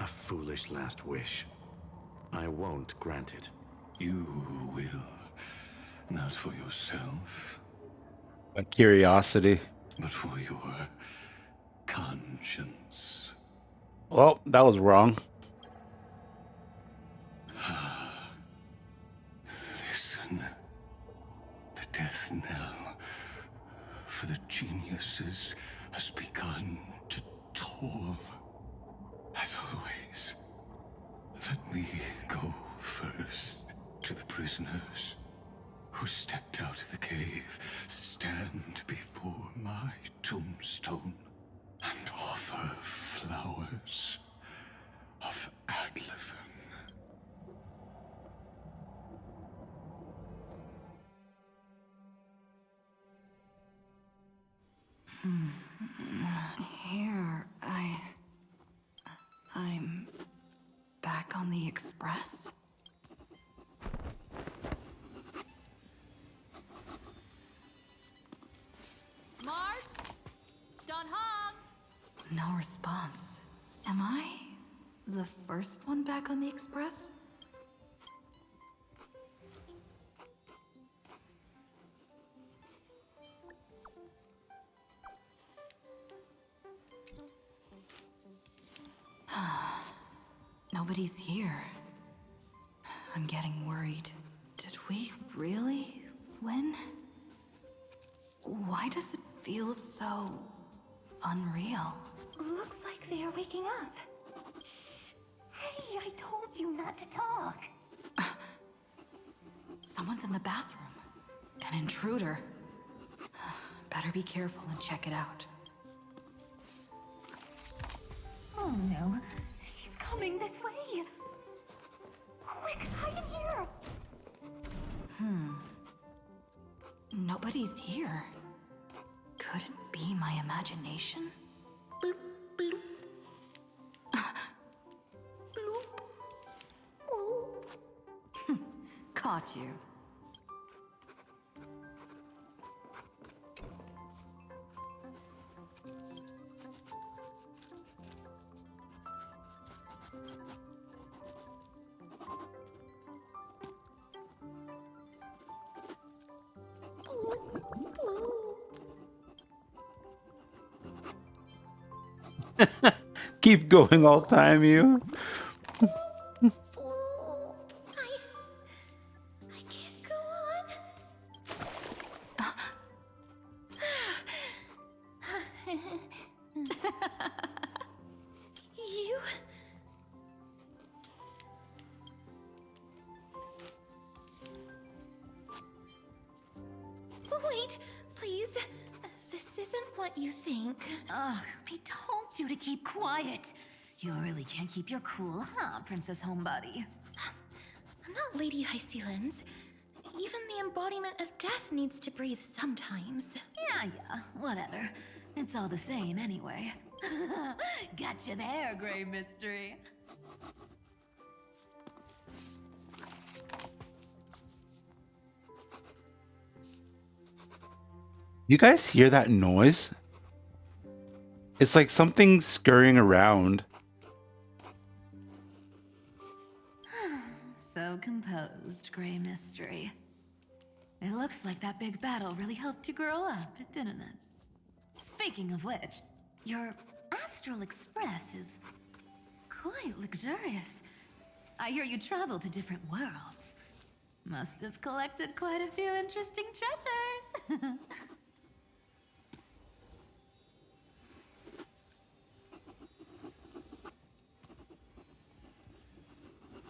A foolish last wish. I won't grant it. You will. Not for yourself, A curiosity. but for your conscience. Well, that was wrong. Listen. The death knell for the geniuses has begun to toll. As always, let me go first to the prisoners who stepped out of the cave. Stand before my tombstone and offer flowers of Adlevin. Here, I'm back on the express. March? Don Hong? No response. Am I the first one back on the express? Nobody's here. I'm getting worried. Did we really win? Why does it feel so unreal? Looks like they are waking up. Hey, I told you not to talk. Someone's in the bathroom. An intruder. Better be careful and check it out. Oh no, she's coming this way. Quick, hide in here. Nobody's here. Could it be my imagination? Bloop, bloop. Bloop. Caught you. Keep going all time, you. I can't go on. You? Wait, please. This isn't what you think. Ugh, I told you to keep quiet. You really can't keep your cool, huh, Princess Homebody? I'm not Lady Hysealens. Even the embodiment of death needs to breathe sometimes. Yeah, whatever. It's all the same anyway. Gotcha there, Grey Mystery. You guys hear that noise? It's like something scurrying around. So composed, Grey Mystery. It looks like that big battle really helped you grow up, didn't it? Speaking of which, your Astral Express is quite luxurious. I hear you travel to different worlds. Must have collected quite a few interesting treasures.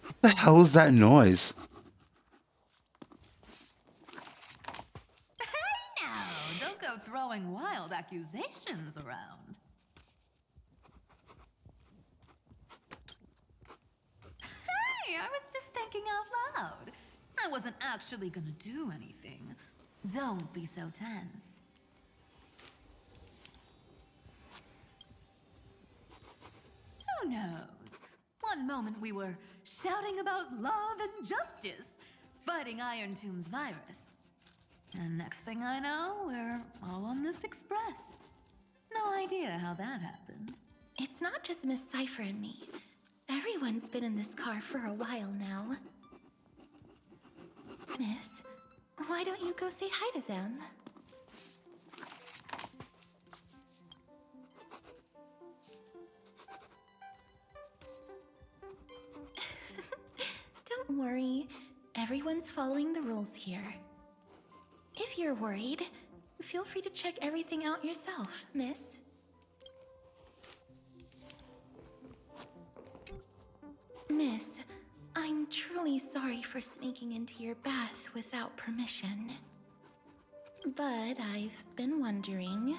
What the hell is that noise? Hey now, don't go throwing wild accusations around. thinking out loud. I wasn't actually gonna do anything. Don't be so tense. Who knows? One moment we were shouting about love and justice, fighting Iron Tomb's virus. And next thing I know, we're all on this express. No idea how that happened. It's not just Miss Cypher and me. Everyone's been in this car for a while now. Miss, why don't you go say hi to them? Don't worry. Everyone's following the rules here. If you're worried, feel free to check everything out yourself, miss. Miss, I'm truly sorry for sneaking into your bath without permission. But I've been wondering,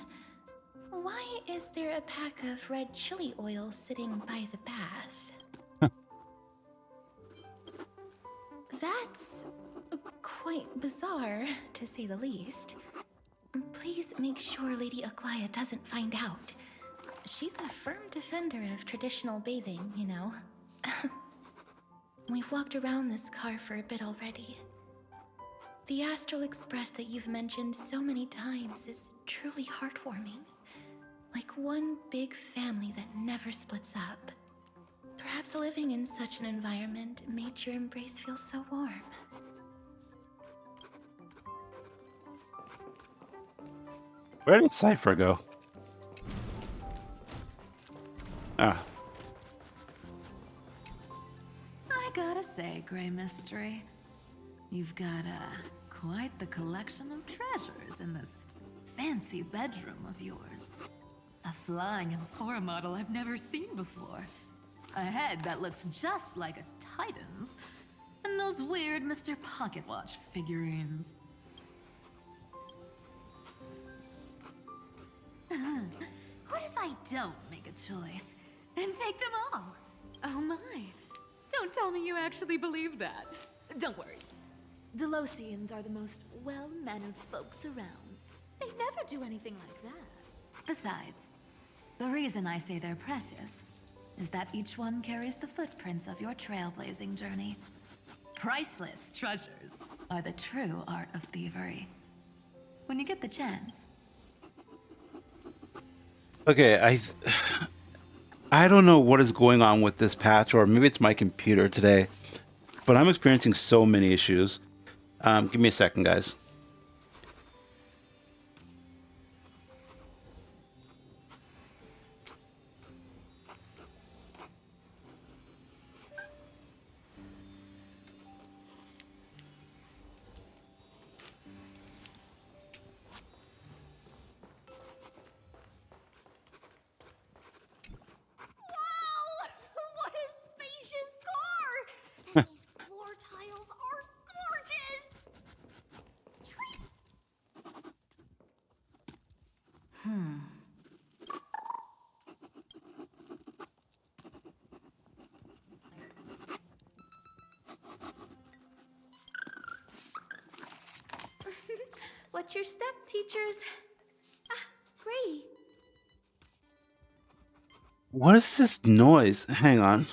why is there a pack of red chili oil sitting by the bath? That's quite bizarre, to say the least. Please make sure Lady Aglaya doesn't find out. She's a firm defender of traditional bathing, you know. We've walked around this car for a bit already. The Astral Express that you've mentioned so many times is truly heartwarming. Like one big family that never splits up. Perhaps living in such an environment made your embrace feel so warm. Where did Cypher go? Ah. I gotta say, Grey Mystery, you've got quite the collection of treasures in this fancy bedroom of yours. A flying Amphora model I've never seen before. A head that looks just like a Titan's. And those weird Mr. Pocket Watch figurines. What if I don't make a choice and take them all? Oh my. Don't tell me you actually believe that. Don't worry. Delosians are the most well-mannered folks around. They never do anything like that. Besides, the reason I say they're precious is that each one carries the footprints of your trailblazing journey. Priceless treasures are the true art of thievery. When you get the chance. Okay, I don't know what is going on with this patch, or maybe it's my computer today, but I'm experiencing so many issues. Give me a second, guys. What a spacious car! And these floor tiles are gorgeous! What's your step, teachers? Ah, Gray. What is this noise? Hang on.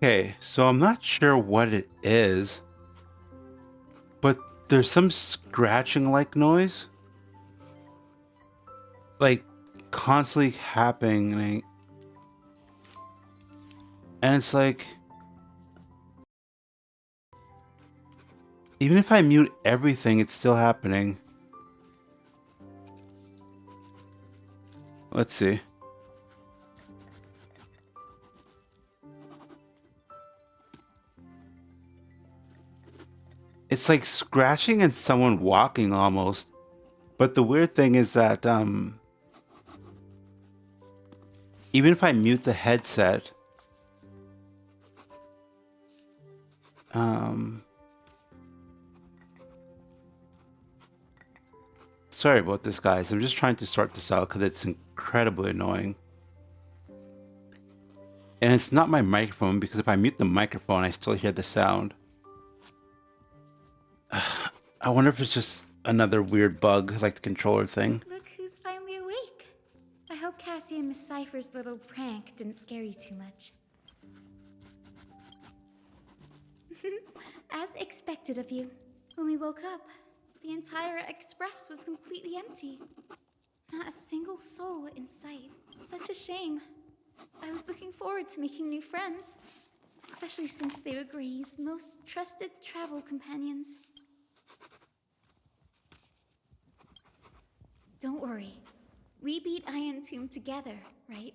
Okay, so I'm not sure what it is, but there's some scratching like noise. Like constantly happening. And it's like, even if I mute everything, it's still happening. Let's see. It's like scratching and someone walking almost. But the weird thing is that even if I mute the headset, sorry about this, guys. I'm just trying to sort this out because it's incredibly annoying. And it's not my microphone, because if I mute the microphone, I still hear the sound. I wonder if it's just another weird bug, like the controller thing. Look who's finally awake. I hope Cassie and Miss Cypher's little prank didn't scare you too much. As expected of you, when we woke up, the entire express was completely empty. Not a single soul in sight. Such a shame. I was looking forward to making new friends, especially since they were Gray's most trusted travel companions. Don't worry. We beat Iron Tomb together, right?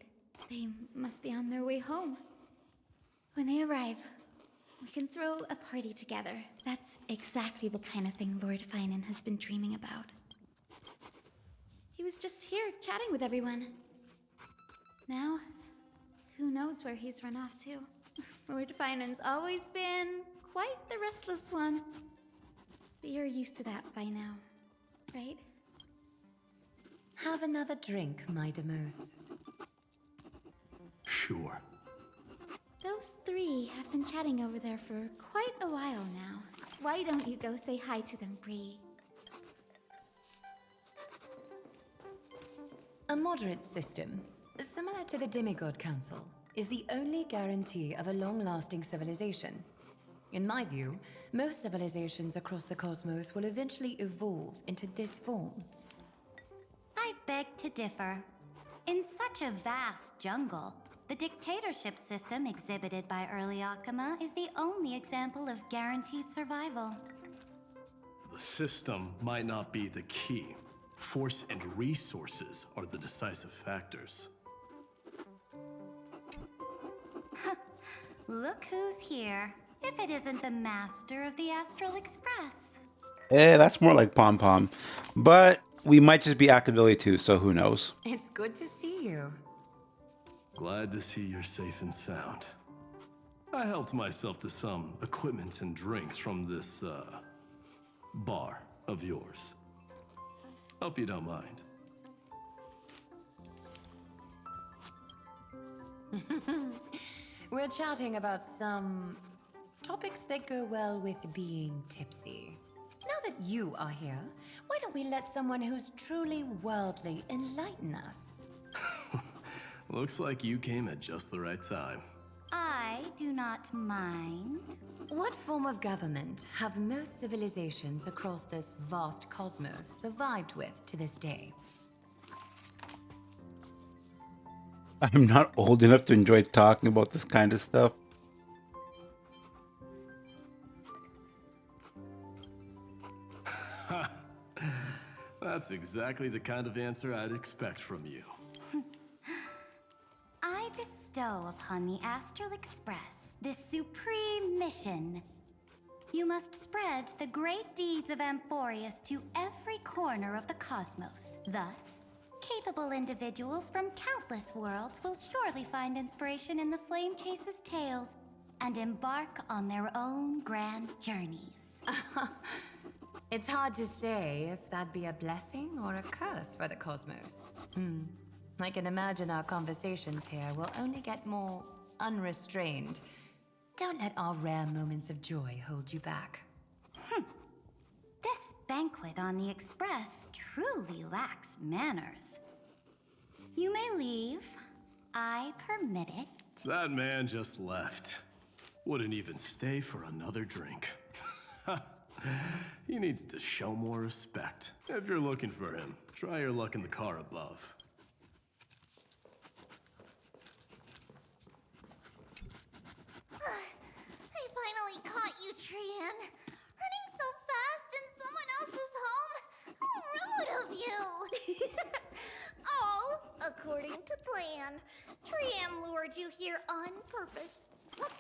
They must be on their way home. When they arrive, we can throw a party together. That's exactly the kind of thing Lord Finan has been dreaming about. He was just here chatting with everyone. Now, who knows where he's run off to? Lord Finan's always been quite the restless one. But you're used to that by now, right? Have another drink, my Demos. Sure. Those three have been chatting over there for quite a while now. Why don't you go say hi to them, Bree? A moderate system, similar to the Demigod Council, is the only guarantee of a long-lasting civilization. In my view, most civilizations across the cosmos will eventually evolve into this form. I beg to differ. In such a vast jungle, the dictatorship system exhibited by early Akama is the only example of guaranteed survival. The system might not be the key. Force and resources are the decisive factors. Look who's here. If it isn't the master of the Astral Express. That's more like Pom Pom. But we might just be Actively too, so who knows? It's good to see you. Glad to see you're safe and sound. I helped myself to some equipment and drinks from this, bar of yours. Hope you don't mind. We're chatting about some topics that go well with being tipsy. Now that you are here, why don't we let someone who's truly worldly enlighten us? Looks like you came at just the right time. I do not mind. What form of government have most civilizations across this vast cosmos survived with to this day? I'm not old enough to enjoy talking about this kind of stuff. That's exactly the kind of answer I'd expect from you. I bestow upon the Astral Express this supreme mission. You must spread the great deeds of Amphoreus to every corner of the cosmos. Thus, capable individuals from countless worlds will surely find inspiration in the Flame Chase's tales and embark on their own grand journeys. It's hard to say if that'd be a blessing or a curse for the cosmos. I can imagine our conversations here will only get more unrestrained. Don't let our rare moments of joy hold you back. This banquet on the Express truly lacks manners. You may leave. I permit it. That man just left. Wouldn't even stay for another drink. He needs to show more respect. If you're looking for him, try your luck in the car above. I finally caught you, Trian. Running so fast in someone else's home? How rude of you! All according to plan. Trian lured you here on purpose. Look,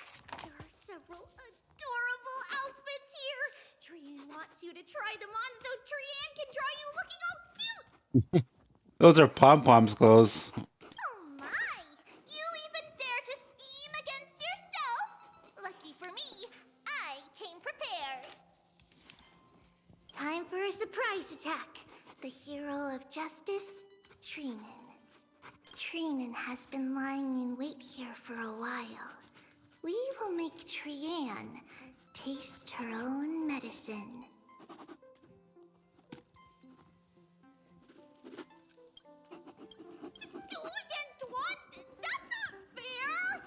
there are several adorable outfits here. Trian wants you to try them on so Trian can draw you looking all cute. Those are pom-poms clothes. Oh my! You even dare to scheme against yourself? Lucky for me, I came prepared. Time for a surprise attack. The hero of justice, Treenan. Treenan has been lying in wait here for a while. We will make Trian taste her own medicine. 2 against 1? That's not fair!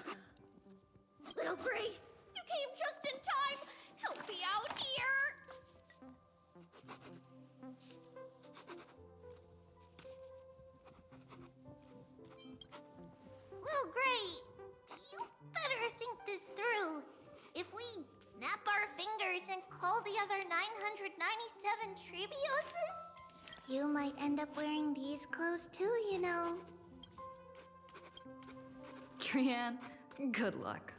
Little Gray, you came just in time. Help me out here. Little Gray, you better think this through. If we snap our fingers and call the other 997 Trebioses, you might end up wearing these clothes too, you know. Trian, good luck.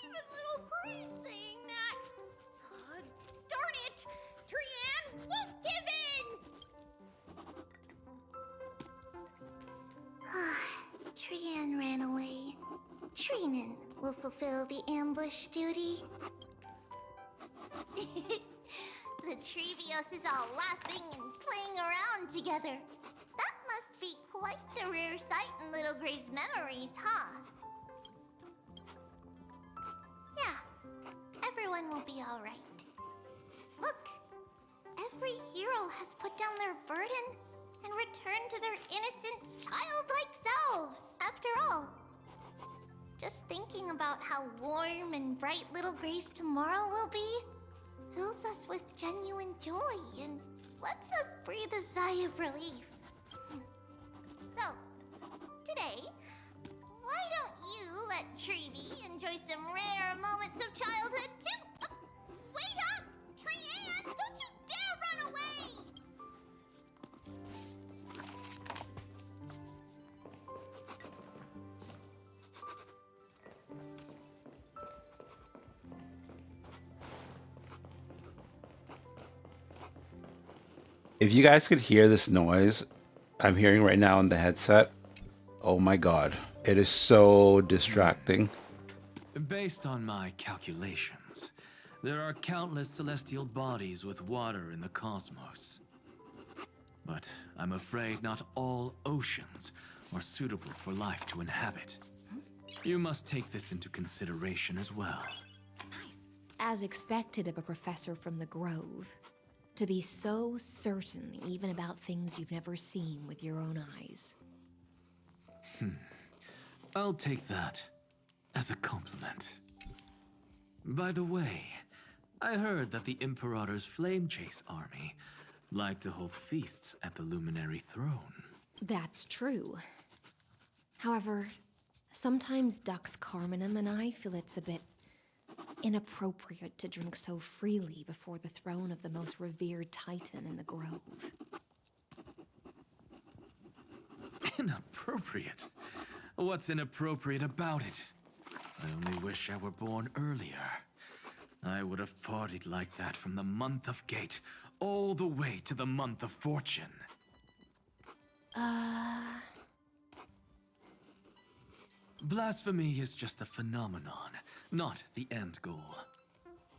Even little Gray's saying that. Darn it! Trian won't give in! Trian ran away. Treenan will fulfill the ambush duty. The Trevios is all laughing and playing around together. That must be quite a rare sight in Little Gray's memories, huh? Yeah, everyone will be all right. Look, every hero has put down their burden and returned to their innocent, childlike selves. After all, just thinking about how warm and bright Little Gray's tomorrow will be fills us with genuine joy and lets us breathe a sigh of relief. So, today, why don't you let Trevi enjoy some rare moments of childhood too? Wait up! Trian, don't you dare run away! If you guys could hear this noise I'm hearing right now in the headset, oh my god, it is so distracting. Based on my calculations, there are countless celestial bodies with water in the cosmos. But I'm afraid not all oceans are suitable for life to inhabit. You must take this into consideration as well. As expected of a professor from the Grove. To be so certain even about things you've never seen with your own eyes. I'll take that as a compliment. By the way, I heard that the Imperator's Flame Chase army like to hold feasts at the Luminary Throne. That's true. However, sometimes Dux Carminum and I feel it's a bit inappropriate to drink so freely before the throne of the most revered titan in the Grove. Inappropriate? What's inappropriate about it? I only wish I were born earlier. I would have partied like that from the month of Gate all the way to the month of Fortune. Blasphemy is just a phenomenon, not the end goal.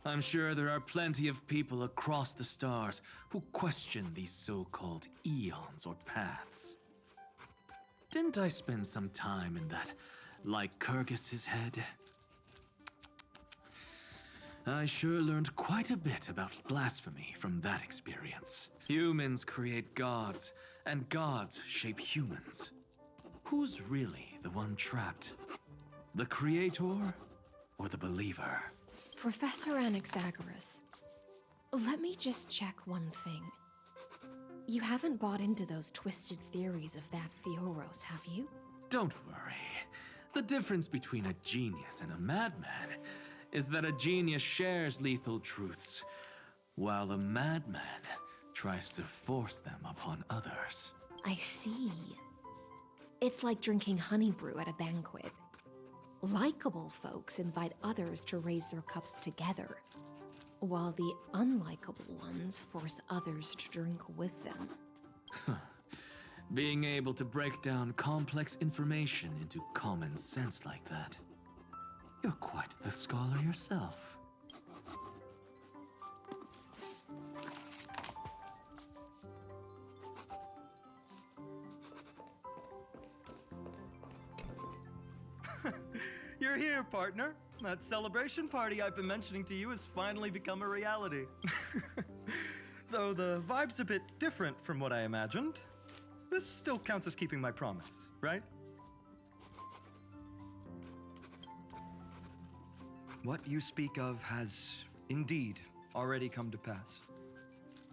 I'm sure there are plenty of people across the stars who question these so-called eons or paths. Didn't I spend some time in that Lycurgus's head? I sure learned quite a bit about blasphemy from that experience. Humans create gods, and gods shape humans. Who's really the one trapped? The creator or the believer? Professor Anaxagoras, let me just check one thing. You haven't bought into those twisted theories of that Theoros, have you? Don't worry. The difference between a genius and a madman is that a genius shares lethal truths, while a madman tries to force them upon others. I see. It's like drinking honey brew at a banquet. Likable folks invite others to raise their cups together, while the unlikable ones force others to drink with them. Being able to break down complex information into common sense like that. You're quite the scholar yourself. You're here, partner. That celebration party I've been mentioning to you has finally become a reality. Though the vibe's a bit different from what I imagined. This still counts as keeping my promise, right? What you speak of has indeed already come to pass.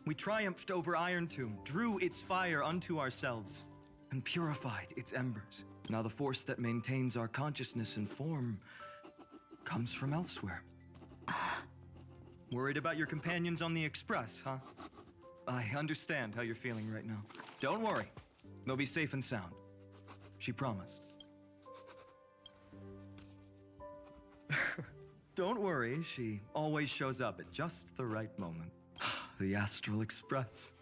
We triumphed over Iron Tomb, drew its fire unto ourselves, and purified its embers. Now the force that maintains our consciousness and form comes from elsewhere. Worried about your companions on the Express, huh? I understand how you're feeling right now. Don't worry. They'll be safe and sound. She promised. Don't worry, she always shows up at just the right moment. The Astral Express.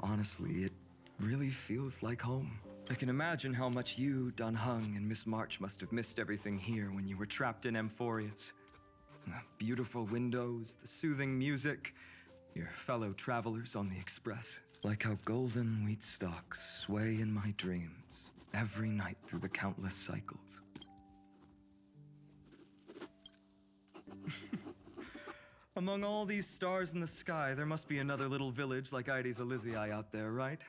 Honestly, it really feels like home. I can imagine how much you, Dun Hung, and Miss March must have missed everything here when you were trapped in Amphoreus. The beautiful windows, the soothing music, your fellow travelers on the Express. Like how golden wheat stalks sway in my dreams every night through the countless cycles. Among all these stars in the sky, there must be another little village like Ides Elysiae out there, right?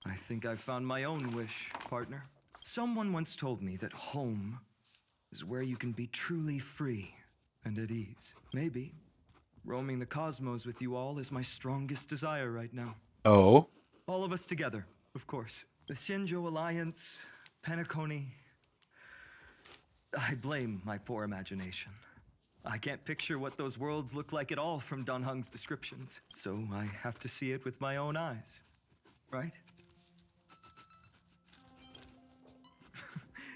I think I've found my own wish, partner. Someone once told me that home is where you can be truly free and at ease. Maybe roaming the cosmos with you all is my strongest desire right now. Oh? All of us together, of course. The Shinjo Alliance, Penacony. I blame my poor imagination. I can't picture what those worlds look like at all from Dun Hung's descriptions, so I have to see it with my own eyes, right?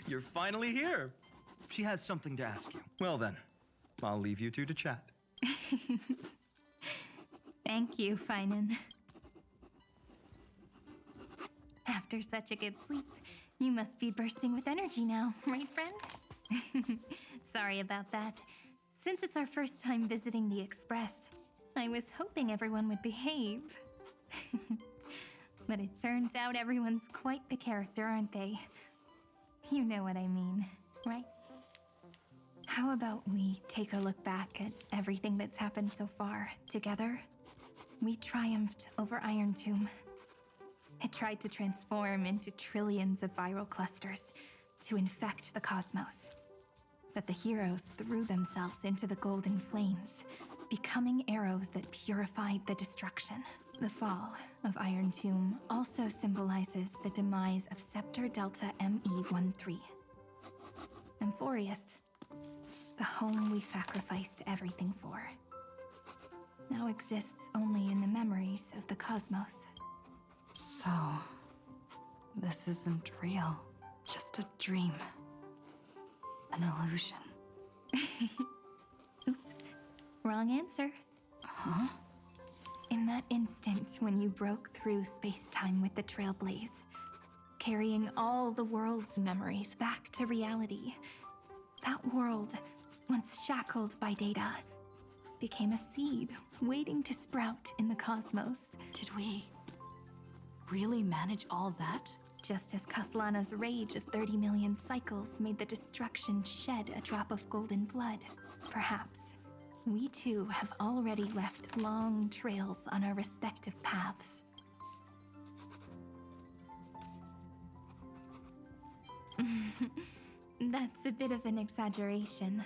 You're finally here. She has something to ask you. Well then, I'll leave you two to chat. Thank you, Finan. After such a good sleep, you must be bursting with energy now, right, friend? Sorry about that. Since it's our first time visiting the Express, I was hoping everyone would behave. But it turns out everyone's quite the character, aren't they? You know what I mean, right? How about we take a look back at everything that's happened so far, together? We triumphed over Iron Tomb. It tried to transform into trillions of viral clusters to infect the cosmos. But the heroes threw themselves into the golden flames, becoming arrows that purified the destruction. The fall of Iron Tomb also symbolizes the demise of Scepter Delta ME-13. Amphoreus, the home we sacrificed everything for, now exists only in the memories of the cosmos. So, this isn't real, just a dream. An illusion. Oops, wrong answer. Huh? In that instant when you broke through space-time with the Trailblaze, carrying all the world's memories back to reality, that world, once shackled by data, became a seed waiting to sprout in the cosmos. Did we really manage all that? Just as Kaslana's rage of 30 million cycles made the destruction shed a drop of golden blood, perhaps we too have already left long trails on our respective paths. That's a bit of an exaggeration.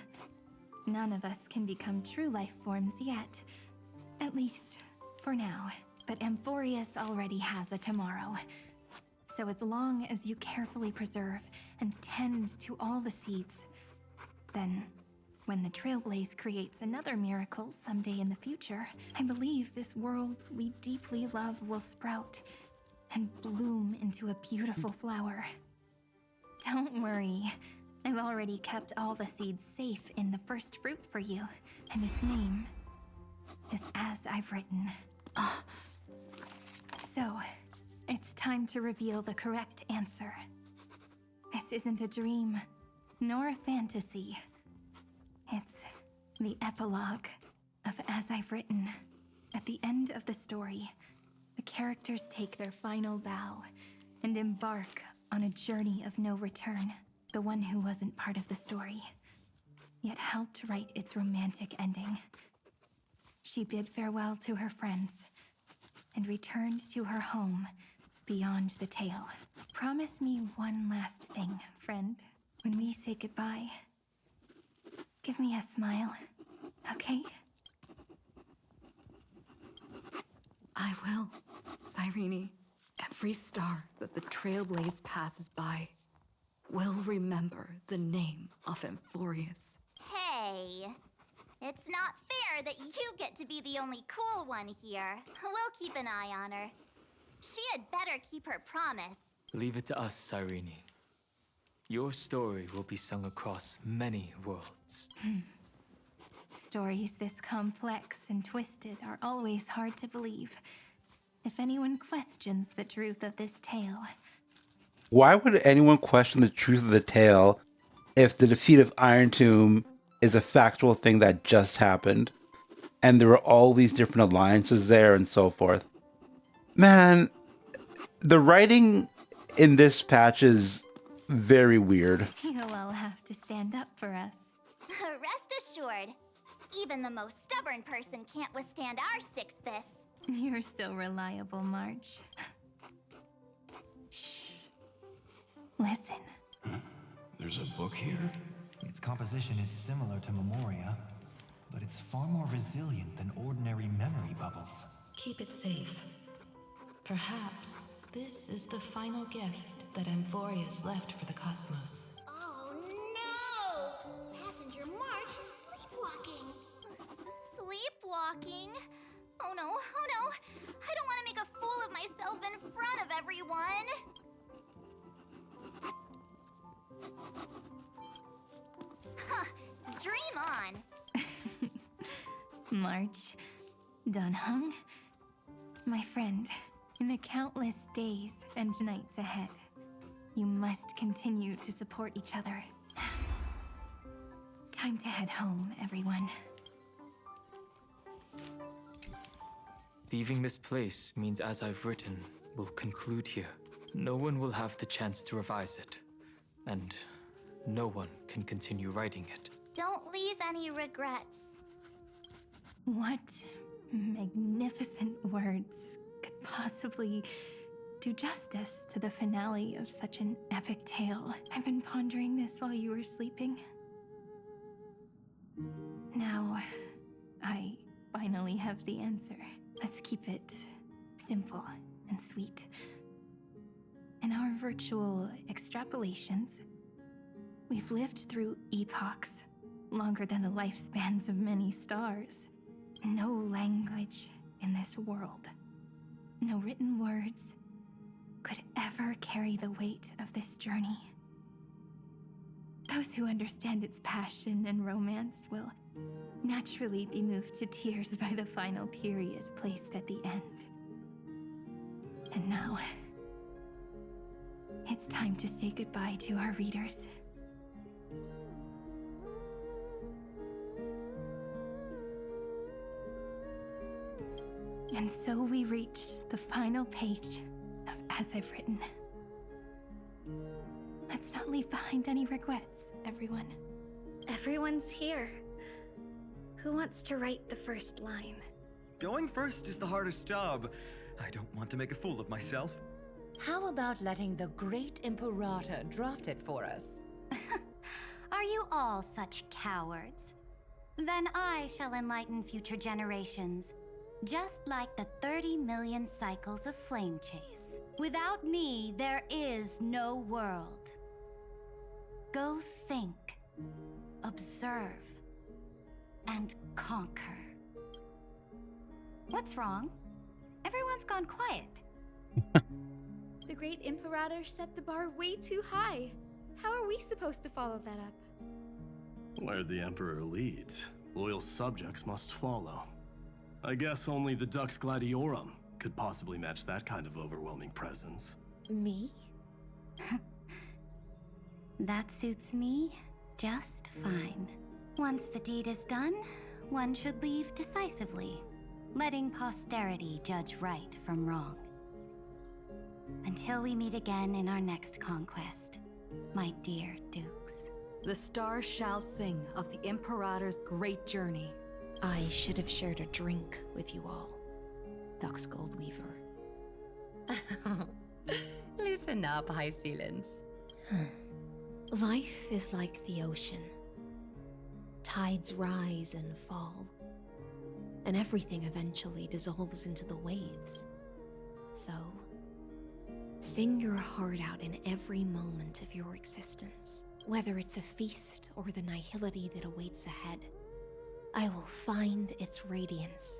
None of us can become true life forms yet. At least, for now. But Amphoreus already has a tomorrow. So as long as you carefully preserve and tend to all the seeds, then when the Trailblaze creates another miracle someday in the future, I believe this world we deeply love will sprout and bloom into a beautiful flower. Don't worry. I've already kept all the seeds safe in the first fruit for you, and its name is As I've Written. So, it's time to reveal the correct answer. This isn't a dream, nor a fantasy. It's the epilogue of As I've Written. At the end of the story, the characters take their final bow and embark on a journey of no return. The one who wasn't part of the story, yet helped write its romantic ending. She bid farewell to her friends and returned to her home beyond the tale. Promise me one last thing, friend. When we say goodbye, give me a smile, okay? I will, Cyrene. Every star that the Trailblaze passes by will remember the name of Amphoreus. Hey, it's not fair that you get to be the only cool one here. We'll keep an eye on her. She had better keep her promise. Leave it to us, Cyrene. Your story will be sung across many worlds. Stories this complex and twisted are always hard to believe. If anyone questions the truth of this tale, Why would anyone question the truth of the tale if the defeat of Iron Tomb is a factual thing that just happened and there were all these different alliances there and so forth? Man, the writing in this patch is very weird. you'll all have to stand up for us. Rest assured, even the most stubborn person can't withstand our six fists. You're so reliable, March. Shh. Listen. There's a book here? Its composition is similar to Memoria, but it's far more resilient than ordinary memory bubbles. Keep it safe. Perhaps this is the final gift that Amphoreus left for the cosmos. Oh no! Passenger March is sleepwalking. Sleepwalking? Oh no, oh no! I don't want to make a fool of myself in front of everyone! Huh, dream on! March, Dunhung, my friend, in the countless days and nights ahead, you must continue to support each other. Time to head home, everyone. Leaving this place means As I've Written will conclude here. No one will have the chance to revise it, and no one can continue writing it. Don't leave any regrets. What magnificent words could possibly do justice to the finale of such an epic tale? I've been pondering this while you were sleeping. Now, I finally have the answer. Let's keep it simple and sweet. In our virtual extrapolations, we've lived through epochs longer than the lifespans of many stars. No language in this world, no written words could ever carry the weight of this journey. Those who understand its passion and romance will naturally be moved to tears by the final period placed at the end. And now, it's time to say goodbye to our readers. And so we reach the final page of As I've Written. Let's not leave behind any regrets, everyone. Everyone's here. Who wants to write the first line? Going first is the hardest job. I don't want to make a fool of myself. How about letting the great Imperator draft it for us? Are you all such cowards? Then I shall enlighten future generations, just like the 30 million cycles of flame chase. Without me, there is no world. Go think, observe, and conquer. What's wrong? Everyone's gone quiet. The great Imperator set the bar way too high. How are we supposed to follow that up? Where the Emperor leads, loyal subjects must follow. I guess only the Dux Gladiorum could possibly match that kind of overwhelming presence. Me? That suits me just fine. Once the deed is done, one should leave decisively, letting posterity judge right from wrong. Until we meet again in our next conquest, my dear dukes. The stars shall sing of the Imperator's great journey. I should have shared a drink with you all, Dux Goldweaver. Loosen up, High Sealants. Life is like the ocean. Tides rise and fall, and everything eventually dissolves into the waves. So, sing your heart out in every moment of your existence, whether it's a feast or the nihility that awaits ahead. I will find its radiance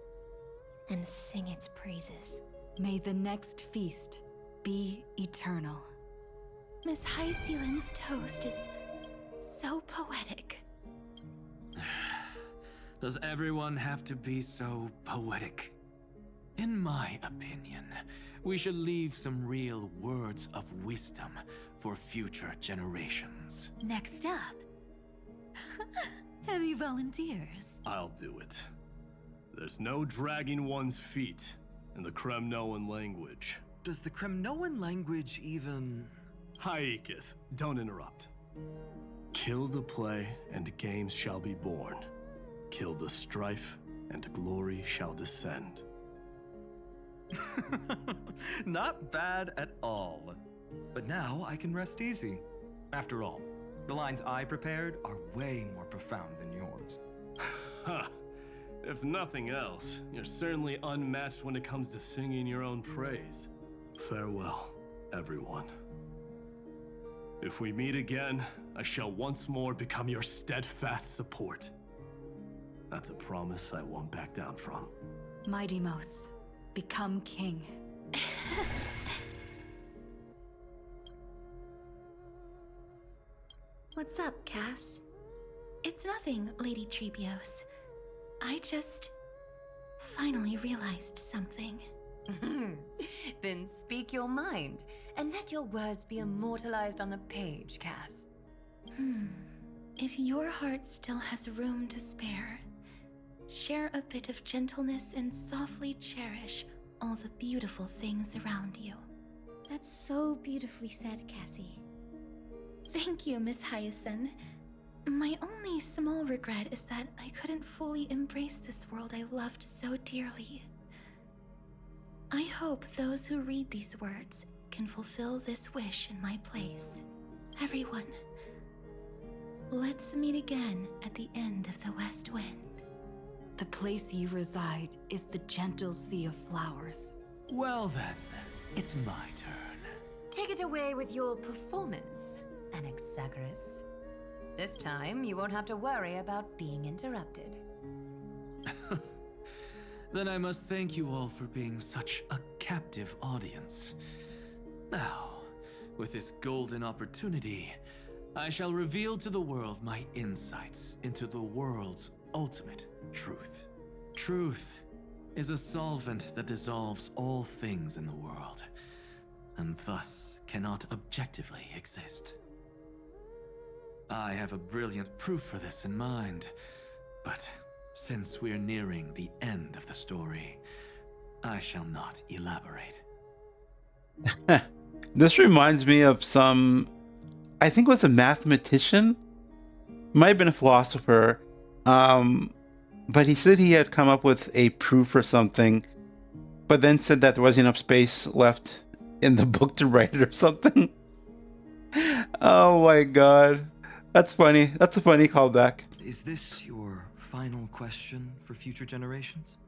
and sing its praises. May the next feast be eternal. Miss High Sealand's toast is so poetic. Does everyone have to be so poetic? In my opinion, we should leave some real words of wisdom for future generations. Next up, Any volunteers? I'll do it. There's no dragging one's feet in the Kremnoan language. Does the Kremnoan language even... Haikith, don't interrupt. Kill the play, and games shall be born. Kill the strife, and glory shall descend. Not bad at all. But now I can rest easy. After all, the lines I prepared are way more profound than yours. Ha! If nothing else, you're certainly unmatched when it comes to singing your own praise. Farewell, everyone. If we meet again, I shall once more become your steadfast support. That's a promise I won't back down from. Mighty Mos, become king. What's up, Cass? It's nothing, Lady Trebios. I just finally realized something. Then speak your mind, and let your words be immortalized on the page, Cass. If your heart still has room to spare, share a bit of gentleness and softly cherish all the beautiful things around you. That's so beautifully said, Cassie. Thank you, Miss Hyacinth. My only small regret is that I couldn't fully embrace this world I loved so dearly. I hope those who read these words can fulfill this wish in my place. Everyone, let's meet again at the end of the West Wind. The place you reside is the gentle sea of flowers. Well then, it's my turn. Take it away with your performance, Anaxagoras. This time, you won't have to worry about being interrupted. Then I must thank you all for being such a captive audience. Now, with this golden opportunity, I shall reveal to the world my insights into the world's ultimate truth. Truth is a solvent that dissolves all things in the world, and thus cannot objectively exist. I have a brilliant proof for this in mind, but since we're nearing the end of the story, I shall not elaborate. This reminds me of I think it was a mathematician, might have been a philosopher, but he said he had come up with a proof for something, but then said that there wasn't enough space left in the book to write it or something. Oh my god. That's funny. That's a funny callback. Is this your final question for future generations?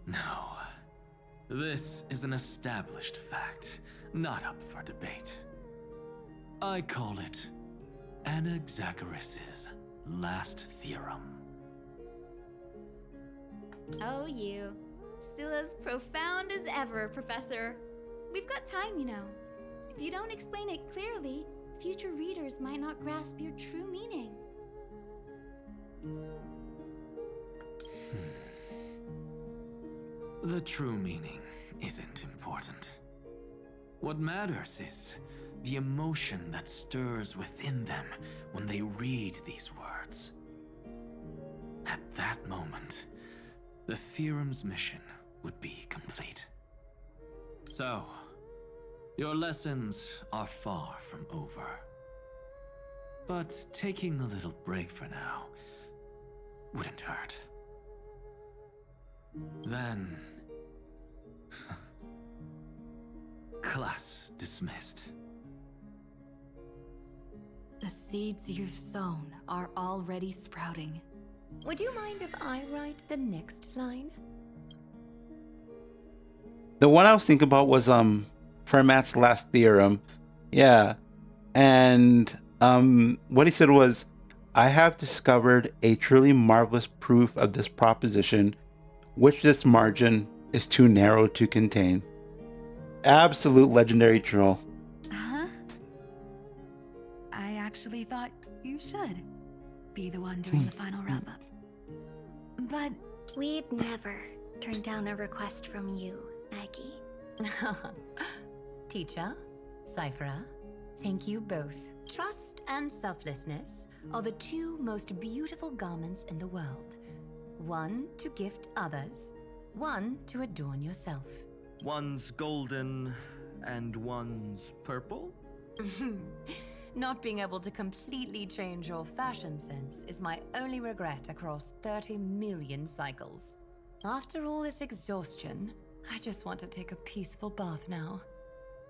No. This is an established fact, not up for debate. I call it Anaxagoras' last theorem. Oh, you. Still as profound as ever, Professor. We've got time, you know. If you don't explain it clearly, future readers might not grasp your true meaning. The true meaning isn't important. What matters is the emotion that stirs within them when they read these words. At that moment, the theorem's mission would be complete. So, your lessons are far from over. But taking a little break for now wouldn't hurt. Then... class dismissed. The seeds you've sown are already sprouting. Would you mind if I write the next line? The one I was thinking about was Fermat's last theorem. Yeah. And what he said was, I have discovered a truly marvelous proof of this proposition, which this margin is too narrow to contain. Absolute legendary troll. Huh? I actually thought you should be the one doing the final wrap-up. But we'd never turn down a request from you, Aggie. Teacher, Cyphera, thank you both. Trust and selflessness are the two most beautiful garments in the world. One to gift others, one to adorn yourself. One's golden and one's purple? Not being able to completely change your fashion sense is my only regret across 30 million cycles. After all this exhaustion, I just want to take a peaceful bath now.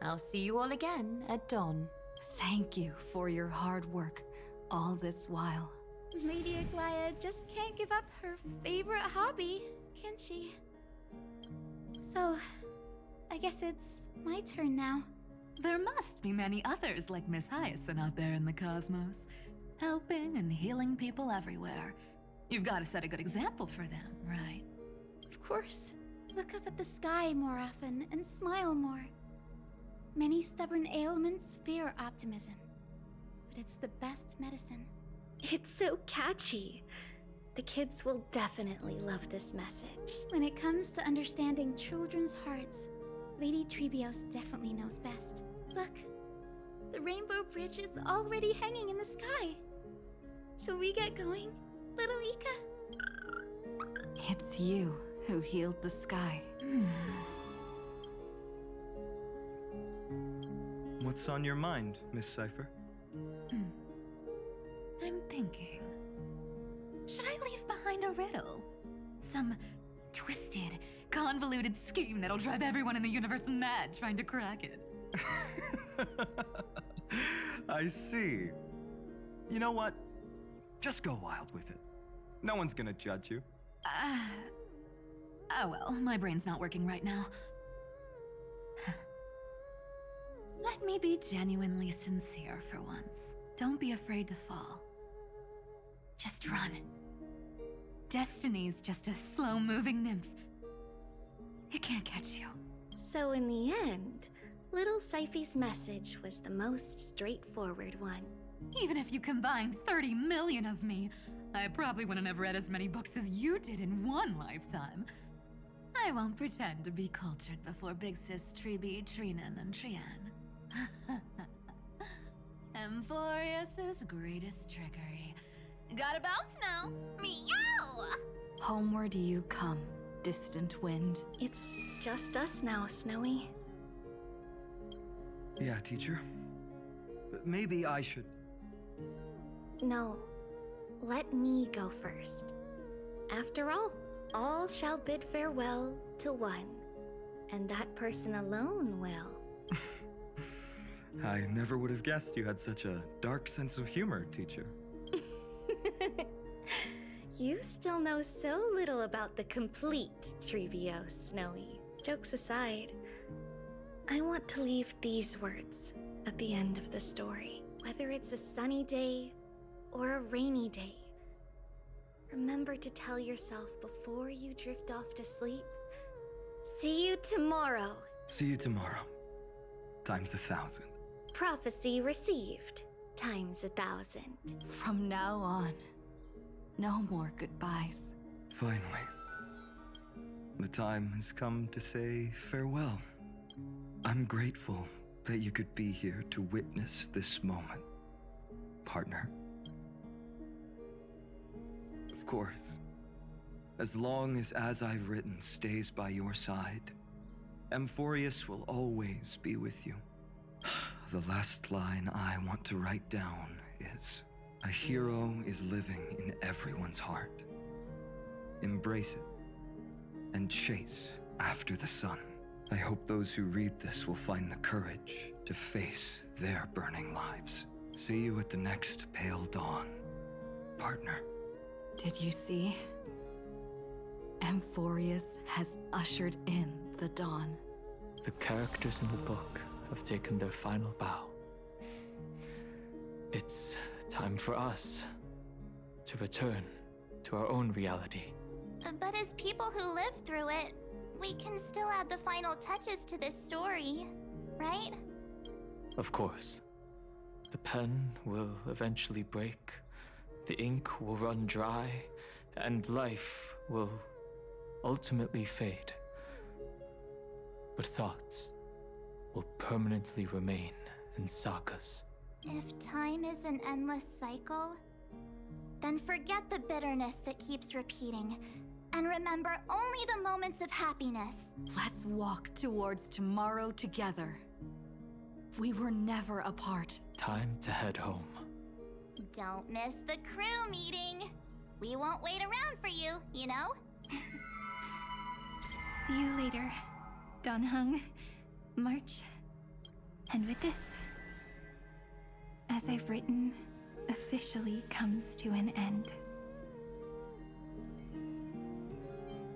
I'll see you all again at dawn. Thank you for your hard work all this while. Lady Aglaia just can't give up her favorite hobby, can she? So, I guess it's my turn now. There must be many others like Miss Hyacinth out there in the cosmos, helping and healing people everywhere. You've got to set a good example for them, right? Of course. Look up at the sky more often and smile more. Many stubborn ailments fear optimism, but it's the best medicine. It's so catchy. The kids will definitely love this message. When it comes to understanding children's hearts, Lady Trebios definitely knows best. Look, the rainbow bridge is already hanging in the sky. Shall we get going, little Ika? It's you who healed the sky. What's on your mind, Miss Cypher? I'm thinking, should I leave behind a riddle? Some twisted, convoluted scheme that'll drive everyone in the universe mad trying to crack it. I see. You know what? Just go wild with it. No one's gonna judge you. Oh well, my brain's not working right now. Let me be genuinely sincere for once. Don't be afraid to fall. Just run. Destiny's just a slow-moving nymph. It can't catch you. So in the end, little Cyphy's message was the most straightforward one. Even if you combined 30 million of me, I probably wouldn't have read as many books as you did in one lifetime. I won't pretend to be cultured before Big Sis Treeby, Trinan, and Trian. Amphoreus' greatest trickery. Gotta bounce now. Meow! Homeward you come, distant wind. It's just us now, Snowy. Yeah, teacher. But maybe I should... No. Let me go first. After all shall bid farewell to one. And that person alone will. I never would have guessed you had such a dark sense of humor, teacher. You still know so little about the complete Trivio, Snowy. Jokes aside, I want to leave these words at the end of the story. Whether it's a sunny day or a rainy day, remember to tell yourself before you drift off to sleep, see you tomorrow. See you tomorrow. Times 1,000. Prophecy received. Times 1,000. From now on, no more goodbyes. Finally. The time has come to say farewell. I'm grateful that you could be here to witness this moment, partner. Of course, as long as I've written stays by your side, Amphoreus will always be with you. The last line I want to write down is, a hero is living in everyone's heart. Embrace it and chase after the sun. I hope those who read this will find the courage to face their burning lives. See you at the next pale dawn, partner. Did you see? Amphoreus has ushered in the dawn. The characters in the book have taken their final bow. It's time for us to return to our own reality. But as people who lived through it, we can still add the final touches to this story, right? Of course. The pen will eventually break, the ink will run dry, and life will ultimately fade. But thoughts will permanently remain in sagas. If time is an endless cycle, then forget the bitterness that keeps repeating, and remember only the moments of happiness. Let's walk towards tomorrow together. We were never apart. Time to head home. Don't miss the crew meeting. We won't wait around for you, you know? See you later, Donhung, March. And with this, as I've written, officially comes to an end.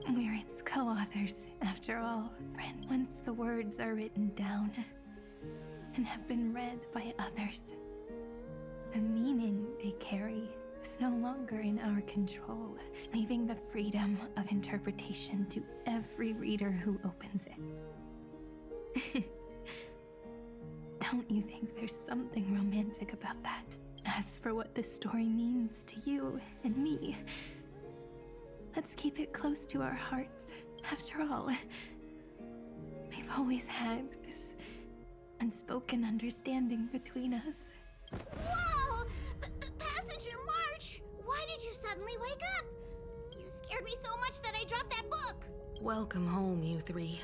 We're its co-authors, after all, friend. Once the words are written down and have been read by others, the meaning they carry is no longer in our control, leaving the freedom of interpretation to every reader who opens it. Don't you think there's something romantic about that? As for what this story means to you and me, let's keep it close to our hearts. After all, we've always had this unspoken understanding between us. Whoa! Passenger March! Why did you suddenly wake up? You scared me so much that I dropped that book! Welcome home, you three.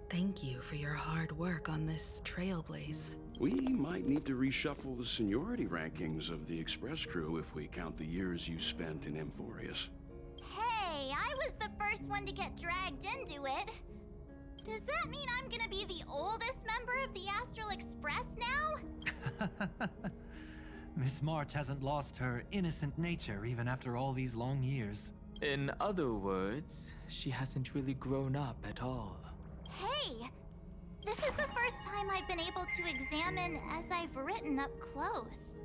Thank you for your hard work on this trailblaze. We might need to reshuffle the seniority rankings of the Express crew if we count the years you spent in Amphoreus. Hey, I was the first one to get dragged into it. Does that mean I'm gonna be the oldest member of the Astral Express now? Miss March hasn't lost her innocent nature even after all these long years. In other words, she hasn't really grown up at all. Hey, this is the first time I've been able to examine as I've written up close.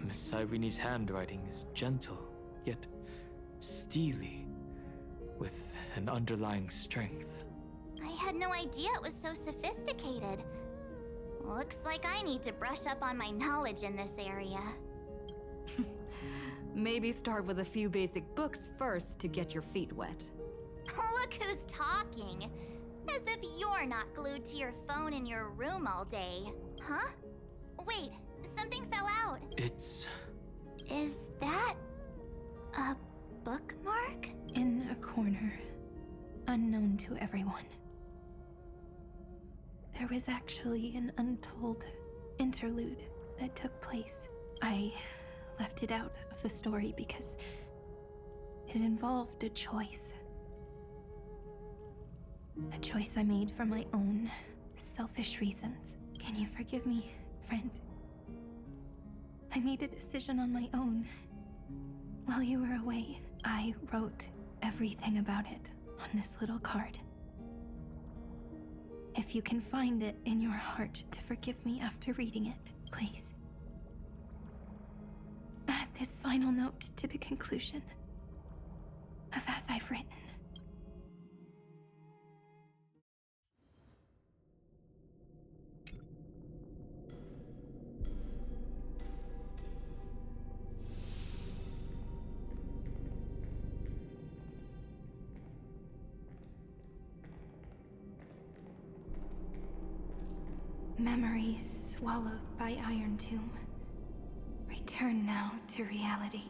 Miss Irene's handwriting is gentle, yet steely, with an underlying strength. I had no idea it was so sophisticated. Looks like I need to brush up on my knowledge in this area. Maybe start with a few basic books first to get your feet wet. Look who's talking. As if you're not glued to your phone in your room all day. Huh? Wait, something fell out. It's... Is that a bookmark? In a corner, unknown to everyone. There was actually an untold interlude that took place. I left it out of the story because it involved a choice. A choice I made for my own Selfish reasons. Can you forgive me, friend? I made a decision on my own. While you were away, I wrote everything about it on this little card. If you can find it in your heart to forgive me after reading it, please. Add this final note to the conclusion of as I've written. Memories swallowed by Iron Tomb. Return now to reality.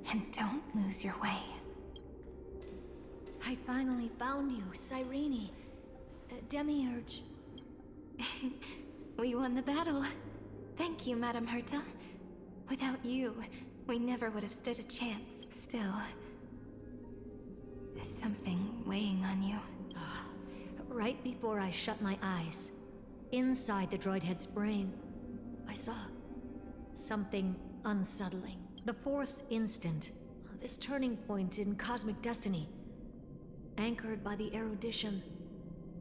And don't lose your way. I finally found you, Cyrene. Demiurge. We won the battle. Thank you, Madame Herta. Without you, we never would have stood a chance. Still, there's something weighing on you. Right before I shut my eyes, inside the droid head's brain, I saw something unsettling. The fourth instant, this turning point in cosmic destiny, anchored by the erudition.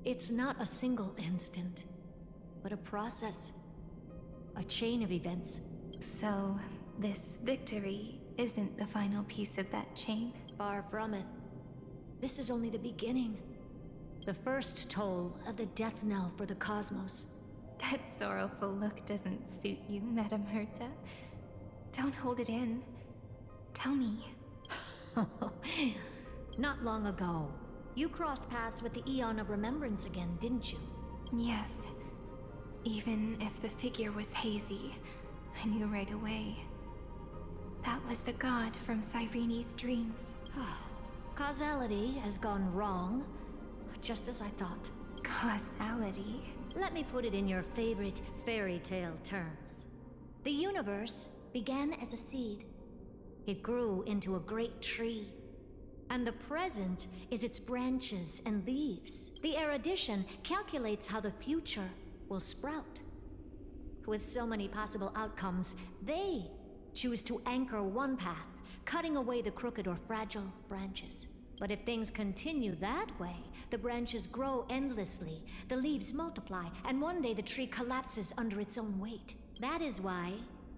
It's not a single instant, but a process, a chain of events. So, this victory isn't the final piece of that chain? Far from it. This is only the beginning. The first toll of the death knell for the cosmos. That sorrowful look doesn't suit you, Madame Herta. Don't hold it in. Tell me. Not long ago, you crossed paths with the Eon of Remembrance again, didn't you? Yes. Even if the figure was hazy, I knew right away. That was the god from Cyrene's dreams. Causality has gone wrong, just as I thought. Causality? Let me put it in your favorite fairy tale terms. The universe began as a seed. It grew into a great tree. And the present is its branches and leaves. The erudition calculates how the future will sprout. With so many possible outcomes, they choose to anchor one path, cutting away the crooked or fragile branches. But if things continue that way, the branches grow endlessly, the leaves multiply, and one day the tree collapses under its own weight. That is why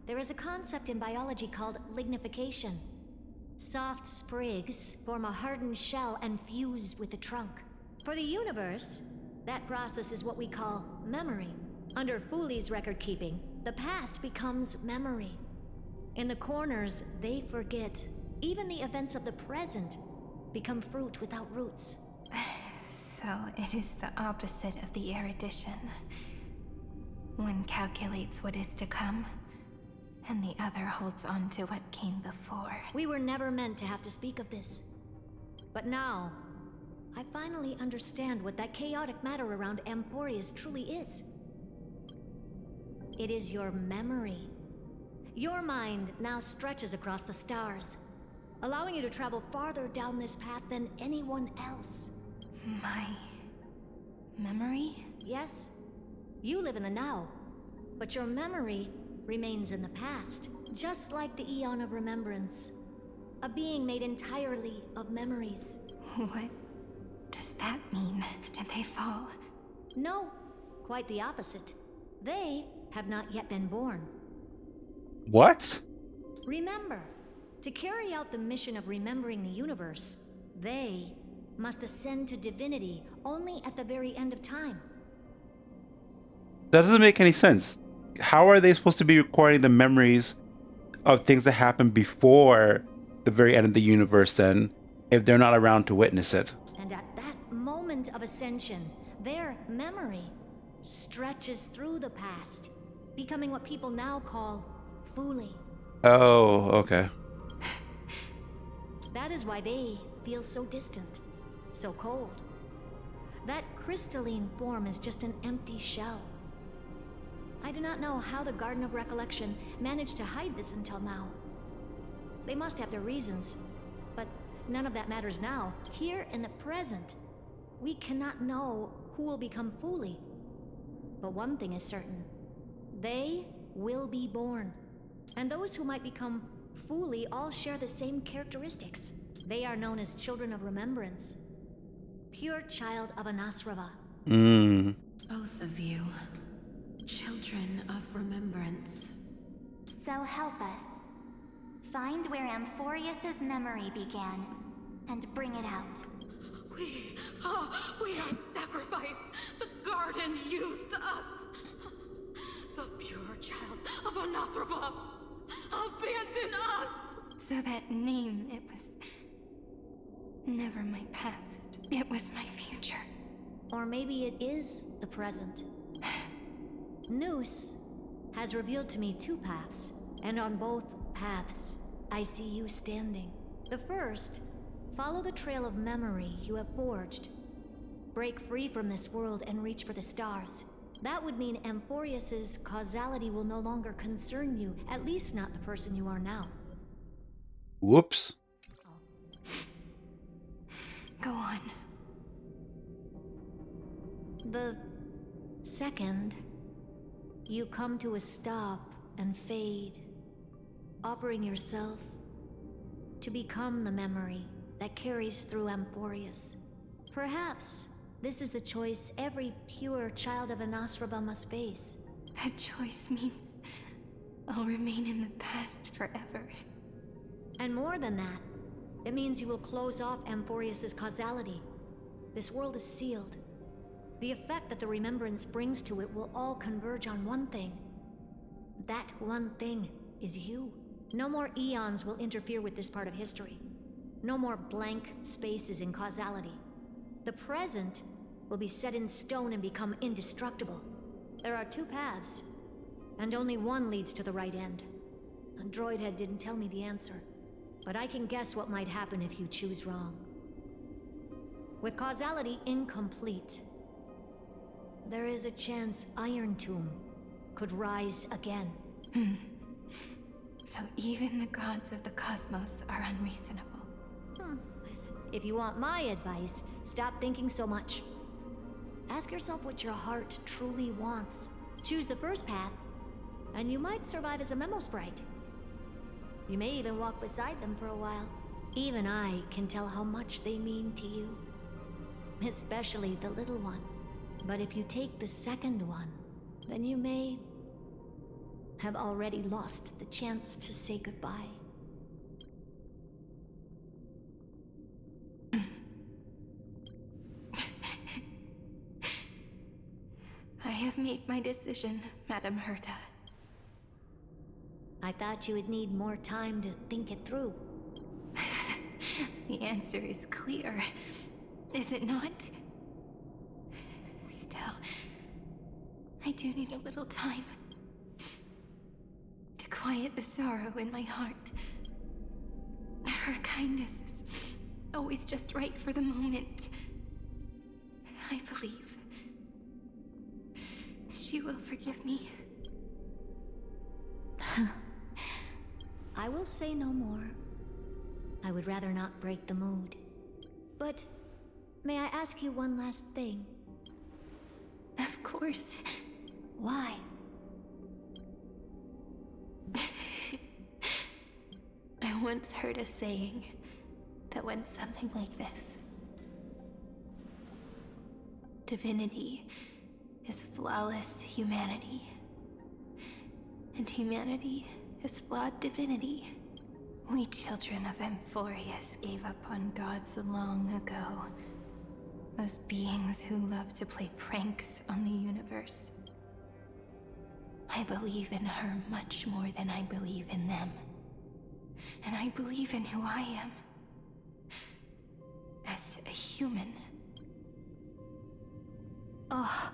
there is a concept in biology called lignification. Soft sprigs form a hardened shell and fuse with the trunk. For the universe, that process is what we call memory. Under Fooley's record keeping, the past becomes memory. In the corners, they forget. Even the events of the present become fruit without roots. So it is the opposite of the erudition. One calculates what is to come, and the other holds on to what came before. We were never meant to have to speak of this. But now, I finally understand what that chaotic matter around Amphoreus truly is. It is your memory. Your mind now stretches across the stars, allowing you to travel farther down this path than anyone else. My memory? Yes. You live in the now, but your memory remains in the past, just like the Eon of Remembrance. A being made entirely of memories. What does that mean? Did they fall? No, quite the opposite. They have not yet been born. What? Remember, to carry out the mission of remembering the universe, they must ascend to divinity only at the very end of time. That doesn't make any sense. How are they supposed to be recording the memories of things that happened before the very end of the universe then, if they're not around to witness it? And at that moment of ascension, their memory stretches through the past, becoming what people now call Fooley. Oh, okay. That is why they feel so distant, so cold. That crystalline form is just an empty shell. I do not know how the Garden of Recollection managed to hide this until now. They must have their reasons, but none of that matters now. Here in the present, we cannot know who will become Fuli. But one thing is certain. They will be born. And those who might become Fuli all share the same characteristics. They are known as Children of Remembrance. Pure child of Anasrava. Both of you. Children of Remembrance. So help us. Find where Amphoreus's memory began, and bring it out. We are sacrifice. The garden used us. The pure child of Anasrava. Abandon us! So that name, it was never my past. It was my future. Or maybe it is the present. Noose has revealed to me two paths, and on both paths, I see you standing. The first, follow the trail of memory you have forged. Break free from this world and reach for the stars. That would mean Amphoreus's causality will no longer concern you, at least not the person you are now. Whoops. Go on. The second, you come to a stop and fade, offering yourself to become the memory that carries through Amphoreus. Perhaps this is the choice every pure child of Anasraba must face. That choice means I'll remain in the past forever. And more than that, it means you will close off Amphoreus's causality. This world is sealed. The effect that the remembrance brings to it will all converge on one thing. That one thing is you. No more eons will interfere with this part of history. No more blank spaces in causality. The present will be set in stone and become indestructible. There are two paths, and only one leads to the right end. A droidhead didn't tell me the answer, but I can guess what might happen if you choose wrong. With causality incomplete, there is a chance Iron Tomb could rise again. So even the gods of the cosmos are unreasonable. If you want my advice, stop thinking so much. Ask yourself what your heart truly wants. Choose the first path, and you might survive as a memo sprite. You may even walk beside them for a while. Even I can tell how much they mean to you. Especially the little one. But if you take the second one, then you may have already lost the chance to say goodbye. I have made my decision, Madame Herta. I thought you would need more time to think it through. The answer is clear, is it not? Still, I do need a little time to quiet the sorrow in my heart. Her kindness is always just right for the moment. I believe she will forgive me. I will say no more. I would rather not break the mood. But may I ask you one last thing? Of course. Why? I once heard a saying that went something like this. Divinity is flawless humanity, and humanity is flawed divinity. We children of Amphoreus gave up on gods long ago. Those beings who love to play pranks on the universe. I believe in her much more than I believe in them. And I believe in who I am. As a human. Oh.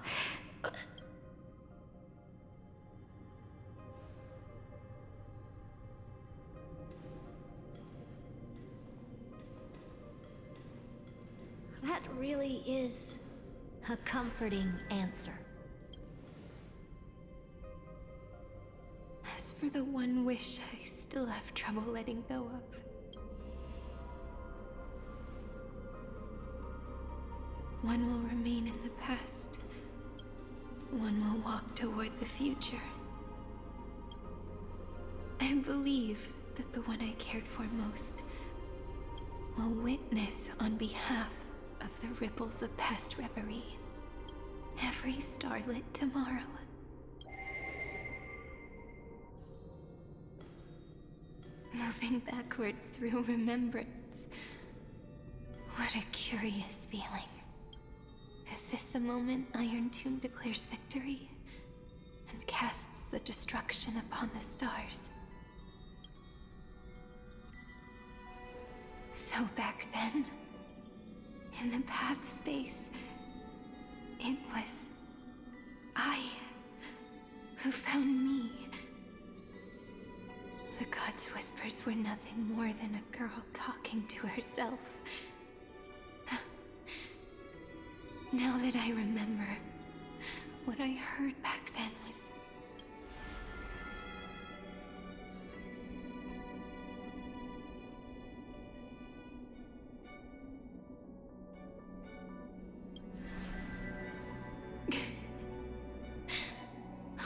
That really is a comforting answer. for the one wish I still have trouble letting go of. One will remain in the past. One will walk toward the future. I believe that the one I cared for most will witness on behalf of the ripples of past reverie every starlit tomorrow. Moving backwards through remembrance. What a curious feeling. Is this the moment Iron Tomb declares victory and casts the destruction upon the stars? So back then, in the path space, it was I who found me. The gods' whispers were nothing more than a girl talking to herself. Now that I remember, what I heard back then was...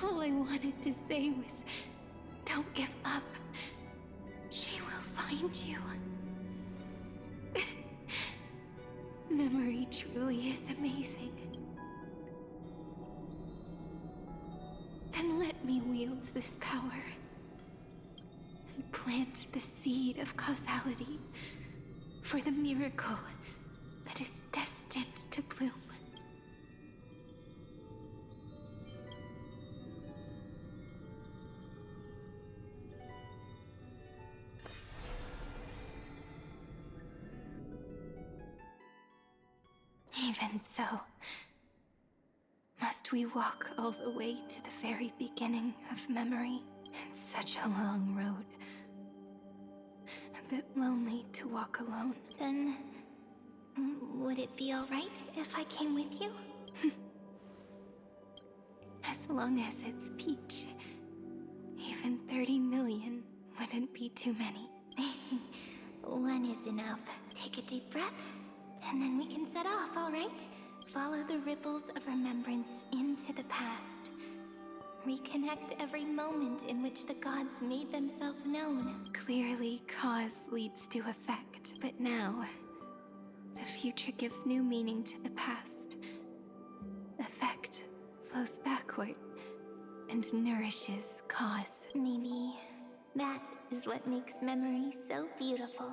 All I wanted to say was, don't give up. She will find you. Memory truly is amazing. Then let me wield this power and plant the seed of causality for the miracle that is destined to bloom. Even so, must we walk all the way to the very beginning of memory? It's such a long road. A bit lonely to walk alone. Then, would it be alright if I came with you? As long as it's Peach. Even 30 million wouldn't be too many. One is enough. Take a deep breath. And then we can set off, all right? Follow the ripples of remembrance into the past. Reconnect every moment in which the gods made themselves known. Clearly, cause leads to effect. But now, the future gives new meaning to the past. Effect flows backward and nourishes cause. Maybe that is what makes memory so beautiful.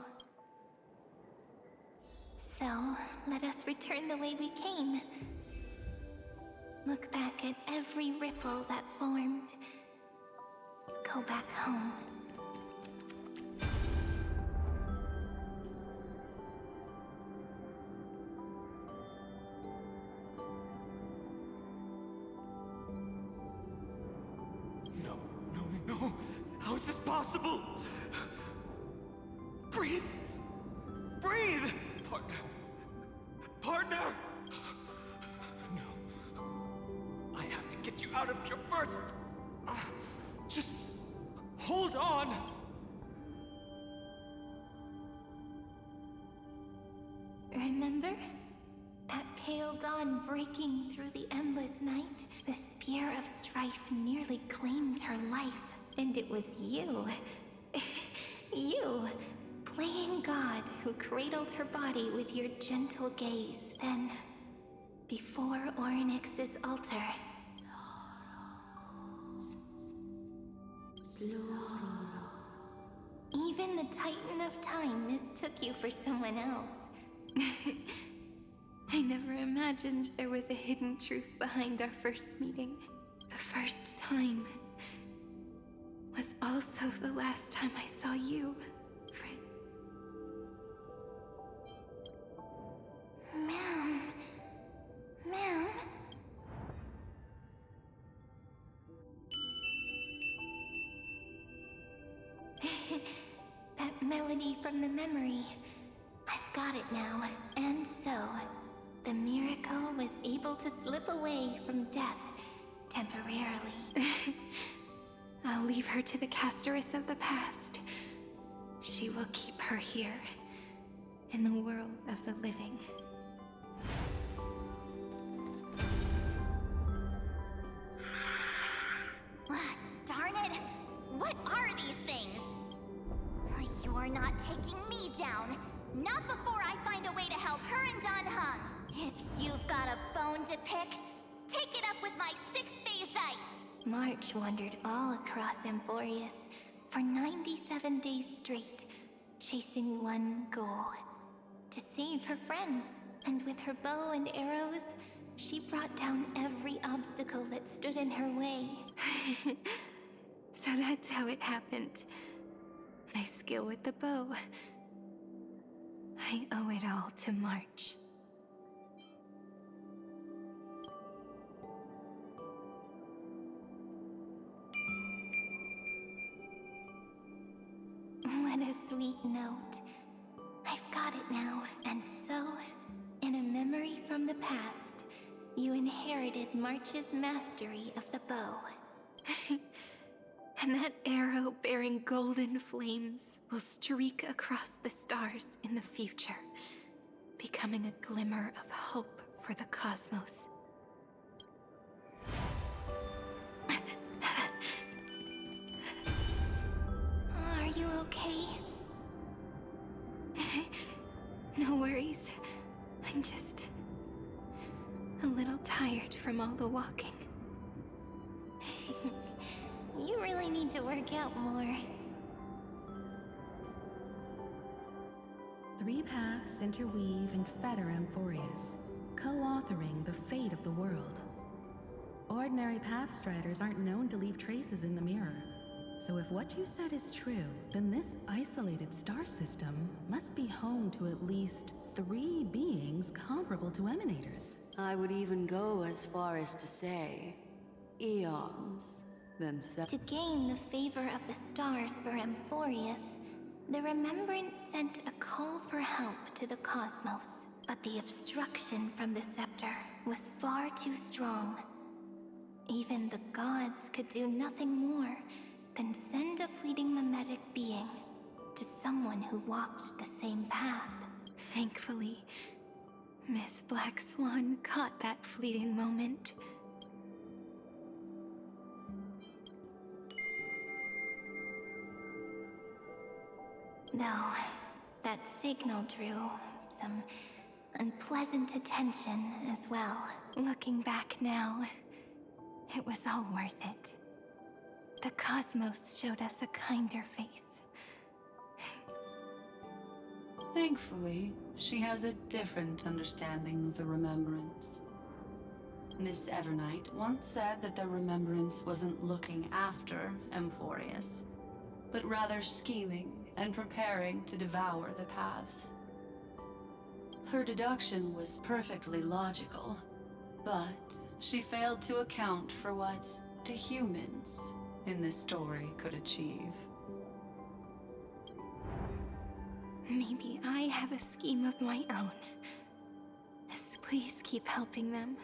So, let us return the way we came. Look back at every ripple that formed. Go back home. No, no, no! How is this possible? Breathe! Breathe! Partner! Partner! No. I have to get you out of here first! Just hold on! Remember? That pale dawn breaking through the endless night? The spear of strife nearly claimed her life. And it was you. You! Playing God who cradled her body with your gentle gaze. Then, before Ornyx's altar... Even the Titan of Time mistook you for someone else. I never imagined there was a hidden truth behind our first meeting. The first time was also the last time I saw you, friend. Ma'am. Ma'am? That melody from the memory. I've got it now. And so, the miracle was able to slip away from death temporarily. I'll leave her to the casteress of the past. She will keep her here, in the world of the living. Darn it! What are these things? You're not taking me down. Not before I find a way to help her and Don Hung. If you've got a bone to pick, take it up with my six-phased ice. March wandered all across Amphoreus for 97 days straight, chasing one goal: to save her friends. And with her bow and arrows, she brought down every obstacle that stood in her way. So that's how it happened. My skill with the bow. I owe it all to March. What a sweet note. I've got it now. And so, in a memory from the past, you inherited March's mastery of the bow. And that arrow bearing golden flames will streak across the stars in the future, becoming a glimmer of hope for the cosmos. Are you okay? No worries. I'm just a little tired from all the walking. You really need to work out more. 3 paths interweave and fetter Amphoreus, co-authoring the fate of the world. Ordinary pathstriders aren't known to leave traces in the mirror. So if what you said is true, then this isolated star system must be home to at least 3 beings comparable to emanators. I would even go as far as to say, eons themselves. To gain the favor of the stars for Amphoreus, the Remembrance sent a call for help to the cosmos. But the obstruction from the scepter was far too strong. Even the gods could do nothing more than send a fleeting mimetic being to someone who walked the same path. Thankfully, Miss Black Swan caught that fleeting moment. Though, that signal drew some unpleasant attention as well. Looking back now, it was all worth it. The cosmos showed us a kinder face. Thankfully, she has a different understanding of the Remembrance. Miss Evernight once said that the Remembrance wasn't looking after Amphoreus, but rather scheming and preparing to devour the paths. Her deduction was perfectly logical, but she failed to account for what the humans in this story could achieve. Maybe I have a scheme of my own. Please keep helping them.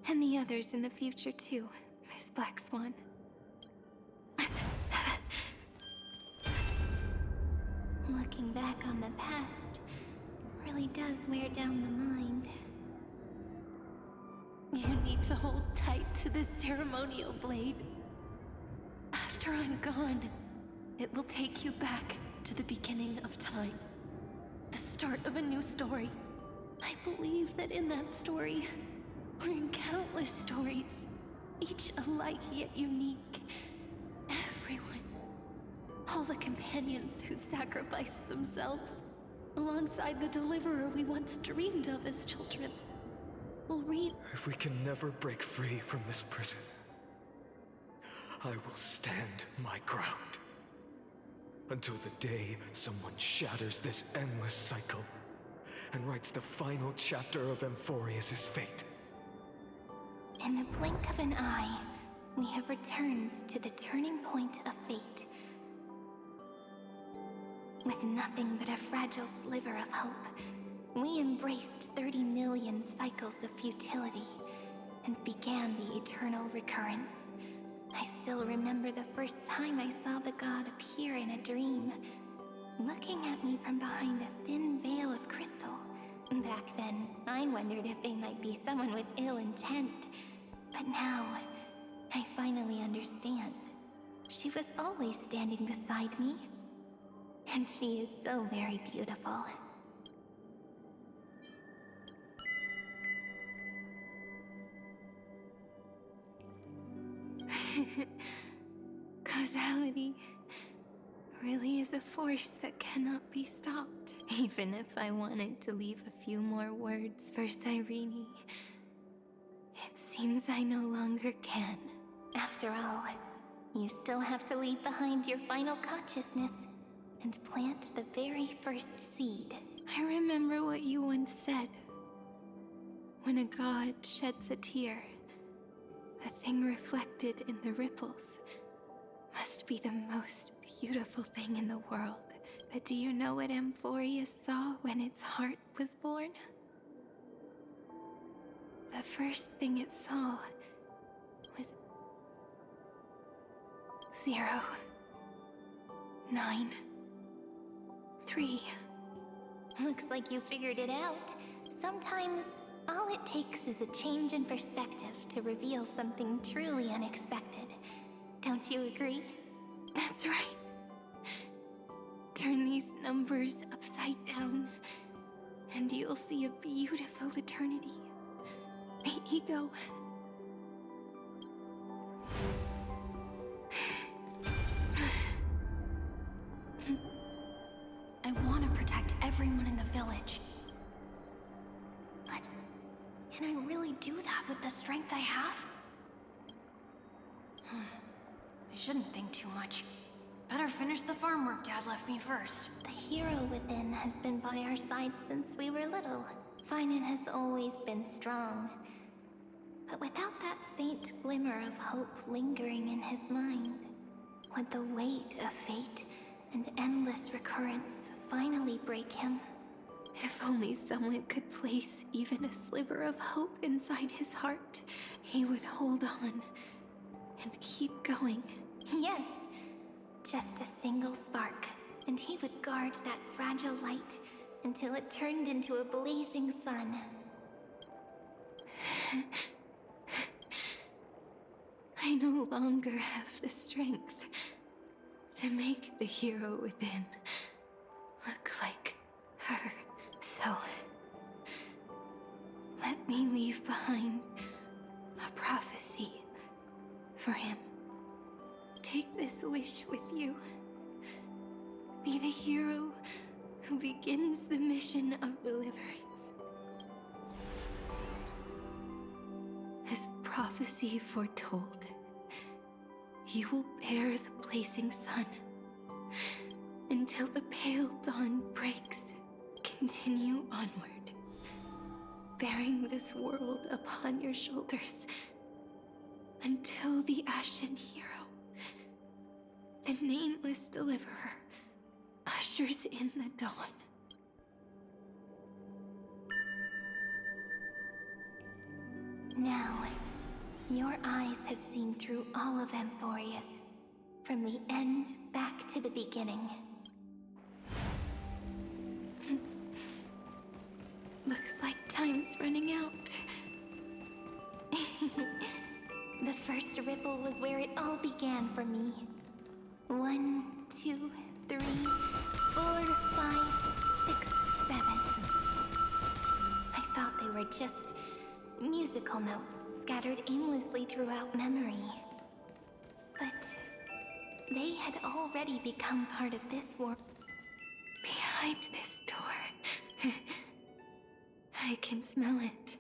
And the others in the future too, Miss Black Swan. Looking back on the past really does wear down the mind. You need to hold tight to this ceremonial blade. After I'm gone, it will take you back to the beginning of time. The start of a new story. I believe that in that story, or in countless stories, each alike yet unique, everyone, all the companions who sacrificed themselves, alongside the deliverer we once dreamed of as children, will read. If we can never break free from this prison, I will stand my ground. Until the day someone shatters this endless cycle and writes the final chapter of Amphoreus' fate. In the blink of an eye, we have returned to the turning point of fate. With nothing but a fragile sliver of hope, we embraced 30 million cycles of futility and began the eternal recurrence. I I still remember the first time I saw the god appear in a dream, looking at me from behind a thin veil of crystal. Back then, I wondered if they might be someone with ill intent. But now, I finally understand. She was always standing beside me. And she is so very beautiful. Causality really is a force that cannot be stopped. Even if I wanted to leave a few more words for Cyrene, it seems I no longer can. After all, you still have to leave behind your final consciousness and plant the very first seed. I remember what you once said. When a god sheds a tear, the thing reflected in the ripples must be the most beautiful thing in the world. But do you know what Amphoreus saw when its heart was born? The first thing it saw was 0, 9, 3. Looks like you figured it out. Sometimes all it takes is a change in perspective to reveal something truly unexpected. Don't you agree? That's right. Turn these numbers upside down, and you'll see a beautiful eternity. The ego. I want to protect everyone in the village. But can I really do that with the strength I have? I shouldn't think too much. Better finish the farm work Dad left me first. The hero within has been by our side since we were little. Finan has always been strong. But without that faint glimmer of hope lingering in his mind, would the weight of fate and endless recurrence finally break him? If only someone could place even a sliver of hope inside his heart, he would hold on and keep going. Yes. Just a single spark, and he would guard that fragile light until it turned into a blazing sun. I no longer have the strength to make the hero within look like her, so let me leave behind a prophecy for him. Take this wish with you. Be the hero who begins the mission of deliverance. As prophecy foretold, he will bear the blazing sun until the pale dawn breaks. Continue onward, bearing this world upon your shoulders until the Ashen Hero, the nameless deliverer, ushers in the dawn. Now, your eyes have seen through all of Amphoreus, from the end back to the beginning. Looks like time's running out. The first ripple was where it all began for me. 1, 2, 3, 4, 5, 6, 7. I thought they were just musical notes scattered aimlessly throughout memory. But they had already become part of this world. Behind this door, I can smell it.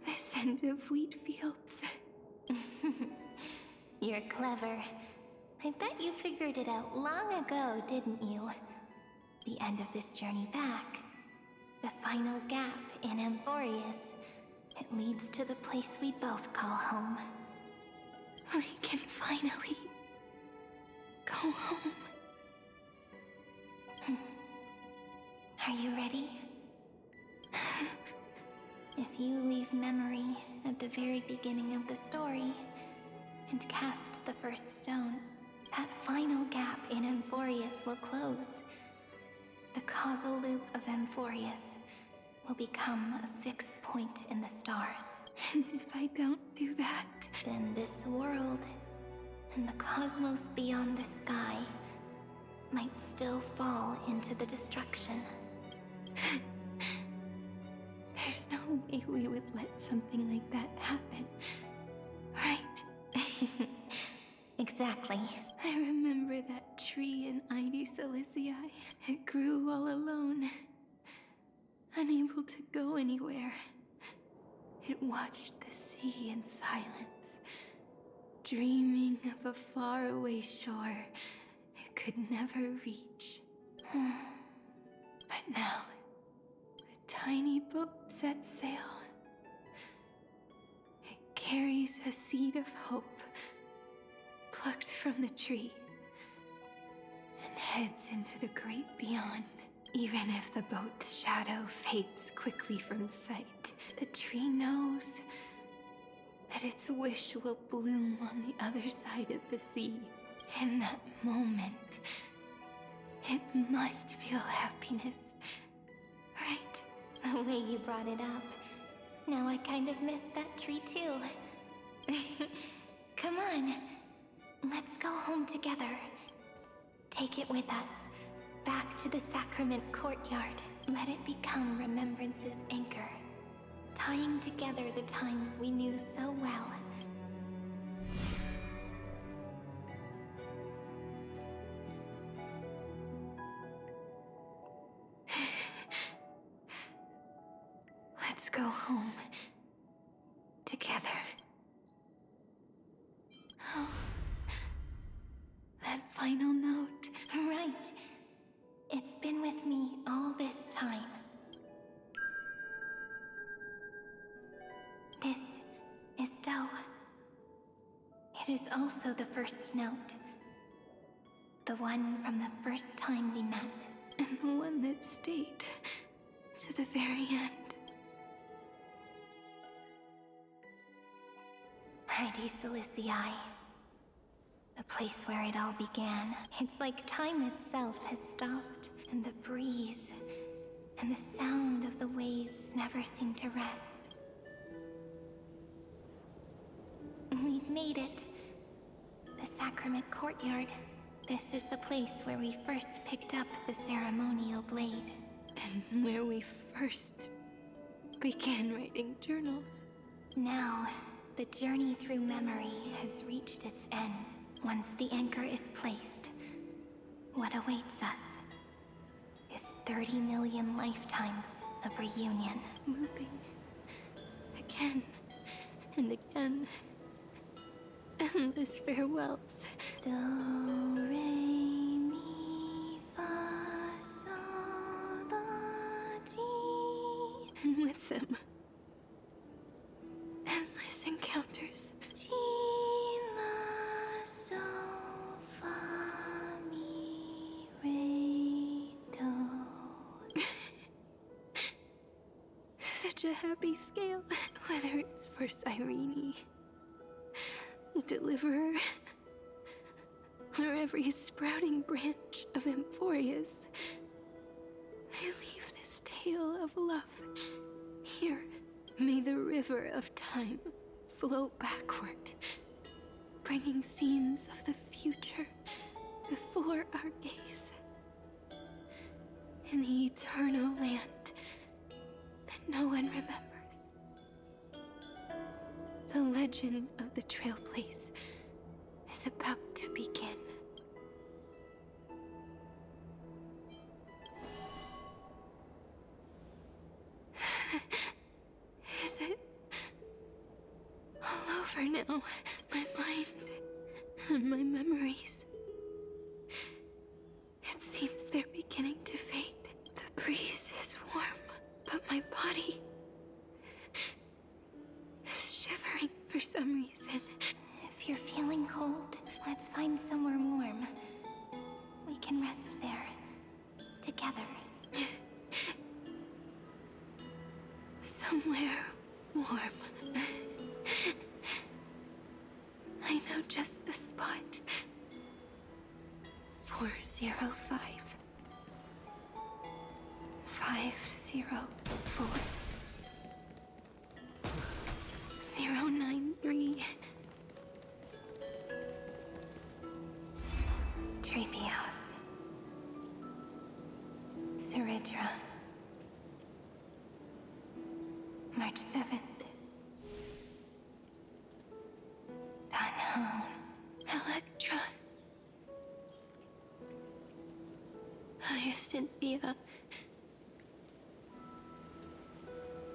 The scent of wheat fields. You're clever. I bet you figured it out long ago, didn't you? The end of this journey back. The final gap in Amphoreus. It leads to the place we both call home. We can finally go home. Are you ready? If you leave memory at the very beginning of the story, and cast the first stone, that final gap in Amphoreus will close. The causal loop of Amphoreus will become a fixed point in the stars. And if I don't do that, then this world and the cosmos beyond the sky might still fall into the destruction. There's no way we would let something like that happen, right? Exactly. I remember that tree in Ide Silicii. It grew all alone, unable to go anywhere. It watched the sea in silence, dreaming of a faraway shore it could never reach. But now, a tiny boat sets sail. It carries a seed of hope, plucked from the tree, and heads into the great beyond. Even if the boat's shadow fades quickly from sight, the tree knows that its wish will bloom on the other side of the sea. In that moment, it must feel happiness, right? The way you brought it up. Now I kind of miss that tree too. Come on, let's go home together. Take it with us, back to the sacrament courtyard. Let it become Remembrance's anchor, tying together the times we knew so well. Let's go home together. Oh, that final note. Right. It's been with me all this time. This is Do. It is also the first note. The one from the first time we met. And the one that stayed to the very end. Ide Silicii. The place where it all began. It's like time itself has stopped, and the breeze and the sound of the waves never seem to rest. We've made it. The sacrament courtyard. This is the place where we first picked up the ceremonial blade. And where we first began writing journals. Now, the journey through memory has reached its end. Once the anchor is placed, what awaits us is 30 million lifetimes of reunion. Moving again and again. Endless farewells. Do, re, mi, fa, sol, la, ti. And with them, endless encounters. Ti, la, sol, fa, mi, re, do. Such a happy scale. Whether it's for Cyrene, the Deliverer, or every sprouting branch of Amphoreus, I leave this tale of love here. May the river of time flow backward, bringing scenes of the future before our gaze. In the eternal land that no one remembers. The legend of the Trailblaze is about to begin. Is it all over now? My mind and my memories. It seems they're beginning to fade. The breeze is warm, but my body shivering for some reason. If you're feeling cold, let's find somewhere warm. We can rest there, together. Somewhere warm. I know 09093. Treebeos. Ceridra. March 7th. Dunhound. Electra. Hyacinthia.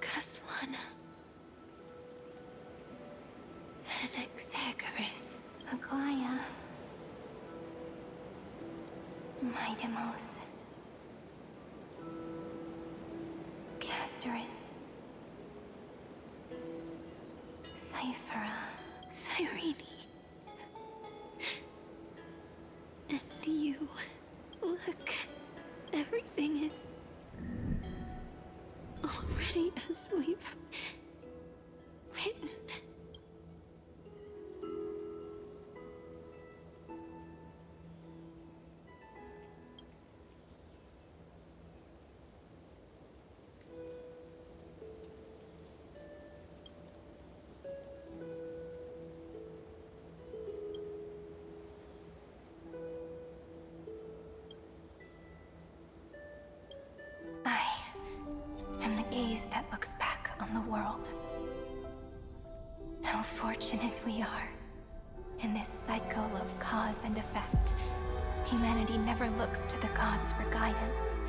Caslana. Anaxagoras. Aglaya. Midemos. Castorus. Cyphera. Cyrene. And you. Look. Everything is already as we've written. That looks back on the world. How fortunate we are. In this cycle of cause and effect, humanity never looks to the gods for guidance.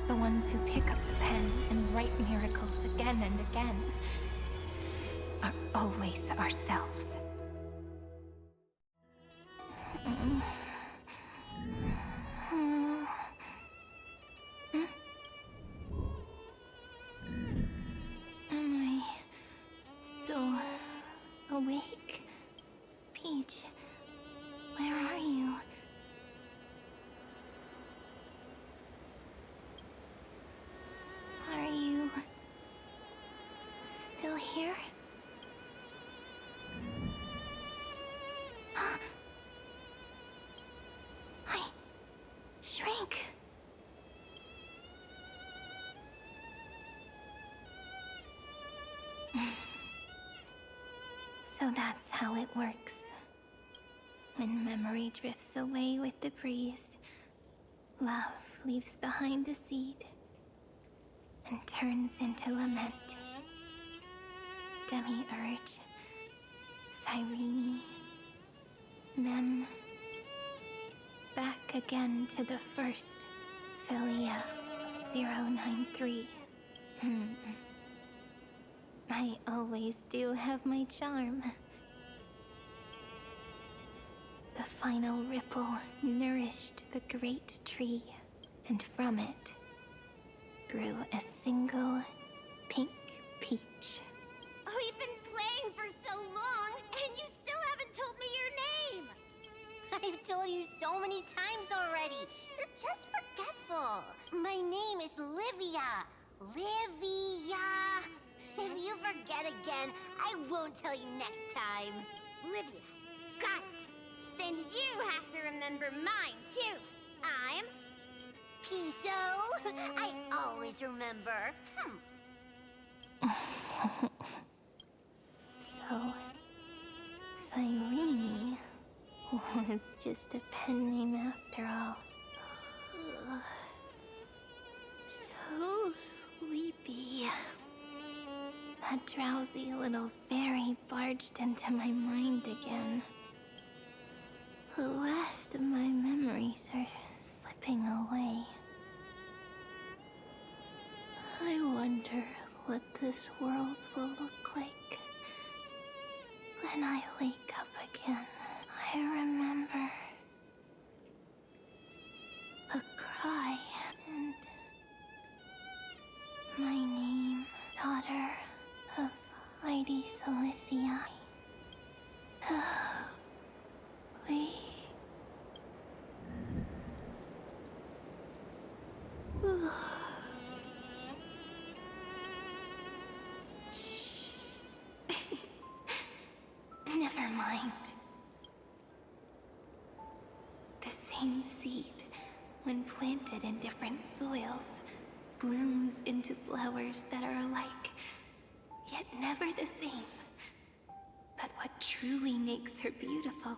The ones who pick up the pen and write miracles again and again are always ourselves. Awake? Peach, where are you? Are you still here? I shrank. So that's how it works. When memory drifts away with the breeze, love leaves behind a seed and turns into lament. Demiurge, Cyrene, Mem, back again to the first, Philia 093. I always do have my charm. The final ripple nourished the great tree, and from it grew a single pink peach. We've been playing for so long, and you still haven't told me your name! I've told you so many times already. You're just forgetful. My name is Livia. Livia. If you forget again, I won't tell you next time. Livia. Got it. Then you have to remember mine, too. I'm Piso. I always remember. So, Cyrene was just a pen name after all. So sleepy. That drowsy little fairy barged into my mind again. The last of my memories are slipping away. I wonder what this world will look like when I wake up again. I remember a cry and my name, daughter of Lady Cilicia. We... Shh. Never mind. The same seed, when planted in different soils, blooms into flowers that are alike, yet never the same. But what truly makes her beautiful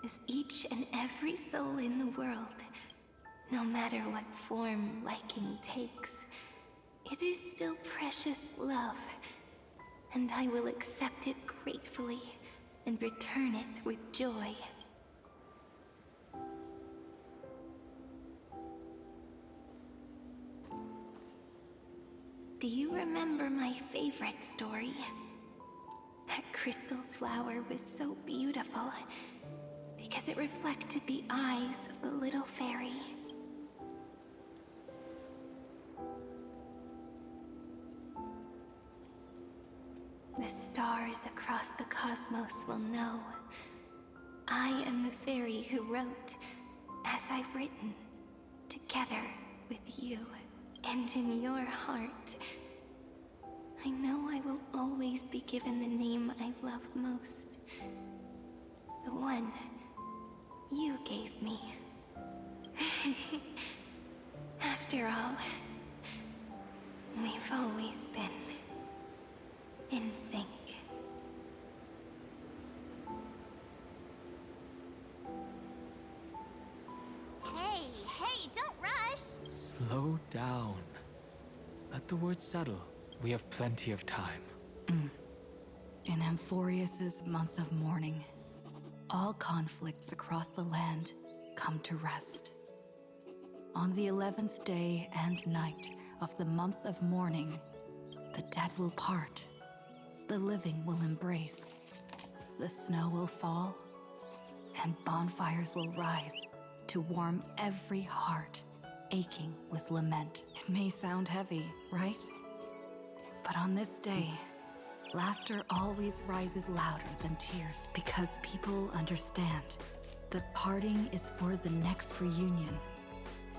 is each and every soul in the world. No matter what form liking takes, it is still precious love, and I will accept it gratefully and return it with joy. Do you remember my favorite story? That crystal flower was so beautiful because it reflected the eyes of the little fairy. The stars across the cosmos will know I am the fairy who wrote, as I've written, together with you. And in your heart, I know I will always be given the name I love most. The one you gave me. After all, we've always been in sync. Hey, don't rush! Slow down. Let the words settle. We have plenty of time. In Amphoreus's month of mourning, all conflicts across the land come to rest. On the 11th day and night of the month of mourning, the dead will part, the living will embrace, the snow will fall, and bonfires will rise to warm every heart aching with lament. It may sound heavy, right? But on this day, laughter always rises louder than tears because people understand that parting is for the next reunion,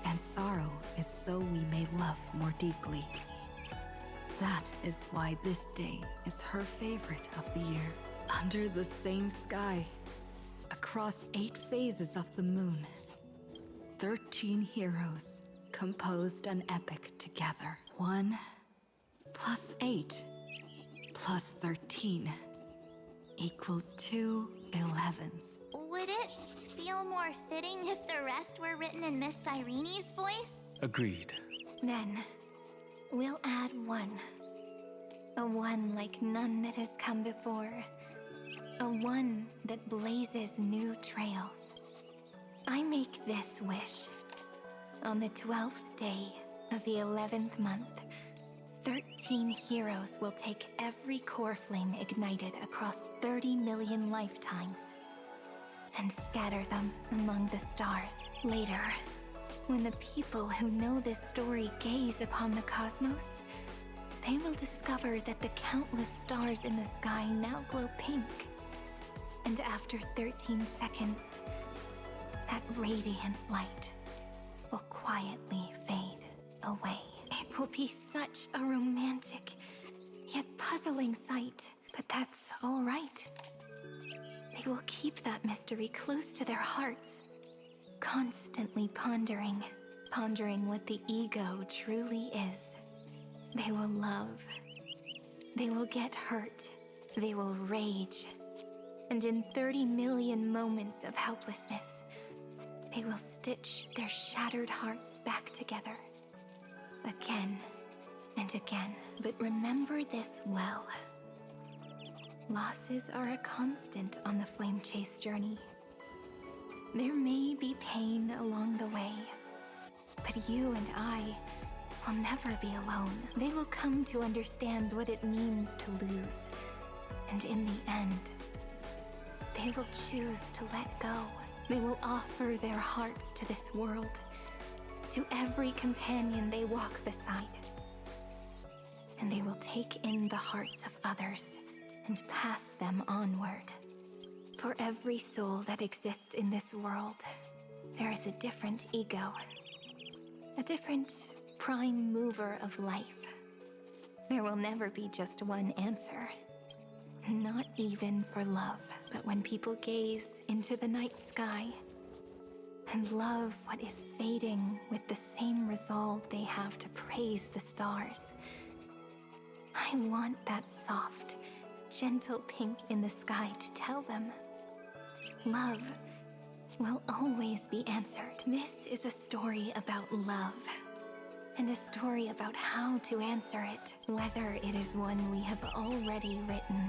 and sorrow is so we may love more deeply. That is why this day is her favorite of the year. Under the same sky, across 8 phases of the moon, 13 heroes composed an epic together. 1 plus 8 plus 13 equals 2 11s. Would it feel more fitting if the rest were written in Miss Irene's voice? Agreed. Then, we'll add 1. A 1 like none that has come before. A 1 that blazes new trails. I make this wish. On the 12th day of the 11th month, 13 heroes will take every core flame ignited across 30 million lifetimes and scatter them among the stars. Later, when the people who know this story gaze upon the cosmos, they will discover that the countless stars in the sky now glow pink. And after 13 seconds, that radiant light will quietly fade away. It will be such a romantic, yet puzzling sight, but that's all right. They will keep that mystery close to their hearts, constantly pondering what the ego truly is. They will love, they will get hurt, they will rage, and in 30 million moments of helplessness, they will stitch their shattered hearts back together. Again and again. But remember this well. Losses are a constant on the flame chase journey. There may be pain along the way, but you and I will never be alone. They will come to understand what it means to lose, and in the end, they will choose to let go. They will offer their hearts to this world, to every companion they walk beside. And they will take in the hearts of others and pass them onward. For every soul that exists in this world, there is a different ego, a different prime mover of life. There will never be just one answer, not even for love. But when people gaze into the night sky, and love what is fading with the same resolve they have to praise the stars. I want that soft, gentle pink in the sky to tell them. Love will always be answered. This is a story about love, and a story about how to answer it, whether it is one we have already written,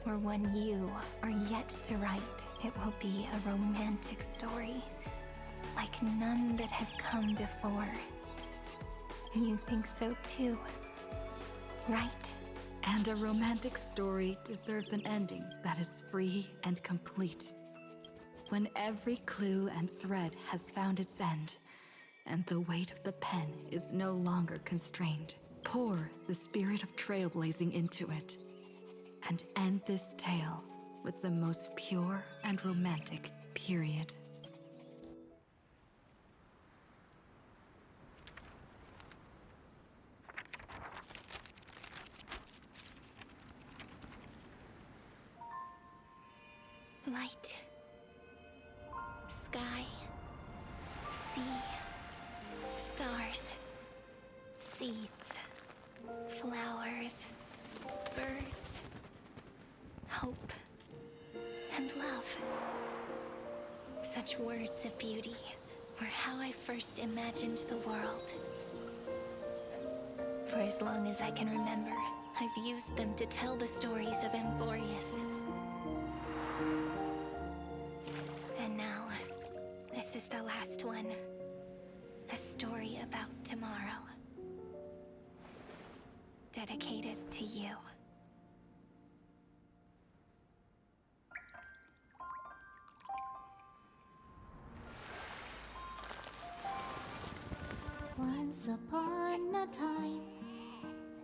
or one you are yet to write. It will be a romantic story, like none that has come before. You think so too, right? And a romantic story deserves an ending that is free and complete. When every clue and thread has found its end, and the weight of the pen is no longer constrained, pour the spirit of trailblazing into it, and end this tale with the most pure and romantic period. Light. Sky. Sea. Stars. Seeds. Flowers. Birds. Hope. And love. Such words of beauty were how I first imagined the world. For as long as I can remember, I've used them to tell the stories of Amphoreus. And now, this is the last one. A story about tomorrow. Dedicated to you. Once upon a time,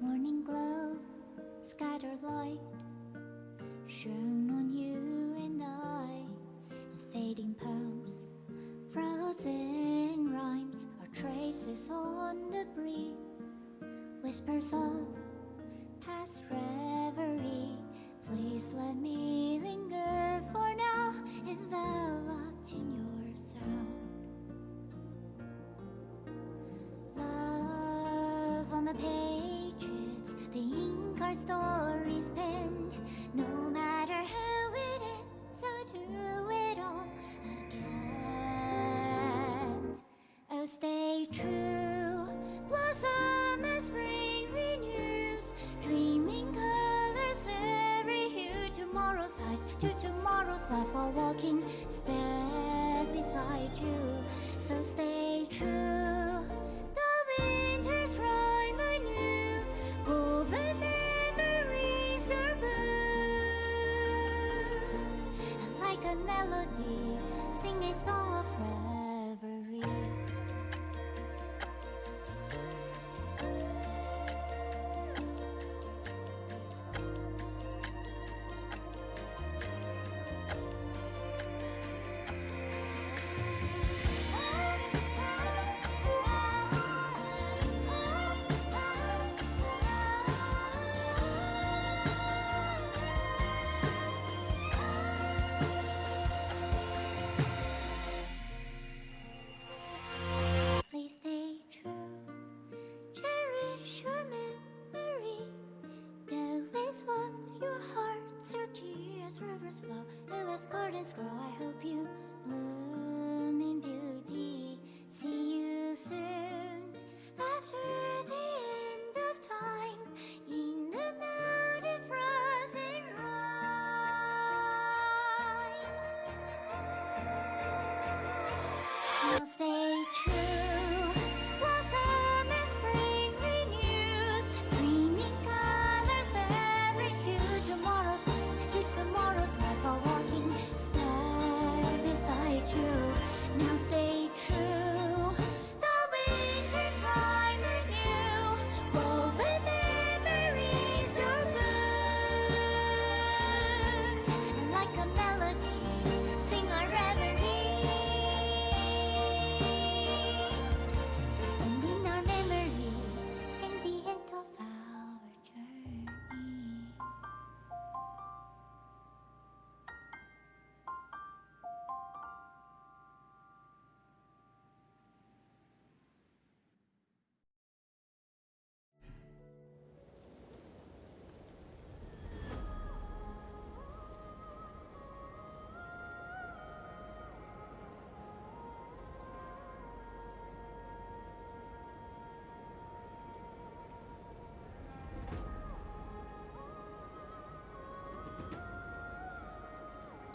morning glow, scattered light, shone on you and I, and fading poems, frozen rhymes, or traces on the breeze, whispers of past reverie. Please let me linger for now, enveloped in your sound. Love on the pages, the ink our stories penned. No matter how it ends, I'll do it all again. Oh, stay true, blossom as spring renews, dreaming colors every hue. Tomorrow's eyes to tomorrow's life, while walking step beside you. So stay true. Winter's rhyme anew, woven memories are blue. And like a melody, sing a song of reverie.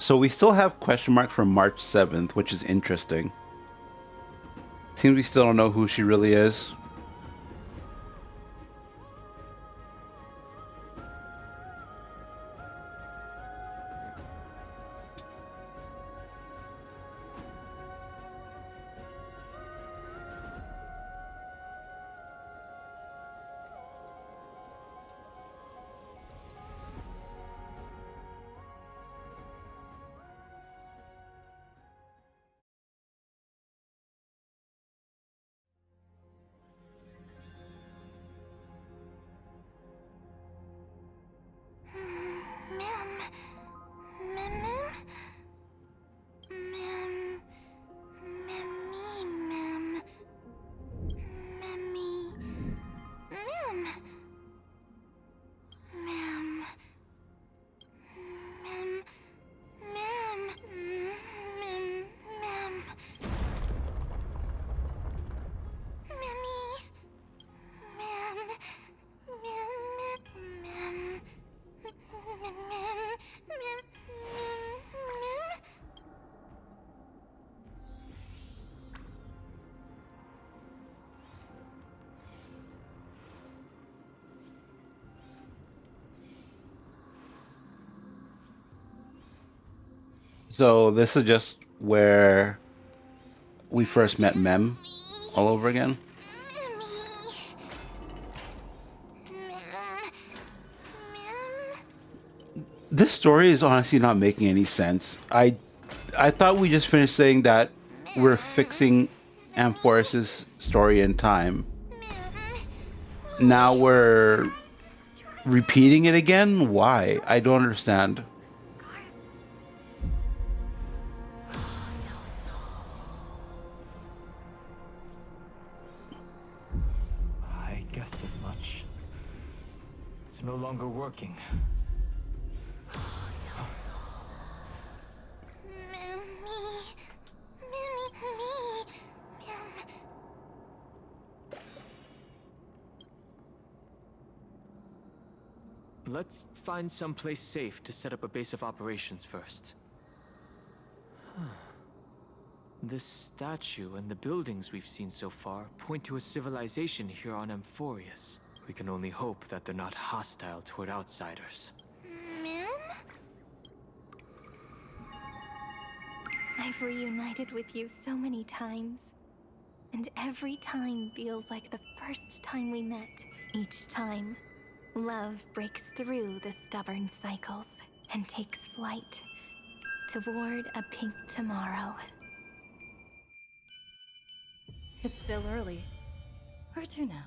So we still have question marks for March 7th, which is interesting. Seems we still don't know who she really is. So this is just where we first met Mem all over again. This story is honestly not making any sense. I thought we just finished saying that we're fixing Amphoreus' story in time. Now we're repeating it again? Why? I don't understand. I guessed as much. It's no longer working. Let's find someplace safe to set up a base of operations first. This statue and the buildings we've seen so far point to a civilization here on Amphoreus. We can only hope that they're not hostile toward outsiders. I've reunited with you so many times. And every time feels like the first time we met. Each time, love breaks through the stubborn cycles and takes flight toward a pink tomorrow. It's still early. Where to now?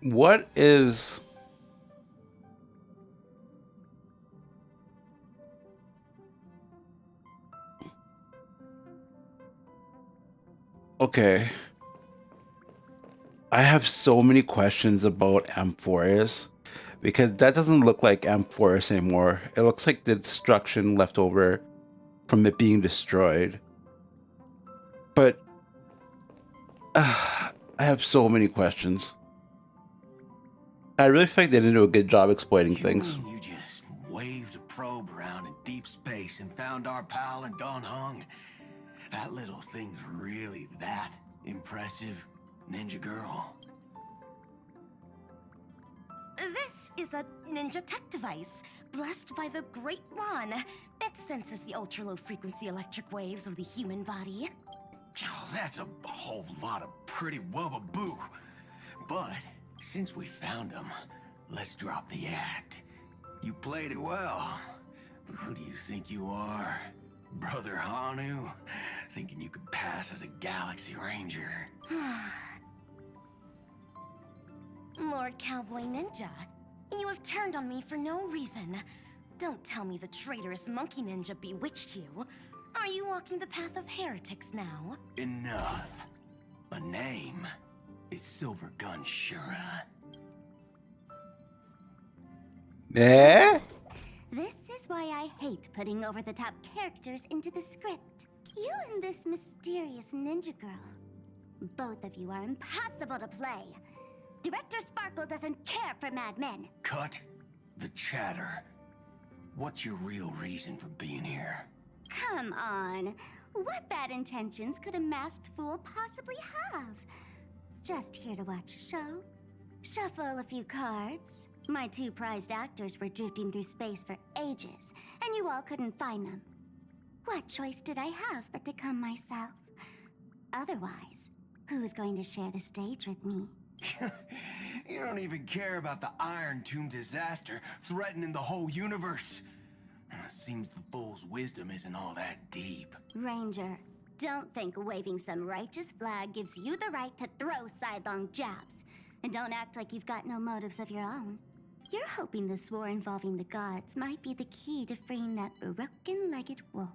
What is... Okay. I have so many questions about Amphoreus because that doesn't look like Amphoreus anymore. It looks like the destruction left over from it being destroyed. But I have so many questions. I really feel like they didn't do a good job explaining things. You just waved a probe around in deep space and found our pal and Don Hung. That little thing's really that impressive, ninja girl. This is a ninja tech device, blessed by the Great One. It senses the ultra-low frequency electric waves of the human body. Oh, that's a whole lot of pretty wubbaboo. But since we found him, let's drop the act. You played it well. But who do you think you are? Brother Hanu, thinking you could pass as a Galaxy Ranger. Lord Cowboy Ninja, you have turned on me for no reason. Don't tell me the traitorous monkey ninja bewitched you. Are you walking the path of heretics now? Enough. My name is Silver Gun Shura. Eh? This is why I hate putting over-the-top characters into the script. You and this mysterious ninja girl. Both of you are impossible to play. Director Sparkle doesn't care for madmen. Cut the chatter. What's your real reason for being here? Come on. What bad intentions could a masked fool possibly have? Just here to watch a show. Shuffle a few cards. My two prized actors were drifting through space for ages, and you all couldn't find them. What choice did I have but to come myself? Otherwise, who's going to share the stage with me? You don't even care about the Iron Tomb disaster threatening the whole universe. It seems the fool's wisdom isn't all that deep. Ranger, don't think waving some righteous flag gives you the right to throw sidelong jabs. And don't act like you've got no motives of your own. You're hoping this war involving the gods might be the key to freeing that broken-legged wolf.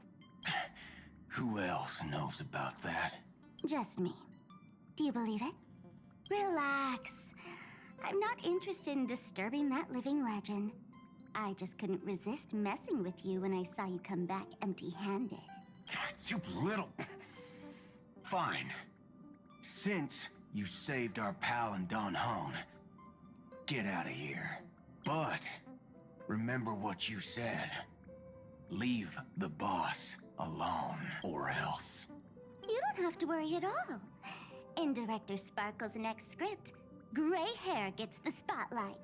Who else knows about that? Just me. Do you believe it? Relax. I'm not interested in disturbing that living legend. I just couldn't resist messing with you when I saw you come back empty-handed. You little... Fine. Since you saved our pal and Don Hone, get out of here. But remember what you said. Leave the boss alone, or else. You don't have to worry at all. In Director Sparkle's next script, gray hair gets the spotlight.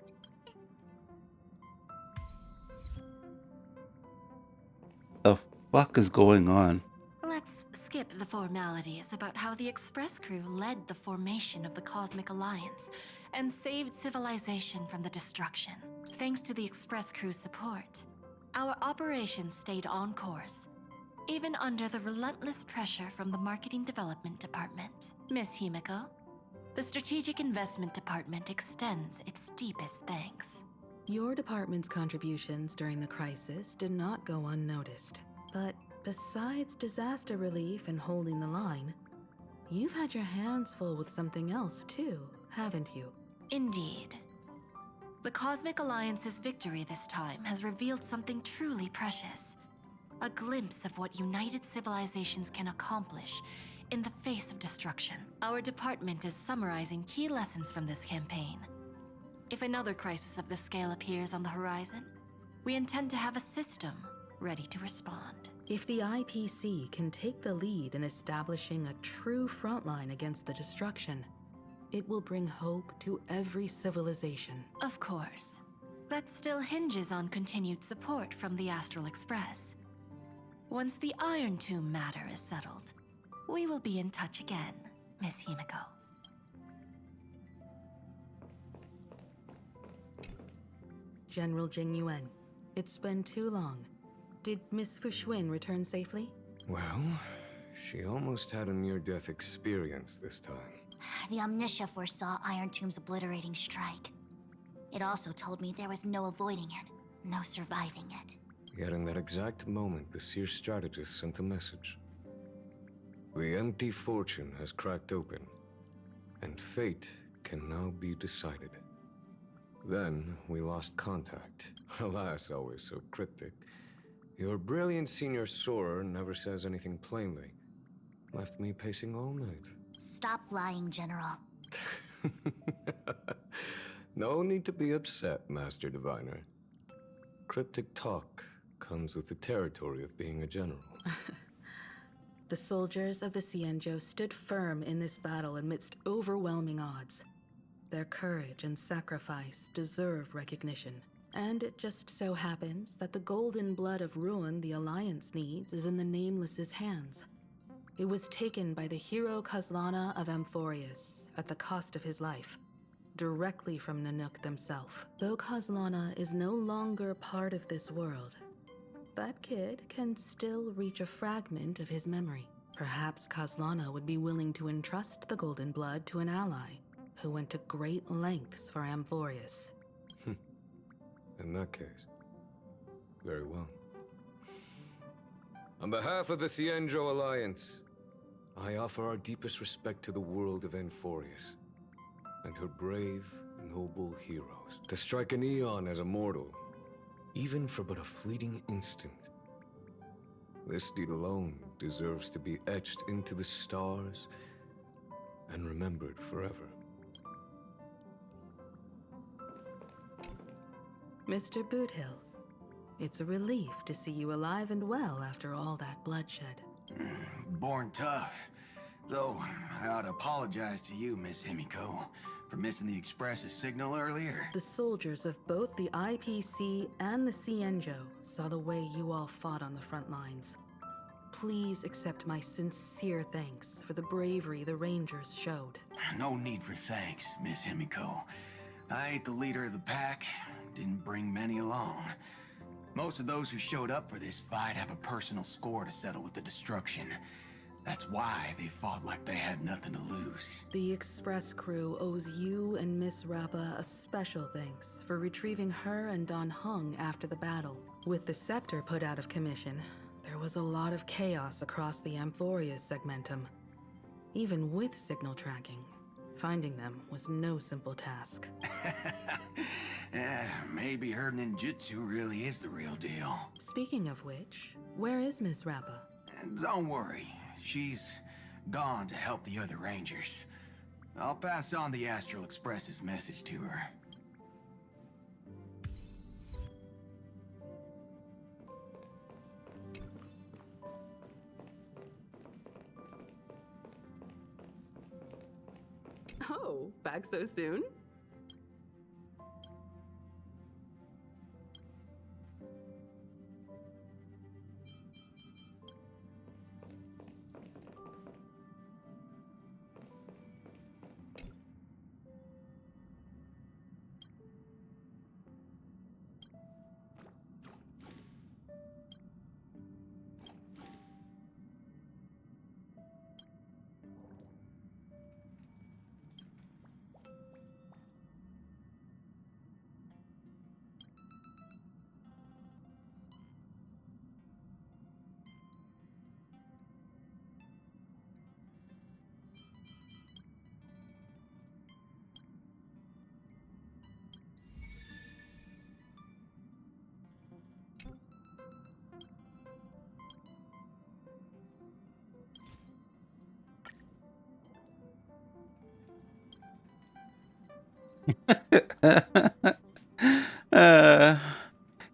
The fuck is going on? Let's skip the formalities about how the Express crew led the formation of the Cosmic Alliance and saved civilization from the destruction. Thanks to the Express crew's support, our operations stayed on course, even under the relentless pressure from the Marketing Development Department. Miss Himiko, the Strategic Investment Department extends its deepest thanks. Your department's contributions during the crisis did not go unnoticed. But besides disaster relief and holding the line, you've had your hands full with something else too, haven't you? Indeed. The Cosmic Alliance's victory this time has revealed something truly precious. A glimpse of what united civilizations can accomplish in the face of destruction. Our department is summarizing key lessons from this campaign. If another crisis of this scale appears on the horizon, we intend to have a system ready to respond. If the IPC can take the lead in establishing a true frontline against the destruction, it will bring hope to every civilization. Of course. That still hinges on continued support from the Astral Express. Once the Iron Tomb matter is settled, we will be in touch again, Miss Himiko. General Jing Yuan, it's been too long. Did Miss Fuxuan return safely? Well, she almost had a near-death experience this time. The Omniscia foresaw Iron Tomb's obliterating strike. It also told me there was no avoiding it, no surviving it. Yet in that exact moment, the Seer strategist sent a message. The empty fortune has cracked open, and fate can now be decided. Then we lost contact. Alas, always so cryptic. Your brilliant senior soarer never says anything plainly. Left me pacing all night. Stop lying, General. No need to be upset, Master Diviner. Cryptic talk comes with the territory of being a general. The soldiers of the Cienjo stood firm in this battle amidst overwhelming odds. Their courage and sacrifice deserve recognition. And it just so happens that the golden blood of ruin the Alliance needs is in the Nameless's hands. It was taken by the hero Kazlana of Amphoreus at the cost of his life, directly from Nanook themselves. Though Kazlana is no longer part of this world, that kid can still reach a fragment of his memory. Perhaps Kazlana would be willing to entrust the Golden Blood to an ally who went to great lengths for Amphoreus. In that case, very well. On behalf of the Cienjo Alliance, I offer our deepest respect to the world of Amphoreus and her brave, noble heroes. To strike an eon as a mortal, even for but a fleeting instant, this deed alone deserves to be etched into the stars and remembered forever. Mr. Boothill, it's a relief to see you alive and well after all that bloodshed. Born tough. Though, I ought to apologize to you, Miss Himiko, for missing the Express's signal earlier. The soldiers of both the IPC and the Cienjo saw the way you all fought on the front lines. Please accept my sincere thanks for the bravery the Rangers showed. No need for thanks, Miss Himiko. I ain't the leader of the pack, didn't bring many along. Most of those who showed up for this fight have a personal score to settle with the destruction. That's why they fought like they had nothing to lose. The Express crew owes you and Miss Rappa a special thanks for retrieving her and Don Hung after the battle. With the scepter put out of commission, there was a lot of chaos across the Amphoreus segmentum. Even with signal tracking, finding them was no simple task. Maybe her ninjutsu really is the real deal. Speaking of which, where is Miss Rappa? Don't worry. She's gone to help the other Rangers. I'll pass on the Astral Express's message to her. Oh, back so soon?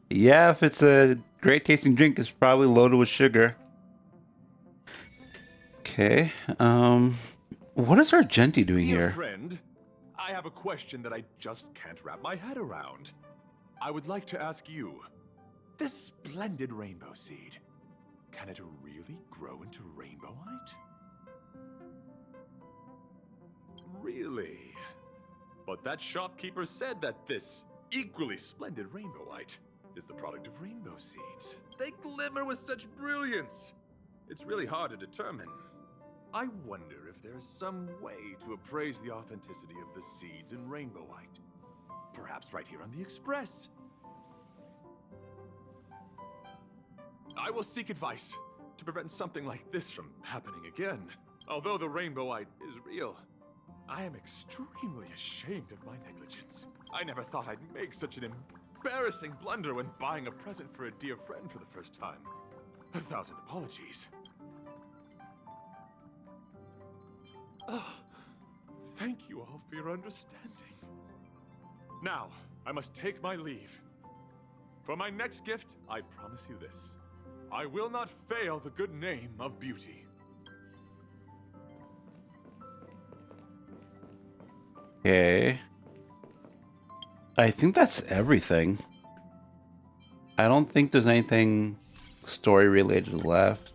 Yeah, if it's a great tasting drink, it's probably loaded with sugar. Okay, what is Argenti doing Dear here? friend, I have a question that I just can't wrap my head around. I would like to ask you, this splendid rainbow seed, can it really grow into rainbowite? Really? But that shopkeeper said that this equally splendid rainbowite is the product of rainbow seeds. They glimmer with such brilliance. It's really hard to determine. I wonder if there is some way to appraise the authenticity of the seeds in rainbowite. Perhaps right here on the Express. I will seek advice to prevent something like this from happening again. Although the rainbowite is real, I am extremely ashamed of my negligence. I never thought I'd make such an embarrassing blunder when buying a present for a dear friend for the first time. 1,000 apologies. Oh, thank you all for your understanding. Now, I must take my leave. For my next gift, I promise you this. I will not fail the good name of beauty. Okay. I think that's everything. I don't think there's anything story related left.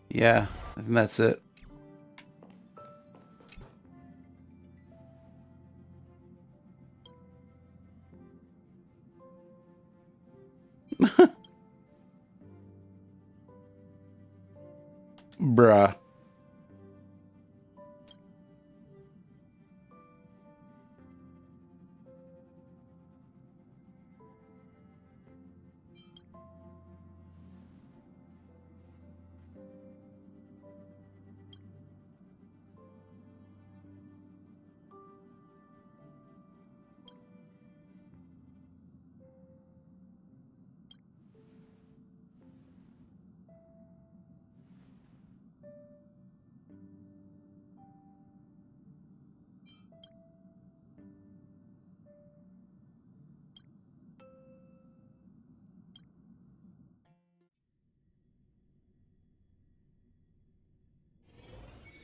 Yeah, I think that's it. Bruh.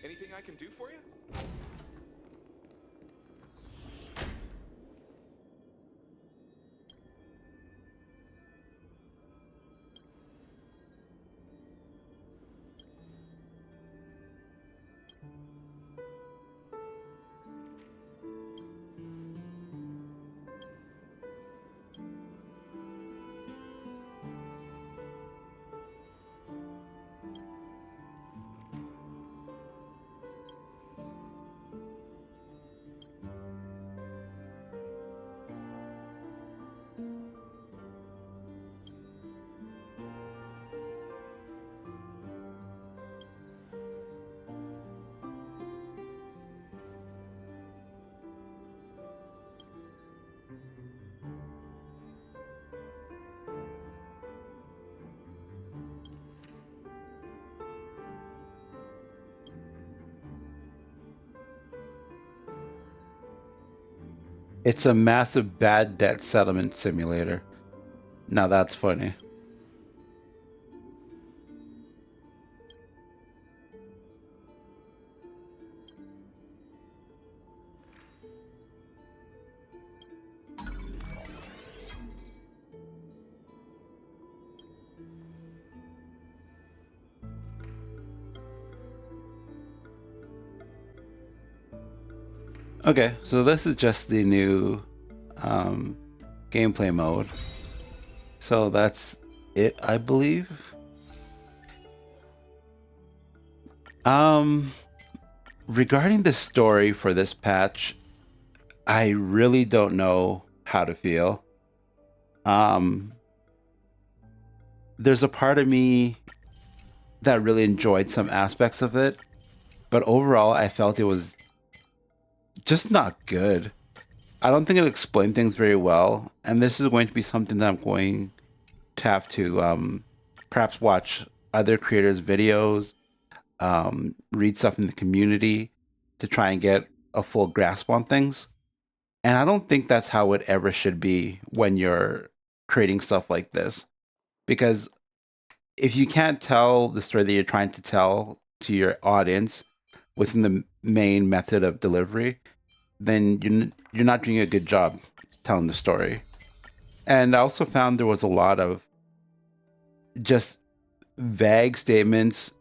Anything I can do for you? It's a massive bad debt settlement simulator. Now that's funny. Okay, so this is just the new gameplay mode. So that's it, I believe. Regarding the story for this patch, I really don't know how to feel. There's a part of me that really enjoyed some aspects of it, but overall I felt it was just not good. I don't think it explained things very well, and this is going to be something that I'm going to have to perhaps watch other creators' videos, read stuff in the community to try and get a full grasp on things. And I don't think that's how it ever should be when you're creating stuff like this. Because if you can't tell the story that you're trying to tell to your audience within the main method of delivery, then you're not doing a good job telling the story. And I also found there was a lot of just vague statements,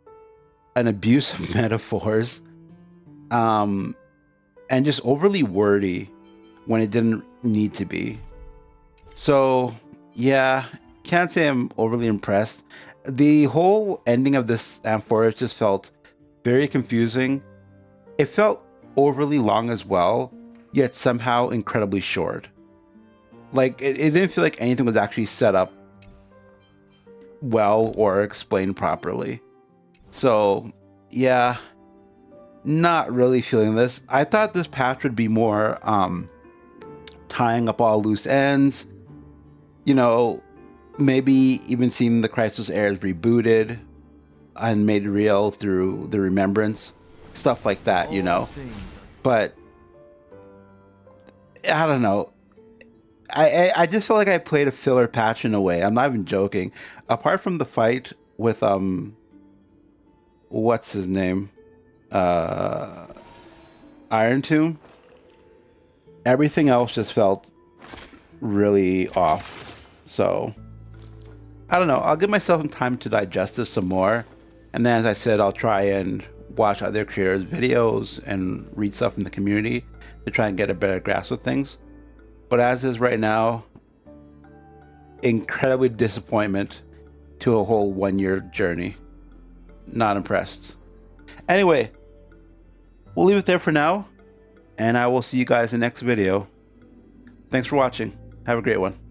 an abuse of metaphors, and just overly wordy when it didn't need to be. So yeah, can't say I'm overly impressed. The whole ending of this Amphoreus just felt very confusing. It felt overly long as well, yet somehow incredibly short. Like it didn't feel like anything was actually set up well or explained properly. So yeah, not really feeling this. I thought this patch would be more tying up all loose ends, you know, maybe even seeing the Crisis Heirs rebooted and made real through the remembrance, stuff like that, you know. But I don't know. I just feel like I played a filler patch in a way. I'm not even joking. Apart from the fight with what's his name? Iron Tomb. Everything else just felt really off. So I don't know. I'll give myself some time to digest this some more. And then, as I said, I'll try and watch other creators' videos and read stuff in the community to try and get a better grasp of things. But as is right now, incredibly disappointment to a whole 1 year journey. not impressed. Anyway, we'll leave it there for now, and I will see you guys in the next video. Thanks for watching. Have a great one.